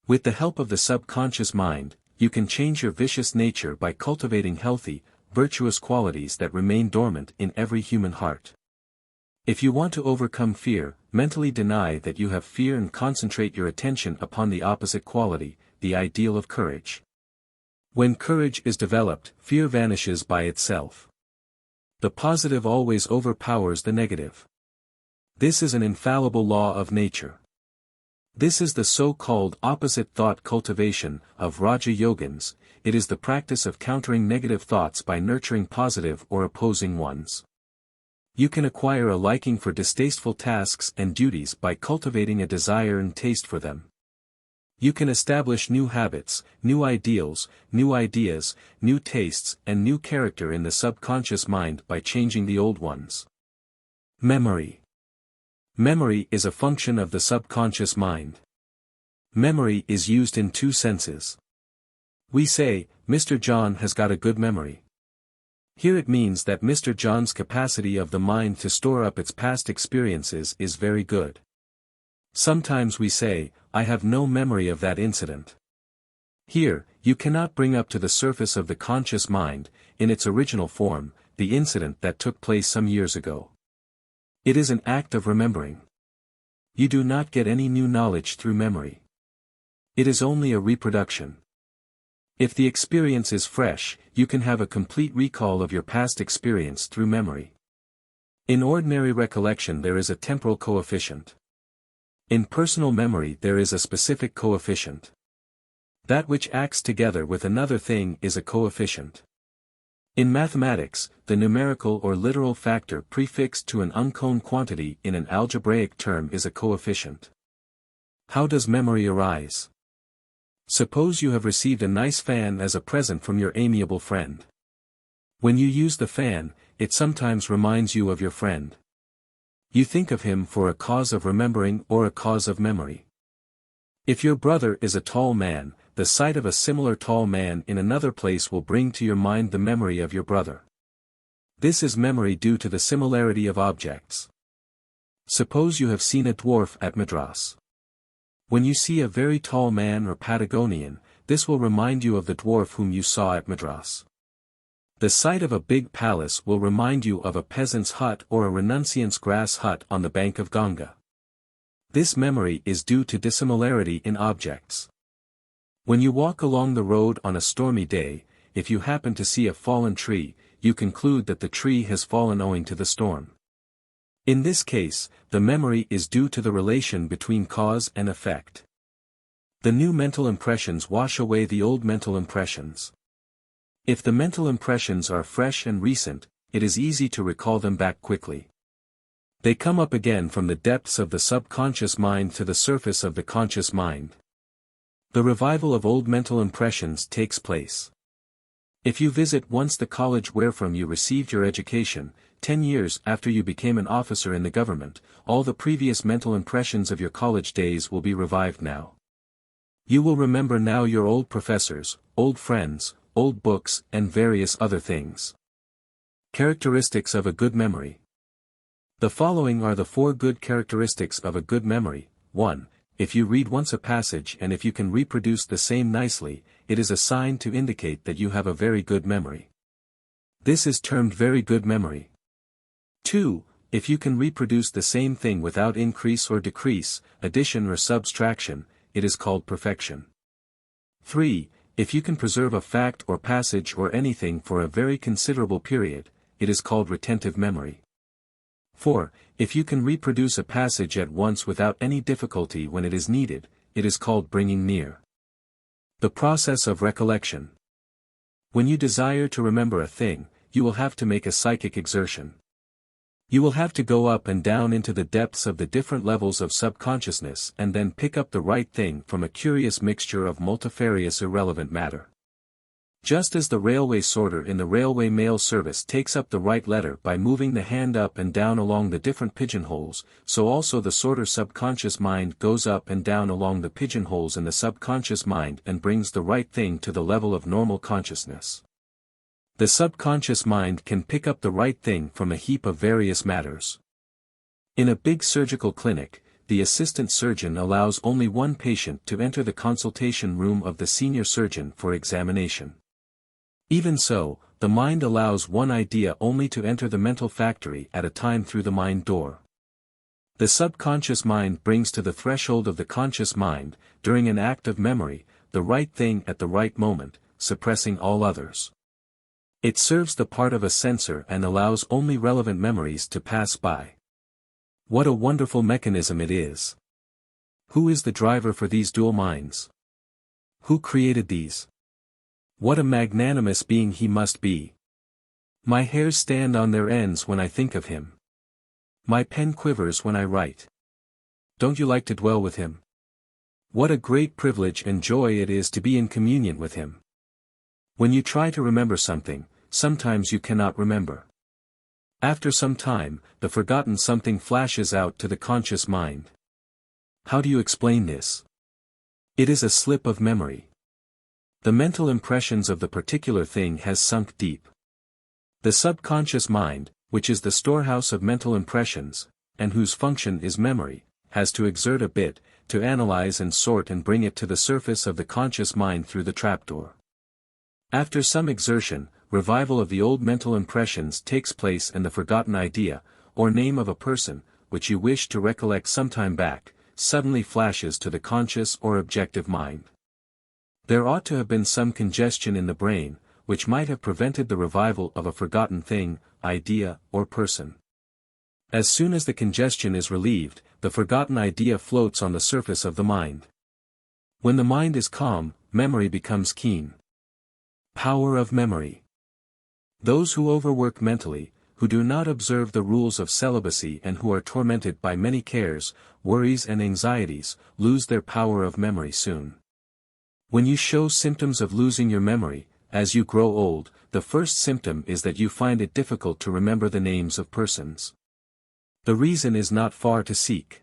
With the help of the subconscious mind, you can change your vicious nature by cultivating healthy, virtuous qualities that remain dormant in every human heart. If you want to overcome fear, mentally deny that you have fear and concentrate your attention upon the opposite quality, the ideal of courage. When courage is developed, fear vanishes by itself. The positive always overpowers the negative. This is an infallible law of nature. This is the so-called opposite thought cultivation of Raja Yogins. It is the practice of countering negative thoughts by nurturing positive or opposing ones. You can acquire a liking for distasteful tasks and duties by cultivating a desire and taste for them. You can establish new habits, new ideals, new ideas, new tastes, and new character in the subconscious mind by changing the old ones. Memory. Memory is a function of the subconscious mind. Memory is used in two senses. We say, Mr. John has got a good memory. Here it means that Mr. John's capacity of the mind to store up its past experiences is very good. Sometimes we say, I have no memory of that incident. Here, you cannot bring up to the surface of the conscious mind, in its original form, the incident that took place some years ago. It is an act of remembering. You do not get any new knowledge through memory. It is only a reproduction. If the experience is fresh, you can have a complete recall of your past experience through memory. In ordinary recollection there is a temporal coefficient. In personal memory there is a specific coefficient. That which acts together with another thing is a coefficient. In mathematics, the numerical or literal factor prefixed to an unknown quantity in an algebraic term is a coefficient. How does memory arise? Suppose you have received a nice fan as a present from your amiable friend. When you use the fan, it sometimes reminds you of your friend. You think of him for a cause of remembering or a cause of memory. If your brother is a tall man, the sight of a similar tall man in another place will bring to your mind the memory of your brother. This is memory due to the similarity of objects. Suppose you have seen a dwarf at Madras. When you see a very tall man or Patagonian, this will remind you of the dwarf whom you saw at Madras. The sight of a big palace will remind you of a peasant's hut or a renunciant's grass hut on the bank of Ganga. This memory is due to dissimilarity in objects. When you walk along the road on a stormy day, if you happen to see a fallen tree, you conclude that the tree has fallen owing to the storm. In this case, the memory is due to the relation between cause and effect. The new mental impressions wash away the old mental impressions. If the mental impressions are fresh and recent, it is easy to recall them back quickly. They come up again from the depths of the subconscious mind to the surface of the conscious mind. The revival of old mental impressions takes place. If you visit once the college wherefrom you received your education, 10 years after you became an officer in the government, all the previous mental impressions of your college days will be revived now. You will remember now your old professors, old friends, old books, and various other things. Characteristics of a good memory. The following are the 4 good characteristics of a good memory. 1. If you read once a passage and if you can reproduce the same nicely, it is a sign to indicate that you have a very good memory. This is termed very good memory. 2. If you can reproduce the same thing without increase or decrease, addition or subtraction, it is called perfection. 3. If you can preserve a fact or passage or anything for a very considerable period, it is called retentive memory. 4. If you can reproduce a passage at once without any difficulty when it is needed, it is called bringing near. The process of recollection. When you desire to remember a thing, you will have to make a psychic exertion. You will have to go up and down into the depths of the different levels of subconsciousness and then pick up the right thing from a curious mixture of multifarious irrelevant matter. Just as the railway sorter in the railway mail service takes up the right letter by moving the hand up and down along the different pigeonholes, so also the sorter's subconscious mind goes up and down along the pigeonholes in the subconscious mind and brings the right thing to the level of normal consciousness. The subconscious mind can pick up the right thing from a heap of various matters. In a big surgical clinic, the assistant surgeon allows only one patient to enter the consultation room of the senior surgeon for examination. Even so, the mind allows one idea only to enter the mental factory at a time through the mind door. The subconscious mind brings to the threshold of the conscious mind, during an act of memory, the right thing at the right moment, suppressing all others. It serves the part of a censor and allows only relevant memories to pass by. What a wonderful mechanism it is! Who is the driver for these dual minds? Who created these? What a magnanimous being he must be! My hairs stand on their ends when I think of him. My pen quivers when I write. Don't you like to dwell with him? What a great privilege and joy it is to be in communion with him. When you try to remember something, sometimes you cannot remember. After some time, the forgotten something flashes out to the conscious mind. How do you explain this? It is a slip of memory. The mental impressions of the particular thing has sunk deep. The subconscious mind, which is the storehouse of mental impressions, and whose function is memory, has to exert a bit, to analyze and sort and bring it to the surface of the conscious mind through the trapdoor. After some exertion, revival of the old mental impressions takes place and the forgotten idea, or name of a person, which you wish to recollect some time back, suddenly flashes to the conscious or objective mind. There ought to have been some congestion in the brain, which might have prevented the revival of a forgotten thing, idea, or person. As soon as the congestion is relieved, the forgotten idea floats on the surface of the mind. When the mind is calm, memory becomes keen. Power of memory. Those who overwork mentally, who do not observe the rules of celibacy and who are tormented by many cares, worries and anxieties, lose their power of memory soon. When you show symptoms of losing your memory, as you grow old, the first symptom is that you find it difficult to remember the names of persons. The reason is not far to seek.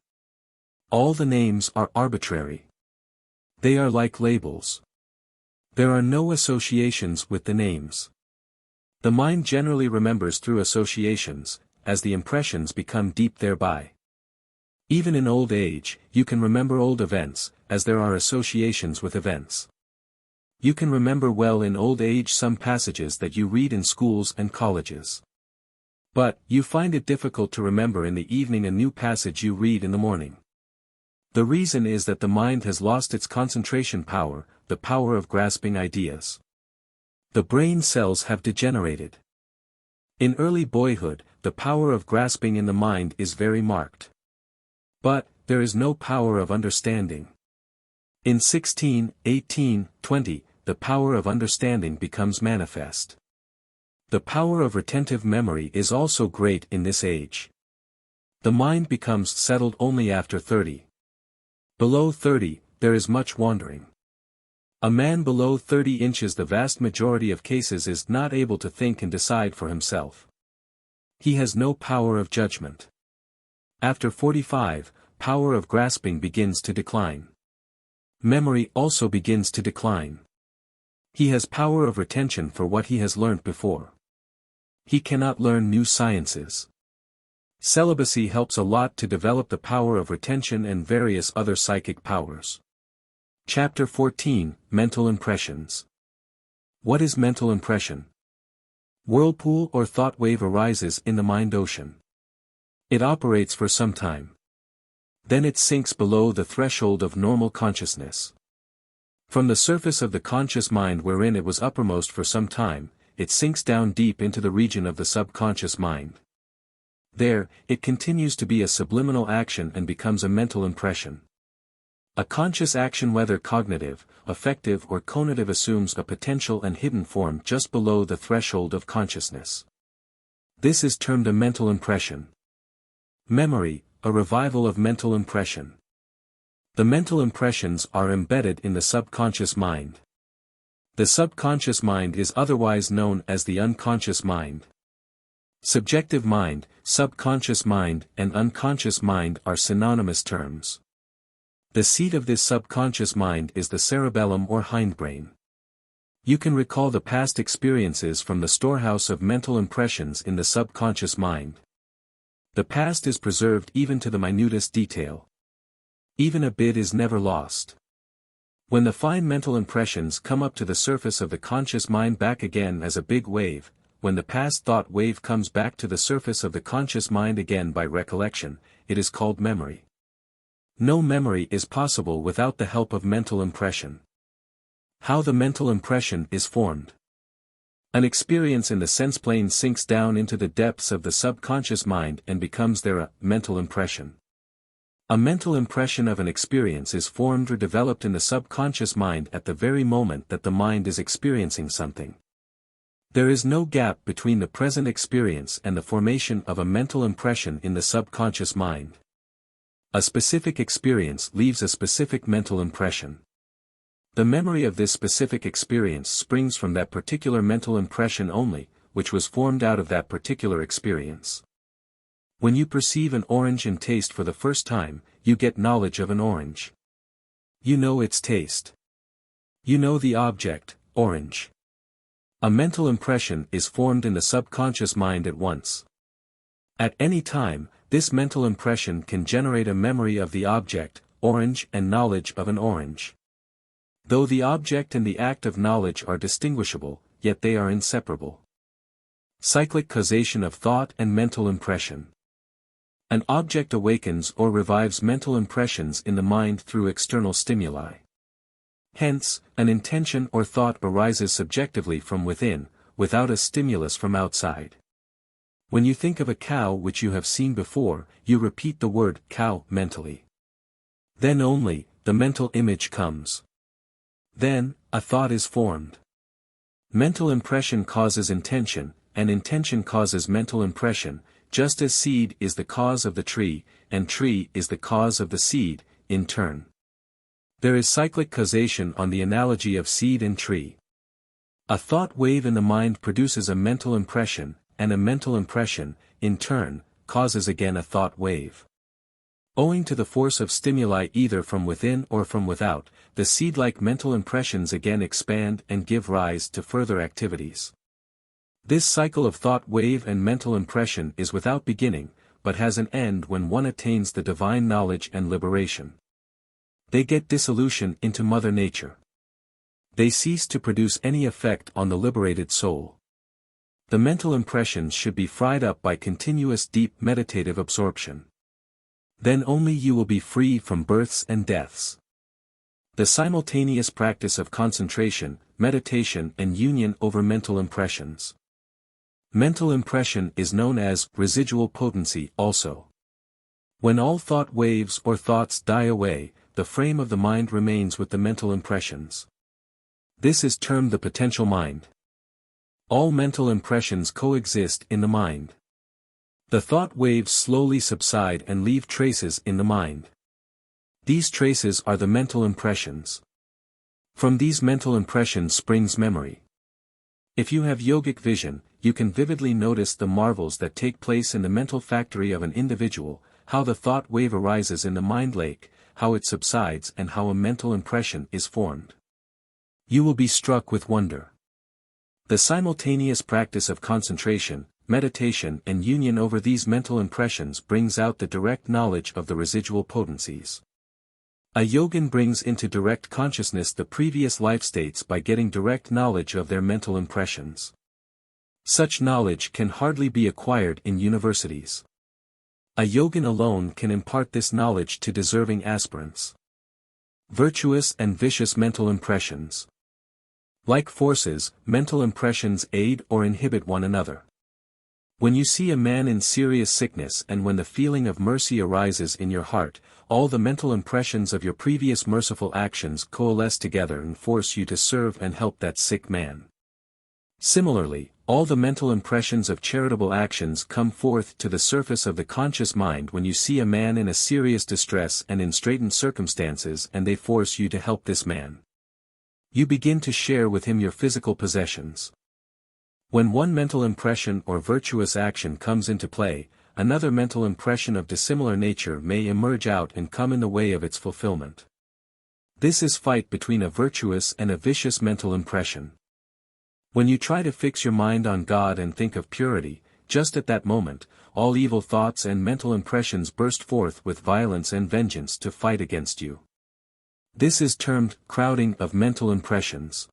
All the names are arbitrary. They are like labels. There are no associations with the names. The mind generally remembers through associations, as the impressions become deep thereby. Even in old age, you can remember old events, as there are associations with events. You can remember well in old age some passages that you read in schools and colleges. But, you find it difficult to remember in the evening a new passage you read in the morning. The reason is that the mind has lost its concentration power, the power of grasping ideas. The brain cells have degenerated. In early boyhood, the power of grasping in the mind is very marked. But, there is no power of understanding. In 16, 18, 20, the power of understanding becomes manifest. The power of retentive memory is also great in this age. The mind becomes settled only after 30. Below 30, there is much wandering. A man below 30 inches the vast majority of cases is not able to think and decide for himself. He has no power of judgment. After 45, power of grasping begins to decline. Memory also begins to decline. He has power of retention for what he has learnt before. He cannot learn new sciences. Celibacy helps a lot to develop the power of retention and various other psychic powers. Chapter 14, Mental Impressions. What is mental impression? Whirlpool or thought wave arises in the mind ocean. It operates for some time. Then it sinks below the threshold of normal consciousness. From the surface of the conscious mind wherein it was uppermost for some time, it sinks down deep into the region of the subconscious mind. There, it continues to be a subliminal action and becomes a mental impression. A conscious action whether cognitive, affective or conative assumes a potential and hidden form just below the threshold of consciousness. This is termed a mental impression. Memory, a revival of mental impression. The mental impressions are embedded in the subconscious mind. The subconscious mind is otherwise known as the unconscious mind. Subjective mind, subconscious mind, and unconscious mind are synonymous terms. The seat of this subconscious mind is the cerebellum or hindbrain. You can recall the past experiences from the storehouse of mental impressions in the subconscious mind. The past is preserved even to the minutest detail. Even a bit is never lost. When the fine mental impressions come up to the surface of the conscious mind back again as a big wave, when the past thought wave comes back to the surface of the conscious mind again by recollection, it is called memory. No memory is possible without the help of mental impression. How the mental impression is formed. An experience in the sense plane sinks down into the depths of the subconscious mind and becomes there a mental impression. A mental impression of an experience is formed or developed in the subconscious mind at the very moment that the mind is experiencing something. There is no gap between the present experience and the formation of a mental impression in the subconscious mind. A specific experience leaves a specific mental impression. The memory of this specific experience springs from that particular mental impression only, which was formed out of that particular experience. When you perceive an orange and taste for the first time, you get knowledge of an orange. You know its taste. You know the object, orange. A mental impression is formed in the subconscious mind at once. At any time, this mental impression can generate a memory of the object, orange, and knowledge of an orange. Though the object and the act of knowledge are distinguishable, yet they are inseparable. Cyclic causation of thought and mental impression. An object awakens or revives mental impressions in the mind through external stimuli. Hence, an intention or thought arises subjectively from within, without a stimulus from outside. When you think of a cow which you have seen before, you repeat the word cow mentally. Then only, the mental image comes. Then, a thought is formed. Mental impression causes intention, and intention causes mental impression, just as seed is the cause of the tree, and tree is the cause of the seed, in turn. There is cyclic causation on the analogy of seed and tree. A thought wave in the mind produces a mental impression, and a mental impression, in turn, causes again a thought wave. Owing to the force of stimuli either from within or from without, the seed-like mental impressions again expand and give rise to further activities. This cycle of thought wave and mental impression is without beginning, but has an end when one attains the divine knowledge and liberation. They get dissolution into Mother Nature. They cease to produce any effect on the liberated soul. The mental impressions should be fried up by continuous deep meditative absorption. Then only you will be free from births and deaths. The simultaneous practice of concentration, meditation and union over mental impressions. Mental impression is known as residual potency also. When all thought waves or thoughts die away, the frame of the mind remains with the mental impressions. This is termed the potential mind. All mental impressions coexist in the mind. The thought waves slowly subside and leave traces in the mind. These traces are the mental impressions. From these mental impressions springs memory. If you have yogic vision, you can vividly notice the marvels that take place in the mental factory of an individual, how the thought wave arises in the mind lake, how it subsides and how a mental impression is formed. You will be struck with wonder. The simultaneous practice of concentration, meditation and union over these mental impressions brings out the direct knowledge of the residual potencies. A yogin brings into direct consciousness the previous life states by getting direct knowledge of their mental impressions. Such knowledge can hardly be acquired in universities. A yogin alone can impart this knowledge to deserving aspirants. Virtuous and vicious mental impressions. Like forces, mental impressions aid or inhibit one another. When you see a man in serious sickness and when the feeling of mercy arises in your heart, all the mental impressions of your previous merciful actions coalesce together and force you to serve and help that sick man. Similarly, all the mental impressions of charitable actions come forth to the surface of the conscious mind when you see a man in a serious distress and in straitened circumstances and they force you to help this man. You begin to share with him your physical possessions. When one mental impression or virtuous action comes into play, another mental impression of dissimilar nature may emerge out and come in the way of its fulfillment. This is fight between a virtuous and a vicious mental impression. When you try to fix your mind on God and think of purity, just at that moment, all evil thoughts and mental impressions burst forth with violence and vengeance to fight against you. This is termed crowding of mental impressions.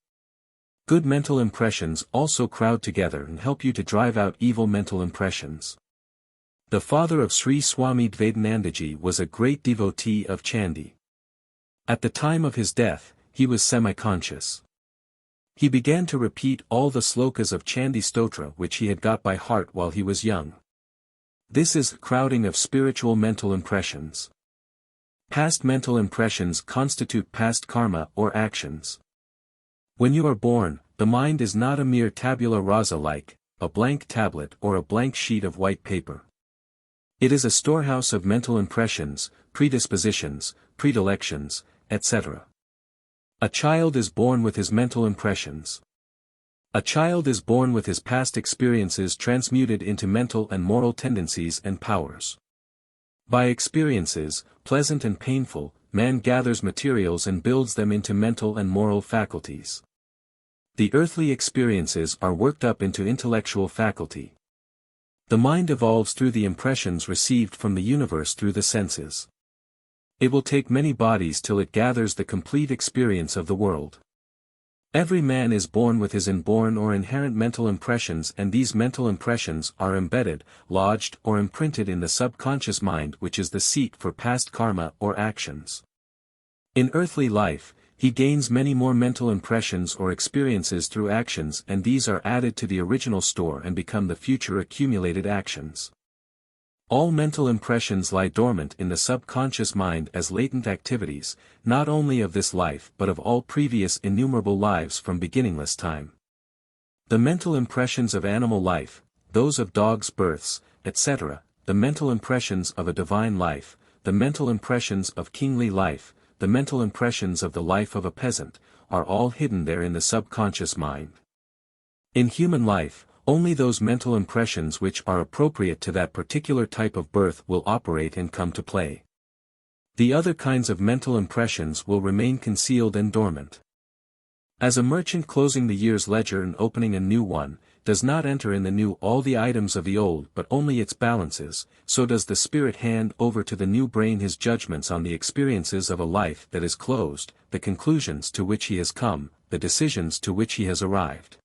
Good mental impressions also crowd together and help you to drive out evil mental impressions. The father of Sri Swami Dvadanandaji was a great devotee of Chandi. At the time of his death, he was semi-conscious. He began to repeat all the slokas of Chandi Stotra which he had got by heart while he was young. This is crowding of spiritual mental impressions. Past mental impressions constitute past karma or actions. When you are born, the mind is not a mere tabula rasa like a blank tablet or a blank sheet of white paper. It is a storehouse of mental impressions, predispositions, predilections, etc. A child is born with his mental impressions. A child is born with his past experiences transmuted into mental and moral tendencies and powers. By experiences, pleasant and painful, man gathers materials and builds them into mental and moral faculties. The earthly experiences are worked up into intellectual faculty. The mind evolves through the impressions received from the universe through the senses. It will take many bodies till it gathers the complete experience of the world. Every man is born with his inborn or inherent mental impressions, and these mental impressions are embedded, lodged or imprinted in the subconscious mind, which is the seat for past karma or actions. In earthly life, he gains many more mental impressions or experiences through actions, and these are added to the original store and become the future accumulated actions. All mental impressions lie dormant in the subconscious mind as latent activities, not only of this life but of all previous innumerable lives from beginningless time. The mental impressions of animal life, those of dogs' births, etc., the mental impressions of a divine life, the mental impressions of kingly life, the mental impressions of the life of a peasant, are all hidden there in the subconscious mind. In human life, only those mental impressions which are appropriate to that particular type of birth will operate and come to play. The other kinds of mental impressions will remain concealed and dormant. As a merchant closing the year's ledger and opening a new one, does not enter in the new all the items of the old but only its balances, so does the spirit hand over to the new brain his judgments on the experiences of a life that is closed, the conclusions to which he has come, the decisions to which he has arrived.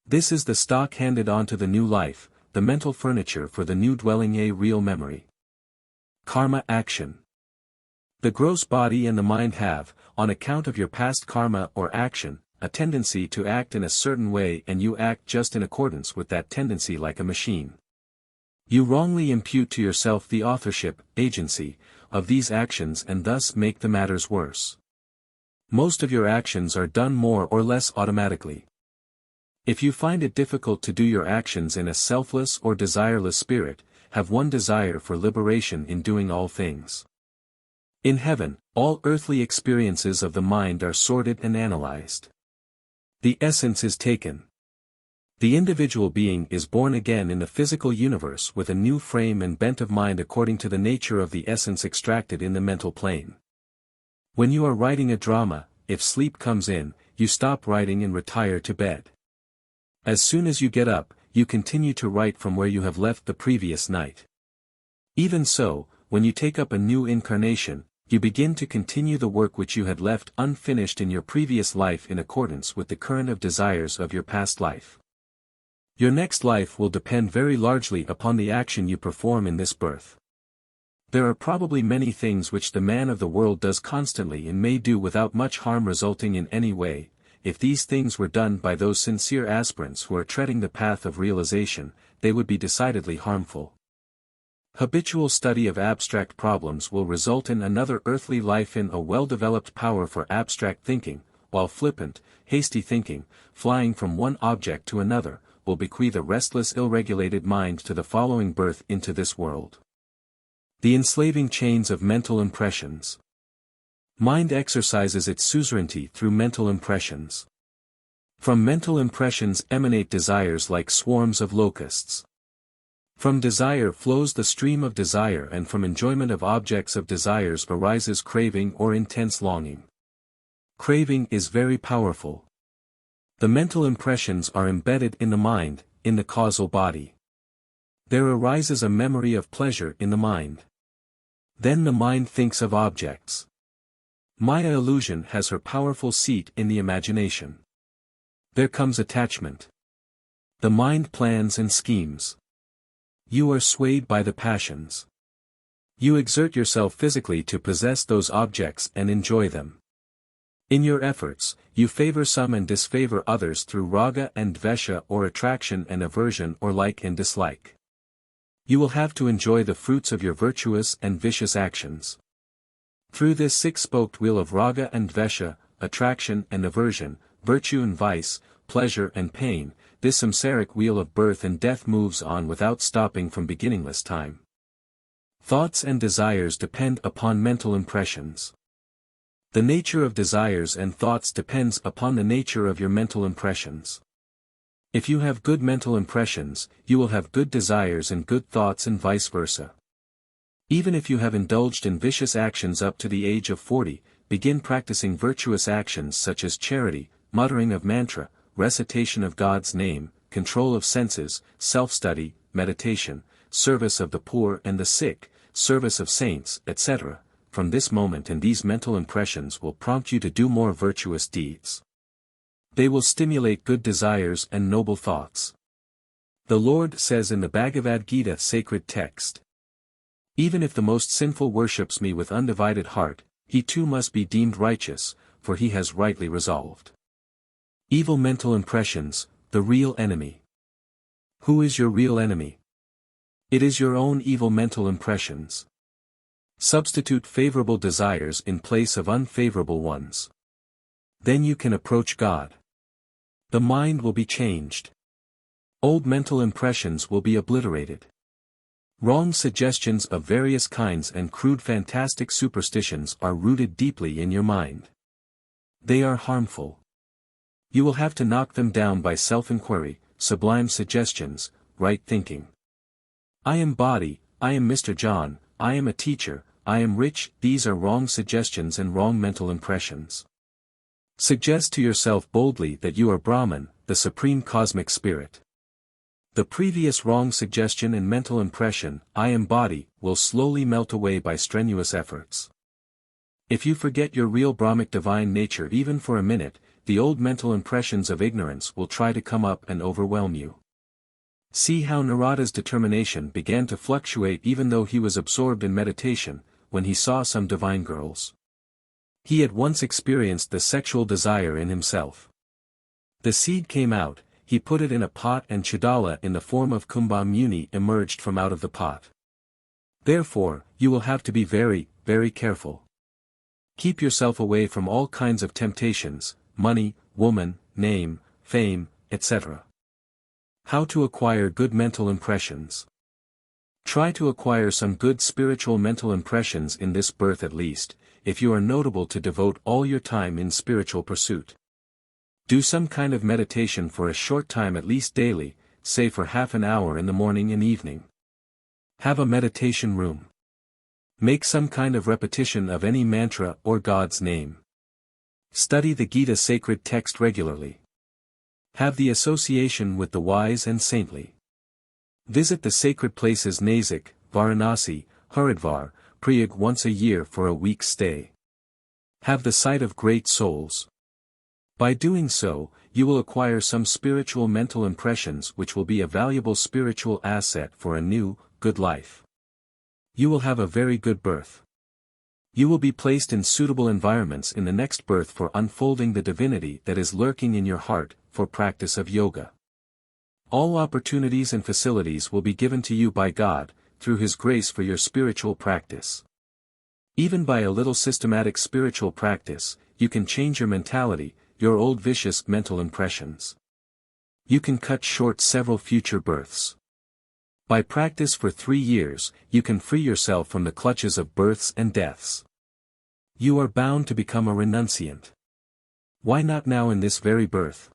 This is the stock handed on to the new life, the mental furniture for the new dwelling, a real memory. Karma action. The gross body and the mind have, on account of your past karma or action, a tendency to act in a certain way, and you act just in accordance with that tendency like a machine. You wrongly impute to yourself the authorship, agency, of these actions and thus make the matters worse. Most of your actions are done more or less automatically. If you find it difficult to do your actions in a selfless or desireless spirit, have one desire for liberation in doing all things. In heaven, all earthly experiences of the mind are sorted and analyzed. The essence is taken. The individual being is born again in the physical universe with a new frame and bent of mind according to the nature of the essence extracted in the mental plane. When you are writing a drama, if sleep comes in, you stop writing and retire to bed. As soon as you get up, you continue to write from where you have left the previous night. Even so, when you take up a new incarnation, you begin to continue the work which you had left unfinished in your previous life in accordance with the current of desires of your past life. Your next life will depend very largely upon the action you perform in this birth. There are probably many things which the man of the world does constantly and may do without much harm resulting in any way. If these things were done by those sincere aspirants who are treading the path of realization, they would be decidedly harmful. Habitual study of abstract problems will result in another earthly life in a well-developed power for abstract thinking, while flippant, hasty thinking, flying from one object to another, will bequeath a restless ill-regulated mind to the following birth into this world. The enslaving chains of mental impressions. Mind exercises its suzerainty through mental impressions. From mental impressions emanate desires like swarms of locusts. From desire flows the stream of desire, and from enjoyment of objects of desires arises craving or intense longing. Craving is very powerful. The mental impressions are embedded in the mind, in the causal body. There arises a memory of pleasure in the mind. Then the mind thinks of objects. Maya illusion has her powerful seat in the imagination. There comes attachment. The mind plans and schemes. You are swayed by the passions. You exert yourself physically to possess those objects and enjoy them. In your efforts, you favor some and disfavor others through raga and dvesha, or attraction and aversion, or like and dislike. You will have to enjoy the fruits of your virtuous and vicious actions. Through this six-spoked wheel of raga and dvesha, attraction and aversion, virtue and vice, pleasure and pain, this samsaric wheel of birth and death moves on without stopping from beginningless time. Thoughts and desires depend upon mental impressions. The nature of desires and thoughts depends upon the nature of your mental impressions. If you have good mental impressions, you will have good desires and good thoughts, and vice versa. Even if you have indulged in vicious actions up to the age of 40, begin practicing virtuous actions such as charity, muttering of mantra, recitation of God's name, control of senses, self-study, meditation, service of the poor and the sick, service of saints, etc. From this moment, and these mental impressions will prompt you to do more virtuous deeds. They will stimulate good desires and noble thoughts. The Lord says in the Bhagavad Gita sacred text, "Even if the most sinful worships me with undivided heart, he too must be deemed righteous, for he has rightly resolved. Evil mental impressions, the real enemy. Who is your real enemy? It is your own evil mental impressions. Substitute favorable desires in place of unfavorable ones. Then you can approach God. The mind will be changed. Old mental impressions will be obliterated. Wrong suggestions of various kinds and crude fantastic superstitions are rooted deeply in your mind. They are harmful. You will have to knock them down by self-inquiry, sublime suggestions, right thinking. I am body, I am Mr. John, I am a teacher, I am rich. These are wrong suggestions and wrong mental impressions. Suggest to yourself boldly that you are Brahman, the supreme cosmic spirit. The previous wrong suggestion and mental impression, I am body, will slowly melt away by strenuous efforts. If you forget your real Brahmic divine nature even for a minute, the old mental impressions of ignorance will try to come up and overwhelm you. See how Narada's determination began to fluctuate even though he was absorbed in meditation, when he saw some divine girls. He at once experienced the sexual desire in himself. The seed came out, he put it in a pot and Chudala in the form of Kumbha Muni emerged from out of the pot. Therefore, you will have to be very, very careful. Keep yourself away from all kinds of temptations, money, woman, name, fame, etc. How to acquire good mental impressions. Try to acquire some good spiritual mental impressions in this birth at least, if you are notable to devote all your time in spiritual pursuit. Do some kind of meditation for a short time at least daily, say for half an hour in the morning and evening. Have a meditation room. Make some kind of repetition of any mantra or God's name. Study the Gita sacred text regularly. Have the association with the wise and saintly. Visit the sacred places Nasik, Varanasi, Haridwar, Prayag once a year for a week's stay. Have the sight of great souls. By doing so, you will acquire some spiritual mental impressions which will be a valuable spiritual asset for a new, good life. You will have a very good birth. You will be placed in suitable environments in the next birth for unfolding the divinity that is lurking in your heart, for practice of yoga. All opportunities and facilities will be given to you by God, through His grace for your spiritual practice. Even by a little systematic spiritual practice, you can change your mentality, your old vicious mental impressions. You can cut short several future births. By practice for 3 years, you can free yourself from the clutches of births and deaths. You are bound to become a renunciant. Why not now in this very birth?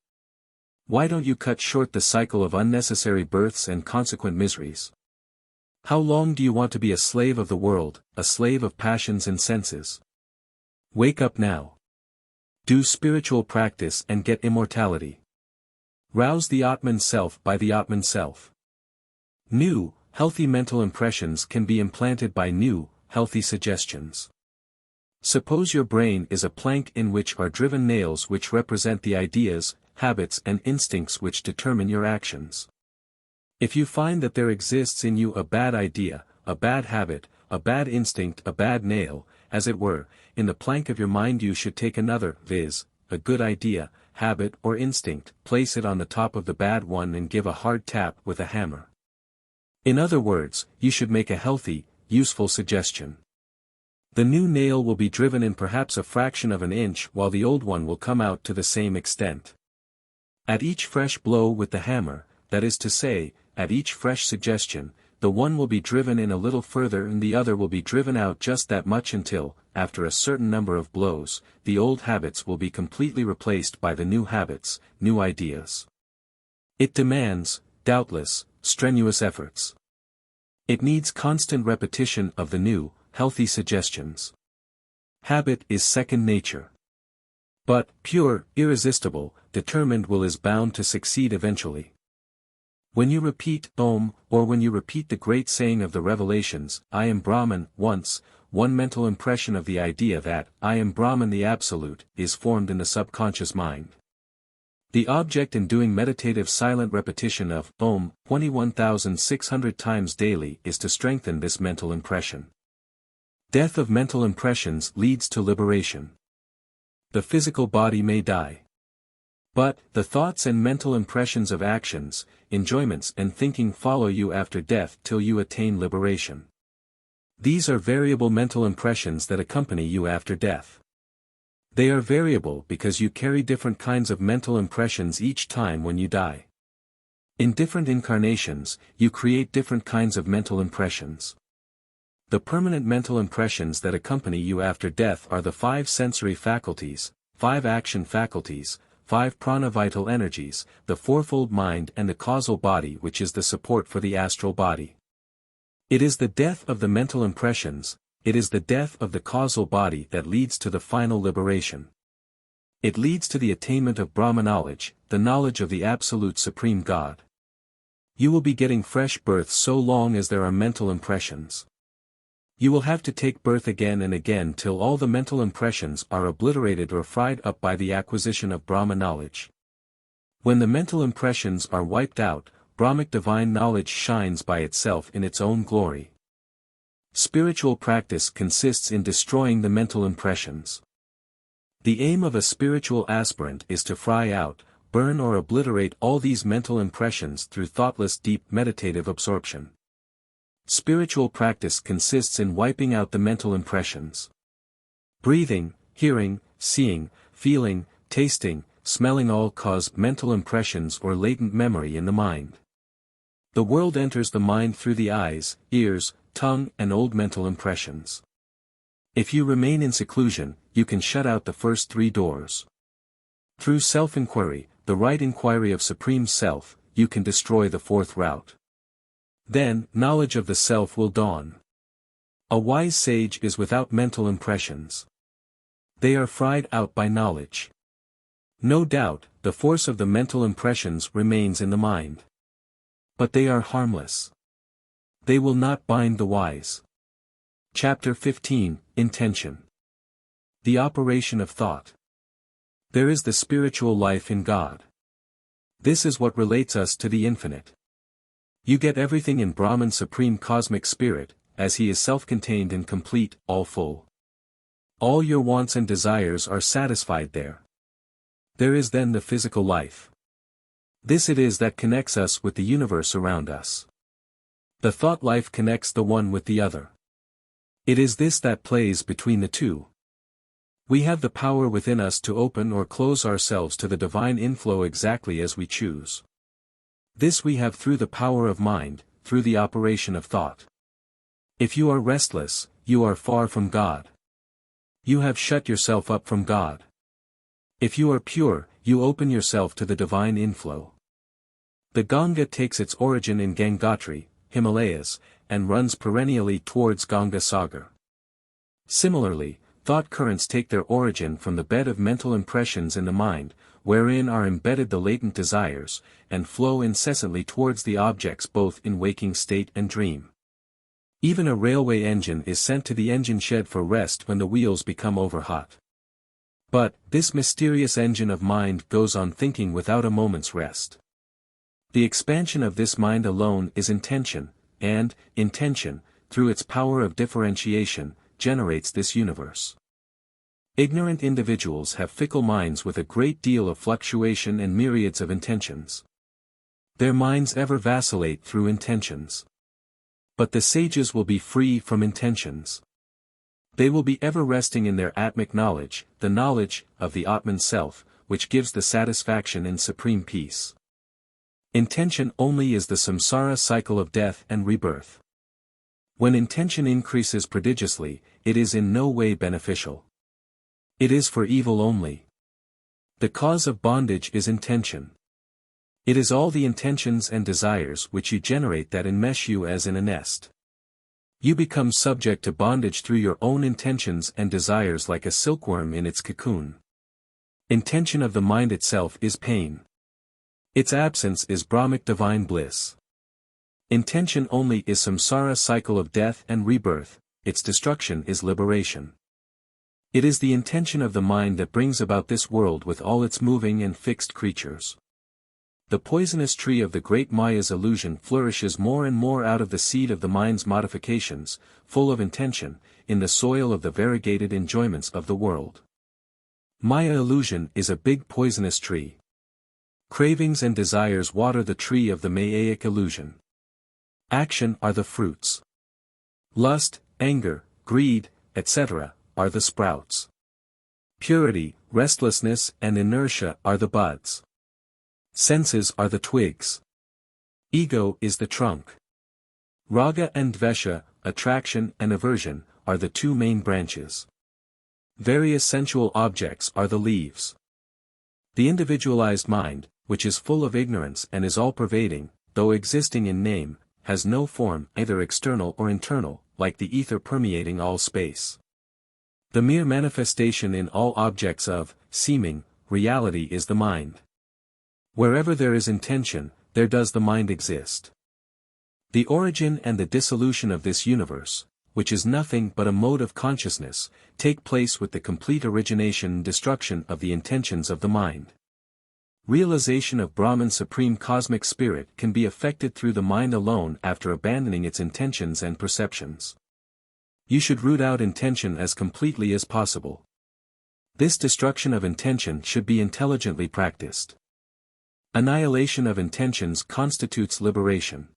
Why don't you cut short the cycle of unnecessary births and consequent miseries? How long do you want to be a slave of the world, a slave of passions and senses? Wake up now. Do spiritual practice and get immortality. Rouse the Atman self by the Atman self. New, healthy mental impressions can be implanted by new, healthy suggestions. Suppose your brain is a plank in which are driven nails which represent the ideas, habits and instincts which determine your actions. If you find that there exists in you a bad idea, a bad habit, a bad instinct, a bad nail, as it were, in the plank of your mind, you should take another, viz., a good idea, habit or instinct, place it on the top of the bad one and give a hard tap with a hammer. In other words, you should make a healthy, useful suggestion. The new nail will be driven in perhaps a fraction of an inch while the old one will come out to the same extent. At each fresh blow with the hammer, that is to say, at each fresh suggestion, the one will be driven in a little further and the other will be driven out just that much until, after a certain number of blows, the old habits will be completely replaced by the new habits, new ideas. It demands, doubtless, strenuous efforts. It needs constant repetition of the new, healthy suggestions. Habit is second nature. But, pure, irresistible, determined will is bound to succeed eventually. When you repeat Om, or when you repeat the great saying of the Revelations, I am Brahman, once, one mental impression of the idea that, I am Brahman the Absolute, is formed in the subconscious mind. The object in doing meditative silent repetition of Om 21,600 times daily is to strengthen this mental impression. Death of mental impressions leads to liberation. the physical body may die. But, the thoughts and mental impressions of actions, enjoyments and thinking follow you after death till you attain liberation. These are variable mental impressions that accompany you after death. They are variable because you carry different kinds of mental impressions each time when you die. In different incarnations, you create different kinds of mental impressions. The permanent mental impressions that accompany you after death are the 5 sensory faculties, 5 action faculties, 5 prana vital energies, the fourfold mind and the causal body which is the support for the astral body. It is the death of the mental impressions, it is the death of the causal body that leads to the final liberation. It leads to the attainment of Brahma knowledge, the knowledge of the Absolute Supreme God. You will be getting fresh birth so long as there are mental impressions. You will have to take birth again and again till all the mental impressions are obliterated or fried up by the acquisition of Brahma knowledge. When the mental impressions are wiped out, Brahmic divine knowledge shines by itself in its own glory. Spiritual practice consists in destroying the mental impressions. The aim of a spiritual aspirant is to fry out, burn or obliterate all these mental impressions through thoughtless deep meditative absorption. Spiritual practice consists in wiping out the mental impressions. Breathing, hearing, seeing, feeling, tasting, smelling all cause mental impressions or latent memory in the mind. The world enters the mind through the eyes, ears, tongue and old mental impressions. If you remain in seclusion, you can shut out the first 3 doors. Through self-inquiry, the right inquiry of Supreme Self, you can destroy the 4th route. Then, knowledge of the Self will dawn. A wise sage is without mental impressions. They are fried out by knowledge. No doubt, the force of the mental impressions remains in the mind. But they are harmless. They will not bind the wise. Chapter 15, Intention. The operation of thought. There is the spiritual life in God. This is what relates us to the infinite. You get everything in Brahman Supreme Cosmic Spirit, as he is self-contained and complete, all full. All your wants and desires are satisfied there. There is then the physical life. This it is that connects us with the universe around us. The thought life connects the one with the other. It is this that plays between the two. We have the power within us to open or close ourselves to the divine inflow exactly as we choose. This we have through the power of mind, through the operation of thought. If you are restless, you are far from God. You have shut yourself up from God. If you are pure, you open yourself to the divine inflow. The Ganga takes its origin in Gangotri, Himalayas, and runs perennially towards Ganga Sagar. Similarly, thought currents take their origin from the bed of mental impressions in the mind, wherein are embedded the latent desires, and flow incessantly towards the objects both in waking state and dream. Even a railway engine is sent to the engine shed for rest when the wheels become overhot. But, this mysterious engine of mind goes on thinking without a moment's rest. The expansion of this mind alone is intention, and, intention, through its power of differentiation, generates this universe. Ignorant individuals have fickle minds with a great deal of fluctuation and myriads of intentions. Their minds ever vacillate through intentions. But the sages will be free from intentions. They will be ever resting in their Atmic knowledge, the knowledge of the Atman Self, which gives the satisfaction in supreme peace. Intention only is the samsara cycle of death and rebirth. When intention increases prodigiously, it is in no way beneficial. It is for evil only. The cause of bondage is intention. It is all the intentions and desires which you generate that enmesh you as in a nest. You become subject to bondage through your own intentions and desires like a silkworm in its cocoon. Intention of the mind itself is pain. Its absence is Brahmic divine bliss. Intention only is samsara cycle of death and rebirth, its destruction is liberation. It is the intention of the mind that brings about this world with all its moving and fixed creatures. The poisonous tree of the great Maya's illusion flourishes more and more out of the seed of the mind's modifications, full of intention, in the soil of the variegated enjoyments of the world. Maya illusion is a big poisonous tree. Cravings and desires water the tree of the Mayaic illusion. Action are the fruits. Lust, anger, greed, etc., are the sprouts. Purity, restlessness and inertia are the buds. Senses are the twigs. Ego is the trunk. Raga and Dvesha, attraction and aversion, are the two main branches. Various sensual objects are the leaves. The individualized mind, which is full of ignorance and is all-pervading, though existing in name, has no form either external or internal, like the ether permeating all space. The mere manifestation in all objects of, seeming, reality is the mind. Wherever there is intention, there does the mind exist. The origin and the dissolution of this universe, which is nothing but a mode of consciousness, take place with the complete origination and destruction of the intentions of the mind. Realization of Brahman Supreme Cosmic Spirit can be effected through the mind alone after abandoning its intentions and perceptions. You should root out intention as completely as possible. This destruction of intention should be intelligently practiced. Annihilation of intentions constitutes liberation.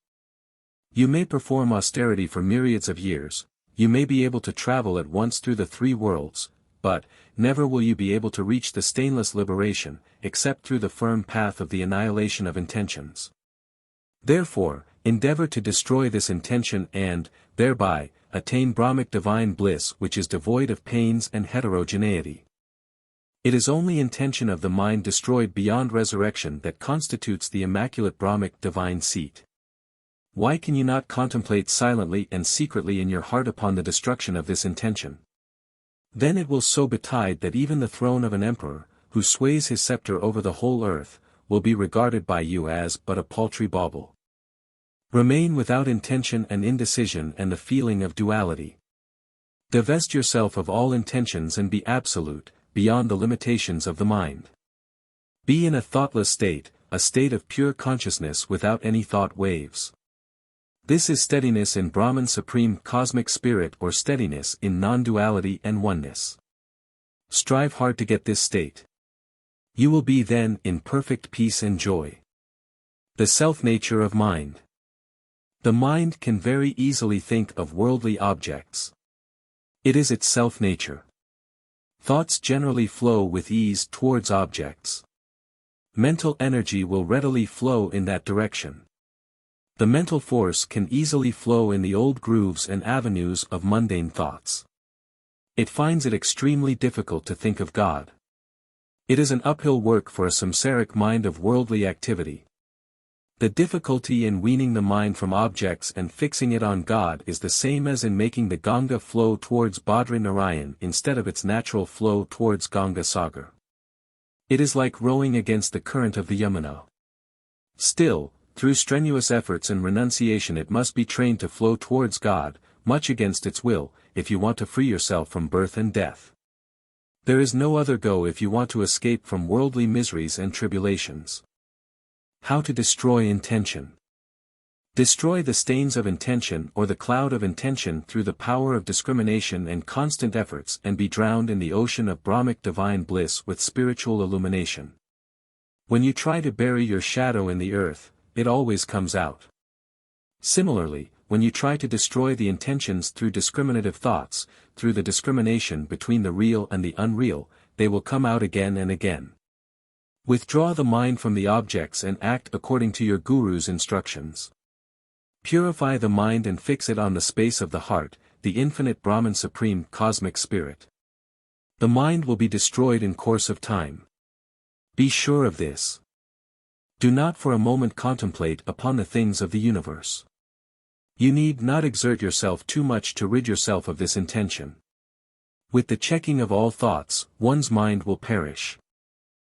You may perform austerity for myriads of years, you may be able to travel at once through the three worlds, but, never will you be able to reach the stainless liberation, except through the firm path of the annihilation of intentions. Therefore, endeavor to destroy this intention and, thereby, attain Brahmic divine bliss which is devoid of pains and heterogeneity. It is only intention of the mind destroyed beyond resurrection that constitutes the immaculate Brahmic divine seat. Why can you not contemplate silently and secretly in your heart upon the destruction of this intention? Then it will so betide that even the throne of an emperor, who sways his scepter over the whole earth, will be regarded by you as but a paltry bauble. Remain without intention and indecision and the feeling of duality. Divest yourself of all intentions and be absolute, beyond the limitations of the mind. Be in a thoughtless state, a state of pure consciousness without any thought waves. This is steadiness in Brahman Supreme Cosmic Spirit or steadiness in non-duality and oneness. Strive hard to get this state. You will be then in perfect peace and joy. The self-nature of mind. The mind can very easily think of worldly objects. It is its self-nature. Thoughts generally flow with ease towards objects. Mental energy will readily flow in that direction. The mental force can easily flow in the old grooves and avenues of mundane thoughts. It finds it extremely difficult to think of God. It is an uphill work for a samsaric mind of worldly activity. The difficulty in weaning the mind from objects and fixing it on God is the same as in making the Ganga flow towards Badri Narayan instead of its natural flow towards Ganga Sagar. It is like rowing against the current of the Yamuna. Still, through strenuous efforts and renunciation it must be trained to flow towards God, much against its will, if you want to free yourself from birth and death. There is no other go if you want to escape from worldly miseries and tribulations. How to destroy intention. Destroy the stains of intention or the cloud of intention through the power of discrimination and constant efforts and be drowned in the ocean of Brahmic divine bliss with spiritual illumination. When you try to bury your shadow in the earth, it always comes out. Similarly, when you try to destroy the intentions through discriminative thoughts, through the discrimination between the real and the unreal, they will come out again and again. Withdraw the mind from the objects and act according to your Guru's instructions. Purify the mind and fix it on the space of the heart, the infinite Brahman Supreme Cosmic Spirit. The mind will be destroyed in course of time. Be sure of this. Do not for a moment contemplate upon the things of the universe. You need not exert yourself too much to rid yourself of this intention. With the checking of all thoughts, one's mind will perish.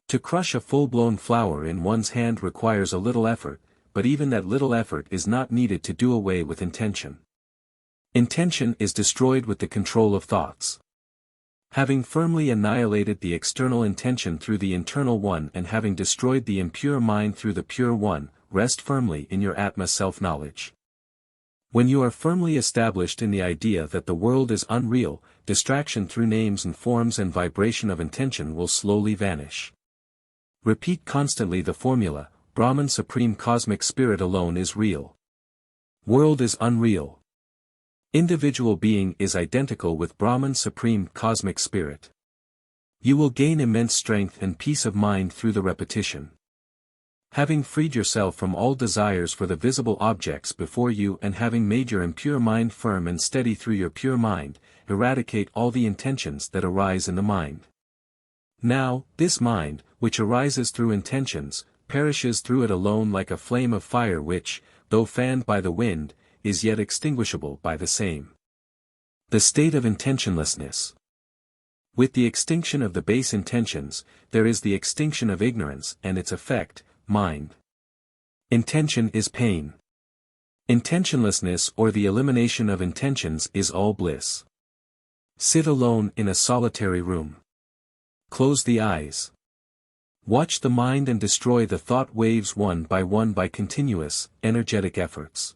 To crush a full-blown flower in one's hand requires a little effort, but even that little effort is not needed to do away with intention. Intention is destroyed with the control of thoughts. Having firmly annihilated the external intention through the internal one and having destroyed the impure mind through the pure one, rest firmly in your Atma self-knowledge. When you are firmly established in the idea that the world is unreal, distraction through names and forms and vibration of intention will slowly vanish. Repeat constantly the formula, Brahman Supreme Cosmic Spirit alone is real. World is unreal. Individual being is identical with Brahman Supreme Cosmic Spirit. You will gain immense strength and peace of mind through the repetition. Having freed yourself from all desires for the visible objects before you and having made your impure mind firm and steady through your pure mind, eradicate all the intentions that arise in the mind. Now, this mind, which arises through intentions, perishes through it alone like a flame of fire which, though fanned by the wind, is yet extinguishable by the same. The state of intentionlessness. With the extinction of the base intentions, there is the extinction of ignorance and its effect, mind. Intention is pain. Intentionlessness or the elimination of intentions is all bliss. Sit alone in a solitary room. Close the eyes. Watch the mind and destroy the thought waves one by continuous, energetic efforts.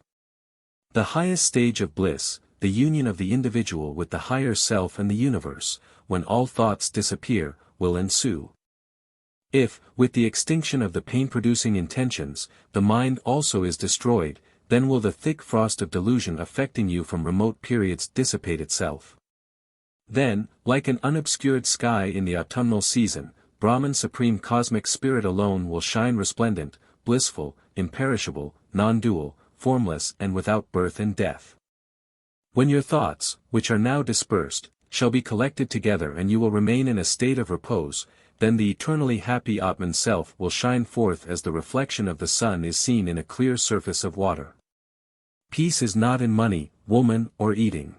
The highest stage of bliss, the union of the individual with the higher self and the universe, when all thoughts disappear, will ensue. If, with the extinction of the pain-producing intentions, the mind also is destroyed, then will the thick frost of delusion affecting you from remote periods dissipate itself. Then, like an unobscured sky in the autumnal season, Brahman Supreme Cosmic Spirit alone will shine resplendent, blissful, imperishable, non-dual, formless and without birth and death. When your thoughts, which are now dispersed, shall be collected together and you will remain in a state of repose, then the eternally happy Atman Self will shine forth as the reflection of the sun is seen in a clear surface of water. Peace is not in money, woman, or eating.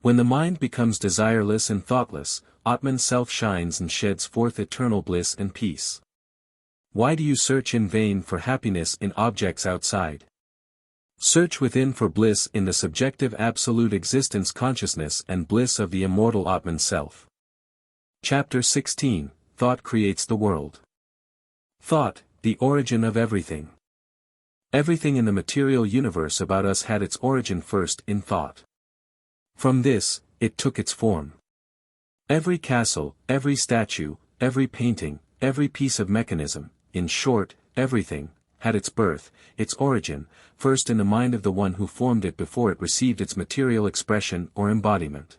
When the mind becomes desireless and thoughtless, Atman Self shines and sheds forth eternal bliss and peace. Why do you search in vain for happiness in objects outside? Search within for bliss in the subjective absolute existence consciousness and bliss of the immortal Atman Self. Chapter 16, Thought Creates the World. Thought, the origin of everything. Everything in the material universe about us had its origin first in thought. From this, it took its form. Every castle, every statue, every painting, every piece of mechanism, in short, everything, had its birth, its origin, first in the mind of the one who formed it before it received its material expression or embodiment.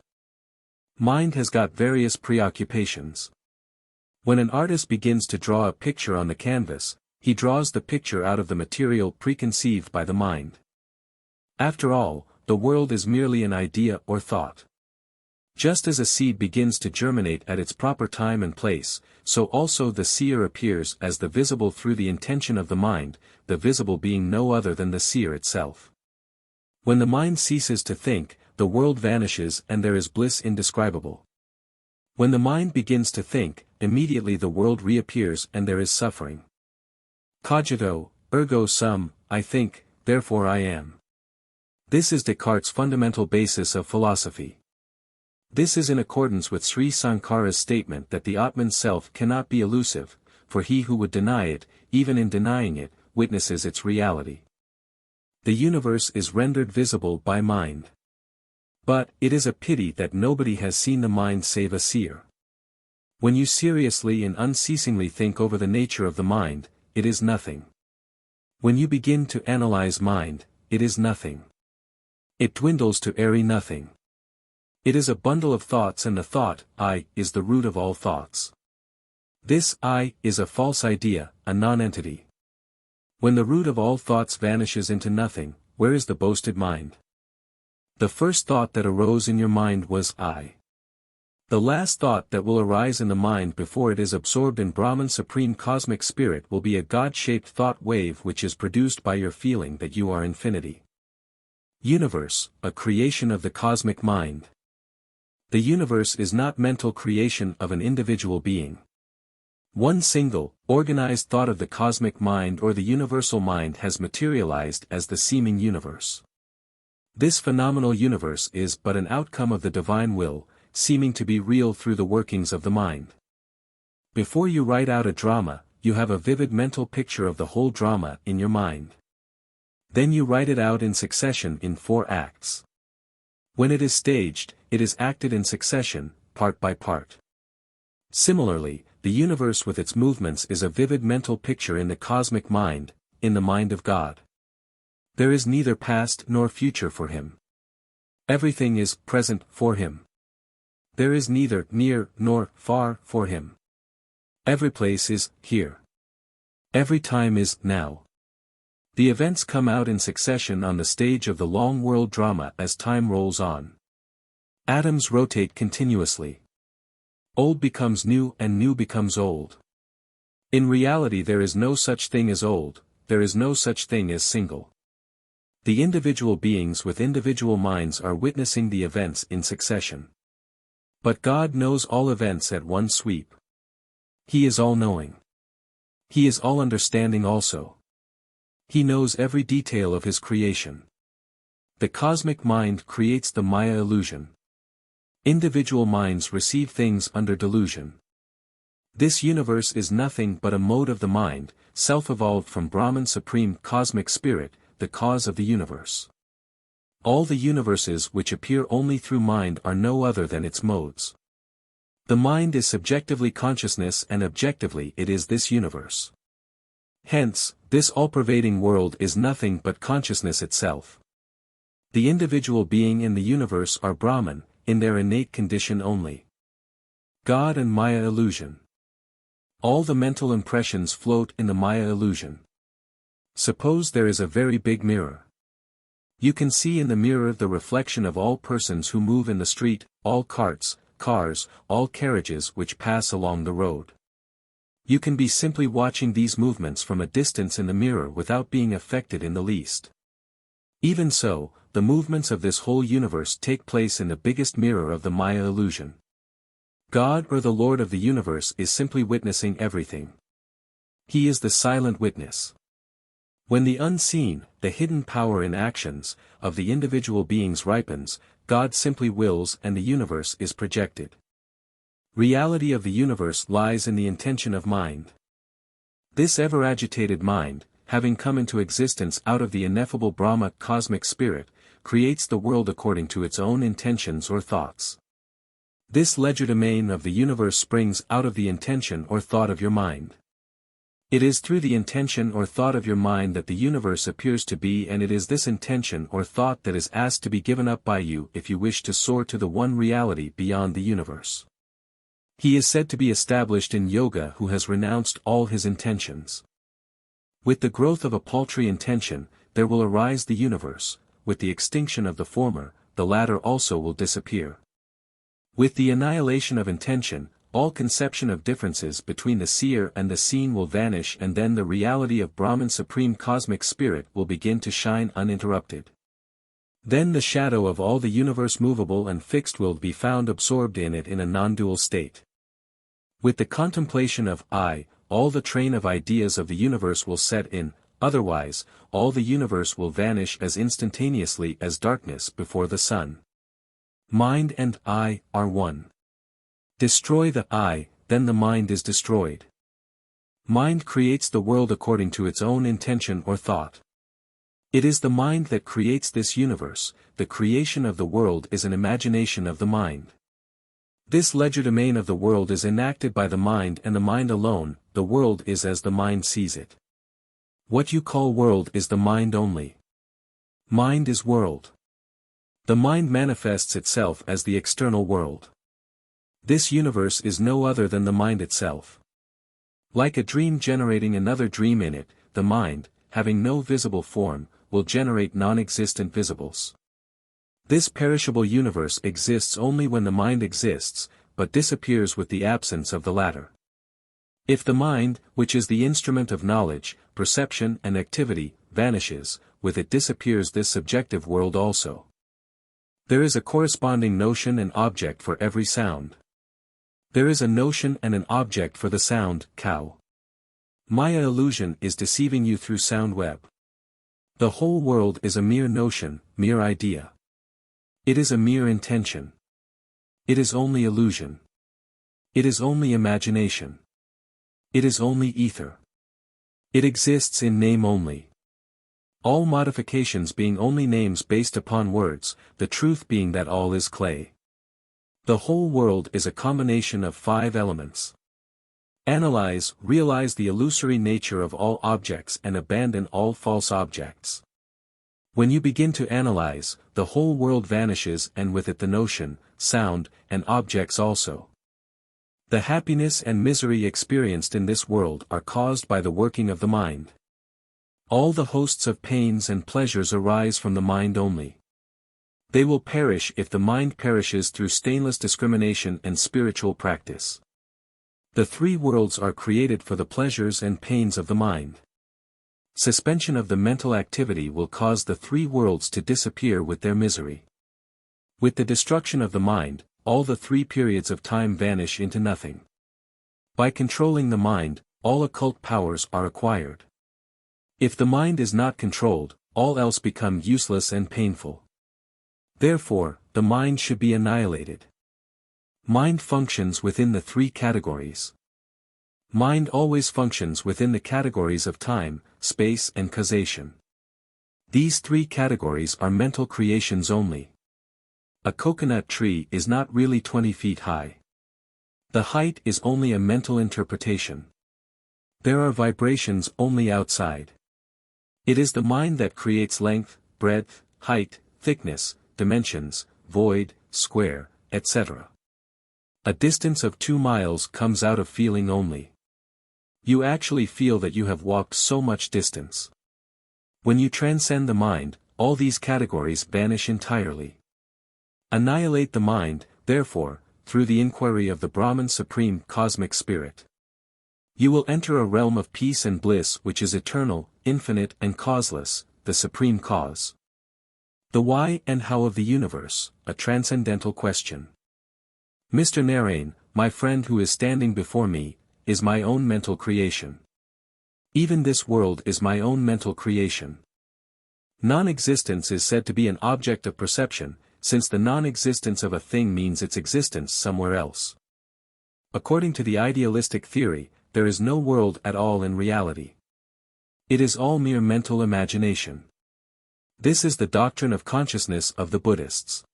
Mind has got various preoccupations. When an artist begins to draw a picture on the canvas, he draws the picture out of the material preconceived by the mind. After all, the world is merely an idea or thought. Just as a seed begins to germinate at its proper time and place, so also the seer appears as the visible through the intention of the mind, the visible being no other than the seer itself. When the mind ceases to think, the world vanishes and there is bliss indescribable. When the mind begins to think, immediately the world reappears and there is suffering. Cogito, ergo sum, I think, therefore I am. This is Descartes' fundamental basis of philosophy. This is in accordance with Sri Sankara's statement that the Atman Self cannot be elusive, for he who would deny it, even in denying it, witnesses its reality. The universe is rendered visible by mind. But, it is a pity that nobody has seen the mind save a seer. When you seriously and unceasingly think over the nature of the mind, it is nothing. When you begin to analyze mind, it is nothing. It dwindles to airy nothing. It is a bundle of thoughts and the thought, I, is the root of all thoughts. This I, is a false idea, a non-entity. When the root of all thoughts vanishes into nothing, where is the boasted mind? The first thought that arose in your mind was I. The last thought that will arise in the mind before it is absorbed in Brahman Supreme Cosmic Spirit will be a God-shaped thought wave which is produced by your feeling that you are infinity. Universe, a creation of the cosmic mind. The universe is not mental creation of an individual being. One single, organized thought of the cosmic mind or the universal mind has materialized as the seeming universe. This phenomenal universe is but an outcome of the divine will, seeming to be real through the workings of the mind. Before you write out a drama, you have a vivid mental picture of the whole drama in your mind. Then you write it out in succession in 4 acts. When it is staged, it is acted in succession, part by part. Similarly, the universe with its movements is a vivid mental picture in the cosmic mind, in the mind of God. There is neither past nor future for him. Everything is present for him. There is neither near nor far for him. Every place is here. Every time is now. The events come out in succession on the stage of the long world drama as time rolls on. Atoms rotate continuously. Old becomes new and new becomes old. In reality there is no such thing as old, there is no such thing as single. The individual beings with individual minds are witnessing the events in succession. But God knows all events at one sweep. He is all-knowing. He is all-understanding also. He knows every detail of his creation. The cosmic mind creates the Maya illusion. Individual minds receive things under delusion. This universe is nothing but a mode of the mind, self-evolved from Brahman Supreme Cosmic Spirit, the cause of the universe. All the universes which appear only through mind are no other than its modes. The mind is subjectively consciousness and objectively it is this universe. Hence, this all-pervading world is nothing but consciousness itself. The individual being in the universe are Brahman, in their innate condition only. God and Maya illusion. All the mental impressions float in the Maya illusion. Suppose there is a very big mirror. You can see in the mirror the reflection of all persons who move in the street, all carts, cars, all carriages which pass along the road. You can be simply watching these movements from a distance in the mirror without being affected in the least. Even so, the movements of this whole universe take place in the biggest mirror of the Maya illusion. God or the Lord of the universe is simply witnessing everything. He is the silent witness. When the unseen, the hidden power in actions, of the individual beings ripens, God simply wills and the universe is projected. Reality of the universe lies in the intention of mind. This ever-agitated mind, having come into existence out of the ineffable Brahma cosmic spirit, creates the world according to its own intentions or thoughts. This legerdemain of the universe springs out of the intention or thought of your mind. It is through the intention or thought of your mind that the universe appears to be, and it is this intention or thought that is asked to be given up by you if you wish to soar to the one reality beyond the universe. He is said to be established in yoga who has renounced all his intentions. With the growth of a paltry intention, there will arise the universe. With the extinction of the former, the latter also will disappear. With the annihilation of intention, all conception of differences between the seer and the seen will vanish, and then the reality of Brahman Supreme Cosmic Spirit will begin to shine uninterrupted. Then the shadow of all the universe movable and fixed will be found absorbed in it in a non-dual state. With the contemplation of I, all the train of ideas of the universe will set in, otherwise, all the universe will vanish as instantaneously as darkness before the sun. Mind and I are one. Destroy the I, then the mind is destroyed. Mind creates the world according to its own intention or thought. It is the mind that creates this universe, the creation of the world is an imagination of the mind. This legerdemain of the world is enacted by the mind and the mind alone, the world is as the mind sees it. What you call world is the mind only. Mind is world. The mind manifests itself as the external world. This universe is no other than the mind itself. Like a dream generating another dream in it, the mind, having no visible form, will generate non-existent visibles. This perishable universe exists only when the mind exists, but disappears with the absence of the latter. If the mind, which is the instrument of knowledge, perception and activity, vanishes, with it disappears this subjective world also. There is a corresponding notion and object for every sound. There is a notion and an object for the sound, cow. Maya illusion is deceiving you through sound web. The whole world is a mere notion, mere idea. It is a mere intention. It is only illusion. It is only imagination. It is only ether. It exists in name only. All modifications being only names based upon words, the truth being that all is clay. The whole world is a combination of 5 elements. Analyze, realize the illusory nature of all objects and abandon all false objects. When you begin to analyze, the whole world vanishes and with it the notion, sound, and objects also. The happiness and misery experienced in this world are caused by the working of the mind. All the hosts of pains and pleasures arise from the mind only. They will perish if the mind perishes through stainless discrimination and spiritual practice. The 3 worlds are created for the pleasures and pains of the mind. Suspension of the mental activity will cause the 3 worlds to disappear with their misery. With the destruction of the mind, all the 3 periods of time vanish into nothing. By controlling the mind, all occult powers are acquired. If the mind is not controlled, all else become useless and painful. Therefore, the mind should be annihilated. Mind functions within the 3 categories. Mind always functions within the categories of time, space and causation. These 3 categories are mental creations only. A coconut tree is not really 20 feet high. The height is only a mental interpretation. There are vibrations only outside. It is the mind that creates length, breadth, height, thickness, dimensions, void, square, etc. A distance of 2 miles comes out of feeling only. You actually feel that you have walked so much distance. When you transcend the mind, all these categories vanish entirely. Annihilate the mind, therefore, through the inquiry of the Brahman Supreme Cosmic Spirit. You will enter a realm of peace and bliss which is eternal, infinite and causeless, the Supreme Cause. The why and how of the universe, a transcendental question. Mr. Narain, my friend who is standing before me, is my own mental creation. Even this world is my own mental creation. Non-existence is said to be an object of perception, since the non-existence of a thing means its existence somewhere else. According to the idealistic theory, there is no world at all in reality. It is all mere mental imagination. This is the doctrine of consciousness of the Buddhists.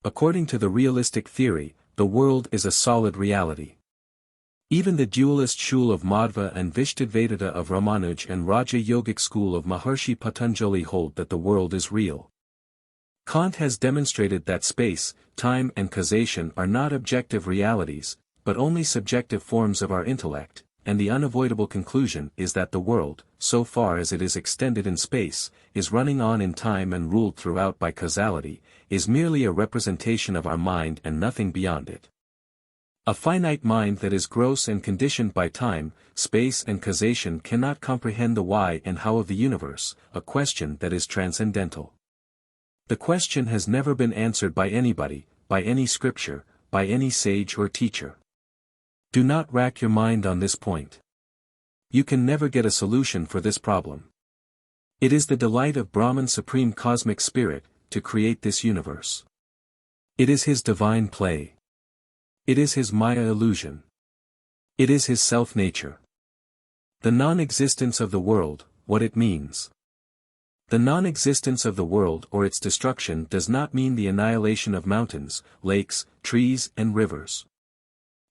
According to the realistic theory, the world is a solid reality. Even the dualist school of Madhva and Vishtadvaita of Ramanuj and Raja Yogic school of Maharshi Patanjali hold that the world is real. Kant has demonstrated that space, time and causation are not objective realities, but only subjective forms of our intellect, and the unavoidable conclusion is that the world, so far as it is extended in space, is running on in time and ruled throughout by causality, is merely a representation of our mind and nothing beyond it. A finite mind that is gross and conditioned by time, space and causation cannot comprehend the why and how of the universe, a question that is transcendental. The question has never been answered by anybody, by any scripture, by any sage or teacher. Do not rack your mind on this point. You can never get a solution for this problem. It is the delight of Brahman Supreme Cosmic Spirit, to create this universe. It is his divine play. It is his Maya illusion. It is his self-nature. The non-existence of the world, what it means. The non-existence of the world or its destruction does not mean the annihilation of mountains, lakes, trees and rivers.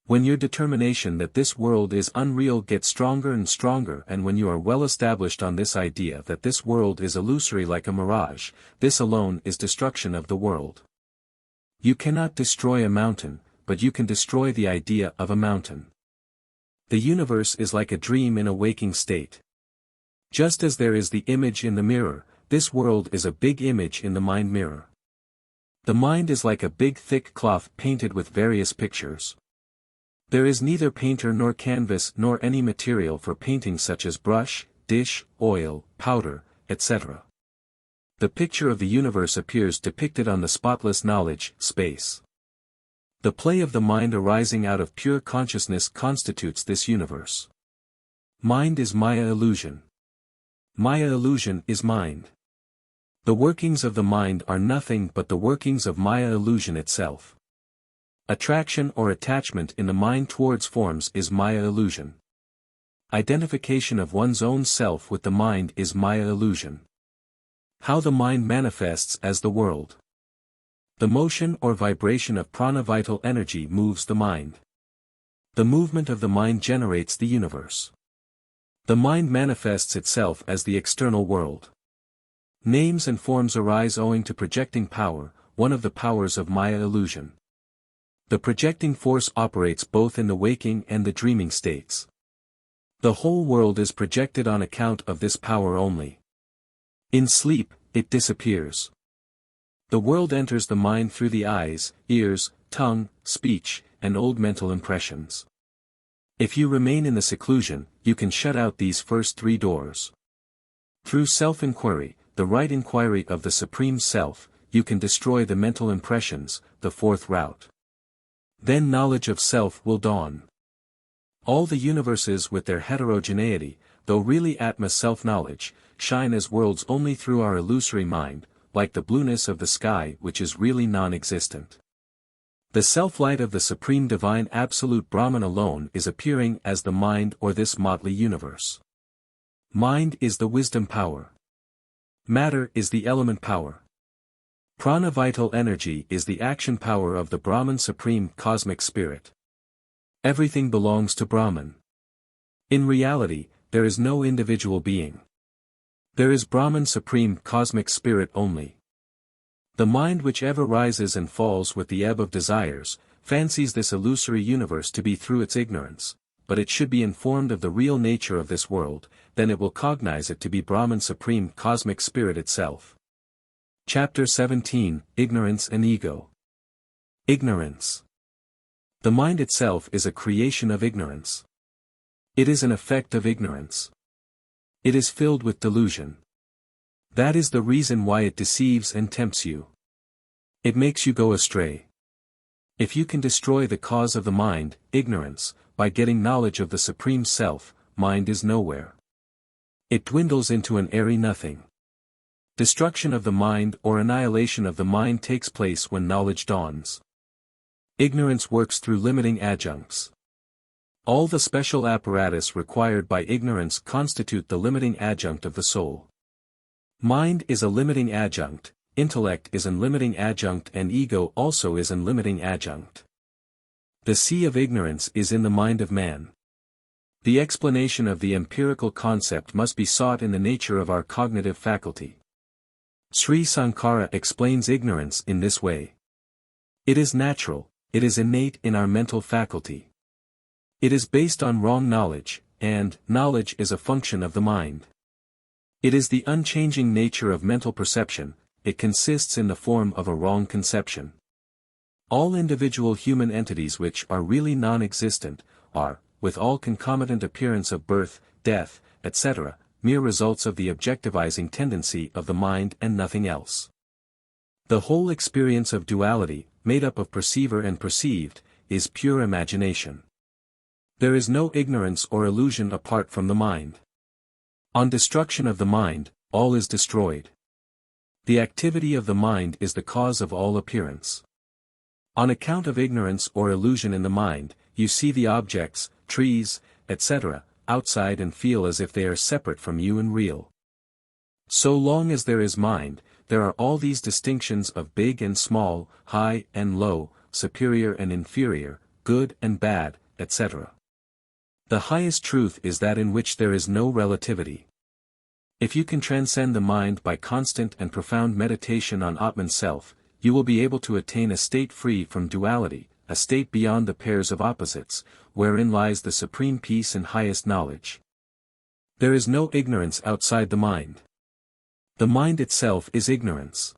When your determination that this world is unreal gets stronger and stronger, and when you are well established on this idea that this world is illusory like a mirage, this alone is destruction of the world. You cannot destroy a mountain, but you can destroy the idea of a mountain. The universe is like a dream in a waking state. Just as there is the image in the mirror, this world is a big image in the mind mirror. The mind is like a big thick cloth painted with various pictures. There is neither painter nor canvas nor any material for painting such as brush, dish, oil, powder, etc. The picture of the universe appears depicted on the spotless knowledge, space. The play of the mind arising out of pure consciousness constitutes this universe. Mind is Maya illusion. Maya illusion is mind. The workings of the mind are nothing but the workings of Maya illusion itself. Attraction or attachment in the mind towards forms is Maya illusion. Identification of one's own self with the mind is Maya illusion. How the mind manifests as the world. The motion or vibration of prana vital energy moves the mind. The movement of the mind generates the universe. The mind manifests itself as the external world. Names and forms arise owing to projecting power, one of the powers of Maya illusion. The projecting force operates both in the waking and the dreaming states. The whole world is projected on account of this power only. In sleep, it disappears. The world enters the mind through the eyes, ears, tongue, speech, and old mental impressions. If you remain in the seclusion, you can shut out these first three doors. Through self-inquiry, the right inquiry of the Supreme Self, you can destroy the mental impressions, the fourth route. Then knowledge of self will dawn. All the universes with their heterogeneity, though really Atma self-knowledge, shine as worlds only through our illusory mind, like the blueness of the sky which is really non-existent. The self-light of the Supreme Divine Absolute Brahman alone is appearing as the mind or this motley universe. Mind is the wisdom power. Matter is the element power. Prana vital energy is the action power of the Brahman Supreme Cosmic Spirit. Everything belongs to Brahman. In reality, there is no individual being. There is Brahman Supreme Cosmic Spirit only. The mind which ever rises and falls with the ebb of desires, fancies this illusory universe to be through its ignorance, but it should be informed of the real nature of this world, then it will cognize it to be Brahman Supreme Cosmic Spirit itself. Chapter 17, Ignorance and Ego. Ignorance. The mind itself is a creation of ignorance. It is an effect of ignorance. It is filled with delusion. That is the reason why it deceives and tempts you. It makes you go astray. If you can destroy the cause of the mind, ignorance, by getting knowledge of the Supreme Self, mind is nowhere. It dwindles into an airy nothing. Destruction of the mind or annihilation of the mind takes place when knowledge dawns. Ignorance works through limiting adjuncts. All the special apparatus required by ignorance constitute the limiting adjunct of the soul. Mind is a limiting adjunct, intellect is an limiting adjunct, and ego also is an limiting adjunct. The sea of ignorance is in the mind of man. The explanation of the empirical concept must be sought in the nature of our cognitive faculty. Sri Sankara explains ignorance in this way. It is natural, it is innate in our mental faculty. It is based on wrong knowledge, and knowledge is a function of the mind. It is the unchanging nature of mental perception, it consists in the form of a wrong conception. All individual human entities which are really non-existent, are, with all concomitant appearance of birth, death, etc., mere results of the objectivizing tendency of the mind and nothing else. The whole experience of duality, made up of perceiver and perceived, is pure imagination. There is no ignorance or illusion apart from the mind. On destruction of the mind, all is destroyed. The activity of the mind is the cause of all appearance. On account of ignorance or illusion in the mind, you see the objects, trees, etc., outside and feel as if they are separate from you and real. So long as there is mind, there are all these distinctions of big and small, high and low, superior and inferior, good and bad, etc. The highest truth is that in which there is no relativity. If you can transcend the mind by constant and profound meditation on Atman Self, you will be able to attain a state free from duality, a state beyond the pairs of opposites, wherein lies the supreme peace and highest knowledge. There is no ignorance outside the mind. The mind itself is ignorance.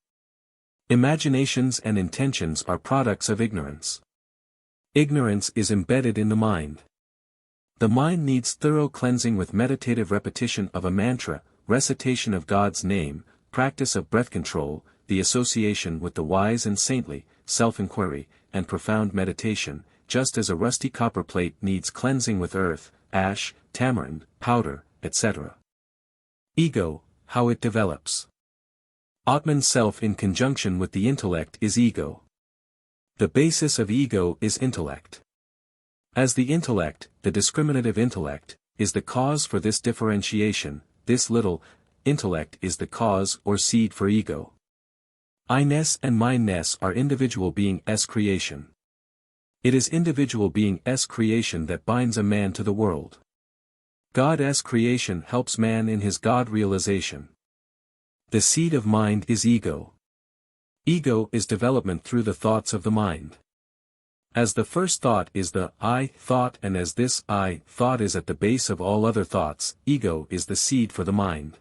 Imaginations and intentions are products of ignorance. Ignorance is embedded in the mind. The mind needs thorough cleansing with meditative repetition of a mantra, recitation of God's name, practice of breath control, the association with the wise and saintly, self-inquiry, and profound meditation, just as a rusty copper plate needs cleansing with earth, ash, tamarind, powder, etc. Ego, how it develops. Atman Self in conjunction with the intellect is ego. The basis of ego is intellect. As the intellect, the discriminative intellect, is the cause for this differentiation, this little, intellect is the cause or seed for ego. I-ness and mine-ness are individual being's creation. It is individual being's creation that binds a man to the world. God's creation helps man in his God realization. The seed of mind is ego. Ego is development through the thoughts of the mind. As the first thought is the I thought, and as this I thought is at the base of all other thoughts, ego is the seed for the mind.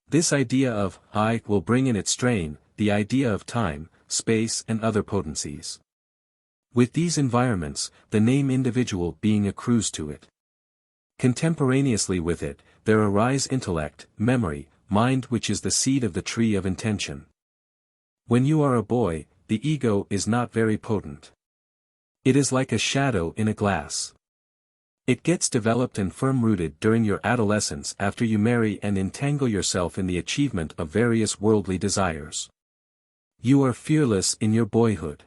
This idea of I will bring in its strain the idea of time, space and other potencies. With these environments, the name individual being accrues to it. Contemporaneously with it, there arise intellect, memory, mind, which is the seed of the tree of intention. When you are a boy, the ego is not very potent. It is like a shadow in a glass. It gets developed and firm-rooted during your adolescence after you marry and entangle yourself in the achievement of various worldly desires. You are fearless in your boyhood.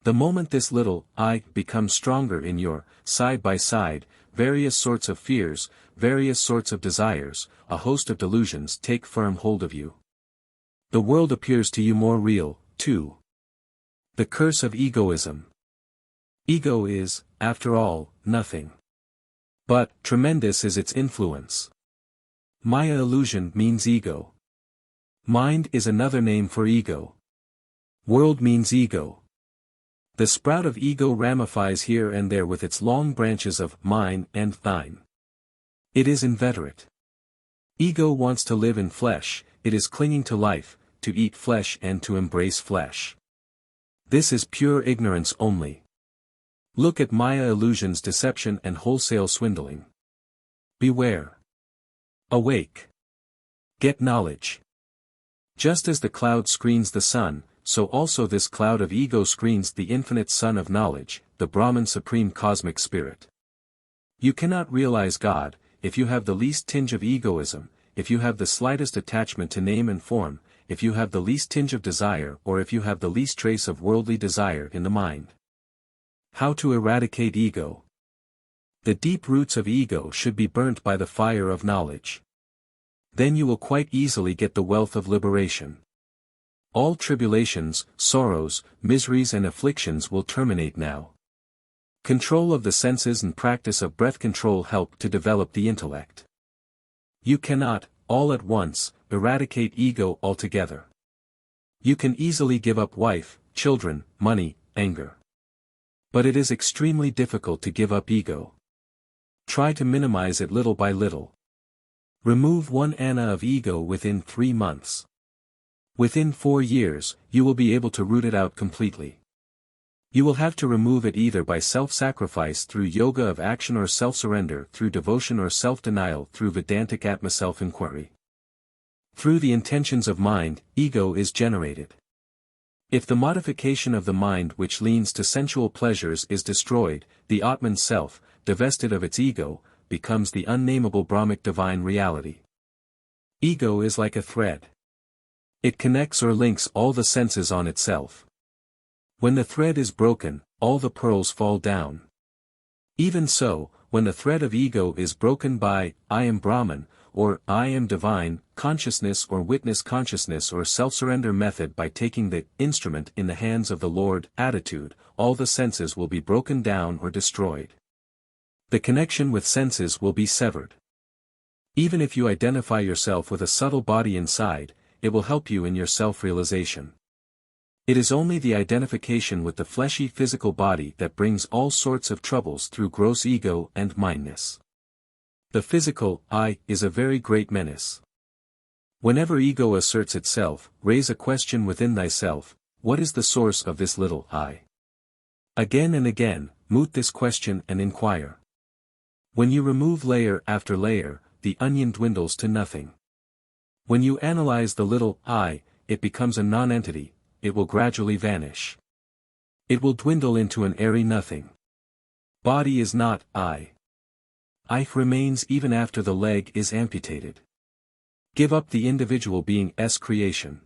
The moment this little I becomes stronger in your, side by side, various sorts of fears, various sorts of desires, a host of delusions take firm hold of you. The world appears to you more real, too. The curse of egoism. Ego is, after all, nothing. But, tremendous is its influence. Maya illusion means ego. Mind is another name for ego. World means ego. The sprout of ego ramifies here and there with its long branches of mine and thine. It is inveterate. Ego wants to live in flesh, it is clinging to life, to eat flesh and to embrace flesh. This is pure ignorance only. Look at Maya illusion's deception and wholesale swindling. Beware. Awake. Get knowledge. Just as the cloud screens the sun, so also this cloud of ego screens the infinite sun of knowledge, the Brahman supreme cosmic spirit. You cannot realize God, if you have the least tinge of egoism, if you have the slightest attachment to name and form, if you have the least tinge of desire, or if you have the least trace of worldly desire in the mind. How to eradicate ego? The deep roots of ego should be burnt by the fire of knowledge. Then you will quite easily get the wealth of liberation. All tribulations, sorrows, miseries and afflictions will terminate now. Control of the senses and practice of breath control help to develop the intellect. You cannot, all at once, eradicate ego altogether. You can easily give up wife, children, money, anger. But it is extremely difficult to give up ego. Try to minimize it little by little. Remove 1 anna of ego within 3 months. Within 4 years, you will be able to root it out completely. You will have to remove it either by self-sacrifice through yoga of action or self-surrender through devotion or self-denial through Vedantic Atma self-inquiry. Through the intentions of mind, ego is generated. If the modification of the mind which leans to sensual pleasures is destroyed, the Atman self, divested of its ego, becomes the unnameable Brahmic divine reality. Ego is like a thread. It connects or links all the senses on itself. When the thread is broken, all the pearls fall down. Even so, when the thread of ego is broken by, I am Brahman, or I am divine, consciousness or witness consciousness or self-surrender method by taking the instrument in the hands of the Lord attitude, all the senses will be broken down or destroyed. The connection with senses will be severed. Even if you identify yourself with a subtle body inside, it will help you in your self-realization. It is only the identification with the fleshy physical body that brings all sorts of troubles through gross ego and mindness. The physical I is a very great menace. Whenever ego asserts itself, raise a question within thyself: what is the source of this little I? Again and again, moot this question and inquire. When you remove layer after layer, the onion dwindles to nothing. When you analyze the little I, it becomes a non-entity, it will gradually vanish. It will dwindle into an airy nothing. Body is not I. I remains even after the leg is amputated. Give up the individual being's creation.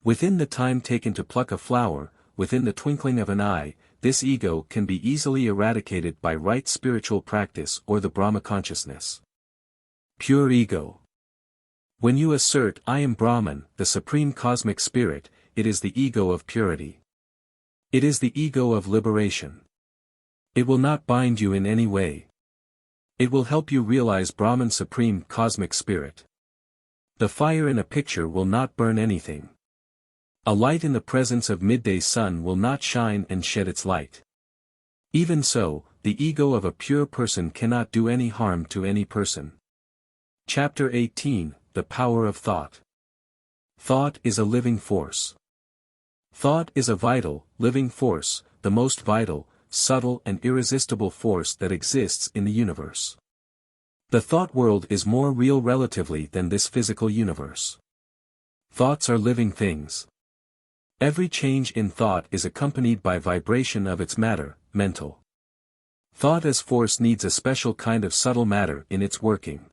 Within the time taken to pluck a flower, within the twinkling of an eye, this ego can be easily eradicated by right spiritual practice or the Brahma consciousness. Pure ego. When you assert I am Brahman, the supreme cosmic spirit, it is the ego of purity. It is the ego of liberation. It will not bind you in any way. It will help you realize Brahman supreme cosmic spirit. The fire in a picture will not burn anything. A light in the presence of midday sun will not shine and shed its light. Even so, the ego of a pure person cannot do any harm to any person. Chapter 18, The Power of Thought. Thought is a living force. Thought is a vital, living force, the most vital, subtle and irresistible force that exists in the universe. The thought world is more real relatively than this physical universe. Thoughts are living things. Every change in thought is accompanied by vibration of its matter, mental. Thought as force needs a special kind of subtle matter in its working.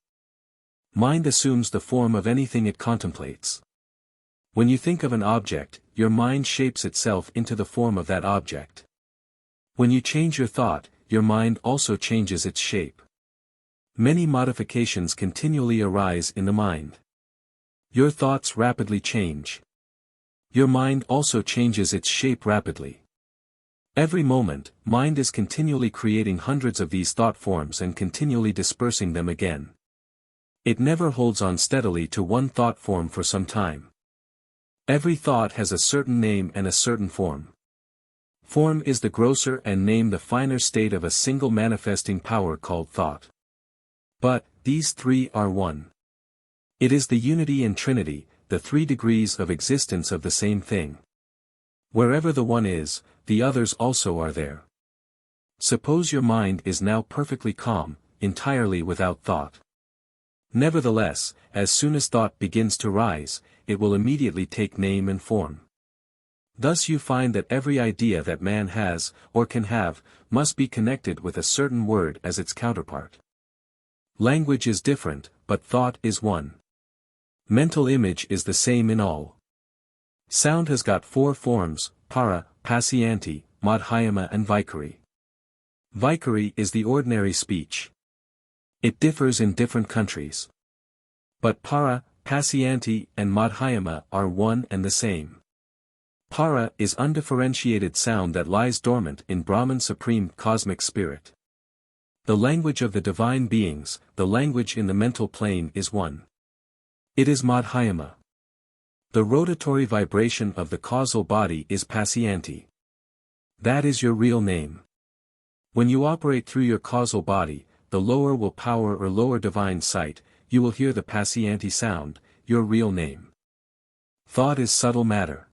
Mind assumes the form of anything it contemplates. When you think of an object, your mind shapes itself into the form of that object. When you change your thought, your mind also changes its shape. Many modifications continually arise in the mind. Your thoughts rapidly change. Your mind also changes its shape rapidly. Every moment, mind is continually creating hundreds of these thought forms and continually dispersing them again. It never holds on steadily to one thought form for some time. Every thought has a certain name and a certain form. Form is the grosser and name the finer state of a single manifesting power called thought. But, these three are one. It is the unity and trinity, the 3 degrees of existence of the same thing. Wherever the one is, the others also are there. Suppose your mind is now perfectly calm, entirely without thought. Nevertheless, as soon as thought begins to rise, it will immediately take name and form. Thus you find that every idea that man has, or can have, must be connected with a certain word as its counterpart. Language is different, but thought is one. Mental image is the same in all. Sound has got 4 forms, para, pasyanti, madhyama and vaikari. Vaikari is the ordinary speech. It differs in different countries. But para, pasyanti and madhyama are one and the same. Para is undifferentiated sound that lies dormant in Brahman supreme cosmic spirit. The language of the divine beings, the language in the mental plane is one. It is madhyama. The rotatory vibration of the causal body is pasyanti. That is your real name. When you operate through your causal body, the lower will power or lower divine sight, you will hear the pasyanti sound, your real name. Thought is subtle matter.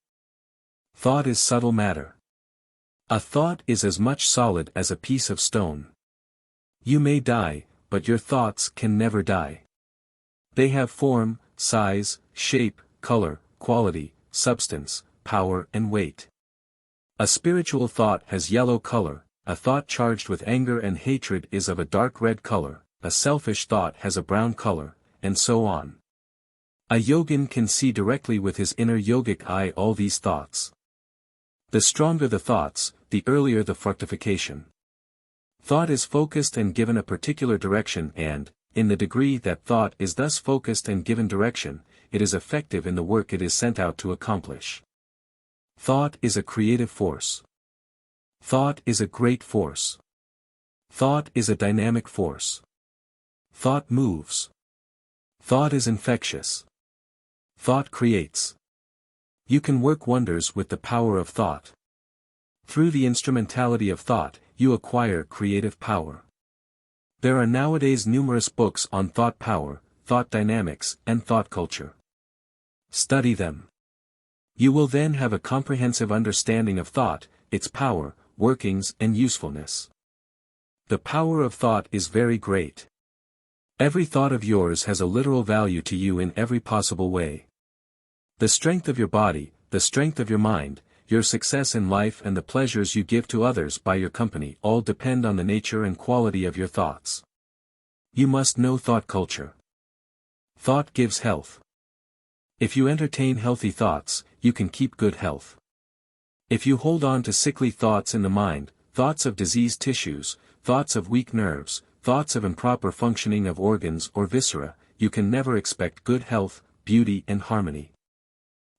Thought is subtle matter. A thought is as much solid as a piece of stone. You may die, but your thoughts can never die. They have form, size, shape, color, quality, substance, power and weight. A spiritual thought has yellow color, a thought charged with anger and hatred is of a dark red color, a selfish thought has a brown color, and so on. A yogin can see directly with his inner yogic eye all these thoughts. The stronger the thoughts, the earlier the fructification. Thought is focused and given a particular direction and, in the degree that thought is thus focused and given direction, it is effective in the work it is sent out to accomplish. Thought is a creative force. Thought is a great force. Thought is a dynamic force. Thought moves. Thought is infectious. Thought creates. You can work wonders with the power of thought. Through the instrumentality of thought, you acquire creative power. There are nowadays numerous books on thought power, thought dynamics, and thought culture. Study them. You will then have a comprehensive understanding of thought, its power, workings and usefulness. The power of thought is very great. Every thought of yours has a literal value to you in every possible way. The strength of your body, the strength of your mind, your success in life and the pleasures you give to others by your company all depend on the nature and quality of your thoughts. You must know thought culture. Thought gives health. If you entertain healthy thoughts, you can keep good health. If you hold on to sickly thoughts in the mind, thoughts of diseased tissues, thoughts of weak nerves, thoughts of improper functioning of organs or viscera, you can never expect good health, beauty and harmony.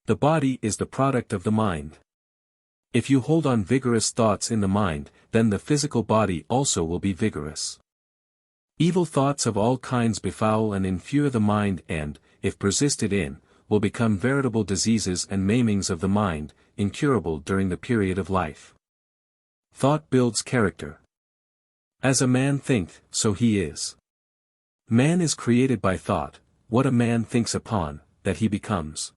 The body is the product of the mind. If you hold on vigorous thoughts in the mind, then the physical body also will be vigorous. Evil thoughts of all kinds befoul and infure the mind and, if persisted in, will become veritable diseases and maimings of the mind, incurable during the period of life. Thought builds character. As a man thinketh, so he is. Man is created by thought. What a man thinks upon, that he becomes.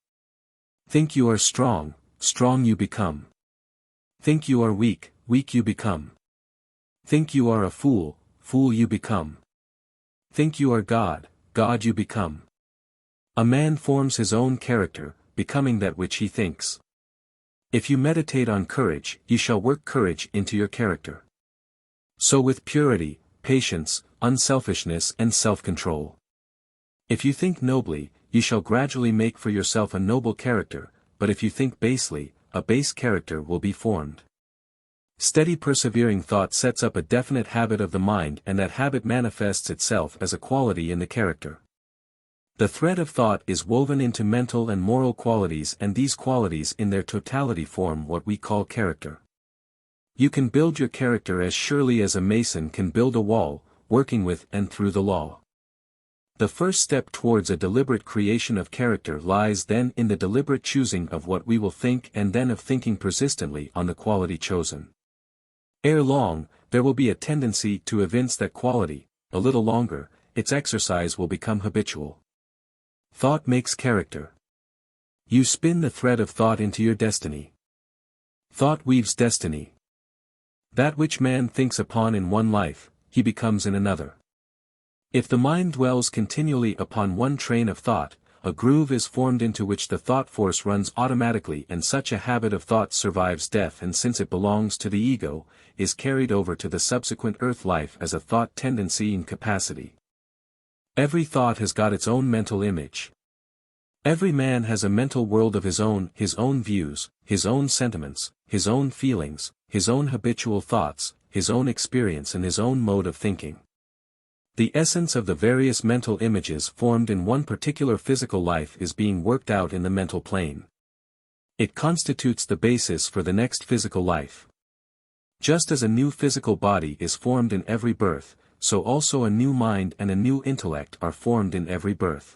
Think you are strong, strong you become. Think you are weak, weak you become. Think you are a fool, fool you become. Think you are God, God you become. A man forms his own character, becoming that which he thinks. If you meditate on courage, you shall work courage into your character. So with purity, patience, unselfishness and self-control. If you think nobly, you shall gradually make for yourself a noble character, but if you think basely, a base character will be formed. Steady persevering thought sets up a definite habit of the mind, and that habit manifests itself as a quality in the character. The thread of thought is woven into mental and moral qualities, and these qualities in their totality form what we call character. You can build your character as surely as a mason can build a wall, working with and through the law. The first step towards a deliberate creation of character lies then in the deliberate choosing of what we will think, and then of thinking persistently on the quality chosen. Ere long, there will be a tendency to evince that quality. A little longer, its exercise will become habitual. Thought makes character. You spin the thread of thought into your destiny. Thought weaves destiny. That which man thinks upon in one life, he becomes in another. If the mind dwells continually upon one train of thought, a groove is formed into which the thought force runs automatically, and such a habit of thought survives death, and since it belongs to the ego, is carried over to the subsequent earth life as a thought tendency and capacity. Every thought has got its own mental image. Every man has a mental world of his own views, his own sentiments, his own feelings, his own habitual thoughts, his own experience and his own mode of thinking. The essence of the various mental images formed in one particular physical life is being worked out in the mental plane. It constitutes the basis for the next physical life. Just as a new physical body is formed in every birth, so also a new mind and a new intellect are formed in every birth.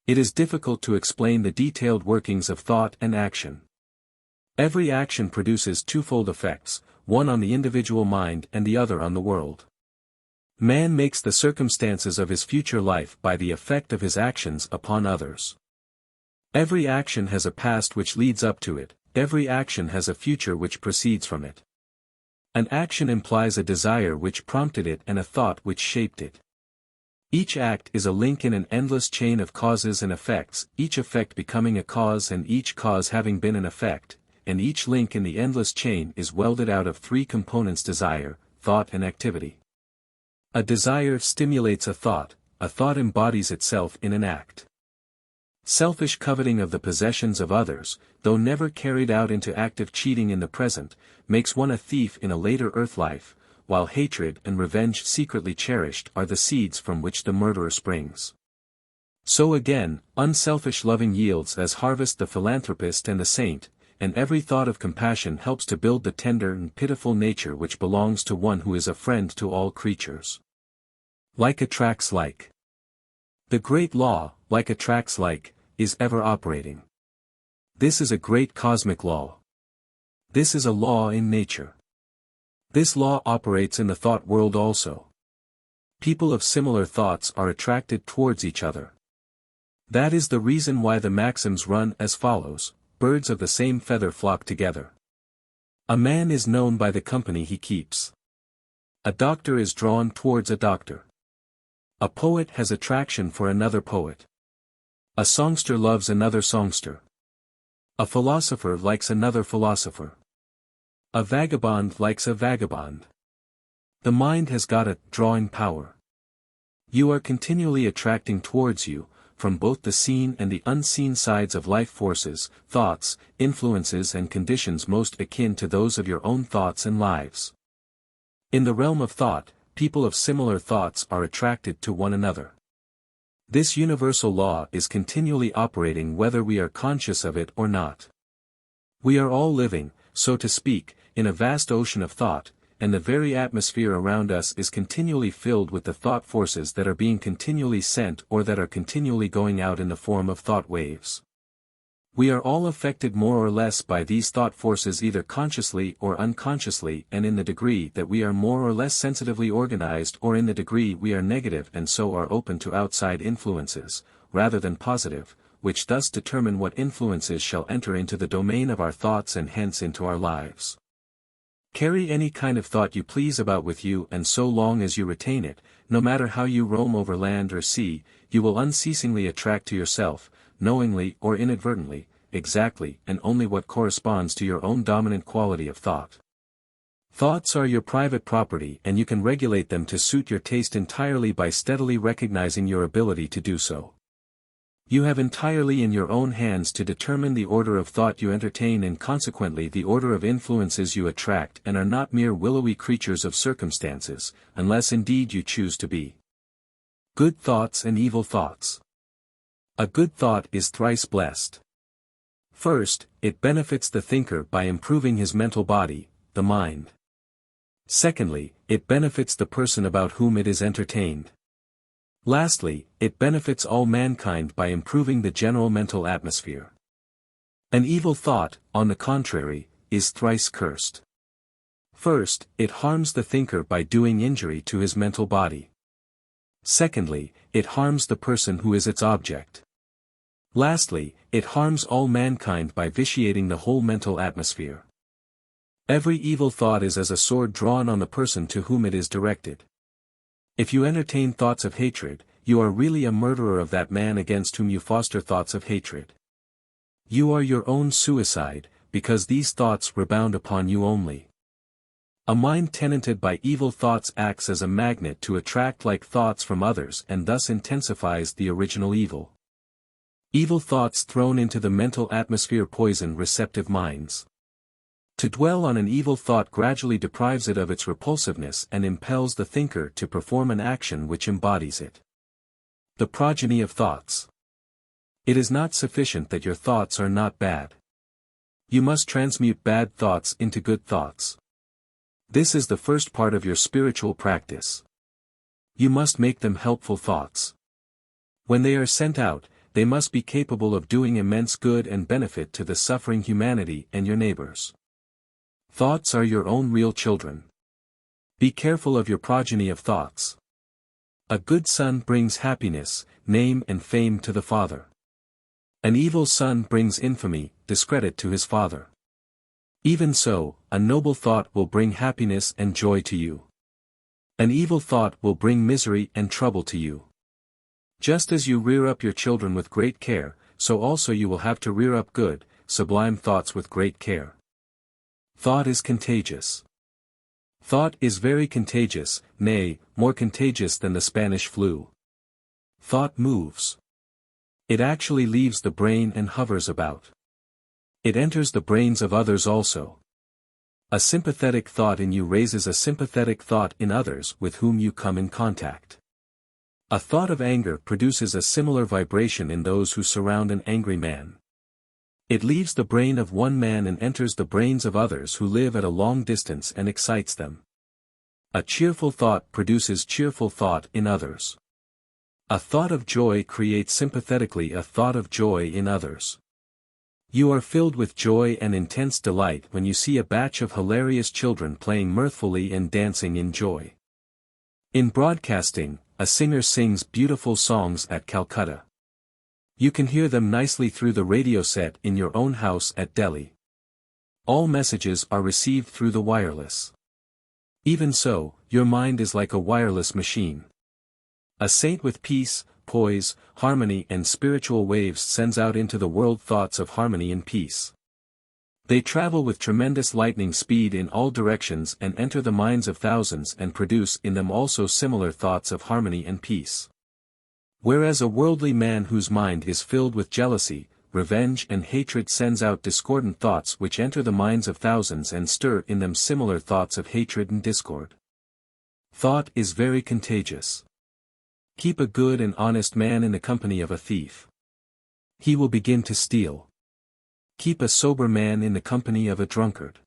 It is difficult to explain the detailed workings of thought and action. Every action produces twofold effects, one on the individual mind and the other on the world. Man makes the circumstances of his future life by the effect of his actions upon others. Every action has a past which leads up to it, every action has a future which proceeds from it. An action implies a desire which prompted it and a thought which shaped it. Each act is a link in an endless chain of causes and effects, each effect becoming a cause and each cause having been an effect, and each link in the endless chain is welded out of three components: desire, thought and activity. A desire stimulates a thought embodies itself in an act. Selfish coveting of the possessions of others, though never carried out into active cheating in the present, makes one a thief in a later earth life, while hatred and revenge secretly cherished are the seeds from which the murderer springs. So again, unselfish loving yields as harvest the philanthropist and the saint, and every thought of compassion helps to build the tender and pitiful nature which belongs to one who is a friend to all creatures. Like attracts like. The great law, like attracts like, is ever operating. This is a great cosmic law. This is a law in nature. This law operates in the thought world also. People of similar thoughts are attracted towards each other. That is the reason why the maxims run as follows: birds of the same feather flock together. A man is known by the company he keeps. A doctor is drawn towards a doctor. A poet has attraction for another poet. A songster loves another songster. A philosopher likes another philosopher. A vagabond likes a vagabond. The mind has got a drawing power. You are continually attracting towards you, from both the seen and the unseen sides of life, forces, thoughts, influences and conditions most akin to those of your own thoughts and lives. In the realm of thought, people of similar thoughts are attracted to one another. This universal law is continually operating whether we are conscious of it or not. We are all living, so to speak, in a vast ocean of thought, and the very atmosphere around us is continually filled with the thought forces that are being continually sent or that are continually going out in the form of thought waves. We are all affected more or less by these thought forces either consciously or unconsciously, and in the degree that we are more or less sensitively organized or in the degree we are negative and so are open to outside influences, rather than positive, which thus determine what influences shall enter into the domain of our thoughts and hence into our lives. Carry any kind of thought you please about with you, and so long as you retain it, no matter how you roam over land or sea, you will unceasingly attract to yourself, knowingly or inadvertently, exactly and only what corresponds to your own dominant quality of thought. Thoughts are your private property and you can regulate them to suit your taste entirely by steadily recognizing your ability to do so. You have entirely in your own hands to determine the order of thought you entertain and consequently the order of influences you attract, and are not mere willowy creatures of circumstances, unless indeed you choose to be. Good thoughts and evil thoughts. A good thought is thrice blessed. First, it benefits the thinker by improving his mental body, the mind. Secondly, it benefits the person about whom it is entertained. Lastly, it benefits all mankind by improving the general mental atmosphere. An evil thought, on the contrary, is thrice cursed. First, it harms the thinker by doing injury to his mental body. Secondly, it harms the person who is its object. Lastly, it harms all mankind by vitiating the whole mental atmosphere. Every evil thought is as a sword drawn on the person to whom it is directed. If you entertain thoughts of hatred, you are really a murderer of that man against whom you foster thoughts of hatred. You are your own suicide, because these thoughts rebound upon you only. A mind tenanted by evil thoughts acts as a magnet to attract like thoughts from others and thus intensifies the original evil. Evil thoughts thrown into the mental atmosphere poison receptive minds. To dwell on an evil thought gradually deprives it of its repulsiveness and impels the thinker to perform an action which embodies it. The progeny of thoughts. It is not sufficient that your thoughts are not bad. You must transmute bad thoughts into good thoughts. This is the first part of your spiritual practice. You must make them helpful thoughts. When they are sent out, they must be capable of doing immense good and benefit to the suffering humanity and your neighbors. Thoughts are your own real children. Be careful of your progeny of thoughts. A good son brings happiness, name and fame to the father. An evil son brings infamy, discredit to his father. Even so, a noble thought will bring happiness and joy to you. An evil thought will bring misery and trouble to you. Just as you rear up your children with great care, so also you will have to rear up good, sublime thoughts with great care. Thought is contagious. Thought is very contagious, nay, more contagious than the Spanish flu. Thought moves. It actually leaves the brain and hovers about. It enters the brains of others also. A sympathetic thought in you raises a sympathetic thought in others with whom you come in contact. A thought of anger produces a similar vibration in those who surround an angry man. It leaves the brain of one man and enters the brains of others who live at a long distance and excites them. A cheerful thought produces cheerful thought in others. A thought of joy creates sympathetically a thought of joy in others. You are filled with joy and intense delight when you see a batch of hilarious children playing mirthfully and dancing in joy. In broadcasting, a singer sings beautiful songs at Calcutta. You can hear them nicely through the radio set in your own house at Delhi. All messages are received through the wireless. Even so, your mind is like a wireless machine. A saint with peace, poise, harmony and spiritual waves sends out into the world thoughts of harmony and peace. They travel with tremendous lightning speed in all directions and enter the minds of thousands and produce in them also similar thoughts of harmony and peace. Whereas a worldly man whose mind is filled with jealousy, revenge and hatred sends out discordant thoughts which enter the minds of thousands and stir in them similar thoughts of hatred and discord. Thought is very contagious. Keep a good and honest man in the company of a thief. He will begin to steal. Keep a sober man in the company of a drunkard.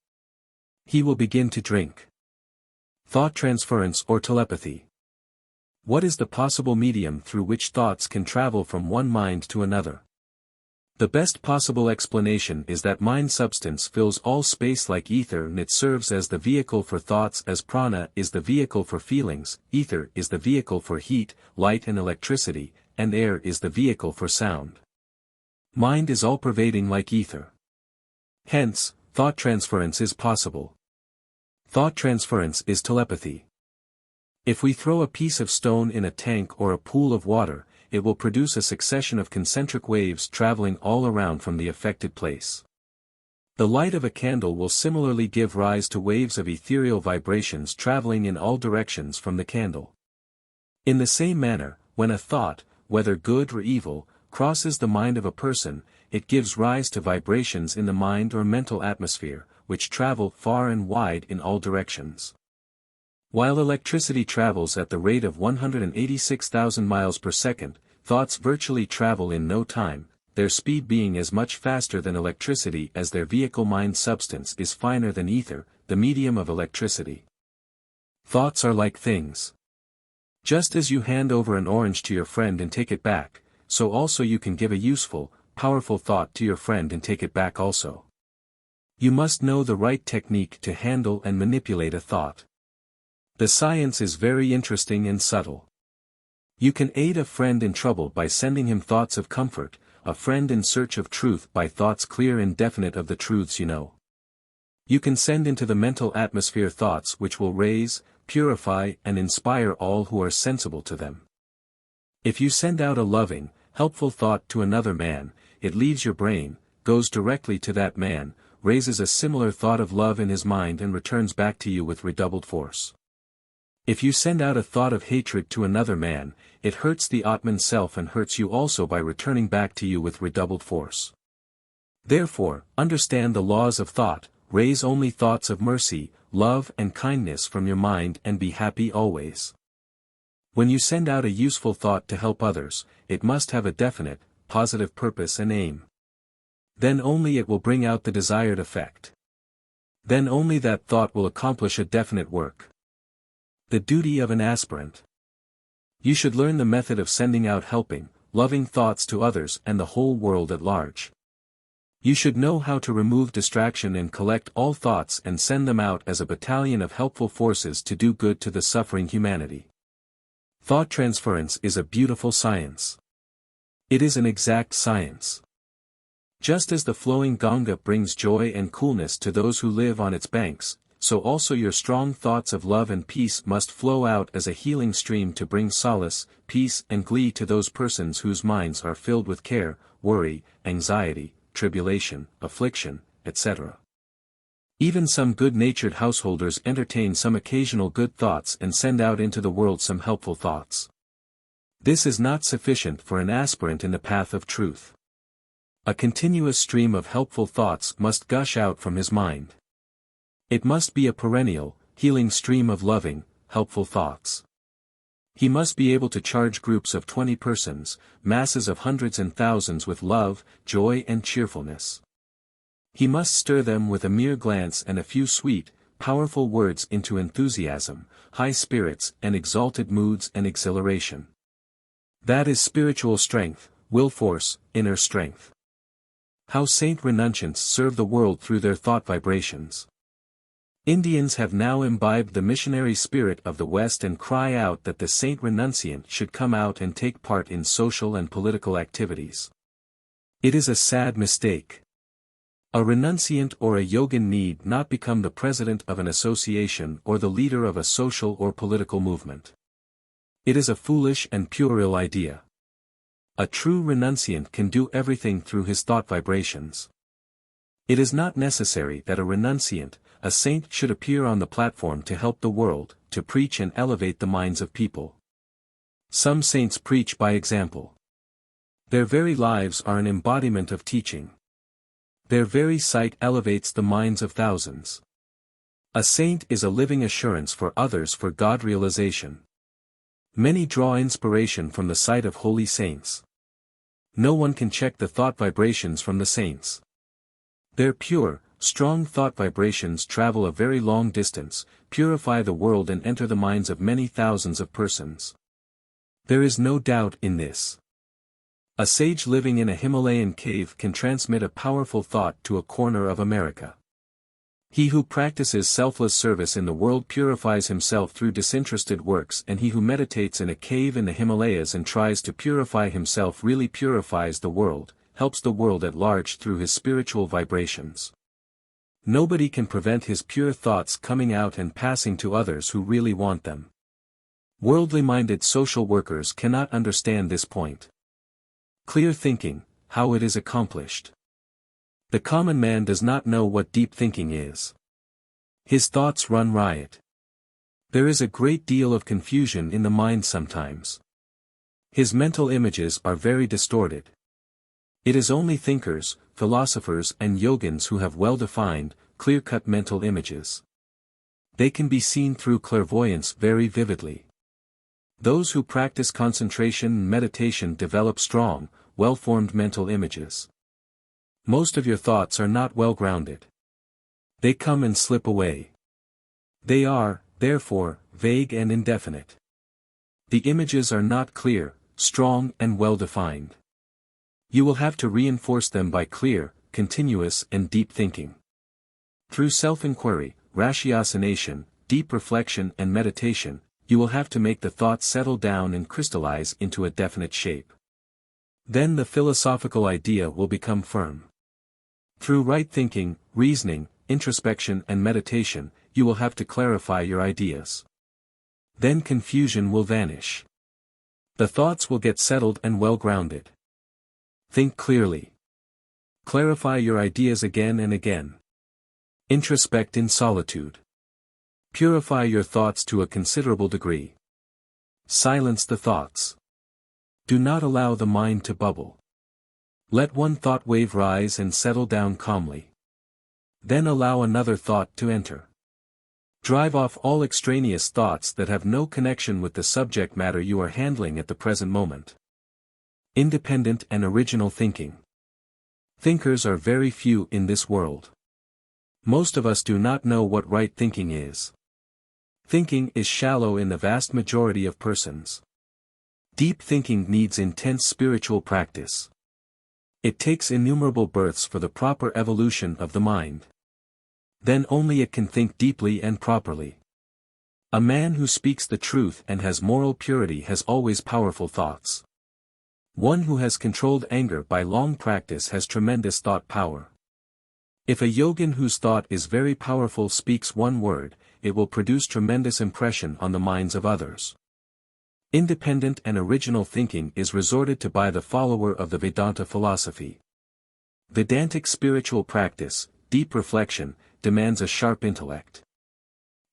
He will begin to drink. Thought transference or telepathy. What is the possible medium through which thoughts can travel from one mind to another? The best possible explanation is that mind substance fills all space like ether, and it serves as the vehicle for thoughts as prana is the vehicle for feelings, ether is the vehicle for heat, light and electricity, and air is the vehicle for sound. Mind is all-pervading like ether. Hence, thought transference is possible. Thought transference is telepathy. If we throw a piece of stone in a tank or a pool of water, it will produce a succession of concentric waves traveling all around from the affected place. The light of a candle will similarly give rise to waves of ethereal vibrations traveling in all directions from the candle. In the same manner, when a thought, whether good or evil, crosses the mind of a person, it gives rise to vibrations in the mind or mental atmosphere, which travel far and wide in all directions. While electricity travels at the rate of 186,000 miles per second, thoughts virtually travel in no time, their speed being as much faster than electricity as their vehicle. Mind substance is finer than ether, the medium of electricity. Thoughts are like things. Just as you hand over an orange to your friend and take it back, so also you can give a useful, powerful thought to your friend and take it back also. You must know the right technique to handle and manipulate a thought. The science is very interesting and subtle. You can aid a friend in trouble by sending him thoughts of comfort, a friend in search of truth by thoughts clear and definite of the truths you know. You can send into the mental atmosphere thoughts which will raise, purify and inspire all who are sensible to them. If you send out a loving, helpful thought to another man, it leaves your brain, goes directly to that man, raises a similar thought of love in his mind and returns back to you with redoubled force. If you send out a thought of hatred to another man, it hurts the Atman self and hurts you also by returning back to you with redoubled force. Therefore, understand the laws of thought, raise only thoughts of mercy, love and kindness from your mind and be happy always. When you send out a useful thought to help others, it must have a definite, positive purpose and aim. Then only it will bring out the desired effect. Then only that thought will accomplish a definite work. The duty of an aspirant. You should learn the method of sending out helping, loving thoughts to others and the whole world at large. You should know how to remove distraction and collect all thoughts and send them out as a battalion of helpful forces to do good to the suffering humanity. Thought transference is a beautiful science. It is an exact science. Just as the flowing Ganga brings joy and coolness to those who live on its banks, so also your strong thoughts of love and peace must flow out as a healing stream to bring solace, peace and glee to those persons whose minds are filled with care, worry, anxiety, tribulation, affliction, etc. Even some good-natured householders entertain some occasional good thoughts and send out into the world some helpful thoughts. This is not sufficient for an aspirant in the path of truth. A continuous stream of helpful thoughts must gush out from his mind. It must be a perennial, healing stream of loving, helpful thoughts. He must be able to charge groups of 20 persons, masses of hundreds and thousands with love, joy and cheerfulness. He must stir them with a mere glance and a few sweet, powerful words into enthusiasm, high spirits and exalted moods and exhilaration. That is spiritual strength, will force, inner strength. How Saint Renunciants serve the world through their thought vibrations. Indians have now imbibed the missionary spirit of the West and cry out that the Saint Renunciant should come out and take part in social and political activities. It is a sad mistake. A renunciant or a yogin need not become the president of an association or the leader of a social or political movement. It is a foolish and puerile idea. A true renunciant can do everything through his thought vibrations. It is not necessary that a renunciant, a saint should appear on the platform to help the world, to preach and elevate the minds of people. Some saints preach by example. Their very lives are an embodiment of teaching. Their very sight elevates the minds of thousands. A saint is a living assurance for others for God realization. Many draw inspiration from the sight of holy saints. No one can check the thought vibrations from the saints. Their pure, strong thought vibrations travel a very long distance, purify the world and enter the minds of many thousands of persons. There is no doubt in this. A sage living in a Himalayan cave can transmit a powerful thought to a corner of America. He who practices selfless service in the world purifies himself through disinterested works, and he who meditates in a cave in the Himalayas and tries to purify himself really purifies the world, helps the world at large through his spiritual vibrations. Nobody can prevent his pure thoughts coming out and passing to others who really want them. Worldly-minded social workers cannot understand this point. Clear thinking, how it is accomplished. The common man does not know what deep thinking is. His thoughts run riot. There is a great deal of confusion in the mind sometimes. His mental images are very distorted. It is only thinkers, philosophers and yogins who have well-defined, clear-cut mental images. They can be seen through clairvoyance very vividly. Those who practice concentration and meditation develop strong, well-formed mental images. Most of your thoughts are not well-grounded. They come and slip away. They are, therefore, vague and indefinite. The images are not clear, strong and well-defined. You will have to reinforce them by clear, continuous and deep thinking. Through self-inquiry, ratiocination, deep reflection and meditation, you will have to make the thoughts settle down and crystallize into a definite shape. Then the philosophical idea will become firm. Through right thinking, reasoning, introspection and meditation, you will have to clarify your ideas. Then confusion will vanish. The thoughts will get settled and well-grounded. Think clearly. Clarify your ideas again and again. Introspect in solitude. Purify your thoughts to a considerable degree. Silence the thoughts. Do not allow the mind to bubble. Let one thought wave rise and settle down calmly. Then allow another thought to enter. Drive off all extraneous thoughts that have no connection with the subject matter you are handling at the present moment. Independent and original thinking. Thinkers are very few in this world. Most of us do not know what right thinking is. Thinking is shallow in the vast majority of persons. Deep thinking needs intense spiritual practice. It takes innumerable births for the proper evolution of the mind. Then only it can think deeply and properly. A man who speaks the truth and has moral purity has always powerful thoughts. One who has controlled anger by long practice has tremendous thought power. If a yogin whose thought is very powerful speaks one word, it will produce tremendous impression on the minds of others. Independent and original thinking is resorted to by the follower of the Vedanta philosophy. Vedantic spiritual practice, deep reflection, demands a sharp intellect.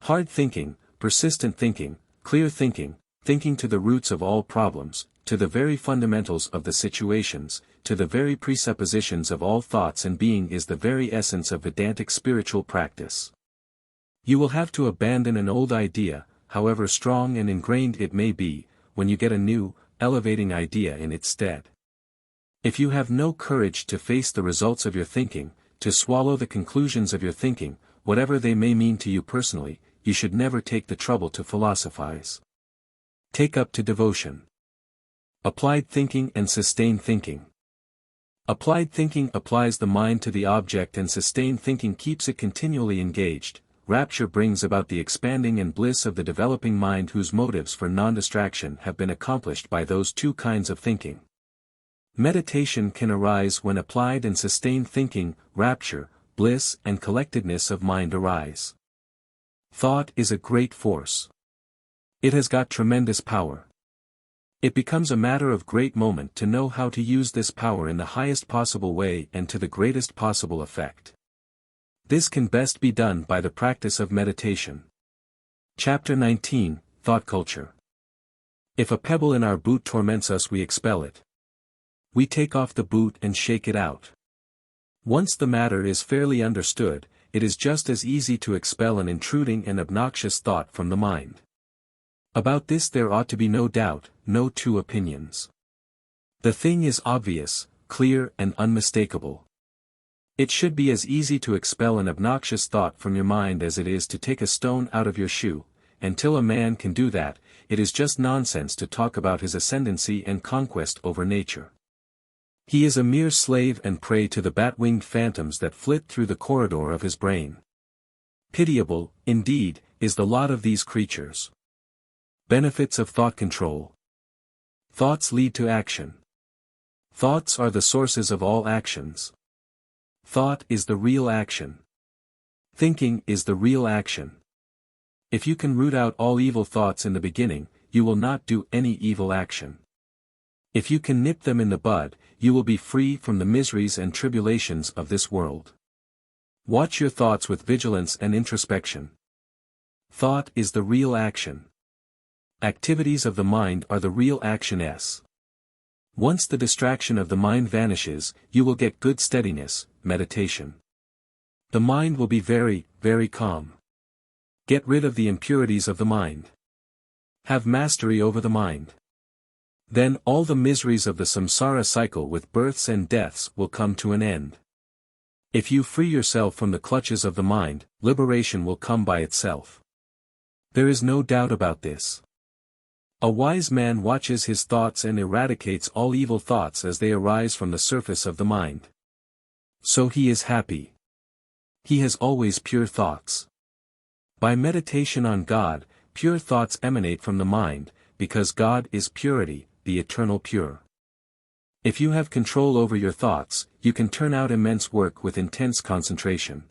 Hard thinking, persistent thinking, clear thinking, thinking to the roots of all problems, to the very fundamentals of the situations, to the very presuppositions of all thoughts and being is the very essence of Vedantic spiritual practice. You will have to abandon an old idea, however strong and ingrained it may be, when you get a new, elevating idea in its stead. If you have no courage to face the results of your thinking, to swallow the conclusions of your thinking, whatever they may mean to you personally, you should never take the trouble to philosophize. Take up to devotion. Applied thinking and sustained thinking. Applied thinking applies the mind to the object and sustained thinking keeps it continually engaged. Rapture brings about the expanding and bliss of the developing mind whose motives for non-distraction have been accomplished by those two kinds of thinking. Meditation can arise when applied and sustained thinking, rapture, bliss and collectedness of mind arise. Thought is a great force. It has got tremendous power. It becomes a matter of great moment to know how to use this power in the highest possible way and to the greatest possible effect. This can best be done by the practice of meditation. Chapter 19, Thought Culture. If a pebble in our boot torments us, we expel it. We take off the boot and shake it out. Once the matter is fairly understood, it is just as easy to expel an intruding and obnoxious thought from the mind. About this there ought to be no doubt, no two opinions. The thing is obvious, clear and unmistakable. It should be as easy to expel an obnoxious thought from your mind as it is to take a stone out of your shoe, and till a man can do that, it is just nonsense to talk about his ascendancy and conquest over nature. He is a mere slave and prey to the bat-winged phantoms that flit through the corridor of his brain. Pitiable, indeed, is the lot of these creatures. Benefits of thought control. Thoughts lead to action. Thoughts are the sources of all actions. Thought is the real action. Thinking is the real action. If you can root out all evil thoughts in the beginning, you will not do any evil action. If you can nip them in the bud, you will be free from the miseries and tribulations of this world. Watch your thoughts with vigilance and introspection. Thought is the real action. Activities of the mind are the real action. Once the distraction of the mind vanishes, you will get good steadiness, meditation. The mind will be very, very calm. Get rid of the impurities of the mind. Have mastery over the mind. Then all the miseries of the samsara cycle with births and deaths will come to an end. If you free yourself from the clutches of the mind, liberation will come by itself. There is no doubt about this. A wise man watches his thoughts and eradicates all evil thoughts as they arise from the surface of the mind. So he is happy. He has always pure thoughts. By meditation on God, pure thoughts emanate from the mind, because God is purity, the eternal pure. If you have control over your thoughts, you can turn out immense work with intense concentration.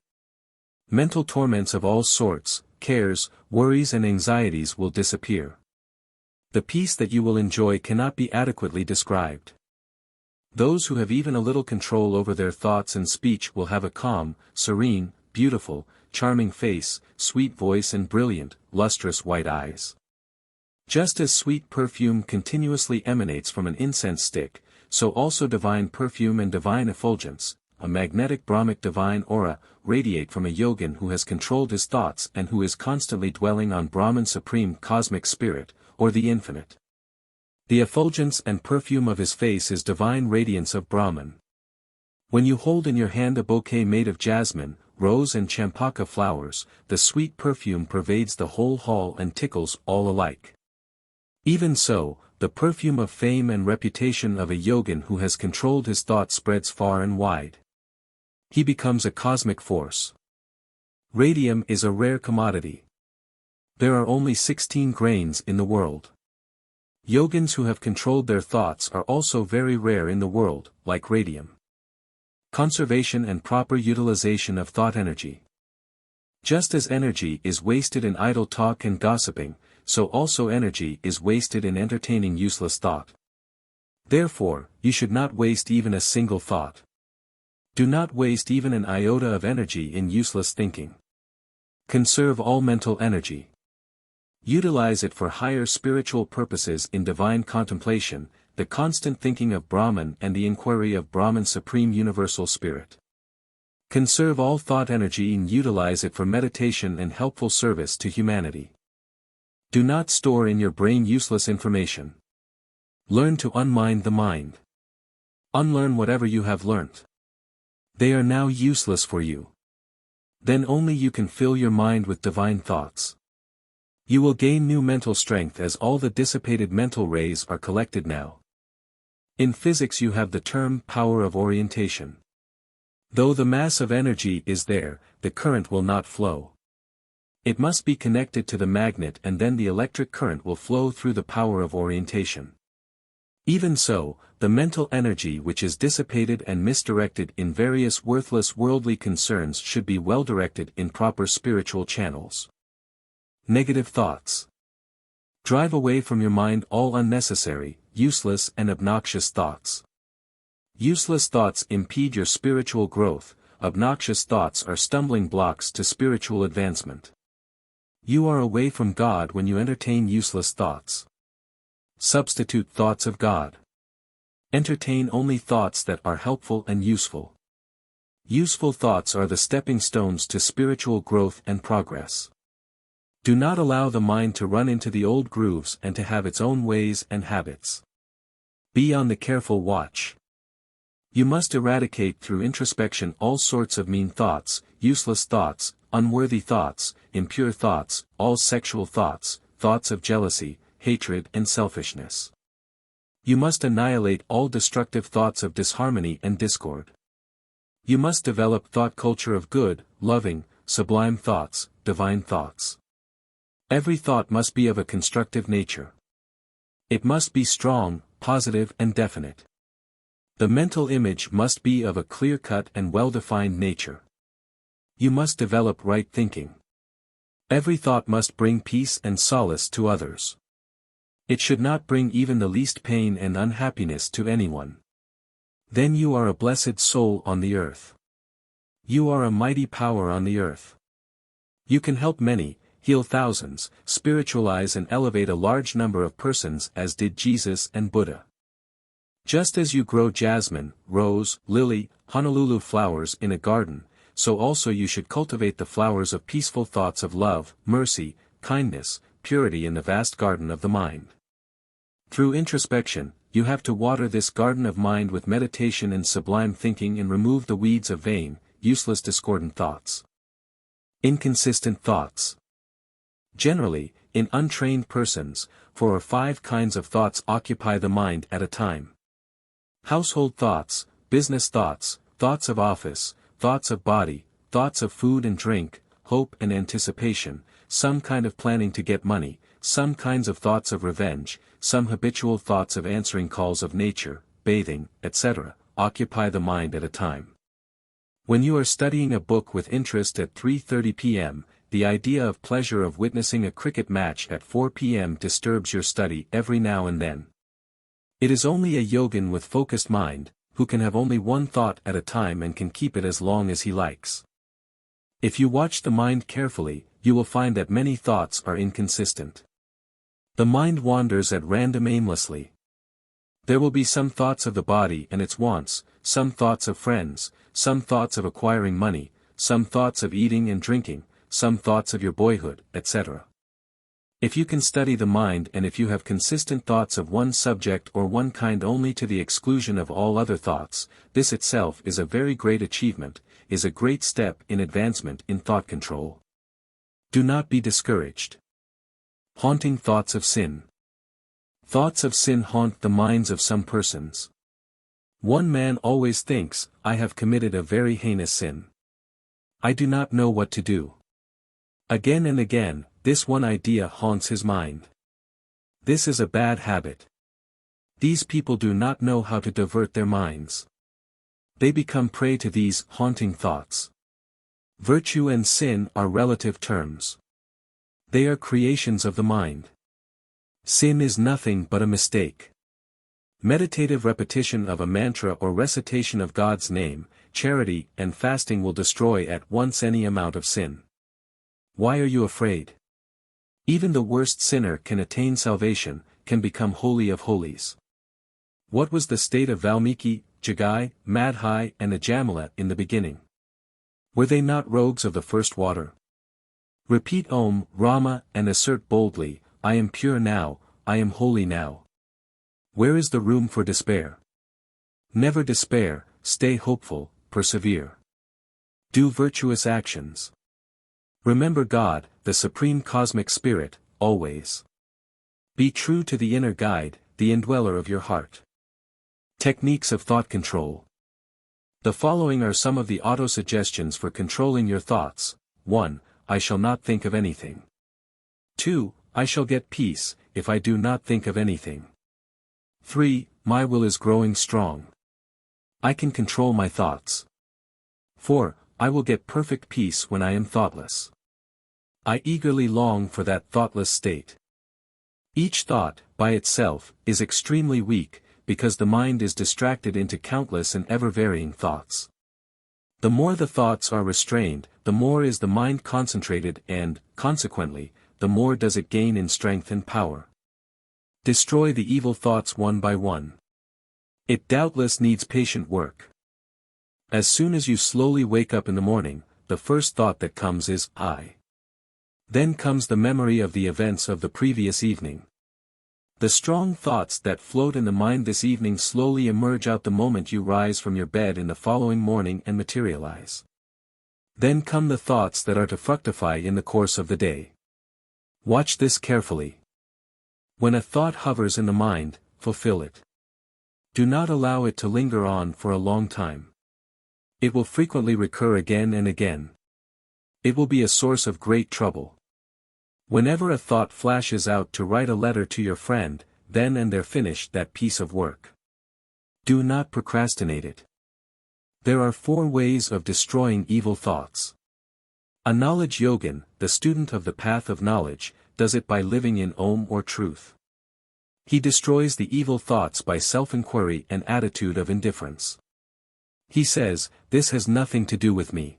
Mental torments of all sorts, cares, worries and anxieties will disappear. The peace that you will enjoy cannot be adequately described. Those who have even a little control over their thoughts and speech will have a calm, serene, beautiful, charming face, sweet voice and brilliant, lustrous white eyes. Just as sweet perfume continuously emanates from an incense stick, so also divine perfume and divine effulgence, a magnetic Brahmic divine aura, radiate from a yogin who has controlled his thoughts and who is constantly dwelling on Brahman supreme cosmic spirit, or the infinite. The effulgence and perfume of his face is divine radiance of Brahman. When you hold in your hand a bouquet made of jasmine, rose and champaka flowers, the sweet perfume pervades the whole hall and tickles all alike. Even so, the perfume of fame and reputation of a yogin who has controlled his thoughts spreads far and wide. He becomes a cosmic force. Radium is a rare commodity. There are only 16 grains in the world. Yogins who have controlled their thoughts are also very rare in the world, like radium. Conservation and proper utilization of thought energy. Just as energy is wasted in idle talk and gossiping, so also energy is wasted in entertaining useless thought. Therefore, you should not waste even a single thought. Do not waste even an iota of energy in useless thinking. Conserve all mental energy. Utilize it for higher spiritual purposes in divine contemplation, the constant thinking of Brahman and the inquiry of Brahman's supreme universal spirit. Conserve all thought energy and utilize it for meditation and helpful service to humanity. Do not store in your brain useless information. Learn to unmind the mind. Unlearn whatever you have learnt. They are now useless for you. Then only you can fill your mind with divine thoughts. You will gain new mental strength as all the dissipated mental rays are collected now. In physics you have the term power of orientation. Though the mass of energy is there, the current will not flow. It must be connected to the magnet and then the electric current will flow through the power of orientation. Even so, the mental energy which is dissipated and misdirected in various worthless worldly concerns should be well directed in proper spiritual channels. Negative thoughts. Drive away from your mind all unnecessary, useless and obnoxious thoughts. Useless thoughts impede your spiritual growth, obnoxious thoughts are stumbling blocks to spiritual advancement. You are away from God when you entertain useless thoughts. Substitute thoughts of God. Entertain only thoughts that are helpful and useful. Useful thoughts are the stepping stones to spiritual growth and progress. Do not allow the mind to run into the old grooves and to have its own ways and habits. Be on the careful watch. You must eradicate through introspection all sorts of mean thoughts, useless thoughts, unworthy thoughts, impure thoughts, all sexual thoughts, thoughts of jealousy, hatred and selfishness. You must annihilate all destructive thoughts of disharmony and discord. You must develop thought culture of good, loving, sublime thoughts, divine thoughts. Every thought must be of a constructive nature. It must be strong, positive and definite. The mental image must be of a clear-cut and well-defined nature. You must develop right thinking. Every thought must bring peace and solace to others. It should not bring even the least pain and unhappiness to anyone. Then you are a blessed soul on the earth. You are a mighty power on the earth. You can help many, heal thousands, spiritualize and elevate a large number of persons as did Jesus and Buddha. Just as you grow jasmine, rose, lily, Honolulu flowers in a garden, so also you should cultivate the flowers of peaceful thoughts of love, mercy, kindness, purity in the vast garden of the mind. Through introspection, you have to water this garden of mind with meditation and sublime thinking and remove the weeds of vain, useless discordant thoughts. Inconsistent thoughts. Generally, in untrained persons, 4 or 5 kinds of thoughts occupy the mind at a time. Household thoughts, business thoughts, thoughts of office, thoughts of body, thoughts of food and drink, hope and anticipation, some kind of planning to get money, some kinds of thoughts of revenge, some habitual thoughts of answering calls of nature, bathing, etc., occupy the mind at a time. When you are studying a book with interest at 3:30 p.m., the idea of pleasure of witnessing a cricket match at 4 p.m. disturbs your study every now and then. It is only a yogin with focused mind, who can have only one thought at a time and can keep it as long as he likes. If you watch the mind carefully, you will find that many thoughts are inconsistent. The mind wanders at random aimlessly. There will be some thoughts of the body and its wants, some thoughts of friends, some thoughts of acquiring money, some thoughts of eating and drinking, some thoughts of your boyhood, etc. If you can study the mind and if you have consistent thoughts of one subject or one kind only to the exclusion of all other thoughts, this itself is a very great achievement, is a great step in advancement in thought control. Do not be discouraged. Haunting thoughts of sin. Thoughts of sin haunt the minds of some persons. One man always thinks, I have committed a very heinous sin. I do not know what to do. Again and again, this one idea haunts his mind. This is a bad habit. These people do not know how to divert their minds. They become prey to these haunting thoughts. Virtue and sin are relative terms. They are creations of the mind. Sin is nothing but a mistake. Meditative repetition of a mantra or recitation of God's name, charity and fasting will destroy at once any amount of sin. Why are you afraid? Even the worst sinner can attain salvation, can become holy of holies. What was the state of Valmiki, Jagai, Madhai and Ajamala in the beginning? Were they not rogues of the first water? Repeat Om, Rama and assert boldly, I am pure now, I am holy now. Where is the room for despair? Never despair, stay hopeful, persevere. Do virtuous actions. Remember God, the Supreme Cosmic Spirit, always. Be true to the inner guide, the indweller of your heart. Techniques of thought control. The following are some of the auto-suggestions for controlling your thoughts. 1. I shall not think of anything. 2. I shall get peace, if I do not think of anything. 3. My will is growing strong. I can control my thoughts. 4. I will get perfect peace when I am thoughtless. I eagerly long for that thoughtless state. Each thought, by itself, is extremely weak, because the mind is distracted into countless and ever-varying thoughts. The more the thoughts are restrained, the more is the mind concentrated and, consequently, the more does it gain in strength and power. Destroy the evil thoughts one by one. It doubtless needs patient work. As soon as you slowly wake up in the morning, the first thought that comes is, I. Then comes the memory of the events of the previous evening. The strong thoughts that float in the mind this evening slowly emerge out the moment you rise from your bed in the following morning and materialize. Then come the thoughts that are to fructify in the course of the day. Watch this carefully. When a thought hovers in the mind, fulfill it. Do not allow it to linger on for a long time. It will frequently recur again and again. It will be a source of great trouble. Whenever a thought flashes out to write a letter to your friend, then and there finish that piece of work. Do not procrastinate it. There are 4 ways of destroying evil thoughts. A knowledge yogin, the student of the path of knowledge, does it by living in Om or truth. He destroys the evil thoughts by self-inquiry and attitude of indifference. He says, "This has nothing to do with me.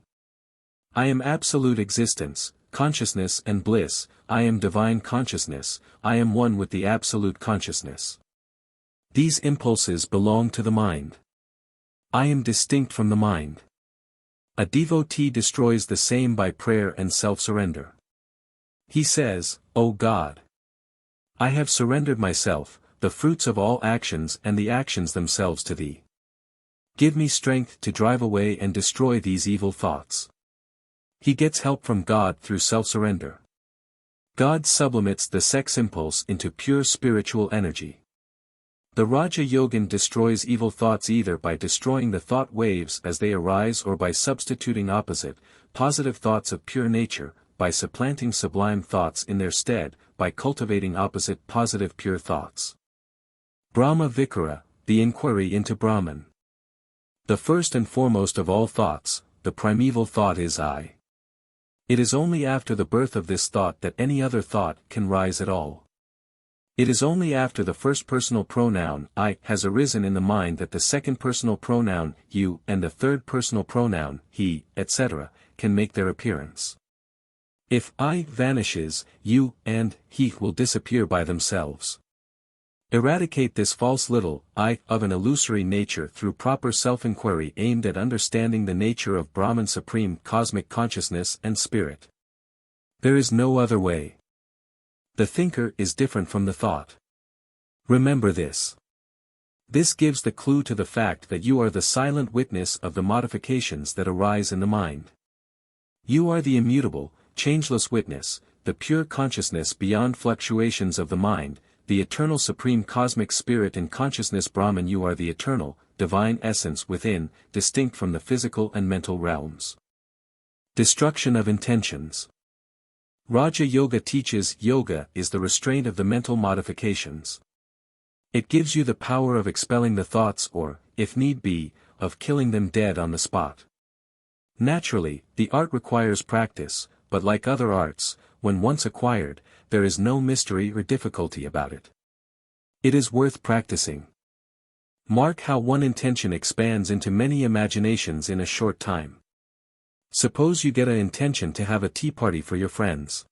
I am absolute existence, consciousness and bliss, I am divine consciousness, I am one with the absolute consciousness. These impulses belong to the mind. I am distinct from the mind." A devotee destroys the same by prayer and self-surrender. He says, "O God, I have surrendered myself, the fruits of all actions and the actions themselves to Thee. Give me strength to drive away and destroy these evil thoughts." He gets help from God through self-surrender. God sublimates the sex impulse into pure spiritual energy. The Raja Yogin destroys evil thoughts either by destroying the thought waves as they arise or by substituting opposite, positive thoughts of pure nature, by supplanting sublime thoughts in their stead, by cultivating opposite positive pure thoughts. Brahma Vikara, the inquiry into Brahman. The first and foremost of all thoughts, the primeval thought is I. It is only after the birth of this thought that any other thought can rise at all. It is only after the first personal pronoun, I, has arisen in the mind that the second personal pronoun, you, and the third personal pronoun, he, etc., can make their appearance. If I vanishes, you, and he will disappear by themselves. Eradicate this false little I of an illusory nature through proper self-inquiry aimed at understanding the nature of Brahman supreme cosmic consciousness and spirit. There is no other way. The thinker is different from the thought. Remember this. This gives the clue to the fact that you are the silent witness of the modifications that arise in the mind. You are the immutable, changeless witness, the pure consciousness beyond fluctuations of the mind, the eternal supreme cosmic spirit and consciousness Brahman. You are the eternal, divine essence within, distinct from the physical and mental realms. Destruction of intentions. Raja Yoga teaches yoga is the restraint of the mental modifications. It gives you the power of expelling the thoughts or, if need be, of killing them dead on the spot. Naturally, the art requires practice, but like other arts, when once acquired, there is no mystery or difficulty about it. It is worth practicing. Mark how one intention expands into many imaginations in a short time. Suppose you get an intention to have a tea party for your friends.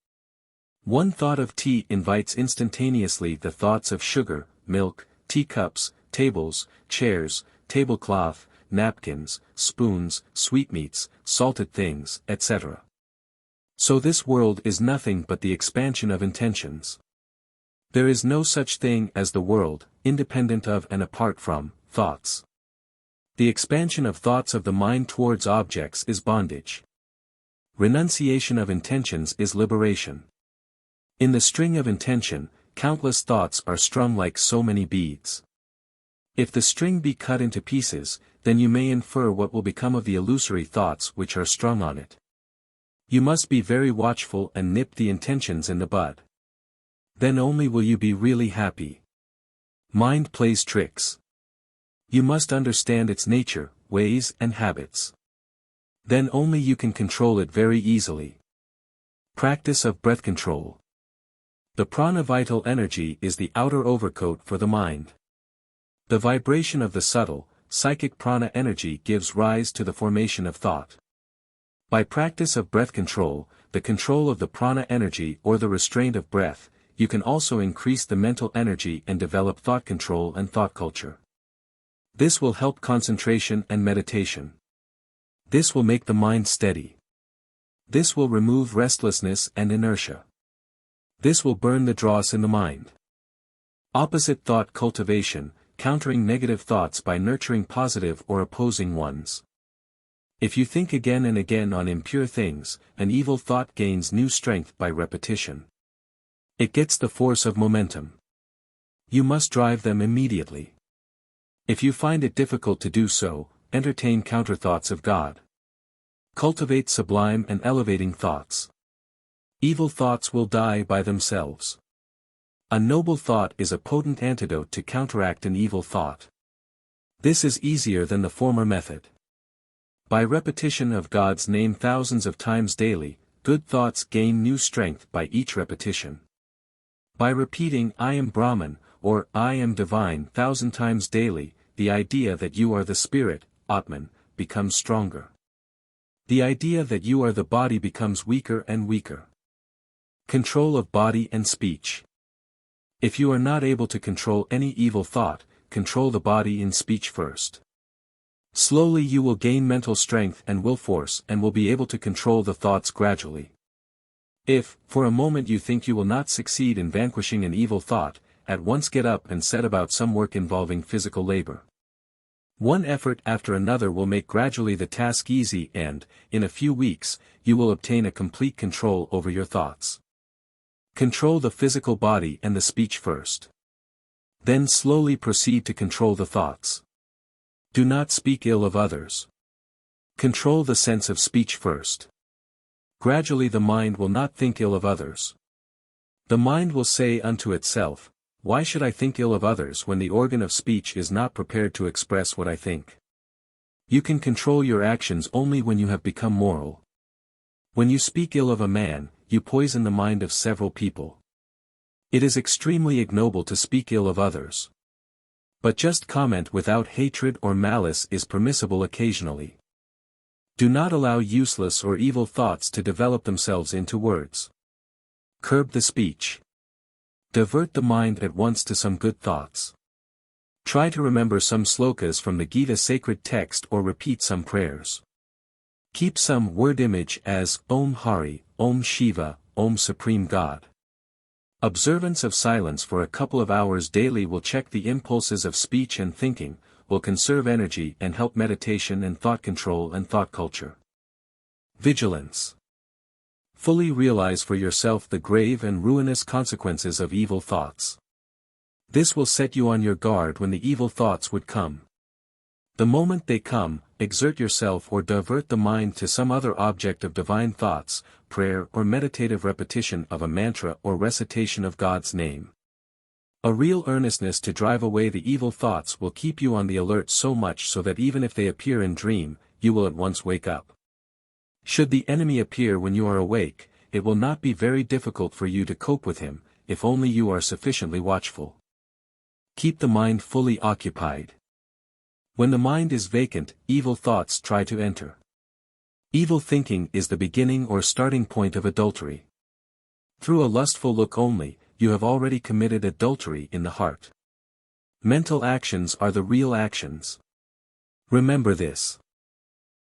One thought of tea invites instantaneously the thoughts of sugar, milk, teacups, tables, chairs, tablecloth, napkins, spoons, sweetmeats, salted things, etc. So this world is nothing but the expansion of intentions. There is no such thing as the world, independent of and apart from thoughts. The expansion of thoughts of the mind towards objects is bondage. Renunciation of intentions is liberation. In the string of intention, countless thoughts are strung like so many beads. If the string be cut into pieces, then you may infer what will become of the illusory thoughts which are strung on it. You must be very watchful and nip the intentions in the bud. Then only will you be really happy. Mind plays tricks. You must understand its nature, ways and habits. Then only you can control it very easily. Practice of breath control. The prana vital energy is the outer overcoat for the mind. The vibration of the subtle, psychic prana energy gives rise to the formation of thought. By practice of breath control, the control of the prana energy or the restraint of breath, you can also increase the mental energy and develop thought control and thought culture. This will help concentration and meditation. This will make the mind steady. This will remove restlessness and inertia. This will burn the dross in the mind. Opposite thought cultivation, countering negative thoughts by nurturing positive or opposing ones. If you think again and again on impure things, an evil thought gains new strength by repetition. It gets the force of momentum. You must drive them immediately. If you find it difficult to do so, entertain counterthoughts of God. Cultivate sublime and elevating thoughts. Evil thoughts will die by themselves. A noble thought is a potent antidote to counteract an evil thought. This is easier than the former method. By repetition of God's name thousands of times daily, good thoughts gain new strength by each repetition. By repeating I am Brahman, or I am divine 1,000 times daily, the idea that you are the spirit, Atman, becomes stronger. The idea that you are the body becomes weaker and weaker. Control of body and speech. If you are not able to control any evil thought, control the body in speech first. Slowly you will gain mental strength and will force and will be able to control the thoughts gradually. If, for a moment you think you will not succeed in vanquishing an evil thought, at once get up and set about some work involving physical labor. One effort after another will make gradually the task easy and, in a few weeks, you will obtain a complete control over your thoughts. Control the physical body and the speech first. Then slowly proceed to control the thoughts. Do not speak ill of others. Control the sense of speech first. Gradually the mind will not think ill of others. The mind will say unto itself, why should I think ill of others when the organ of speech is not prepared to express what I think? You can control your actions only when you have become moral. When you speak ill of a man, you poison the mind of several people. It is extremely ignoble to speak ill of others. But just comment without hatred or malice is permissible occasionally. Do not allow useless or evil thoughts to develop themselves into words. Curb the speech. Divert the mind at once to some good thoughts. Try to remember some slokas from the Gita sacred text or repeat some prayers. Keep some word image as Om Hari, Om Shiva, Om Supreme God. Observance of silence for a couple of hours daily will check the impulses of speech and thinking, will conserve energy and help meditation and thought control and thought culture. Vigilance. Fully realize for yourself the grave and ruinous consequences of evil thoughts. This will set you on your guard when the evil thoughts would come. The moment they come, exert yourself or divert the mind to some other object of divine thoughts, prayer or meditative repetition of a mantra or recitation of God's name. A real earnestness to drive away the evil thoughts will keep you on the alert so much so that even if they appear in dream, you will at once wake up. Should the enemy appear when you are awake, it will not be very difficult for you to cope with him, if only you are sufficiently watchful. Keep the mind fully occupied. When the mind is vacant, evil thoughts try to enter. Evil thinking is the beginning or starting point of adultery. Through a lustful look only, you have already committed adultery in the heart. Mental actions are the real actions. Remember this.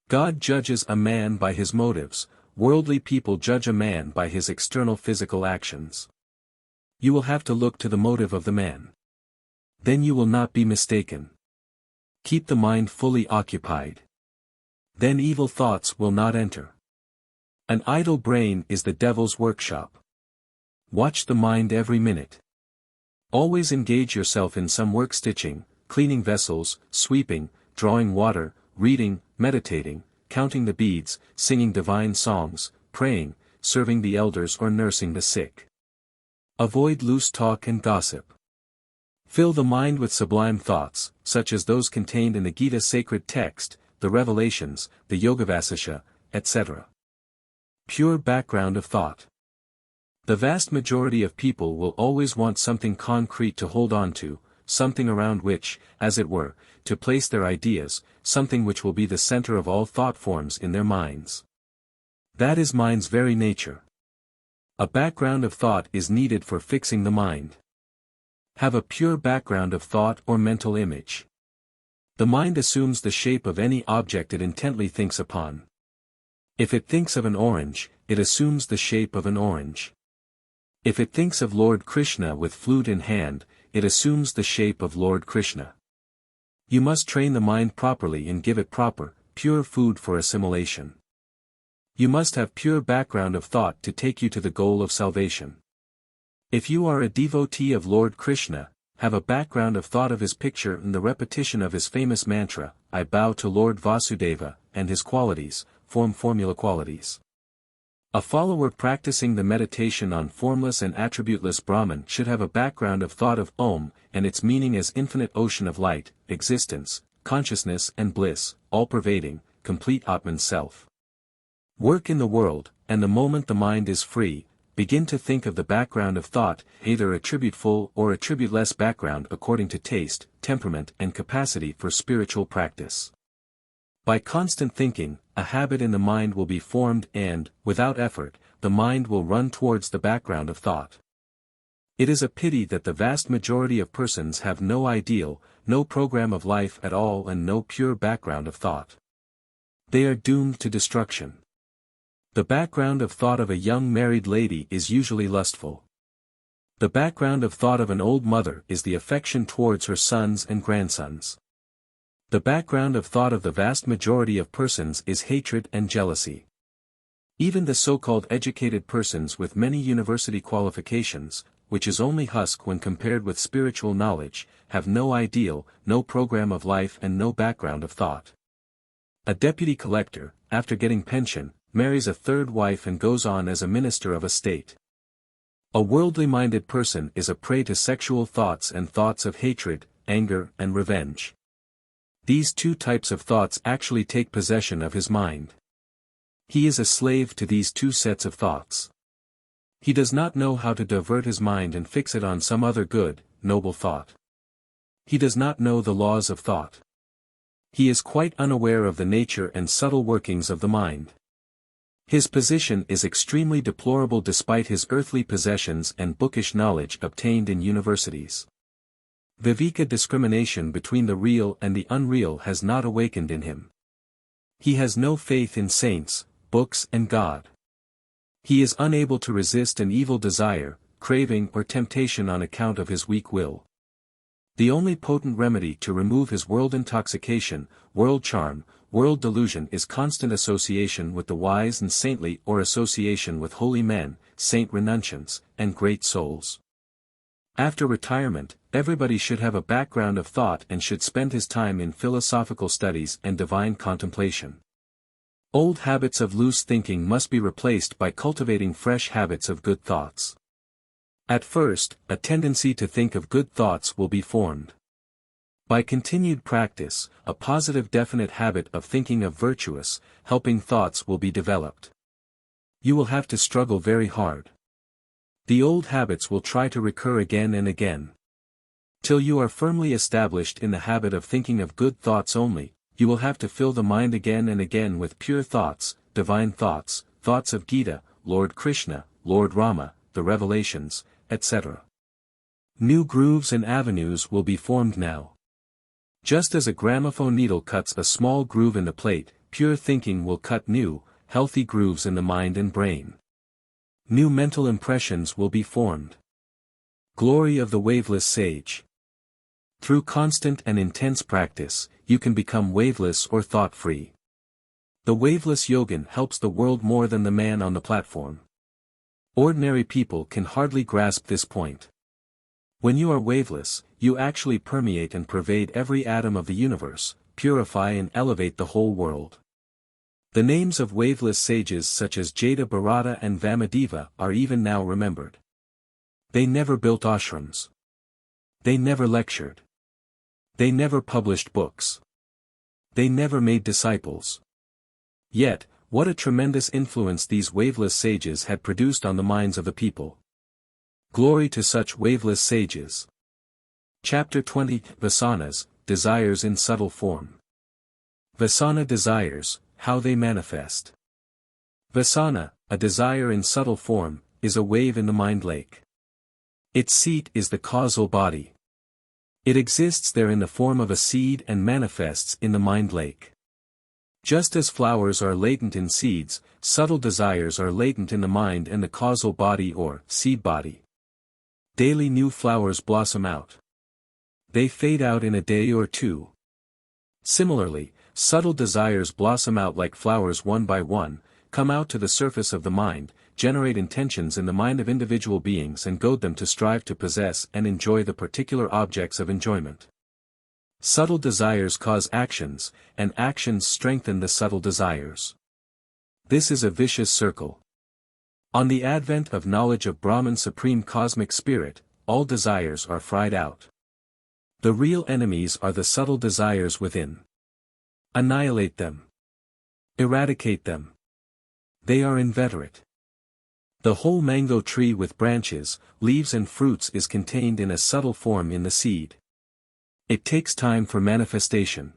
God judges a man by his motives, worldly people judge a man by his external physical actions. You will have to look to the motive of the man. Then you will not be mistaken. Keep the mind fully occupied. Then evil thoughts will not enter. An idle brain is the devil's workshop. Watch the mind every minute. Always engage yourself in some work: stitching, cleaning vessels, sweeping, drawing water, reading, meditating, counting the beads, singing divine songs, praying, serving the elders or nursing the sick. Avoid loose talk and gossip. Fill the mind with sublime thoughts, such as those contained in the Gita sacred text, the Revelations, the Yoga-Vasisha, etc. Pure background of thought. The vast majority of people will always want something concrete to hold on to, something around which, as it were, to place their ideas, something which will be the center of all thought forms in their minds. That is mind's very nature. A background of thought is needed for fixing the mind. Have a pure background of thought or mental image. The mind assumes the shape of any object it intently thinks upon. If it thinks of an orange, it assumes the shape of an orange. If it thinks of Lord Krishna with flute in hand, it assumes the shape of Lord Krishna. You must train the mind properly and give it proper, pure food for assimilation. You must have pure background of thought to take you to the goal of salvation. If you are a devotee of Lord Krishna, have a background of thought of his picture and the repetition of his famous mantra, I bow to Lord Vasudeva, and his qualities, form formula qualities. A follower practicing the meditation on formless and attributeless Brahman should have a background of thought of Om, and its meaning as infinite ocean of light, existence, consciousness and bliss, all-pervading, complete Atman self. Work in the world, and the moment the mind is free, begin to think of the background of thought, either attributeful or attributeless background according to taste, temperament and capacity for spiritual practice. By constant thinking, a habit in the mind will be formed and, without effort, the mind will run towards the background of thought. It is a pity that the vast majority of persons have no ideal, no program of life at all and no pure background of thought. They are doomed to destruction. The background of thought of a young married lady is usually lustful. The background of thought of an old mother is the affection towards her sons and grandsons. The background of thought of the vast majority of persons is hatred and jealousy. Even the so-called educated persons with many university qualifications, which is only husk when compared with spiritual knowledge, have no ideal, no program of life and no background of thought. A deputy collector, after getting pension, marries a third wife and goes on as a minister of a state. A worldly-minded person is a prey to sexual thoughts and thoughts of hatred, anger and revenge. These two types of thoughts actually take possession of his mind. He is a slave to these two sets of thoughts. He does not know how to divert his mind and fix it on some other good, noble thought. He does not know the laws of thought. He is quite unaware of the nature and subtle workings of the mind. His position is extremely deplorable despite his earthly possessions and bookish knowledge obtained in universities. Viveka discrimination between the real and the unreal has not awakened in him. He has no faith in saints, books and God. He is unable to resist an evil desire, craving or temptation on account of his weak will. The only potent remedy to remove his world intoxication, world charm, world delusion is constant association with the wise and saintly or association with holy men, saint renunciants, and great souls. After retirement, everybody should have a background of thought and should spend his time in philosophical studies and divine contemplation. Old habits of loose thinking must be replaced by cultivating fresh habits of good thoughts. At first, a tendency to think of good thoughts will be formed. By continued practice, a positive definite habit of thinking of virtuous, helping thoughts will be developed. You will have to struggle very hard. The old habits will try to recur again and again. Till you are firmly established in the habit of thinking of good thoughts only, you will have to fill the mind again and again with pure thoughts, divine thoughts, thoughts of Gita, Lord Krishna, Lord Rama, the revelations, etc. New grooves and avenues will be formed now. Just as a gramophone needle cuts a small groove in the plate, pure thinking will cut new, healthy grooves in the mind and brain. New mental impressions will be formed. Glory of the waveless sage. Through constant and intense practice, you can become waveless or thought-free. The waveless yogin helps the world more than the man on the platform. Ordinary people can hardly grasp this point. When you are waveless, you actually permeate and pervade every atom of the universe, purify and elevate the whole world. The names of waveless sages such as Jada Bharata and Vamadeva are even now remembered. They never built ashrams. They never lectured. They never published books. They never made disciples. Yet, what a tremendous influence these waveless sages had produced on the minds of the people. Glory to such waveless sages. Chapter 20 Vasanas, Desires in Subtle Form. Vasana desires, how they manifest. Vasana, a desire in subtle form, is a wave in the mind lake. Its seat is the causal body. It exists there in the form of a seed and manifests in the mind lake. Just as flowers are latent in seeds, subtle desires are latent in the mind and the causal body or seed body. Daily new flowers blossom out. They fade out in a day or two. Similarly, subtle desires blossom out like flowers one by one, come out to the surface of the mind, generate intentions in the mind of individual beings and goad them to strive to possess and enjoy the particular objects of enjoyment. Subtle desires cause actions, and actions strengthen the subtle desires. This is a vicious circle. On the advent of knowledge of Brahman Supreme Cosmic Spirit, all desires are fried out. The real enemies are the subtle desires within. Annihilate them. Eradicate them. They are inveterate. The whole mango tree with branches, leaves and fruits is contained in a subtle form in the seed. It takes time for manifestation.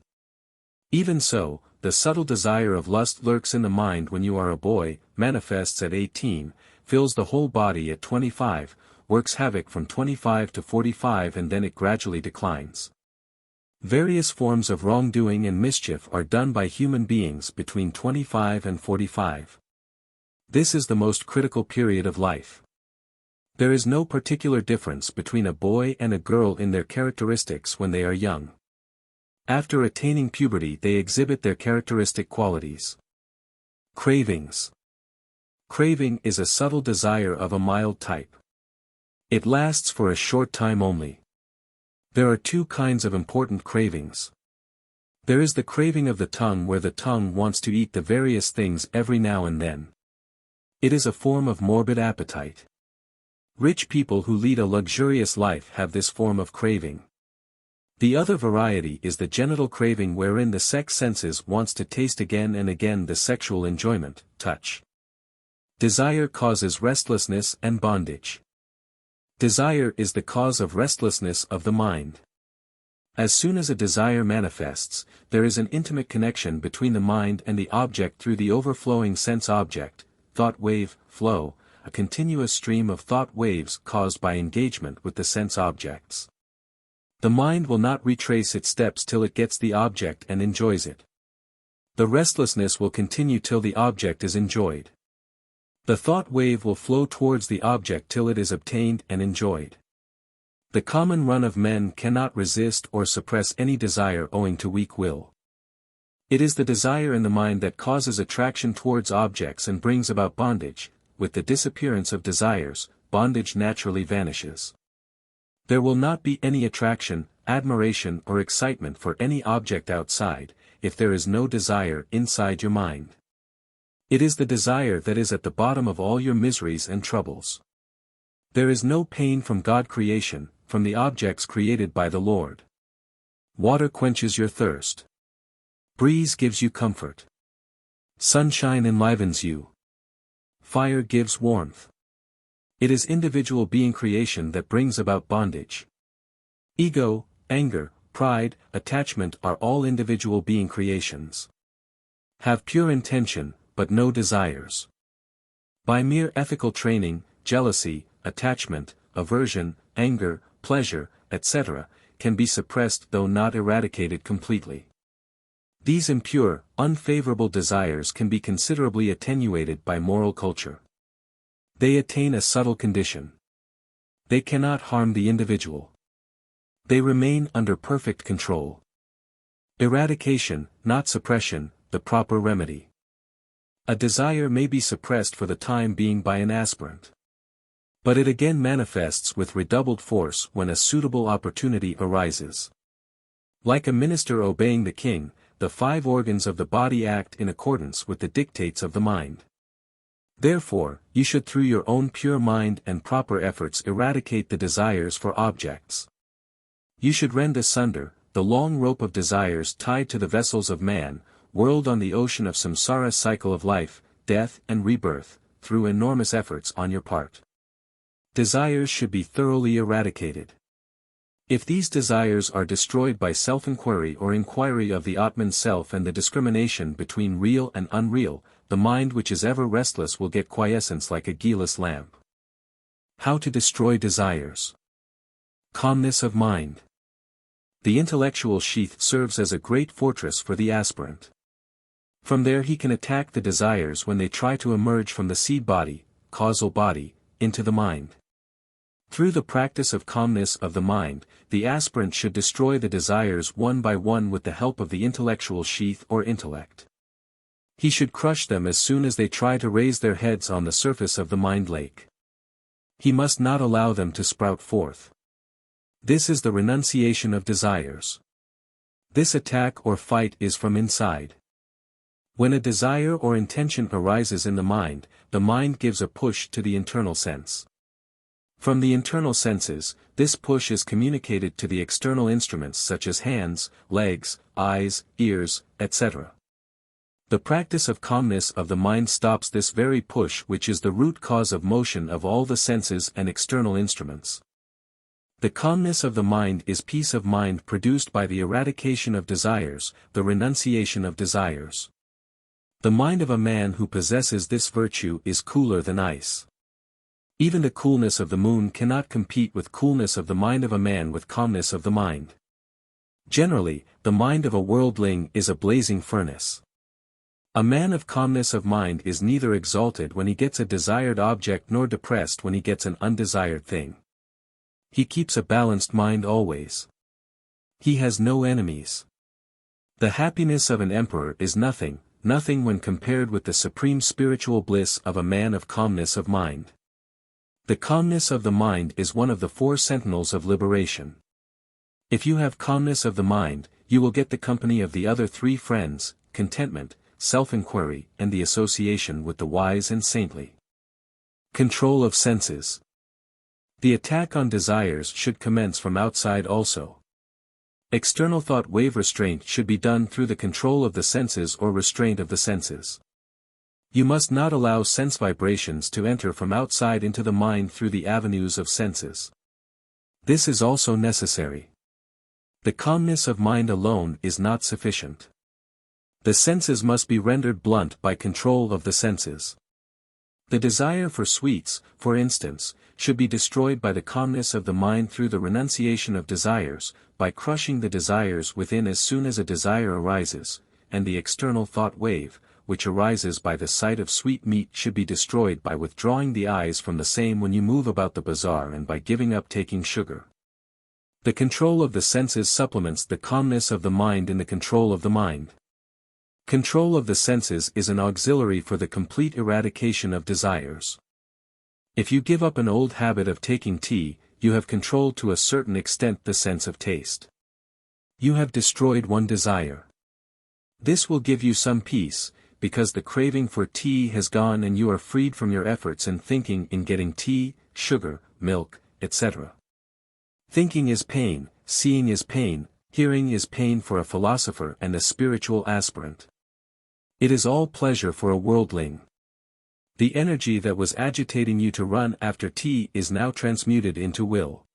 Even so, the subtle desire of lust lurks in the mind when you are a boy, manifests at 18, fills the whole body at 25, works havoc from 25 to 45 and then it gradually declines. Various forms of wrongdoing and mischief are done by human beings between 25 and 45. This is the most critical period of life. There is no particular difference between a boy and a girl in their characteristics when they are young. After attaining puberty they exhibit their characteristic qualities. Cravings. Craving is a subtle desire of a mild type. It lasts for a short time only. There are two kinds of important cravings. There is the craving of the tongue where the tongue wants to eat the various things every now and then. It is a form of morbid appetite. Rich people who lead a luxurious life have this form of craving. The other variety is the genital craving wherein the sex senses wants to taste again and again the sexual enjoyment, touch. Desire causes restlessness and bondage. Desire is the cause of restlessness of the mind. As soon as a desire manifests, there is an intimate connection between the mind and the object through the overflowing sense object, thought wave, flow, a continuous stream of thought waves caused by engagement with the sense objects. The mind will not retrace its steps till it gets the object and enjoys it. The restlessness will continue till the object is enjoyed. The thought wave will flow towards the object till it is obtained and enjoyed. The common run of men cannot resist or suppress any desire owing to weak will. It is the desire in the mind that causes attraction towards objects and brings about bondage. With the disappearance of desires, bondage naturally vanishes. There will not be any attraction, admiration or excitement for any object outside, if there is no desire inside your mind. It is the desire that is at the bottom of all your miseries and troubles. There is no pain from God creation, from the objects created by the Lord. Water quenches your thirst. Breeze gives you comfort. Sunshine enlivens you. Fire gives warmth. It is individual being creation that brings about bondage. Ego, anger, pride, attachment are all individual being creations. Have pure intention, but no desires. By mere ethical training, jealousy, attachment, aversion, anger, pleasure, etc., can be suppressed though not eradicated completely. These impure, unfavorable desires can be considerably attenuated by moral culture. They attain a subtle condition. They cannot harm the individual. They remain under perfect control. Eradication, not suppression, the proper remedy. A desire may be suppressed for the time being by an aspirant. But it again manifests with redoubled force when a suitable opportunity arises. Like a minister obeying the king, the five organs of the body act in accordance with the dictates of the mind. Therefore, you should through your own pure mind and proper efforts eradicate the desires for objects. You should rend asunder the long rope of desires tied to the vessels of man, whirled on the ocean of samsara cycle of life, death and rebirth, through enormous efforts on your part. Desires should be thoroughly eradicated. If these desires are destroyed by self-inquiry or inquiry of the Atman self and the discrimination between real and unreal, the mind which is ever restless will get quiescence like a guileless lamp. How to destroy desires? Calmness of mind. The intellectual sheath serves as a great fortress for the aspirant. From there he can attack the desires when they try to emerge from the seed body, causal body, into the mind. Through the practice of calmness of the mind, the aspirant should destroy the desires one by one with the help of the intellectual sheath or intellect. He should crush them as soon as they try to raise their heads on the surface of the mind lake. He must not allow them to sprout forth. This is the renunciation of desires. This attack or fight is from inside. When a desire or intention arises in the mind gives a push to the internal sense. From the internal senses, this push is communicated to the external instruments such as hands, legs, eyes, ears, etc. The practice of calmness of the mind stops this very push, which is the root cause of motion of all the senses and external instruments. The calmness of the mind is peace of mind produced by the eradication of desires, the renunciation of desires. The mind of a man who possesses this virtue is cooler than ice. Even the coolness of the moon cannot compete with coolness of the mind of a man with calmness of the mind. Generally, the mind of a worldling is a blazing furnace. A man of calmness of mind is neither exalted when he gets a desired object nor depressed when he gets an undesired thing. He keeps a balanced mind always. He has no enemies. The happiness of an emperor is nothing when compared with the supreme spiritual bliss of a man of calmness of mind. The calmness of the mind is one of the 4 sentinels of liberation. If you have calmness of the mind, you will get the company of the other 3 friends, contentment, self-inquiry, and the association with the wise and saintly. Control of senses. The attack on desires should commence from outside also. External thought wave restraint should be done through the control of the senses or restraint of the senses. You must not allow sense vibrations to enter from outside into the mind through the avenues of senses. This is also necessary. The calmness of mind alone is not sufficient. The senses must be rendered blunt by control of the senses. The desire for sweets, for instance, should be destroyed by the calmness of the mind through the renunciation of desires, by crushing the desires within as soon as a desire arises, and the external thought wave, which arises by the sight of sweet meat, should be destroyed by withdrawing the eyes from the same when you move about the bazaar and by giving up taking sugar. The control of the senses supplements the calmness of the mind in the control of the mind. Control of the senses is an auxiliary for the complete eradication of desires. If you give up an old habit of taking tea, you have controlled to a certain extent the sense of taste. You have destroyed one desire. This will give you some peace, because the craving for tea has gone and you are freed from your efforts and thinking in getting tea, sugar, milk, etc. Thinking is pain, seeing is pain, hearing is pain for a philosopher and a spiritual aspirant. It is all pleasure for a worldling. The energy that was agitating you to run after tea is now transmuted into will.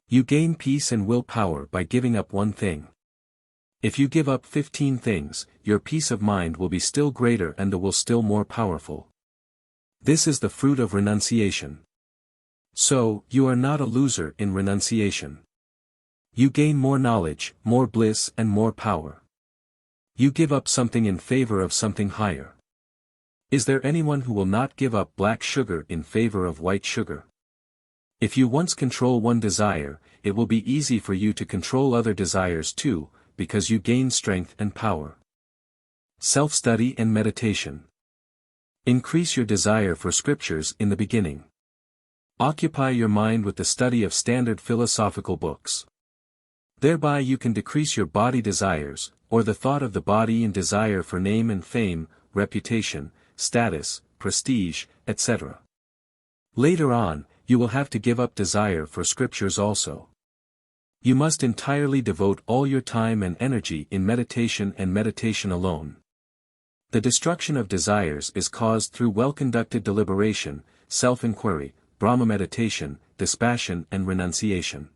You gain peace and will power by giving up one thing. If you give up 15 things, your peace of mind will be still greater and the will still more powerful. This is the fruit of renunciation. So, you are not a loser in renunciation. You gain more knowledge, more bliss and more power. You give up something in favor of something higher. Is there anyone who will not give up black sugar in favor of white sugar? If you once control one desire, it will be easy for you to control other desires too, because you gain strength and power. Self-study and meditation. Increase your desire for scriptures in the beginning. Occupy your mind with the study of standard philosophical books. Thereby you can decrease your body desires, or the thought of the body and desire for name and fame, reputation, status, prestige, etc. Later on, you will have to give up desire for scriptures also. You must entirely devote all your time and energy in meditation and meditation alone. The destruction of desires is caused through well-conducted deliberation, self-inquiry, Brahma meditation, dispassion and renunciation.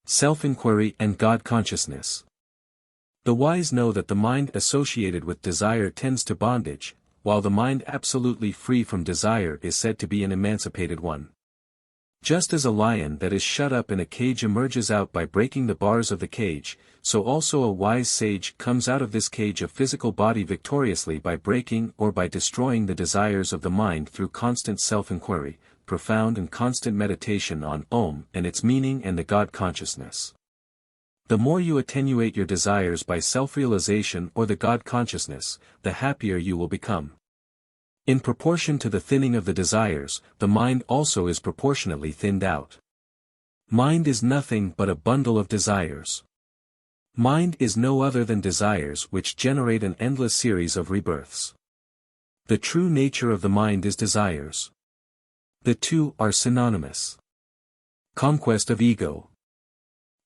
Self-inquiry and God consciousness. The wise know that the mind associated with desire tends to bondage, while the mind absolutely free from desire is said to be an emancipated one. Just as a lion that is shut up in a cage emerges out by breaking the bars of the cage, so also a wise sage comes out of this cage of physical body victoriously by breaking or by destroying the desires of the mind through constant self-inquiry, profound and constant meditation on Om and its meaning and the God consciousness. The more you attenuate your desires by self-realization or the God consciousness, the happier you will become. In proportion to the thinning of the desires, the mind also is proportionately thinned out. Mind is nothing but a bundle of desires. Mind is no other than desires which generate an endless series of rebirths. The true nature of the mind is desires. The two are synonymous. Conquest of ego.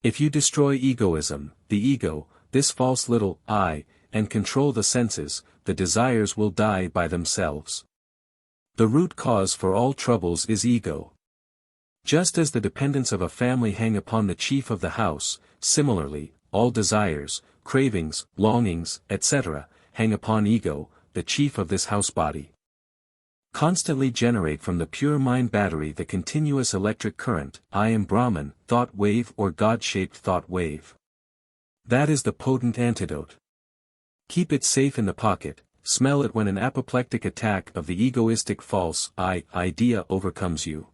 If you destroy egoism, the ego, this false little I, and control the senses, the desires will die by themselves. The root cause for all troubles is ego. Just as the dependents of a family hang upon the chief of the house, similarly, all desires, cravings, longings, etc., hang upon ego, the chief of this house body. Constantly generate from the pure mind battery the continuous electric current, I am Brahman, thought wave or God-shaped thought wave. That is the potent antidote. Keep it safe in the pocket, smell it when an apoplectic attack of the egoistic false I idea overcomes you.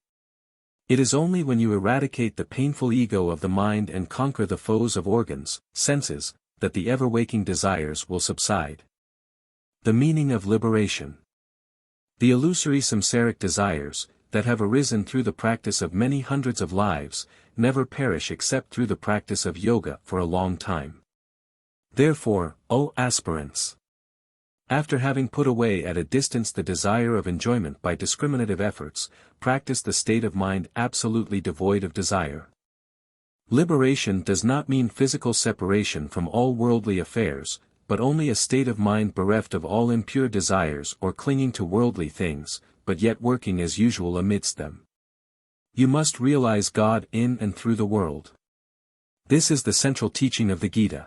It is only when you eradicate the painful ego of the mind and conquer the foes of organs, senses, that the ever-waking desires will subside. The meaning of liberation. The illusory samsaric desires, that have arisen through the practice of many hundreds of lives, never perish except through the practice of yoga for a long time. Therefore, O aspirants, after having put away at a distance the desire of enjoyment by discriminative efforts, practice the state of mind absolutely devoid of desire. Liberation does not mean physical separation from all worldly affairs, but only a state of mind bereft of all impure desires or clinging to worldly things, but yet working as usual amidst them. You must realize God in and through the world. This is the central teaching of the Gita.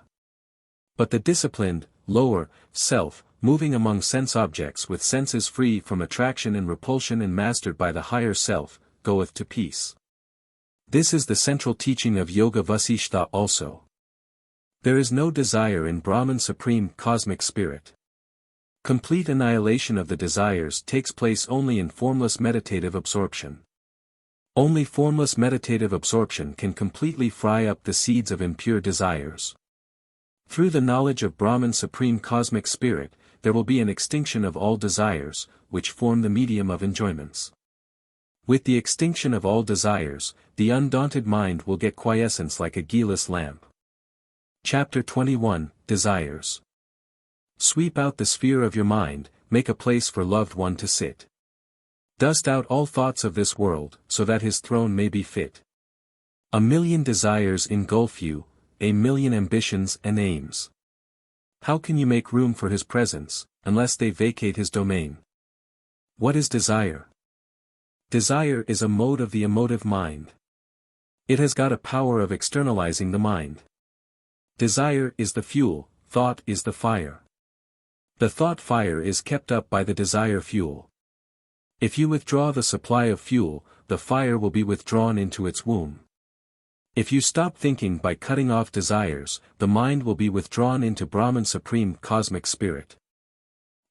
But the disciplined, lower, self, moving among sense objects with senses free from attraction and repulsion and mastered by the higher self, goeth to peace. This is the central teaching of Yoga Vasishtha also. There is no desire in Brahman Supreme Cosmic Spirit. Complete annihilation of the desires takes place only in formless meditative absorption. Only formless meditative absorption can completely fry up the seeds of impure desires. Through the knowledge of Brahman Supreme Cosmic Spirit, there will be an extinction of all desires, which form the medium of enjoyments. With the extinction of all desires, the undaunted mind will get quiescence like a guileless lamp. Chapter 21, Desires. Sweep out the sphere of your mind, make a place for loved one to sit. Dust out all thoughts of this world, so that his throne may be fit. 1,000,000 desires engulf you, 1,000,000 ambitions and aims. How can you make room for his presence, unless they vacate his domain? What is desire? Desire is a mode of the emotive mind. It has got a power of externalizing the mind. Desire is the fuel, thought is the fire. The thought fire is kept up by the desire fuel. If you withdraw the supply of fuel, the fire will be withdrawn into its womb. If you stop thinking by cutting off desires, the mind will be withdrawn into Brahman Supreme Cosmic Spirit.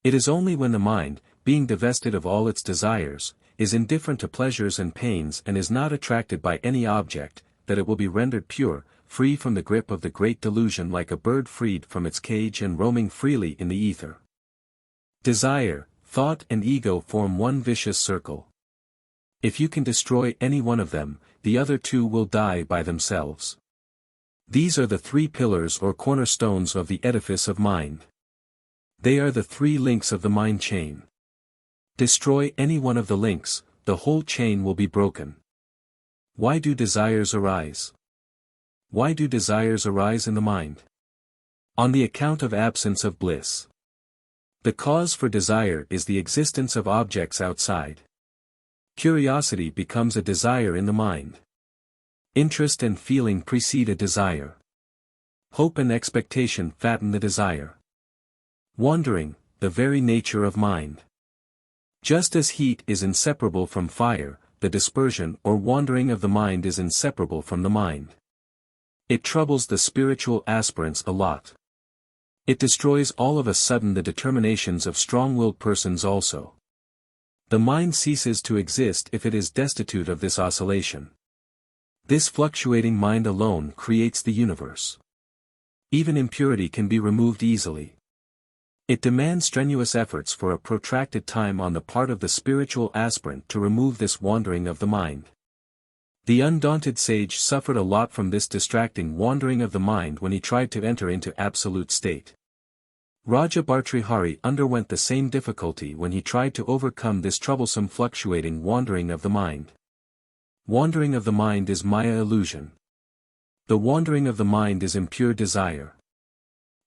It is only when the mind, being divested of all its desires, is indifferent to pleasures and pains and is not attracted by any object, that it will be rendered pure, free from the grip of the great delusion like a bird freed from its cage and roaming freely in the ether. Desire, thought and ego form one vicious circle. If you can destroy any one of them, the other two will die by themselves. These are the three pillars or cornerstones of the edifice of mind. They are the three links of the mind chain. Destroy any one of the links, the whole chain will be broken. Why do desires arise? Why do desires arise in the mind? On the account of absence of bliss. The cause for desire is the existence of objects outside. Curiosity becomes a desire in the mind. Interest and feeling precede a desire. Hope and expectation fatten the desire. Wandering, the very nature of mind. Just as heat is inseparable from fire, the dispersion or wandering of the mind is inseparable from the mind. It troubles the spiritual aspirants a lot. It destroys all of a sudden the determinations of strong-willed persons also. The mind ceases to exist if it is destitute of this oscillation. This fluctuating mind alone creates the universe. Even impurity can be removed easily. It demands strenuous efforts for a protracted time on the part of the spiritual aspirant to remove this wandering of the mind. The undaunted sage suffered a lot from this distracting wandering of the mind when he tried to enter into absolute state. Raja Bhartrihari underwent the same difficulty when he tried to overcome this troublesome fluctuating wandering of the mind. Wandering of the mind is Maya illusion. The wandering of the mind is impure desire.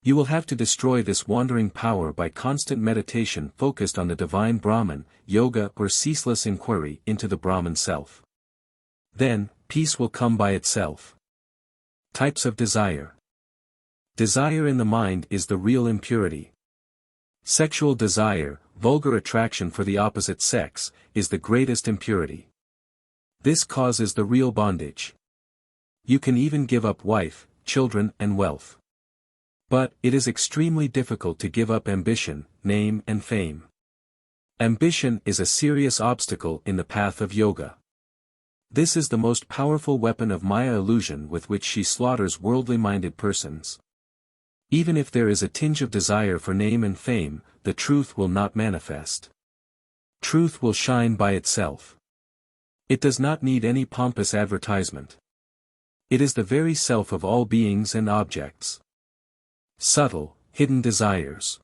You will have to destroy this wandering power by constant meditation focused on the divine Brahman, yoga or ceaseless inquiry into the Brahman self. Then, peace will come by itself. Types of desire. Desire in the mind is the real impurity. Sexual desire, vulgar attraction for the opposite sex, is the greatest impurity. This causes the real bondage. You can even give up wife, children and wealth. But, it is extremely difficult to give up ambition, name and fame. Ambition is a serious obstacle in the path of yoga. This is the most powerful weapon of Maya illusion with which she slaughters worldly-minded persons. Even if there is a tinge of desire for name and fame, the truth will not manifest. Truth will shine by itself. It does not need any pompous advertisement. It is the very self of all beings and objects. Subtle, hidden desires.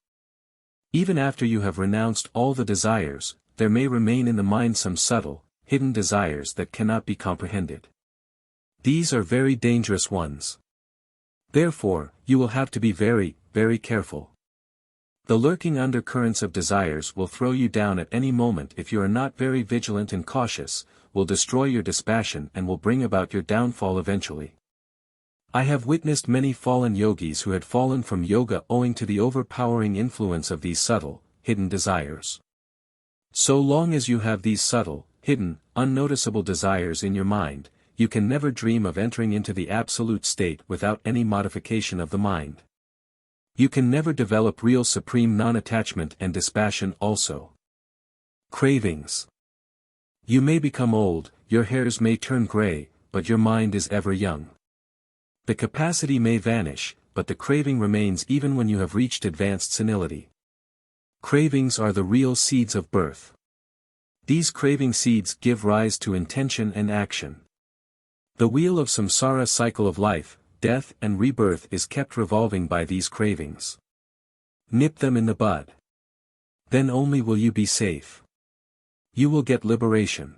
Even after you have renounced all the desires, there may remain in the mind some subtle, hidden desires that cannot be comprehended. These are very dangerous ones. Therefore, you will have to be very, very careful. The lurking undercurrents of desires will throw you down at any moment if you are not very vigilant and cautious, will destroy your dispassion and will bring about your downfall eventually. I have witnessed many fallen yogis who had fallen from yoga owing to the overpowering influence of these subtle, hidden desires. So long as you have these subtle, hidden, unnoticeable desires in your mind, you can never dream of entering into the absolute state without any modification of the mind. You can never develop real supreme non-attachment and dispassion also. Cravings. You may become old, your hairs may turn gray, but your mind is ever young. The capacity may vanish, but the craving remains even when you have reached advanced senility. Cravings are the real seeds of birth. These craving seeds give rise to intention and action. The wheel of samsara cycle of life, death and rebirth is kept revolving by these cravings. Nip them in the bud. Then only will you be safe. You will get liberation.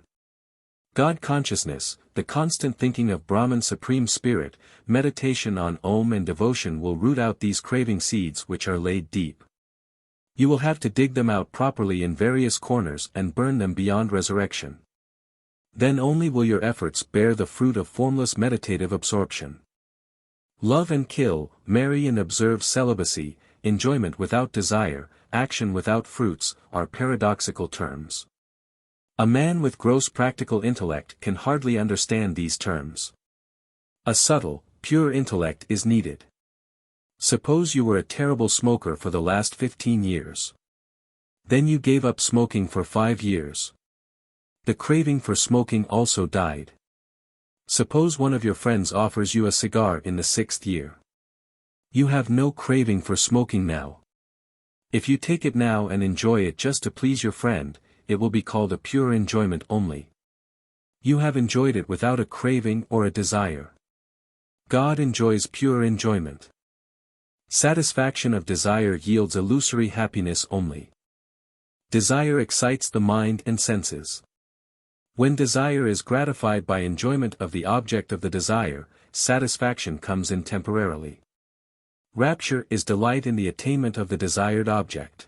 God consciousness, the constant thinking of Brahman Supreme Spirit, meditation on Om and devotion will root out these craving seeds which are laid deep. You will have to dig them out properly in various corners and burn them beyond resurrection. Then only will your efforts bear the fruit of formless meditative absorption. Love and kill, marry and observe celibacy, enjoyment without desire, action without fruits, are paradoxical terms. A man with gross practical intellect can hardly understand these terms. A subtle, pure intellect is needed. Suppose you were a terrible smoker for the last 15 years. Then you gave up smoking for 5 years. The craving for smoking also died. Suppose one of your friends offers you a cigar in the 6th year. You have no craving for smoking now. If you take it now and enjoy it just to please your friend, it will be called a pure enjoyment only. You have enjoyed it without a craving or a desire. God enjoys pure enjoyment. Satisfaction of desire yields illusory happiness only. Desire excites the mind and senses. When desire is gratified by enjoyment of the object of the desire, satisfaction comes in temporarily. Rapture is delight in the attainment of the desired object.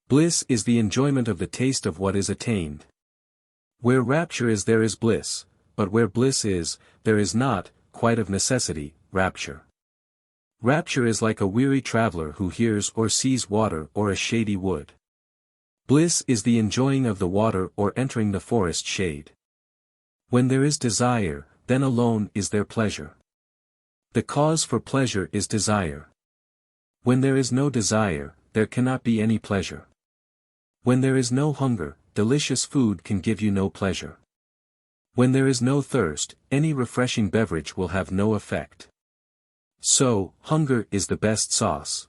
Bliss is the enjoyment of the taste of what is attained. Where rapture is there is bliss, but where bliss is, there is not, quite of necessity, rapture. Rapture is like a weary traveler who hears or sees water or a shady wood. Bliss is the enjoying of the water or entering the forest shade. When there is desire, then alone is there pleasure. The cause for pleasure is desire. When there is no desire, there cannot be any pleasure. When there is no hunger, delicious food can give you no pleasure. When there is no thirst, any refreshing beverage will have no effect. So, hunger is the best sauce.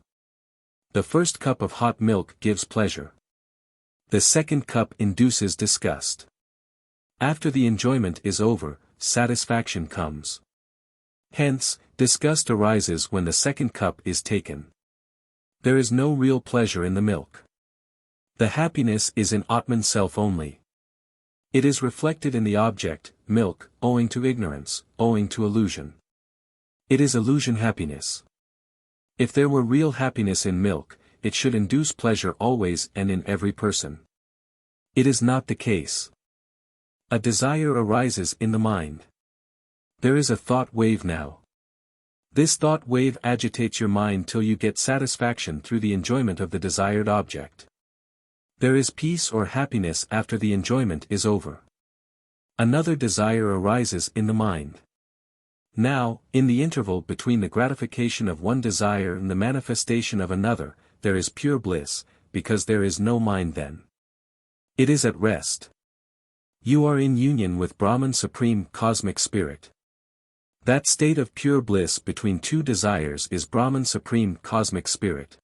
The first cup of hot milk gives pleasure. The second cup induces disgust. After the enjoyment is over, satisfaction comes. Hence, disgust arises when the second cup is taken. There is no real pleasure in the milk. The happiness is in Atman self only. It is reflected in the object, milk, owing to ignorance, owing to illusion. It is illusion happiness. If there were real happiness in milk, it should induce pleasure always and in every person. It is not the case. A desire arises in the mind. There is a thought wave now. This thought wave agitates your mind till you get satisfaction through the enjoyment of the desired object. There is peace or happiness after the enjoyment is over. Another desire arises in the mind. Now, in the interval between the gratification of one desire and the manifestation of another, there is pure bliss, because there is no mind then. It is at rest. You are in union with Brahman Supreme Cosmic Spirit. That state of pure bliss between two desires is Brahman Supreme Cosmic Spirit.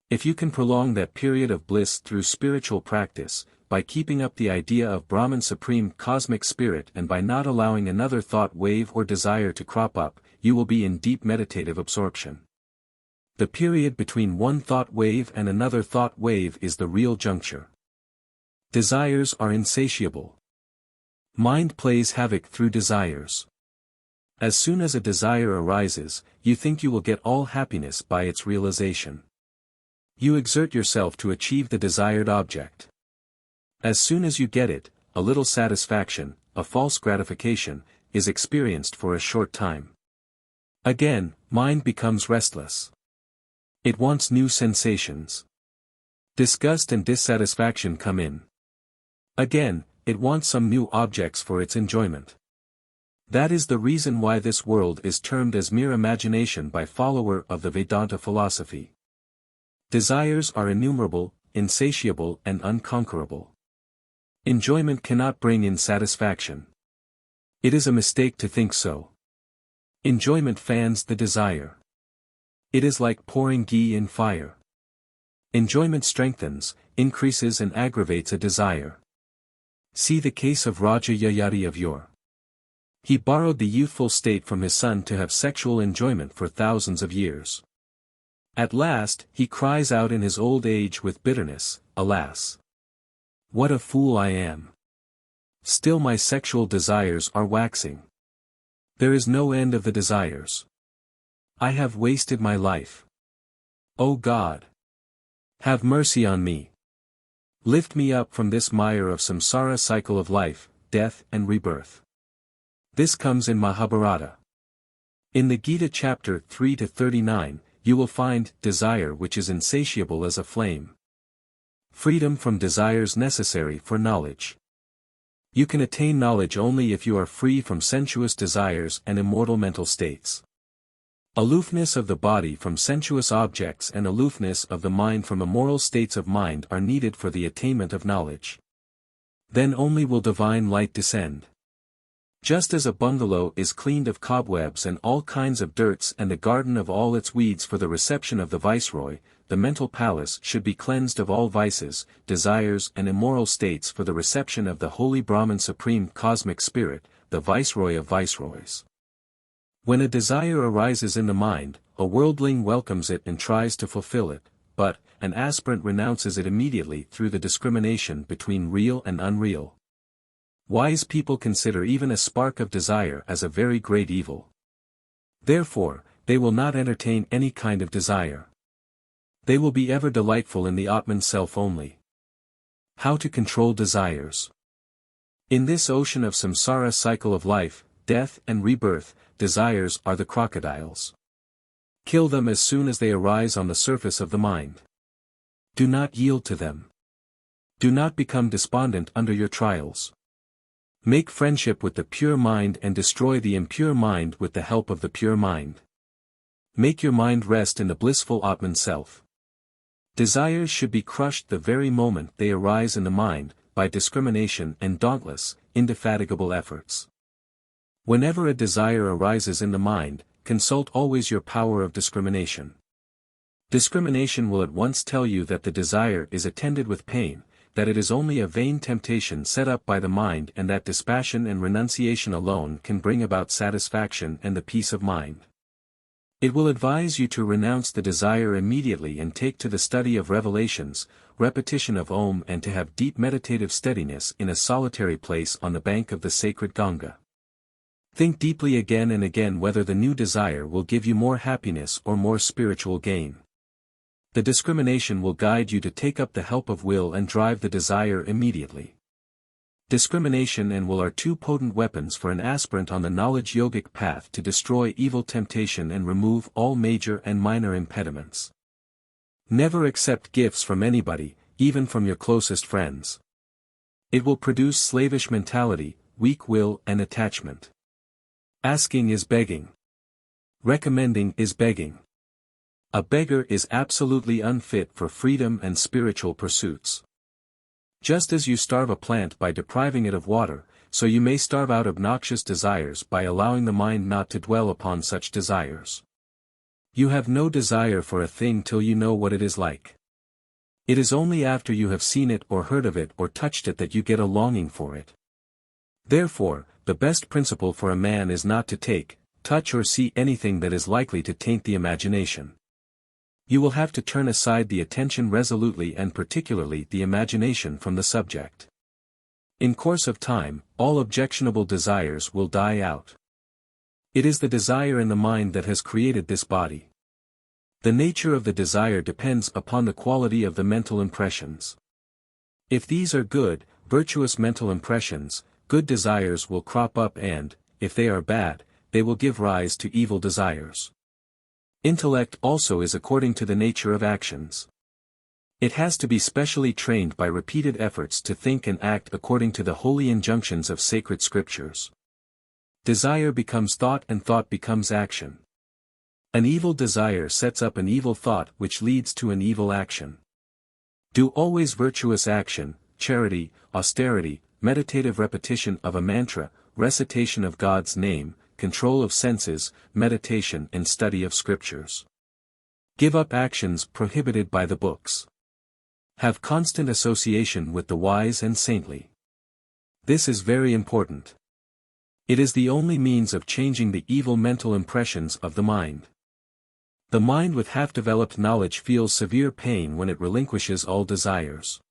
If you can prolong that period of bliss through spiritual practice, by keeping up the idea of Brahman Supreme Cosmic Spirit and by not allowing another thought wave or desire to crop up, you will be in deep meditative absorption. The period between one thought wave and another thought wave is the real juncture. Desires are insatiable. Mind plays havoc through desires. As soon as a desire arises, you think you will get all happiness by its realization. You exert yourself to achieve the desired object. As soon as you get it, a little satisfaction, a false gratification, is experienced for a short time. Again, mind becomes restless. It wants new sensations. Disgust and dissatisfaction come in. Again, it wants some new objects for its enjoyment. That is the reason why this world is termed as mere imagination by follower of the Vedanta philosophy. Desires are innumerable, insatiable and unconquerable. Enjoyment cannot bring in satisfaction. It is a mistake to think so. Enjoyment fans the desire. It is like pouring ghee in fire. Enjoyment strengthens, increases and aggravates a desire. See the case of Raja Yayati of yore. He borrowed the youthful state from his son to have sexual enjoyment for thousands of years. At last, he cries out in his old age with bitterness, "Alas! What a fool I am! Still my sexual desires are waxing. There is no end of the desires. I have wasted my life. O God! Have mercy on me. Lift me up from this mire of samsara cycle of life, death and rebirth." This comes in Mahabharata. In the Gita chapter 3-39, you will find desire which is insatiable as a flame. Freedom from desires necessary for knowledge. You can attain knowledge only if you are free from sensuous desires and immortal mental states. Aloofness of the body from sensuous objects and aloofness of the mind from immoral states of mind are needed for the attainment of knowledge. Then only will divine light descend. Just as a bungalow is cleaned of cobwebs and all kinds of dirts and the garden of all its weeds for the reception of the viceroy, the mental palace should be cleansed of all vices, desires and immoral states for the reception of the holy Brahman Supreme Cosmic Spirit, the Viceroy of Viceroys. When a desire arises in the mind, a worldling welcomes it and tries to fulfill it, but an aspirant renounces it immediately through the discrimination between real and unreal. Wise people consider even a spark of desire as a very great evil. Therefore, they will not entertain any kind of desire. They will be ever delightful in the Atman self only. How to control desires. In this ocean of samsara cycle of life, death and rebirth, desires are the crocodiles. Kill them as soon as they arise on the surface of the mind. Do not yield to them. Do not become despondent under your trials. Make friendship with the pure mind and destroy the impure mind with the help of the pure mind. Make your mind rest in the blissful Atman self. Desires should be crushed the very moment they arise in the mind, by discrimination and dauntless, indefatigable efforts. Whenever a desire arises in the mind, consult always your power of discrimination. Discrimination will at once tell you that the desire is attended with pain, that it is only a vain temptation set up by the mind and that dispassion and renunciation alone can bring about satisfaction and the peace of mind. It will advise you to renounce the desire immediately and take to the study of revelations, repetition of Om and to have deep meditative steadiness in a solitary place on the bank of the sacred Ganga. Think deeply again and again whether the new desire will give you more happiness or more spiritual gain. The discrimination will guide you to take up the help of will and drive the desire immediately. Discrimination and will are two potent weapons for an aspirant on the knowledge yogic path to destroy evil temptation and remove all major and minor impediments. Never accept gifts from anybody, even from your closest friends. It will produce slavish mentality, weak will and attachment. Asking is begging. Recommending is begging. A beggar is absolutely unfit for freedom and spiritual pursuits. Just as you starve a plant by depriving it of water, so you may starve out obnoxious desires by allowing the mind not to dwell upon such desires. You have no desire for a thing till you know what it is like. It is only after you have seen it or heard of it or touched it that you get a longing for it. Therefore, the best principle for a man is not to take, touch or see anything that is likely to taint the imagination. You will have to turn aside the attention resolutely and particularly the imagination from the subject. In course of time, all objectionable desires will die out. It is the desire in the mind that has created this body. The nature of the desire depends upon the quality of the mental impressions. If these are good, virtuous mental impressions, good desires will crop up and, if they are bad, they will give rise to evil desires. Intellect also is according to the nature of actions. It has to be specially trained by repeated efforts to think and act according to the holy injunctions of sacred scriptures. Desire becomes thought and thought becomes action. An evil desire sets up an evil thought which leads to an evil action. Do always virtuous action, charity, austerity, meditative repetition of a mantra, recitation of God's name, control of senses, meditation and study of scriptures. Give up actions prohibited by the books. Have constant association with the wise and saintly. This is very important. It is the only means of changing the evil mental impressions of the mind. The mind with half-developed knowledge feels severe pain when it relinquishes all desires.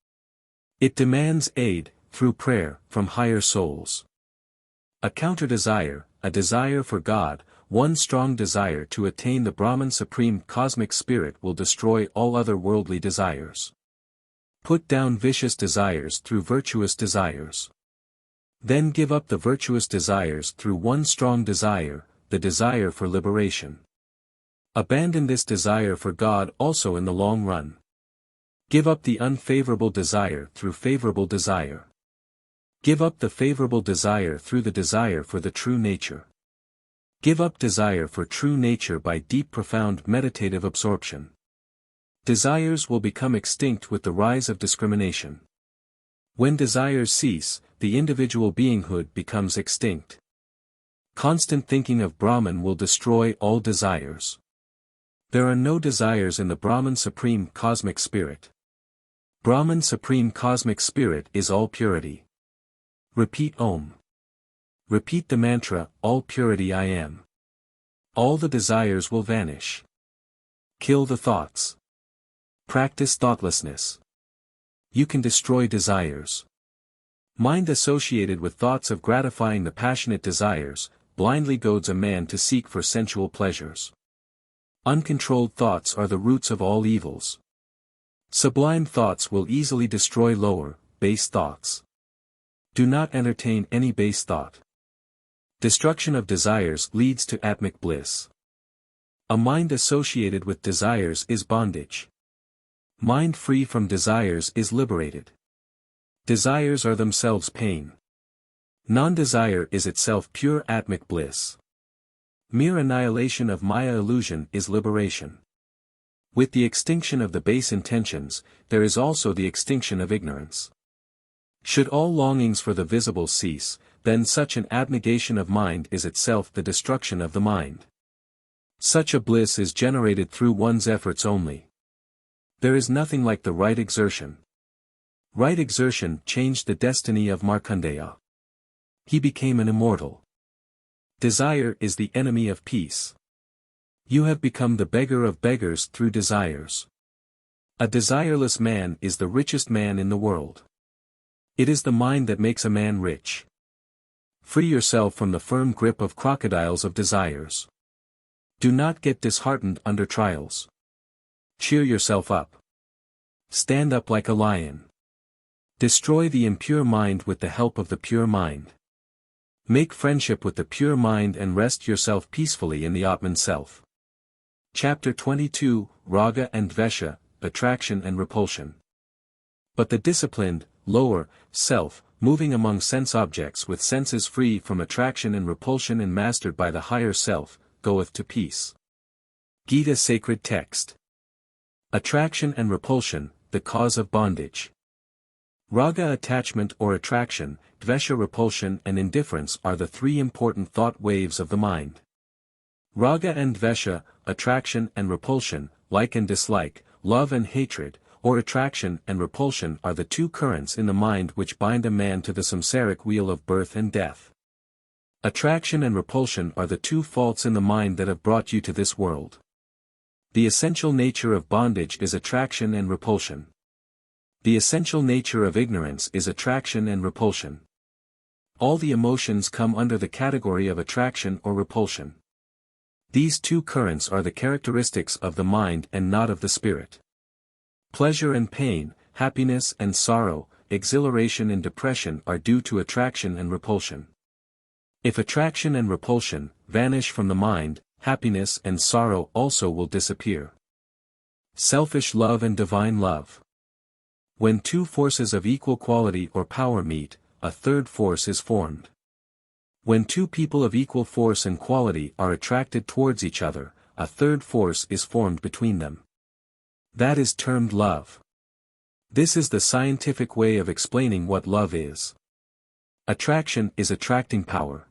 It demands aid, through prayer, from higher souls. A counter-desire, a desire for God, one strong desire to attain the Brahman supreme cosmic spirit will destroy all other worldly desires. Put down vicious desires through virtuous desires. Then give up the virtuous desires through one strong desire, the desire for liberation. Abandon this desire for God also in the long run. Give up the unfavorable desire through favorable desire. Give up the favorable desire through the desire for the true nature. Give up desire for true nature by deep profound meditative absorption. Desires will become extinct with the rise of discrimination. When desires cease, the individual beinghood becomes extinct. Constant thinking of Brahman will destroy all desires. There are no desires in the Brahman Supreme Cosmic Spirit. Brahman Supreme Cosmic Spirit is all purity. Repeat Om. Repeat the mantra, all purity I am. All the desires will vanish. Kill the thoughts. Practice thoughtlessness. You can destroy desires. Mind associated with thoughts of gratifying the passionate desires, blindly goads a man to seek for sensual pleasures. Uncontrolled thoughts are the roots of all evils. Sublime thoughts will easily destroy lower, base thoughts. Do not entertain any base thought. Destruction of desires leads to atmic bliss. A mind associated with desires is bondage. Mind free from desires is liberated. Desires are themselves pain. Non-desire is itself pure atmic bliss. Mere annihilation of Maya illusion is liberation. With the extinction of the base intentions, there is also the extinction of ignorance. Should all longings for the visible cease, then such an abnegation of mind is itself the destruction of the mind. Such a bliss is generated through one's efforts only. There is nothing like the right exertion. Right exertion changed the destiny of Markandeya. He became an immortal. Desire is the enemy of peace. You have become the beggar of beggars through desires. A desireless man is the richest man in the world. It is the mind that makes a man rich. Free yourself from the firm grip of crocodiles of desires. Do not get disheartened under trials. Cheer yourself up. Stand up like a lion. Destroy the impure mind with the help of the pure mind. Make friendship with the pure mind and rest yourself peacefully in the Atman self. Chapter 22, Raga and Dvesha, Attraction and Repulsion. But the disciplined, lower, self, moving among sense objects with senses free from attraction and repulsion and mastered by the higher self, goeth to peace. Gita Sacred Text. Attraction and repulsion, the cause of bondage. Raga attachment or attraction, Dvesha repulsion and indifference are the three important thought waves of the mind. Raga and Dvesha, attraction and repulsion, like and dislike, love and hatred, or attraction and repulsion are the two currents in the mind which bind a man to the samsaric wheel of birth and death. Attraction and repulsion are the two faults in the mind that have brought you to this world. The essential nature of bondage is attraction and repulsion. The essential nature of ignorance is attraction and repulsion. All the emotions come under the category of attraction or repulsion. These two currents are the characteristics of the mind and not of the spirit. Pleasure and pain, happiness and sorrow, exhilaration and depression are due to attraction and repulsion. If attraction and repulsion vanish from the mind, happiness and sorrow also will disappear. Selfish love and divine love. When two forces of equal quality or power meet, a third force is formed. When two people of equal force and quality are attracted towards each other, a third force is formed between them. That is termed love. This is the scientific way of explaining what love is. Attraction is attracting power.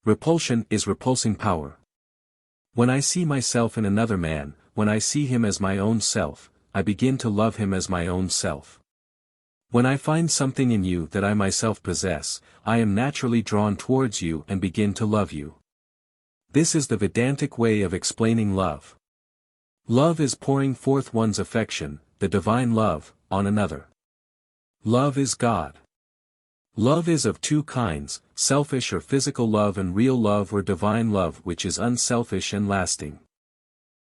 Repulsion is repulsing power. When I see myself in another man, when I see him as my own self, I begin to love him as my own self. When I find something in you that I myself possess, I am naturally drawn towards you and begin to love you. This is the Vedantic way of explaining love. Love is pouring forth one's affection, the divine love, on another. Love is God. Love is of two kinds, selfish or physical love and real love or divine love which is unselfish and lasting.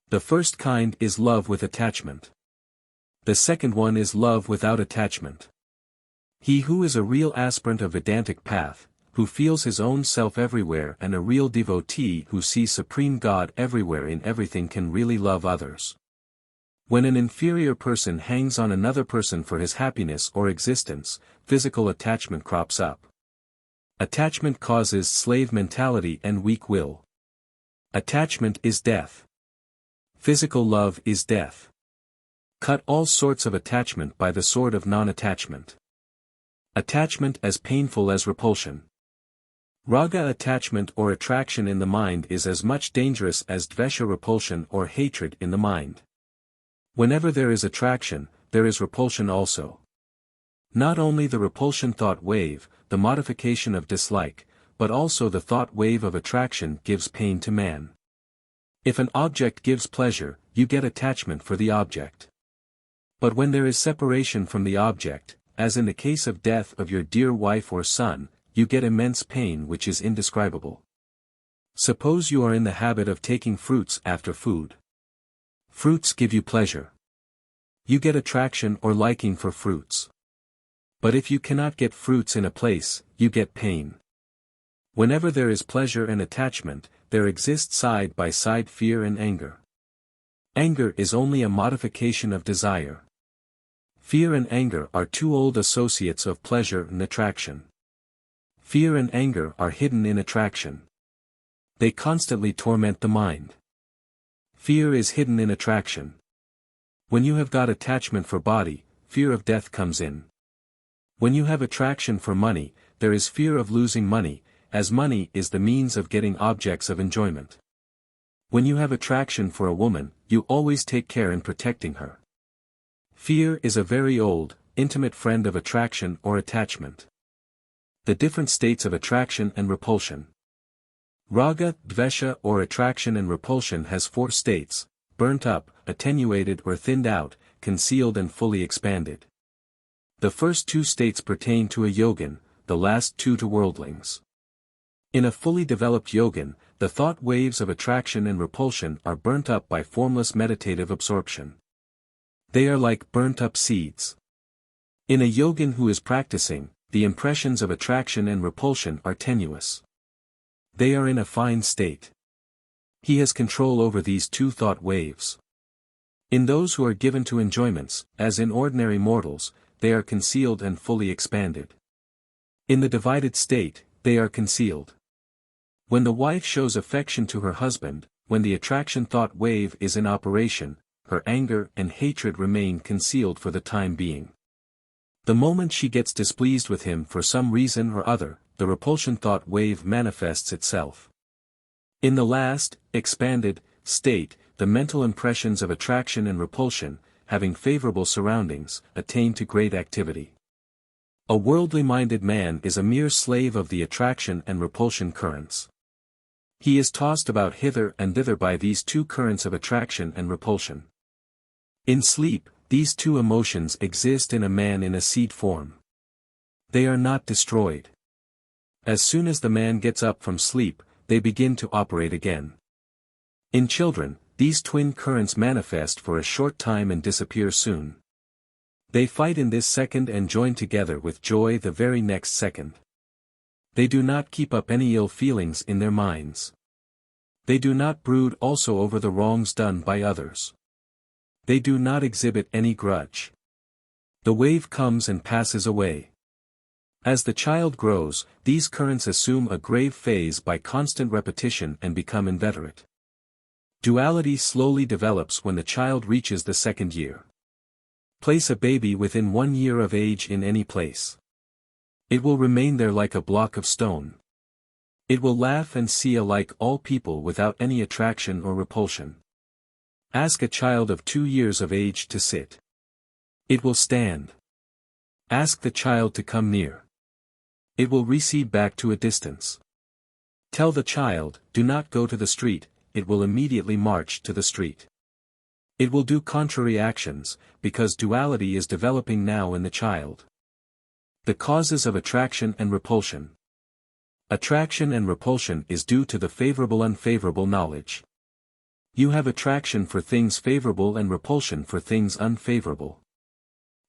The first kind is love with attachment. The second one is love without attachment. He who is a real aspirant of Vedantic path, who feels his own self everywhere and a real devotee who sees Supreme God everywhere in everything can really love others. When an inferior person hangs on another person for his happiness or existence, physical attachment crops up. Attachment causes slave mentality and weak will. Attachment is death. Physical love is death. Cut all sorts of attachment by the sword of non-attachment. Attachment as painful as repulsion. Raga attachment or attraction in the mind is as much dangerous as dvesha repulsion or hatred in the mind. Whenever there is attraction, there is repulsion also. Not only the repulsion thought wave, the modification of dislike, but also the thought wave of attraction gives pain to man. If an object gives pleasure, you get attachment for the object. But when there is separation from the object, as in the case of death of your dear wife or son, you get immense pain which is indescribable. Suppose you are in the habit of taking fruits after food. Fruits give you pleasure. You get attraction or liking for fruits. But if you cannot get fruits in a place, you get pain. Whenever there is pleasure and attachment, there exist side by side fear and anger. Anger is only a modification of desire. Fear and anger are two old associates of pleasure and attraction. Fear and anger are hidden in attraction. They constantly torment the mind. Fear is hidden in attraction. When you have got attachment for body, fear of death comes in. When you have attraction for money, there is fear of losing money, as money is the means of getting objects of enjoyment. When you have attraction for a woman, you always take care in protecting her. Fear is a very old, intimate friend of attraction or attachment. The different states of attraction and repulsion. Raga, DVESHA or attraction and repulsion has 4 states: burnt up, attenuated or thinned out, concealed and fully expanded. The first 2 states pertain to a yogin, the last 2 to worldlings. In a fully developed yogin, the thought waves of attraction and repulsion are burnt up by formless meditative absorption. They are like burnt-up seeds. In a yogin who is practicing, the impressions of attraction and repulsion are tenuous. They are in a fine state. He has control over these 2 thought waves. In those who are given to enjoyments, as in ordinary mortals, they are concealed and fully expanded. In the divided state, they are concealed. When the wife shows affection to her husband, when the attraction thought wave is in operation, her anger and hatred remain concealed for the time being. The moment she gets displeased with him for some reason or other, the repulsion thought wave manifests itself. In the last, expanded, state, the mental impressions of attraction and repulsion, having favorable surroundings, attain to great activity. A worldly-minded man is a mere slave of the attraction and repulsion currents. He is tossed about hither and thither by these 2 currents of attraction and repulsion. In sleep, these 2 emotions exist in a man in a seed form. They are not destroyed. As soon as the man gets up from sleep, they begin to operate again. In children, these twin currents manifest for a short time and disappear soon. They fight in this second and join together with joy the very next second. They do not keep up any ill feelings in their minds. They do not brood also over the wrongs done by others. They do not exhibit any grudge. The wave comes and passes away. As the child grows, these currents assume a grave phase by constant repetition and become inveterate. Duality slowly develops when the child reaches the 2nd year. Place a baby within 1 year of age in any place. It will remain there like a block of stone. It will laugh and see alike all people without any attraction or repulsion. Ask a child of 2 years of age to sit. It will stand. Ask the child to come near. It will recede back to a distance. Tell the child, do not go to the street, it will immediately march to the street. It will do contrary actions, because duality is developing now in the child. The causes of attraction and repulsion. Attraction and repulsion is due to the favorable-unfavorable knowledge. You have attraction for things favorable and repulsion for things unfavorable.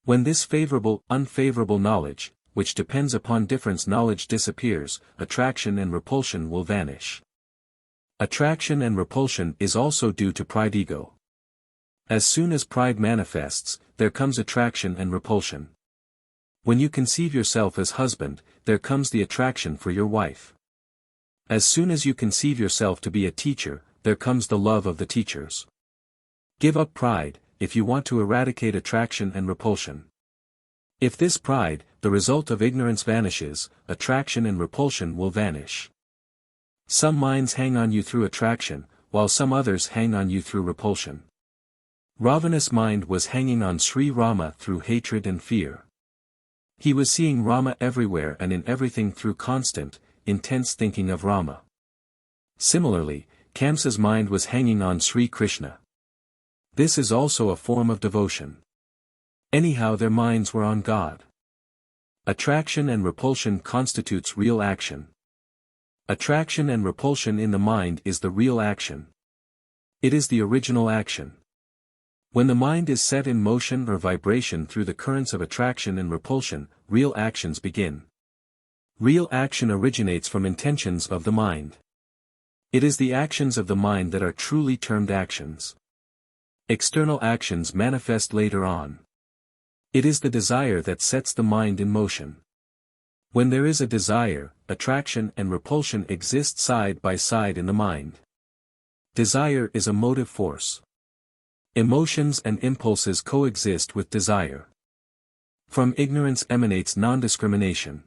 When this favorable-unfavorable knowledge, which depends upon difference knowledge disappears, attraction and repulsion will vanish. Attraction and repulsion is also due to pride-ego. As soon as pride manifests, there comes attraction and repulsion. When you conceive yourself as husband, there comes the attraction for your wife. As soon as you conceive yourself to be a teacher, there comes the love of the teachers. Give up pride, if you want to eradicate attraction and repulsion. If this pride, the result of ignorance vanishes, attraction and repulsion will vanish. Some minds hang on you through attraction, while some others hang on you through repulsion. Ravana's mind was hanging on Sri Rama through hatred and fear. He was seeing Rama everywhere and in everything through constant, intense thinking of Rama. Similarly, Kamsa's mind was hanging on Sri Krishna. This is also a form of devotion. Anyhow, their minds were on God. Attraction and repulsion constitutes real action. Attraction and repulsion in the mind is the real action. It is the original action. When the mind is set in motion or vibration through the currents of attraction and repulsion, real actions begin. Real action originates from intentions of the mind. It is the actions of the mind that are truly termed actions. External actions manifest later on. It is the desire that sets the mind in motion. When there is a desire, attraction and repulsion exist side by side in the mind. Desire is a motive force. Emotions and impulses coexist with desire. From ignorance emanates non-discrimination.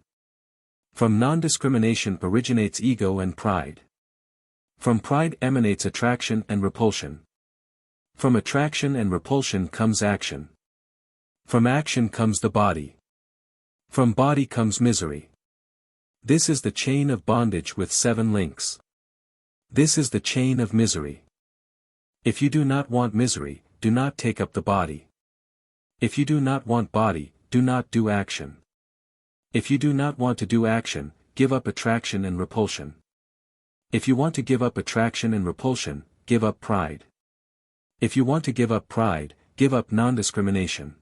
From non-discrimination originates ego and pride. From pride emanates attraction and repulsion. From attraction and repulsion comes action. From action comes the body. From body comes misery. This is the chain of bondage with 7 links. This is the chain of misery. If you do not want misery, do not take up the body. If you do not want body, do not do action. If you do not want to do action, give up attraction and repulsion. If you want to give up attraction and repulsion, give up pride. If you want to give up pride, give up non-discrimination.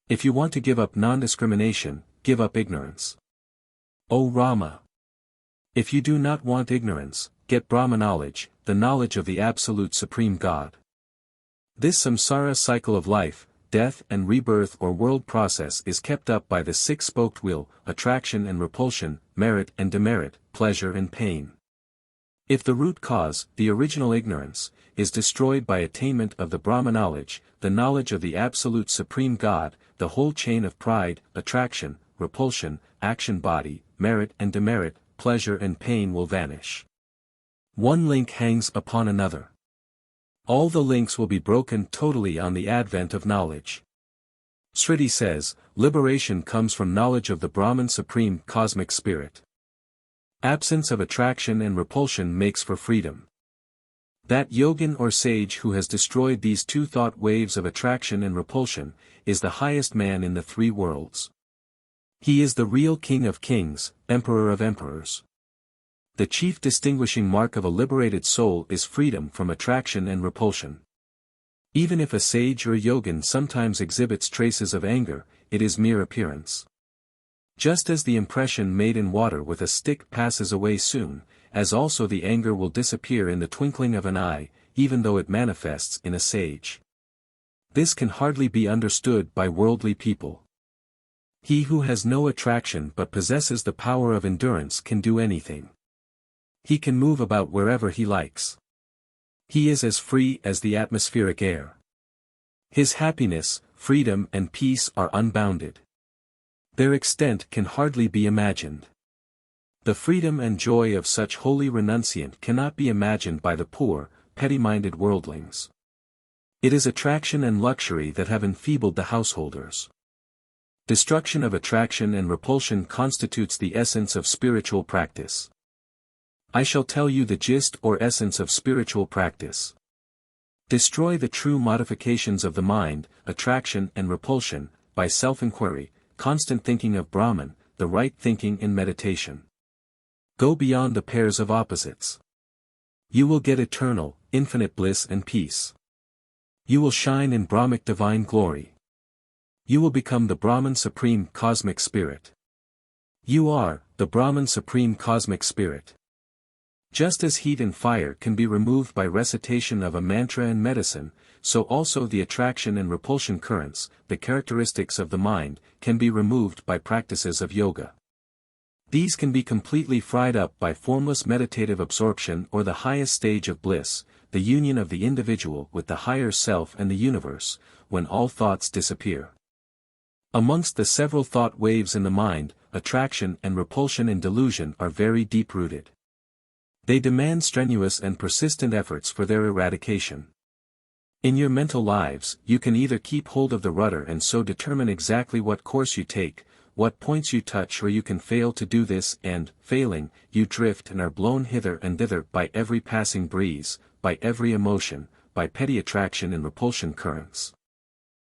If you want to give up non-discrimination, give up ignorance. O Rama! If you do not want ignorance, get Brahma knowledge, the knowledge of the Absolute Supreme God. This samsara cycle of life, death and rebirth or world process is kept up by the 6-spoked wheel, attraction and repulsion, merit and demerit, pleasure and pain. If the root cause, the original ignorance, is destroyed by attainment of the Brahma knowledge, the knowledge of the Absolute Supreme God, the whole chain of pride, attraction, repulsion, action body, merit and demerit, pleasure and pain will vanish. One link hangs upon another. All the links will be broken totally on the advent of knowledge. Sriti says, liberation comes from knowledge of the Brahman Supreme Cosmic Spirit. Absence of attraction and repulsion makes for freedom. That yogin or sage who has destroyed these 2 thought waves of attraction and repulsion, is the highest man in the 3 worlds. He is the real King of Kings, Emperor of Emperors. The chief distinguishing mark of a liberated soul is freedom from attraction and repulsion. Even if a sage or yogin sometimes exhibits traces of anger, it is mere appearance. Just as the impression made in water with a stick passes away soon, as also the anger will disappear in the twinkling of an eye, even though it manifests in a sage. This can hardly be understood by worldly people. He who has no attraction but possesses the power of endurance can do anything. He can move about wherever he likes. He is as free as the atmospheric air. His happiness, freedom and peace are unbounded. Their extent can hardly be imagined. The freedom and joy of such holy renunciant cannot be imagined by the poor, petty-minded worldlings. It is attraction and luxury that have enfeebled the householders. Destruction of attraction and repulsion constitutes the essence of spiritual practice. I shall tell you the gist or essence of spiritual practice. Destroy the true modifications of the mind, attraction and repulsion, by self-inquiry, constant thinking of Brahman, the right thinking in meditation. Go beyond the pairs of opposites. You will get eternal, infinite bliss and peace. You will shine in Brahmic divine glory. You will become the Brahman Supreme Cosmic Spirit. You are, the Brahman Supreme Cosmic Spirit. Just as heat and fire can be removed by recitation of a mantra and medicine, so also the attraction and repulsion currents, the characteristics of the mind, can be removed by practices of yoga. These can be completely fried up by formless meditative absorption or the highest stage of bliss, the union of the individual with the higher self and the universe, when all thoughts disappear. Amongst the several thought waves in the mind, attraction and repulsion and delusion are very deep-rooted. They demand strenuous and persistent efforts for their eradication. In your mental lives, you can either keep hold of the rudder and so determine exactly what course you take, what points you touch, or you can fail to do this and, failing, you drift and are blown hither and thither by every passing breeze, by every emotion, by petty attraction and repulsion currents.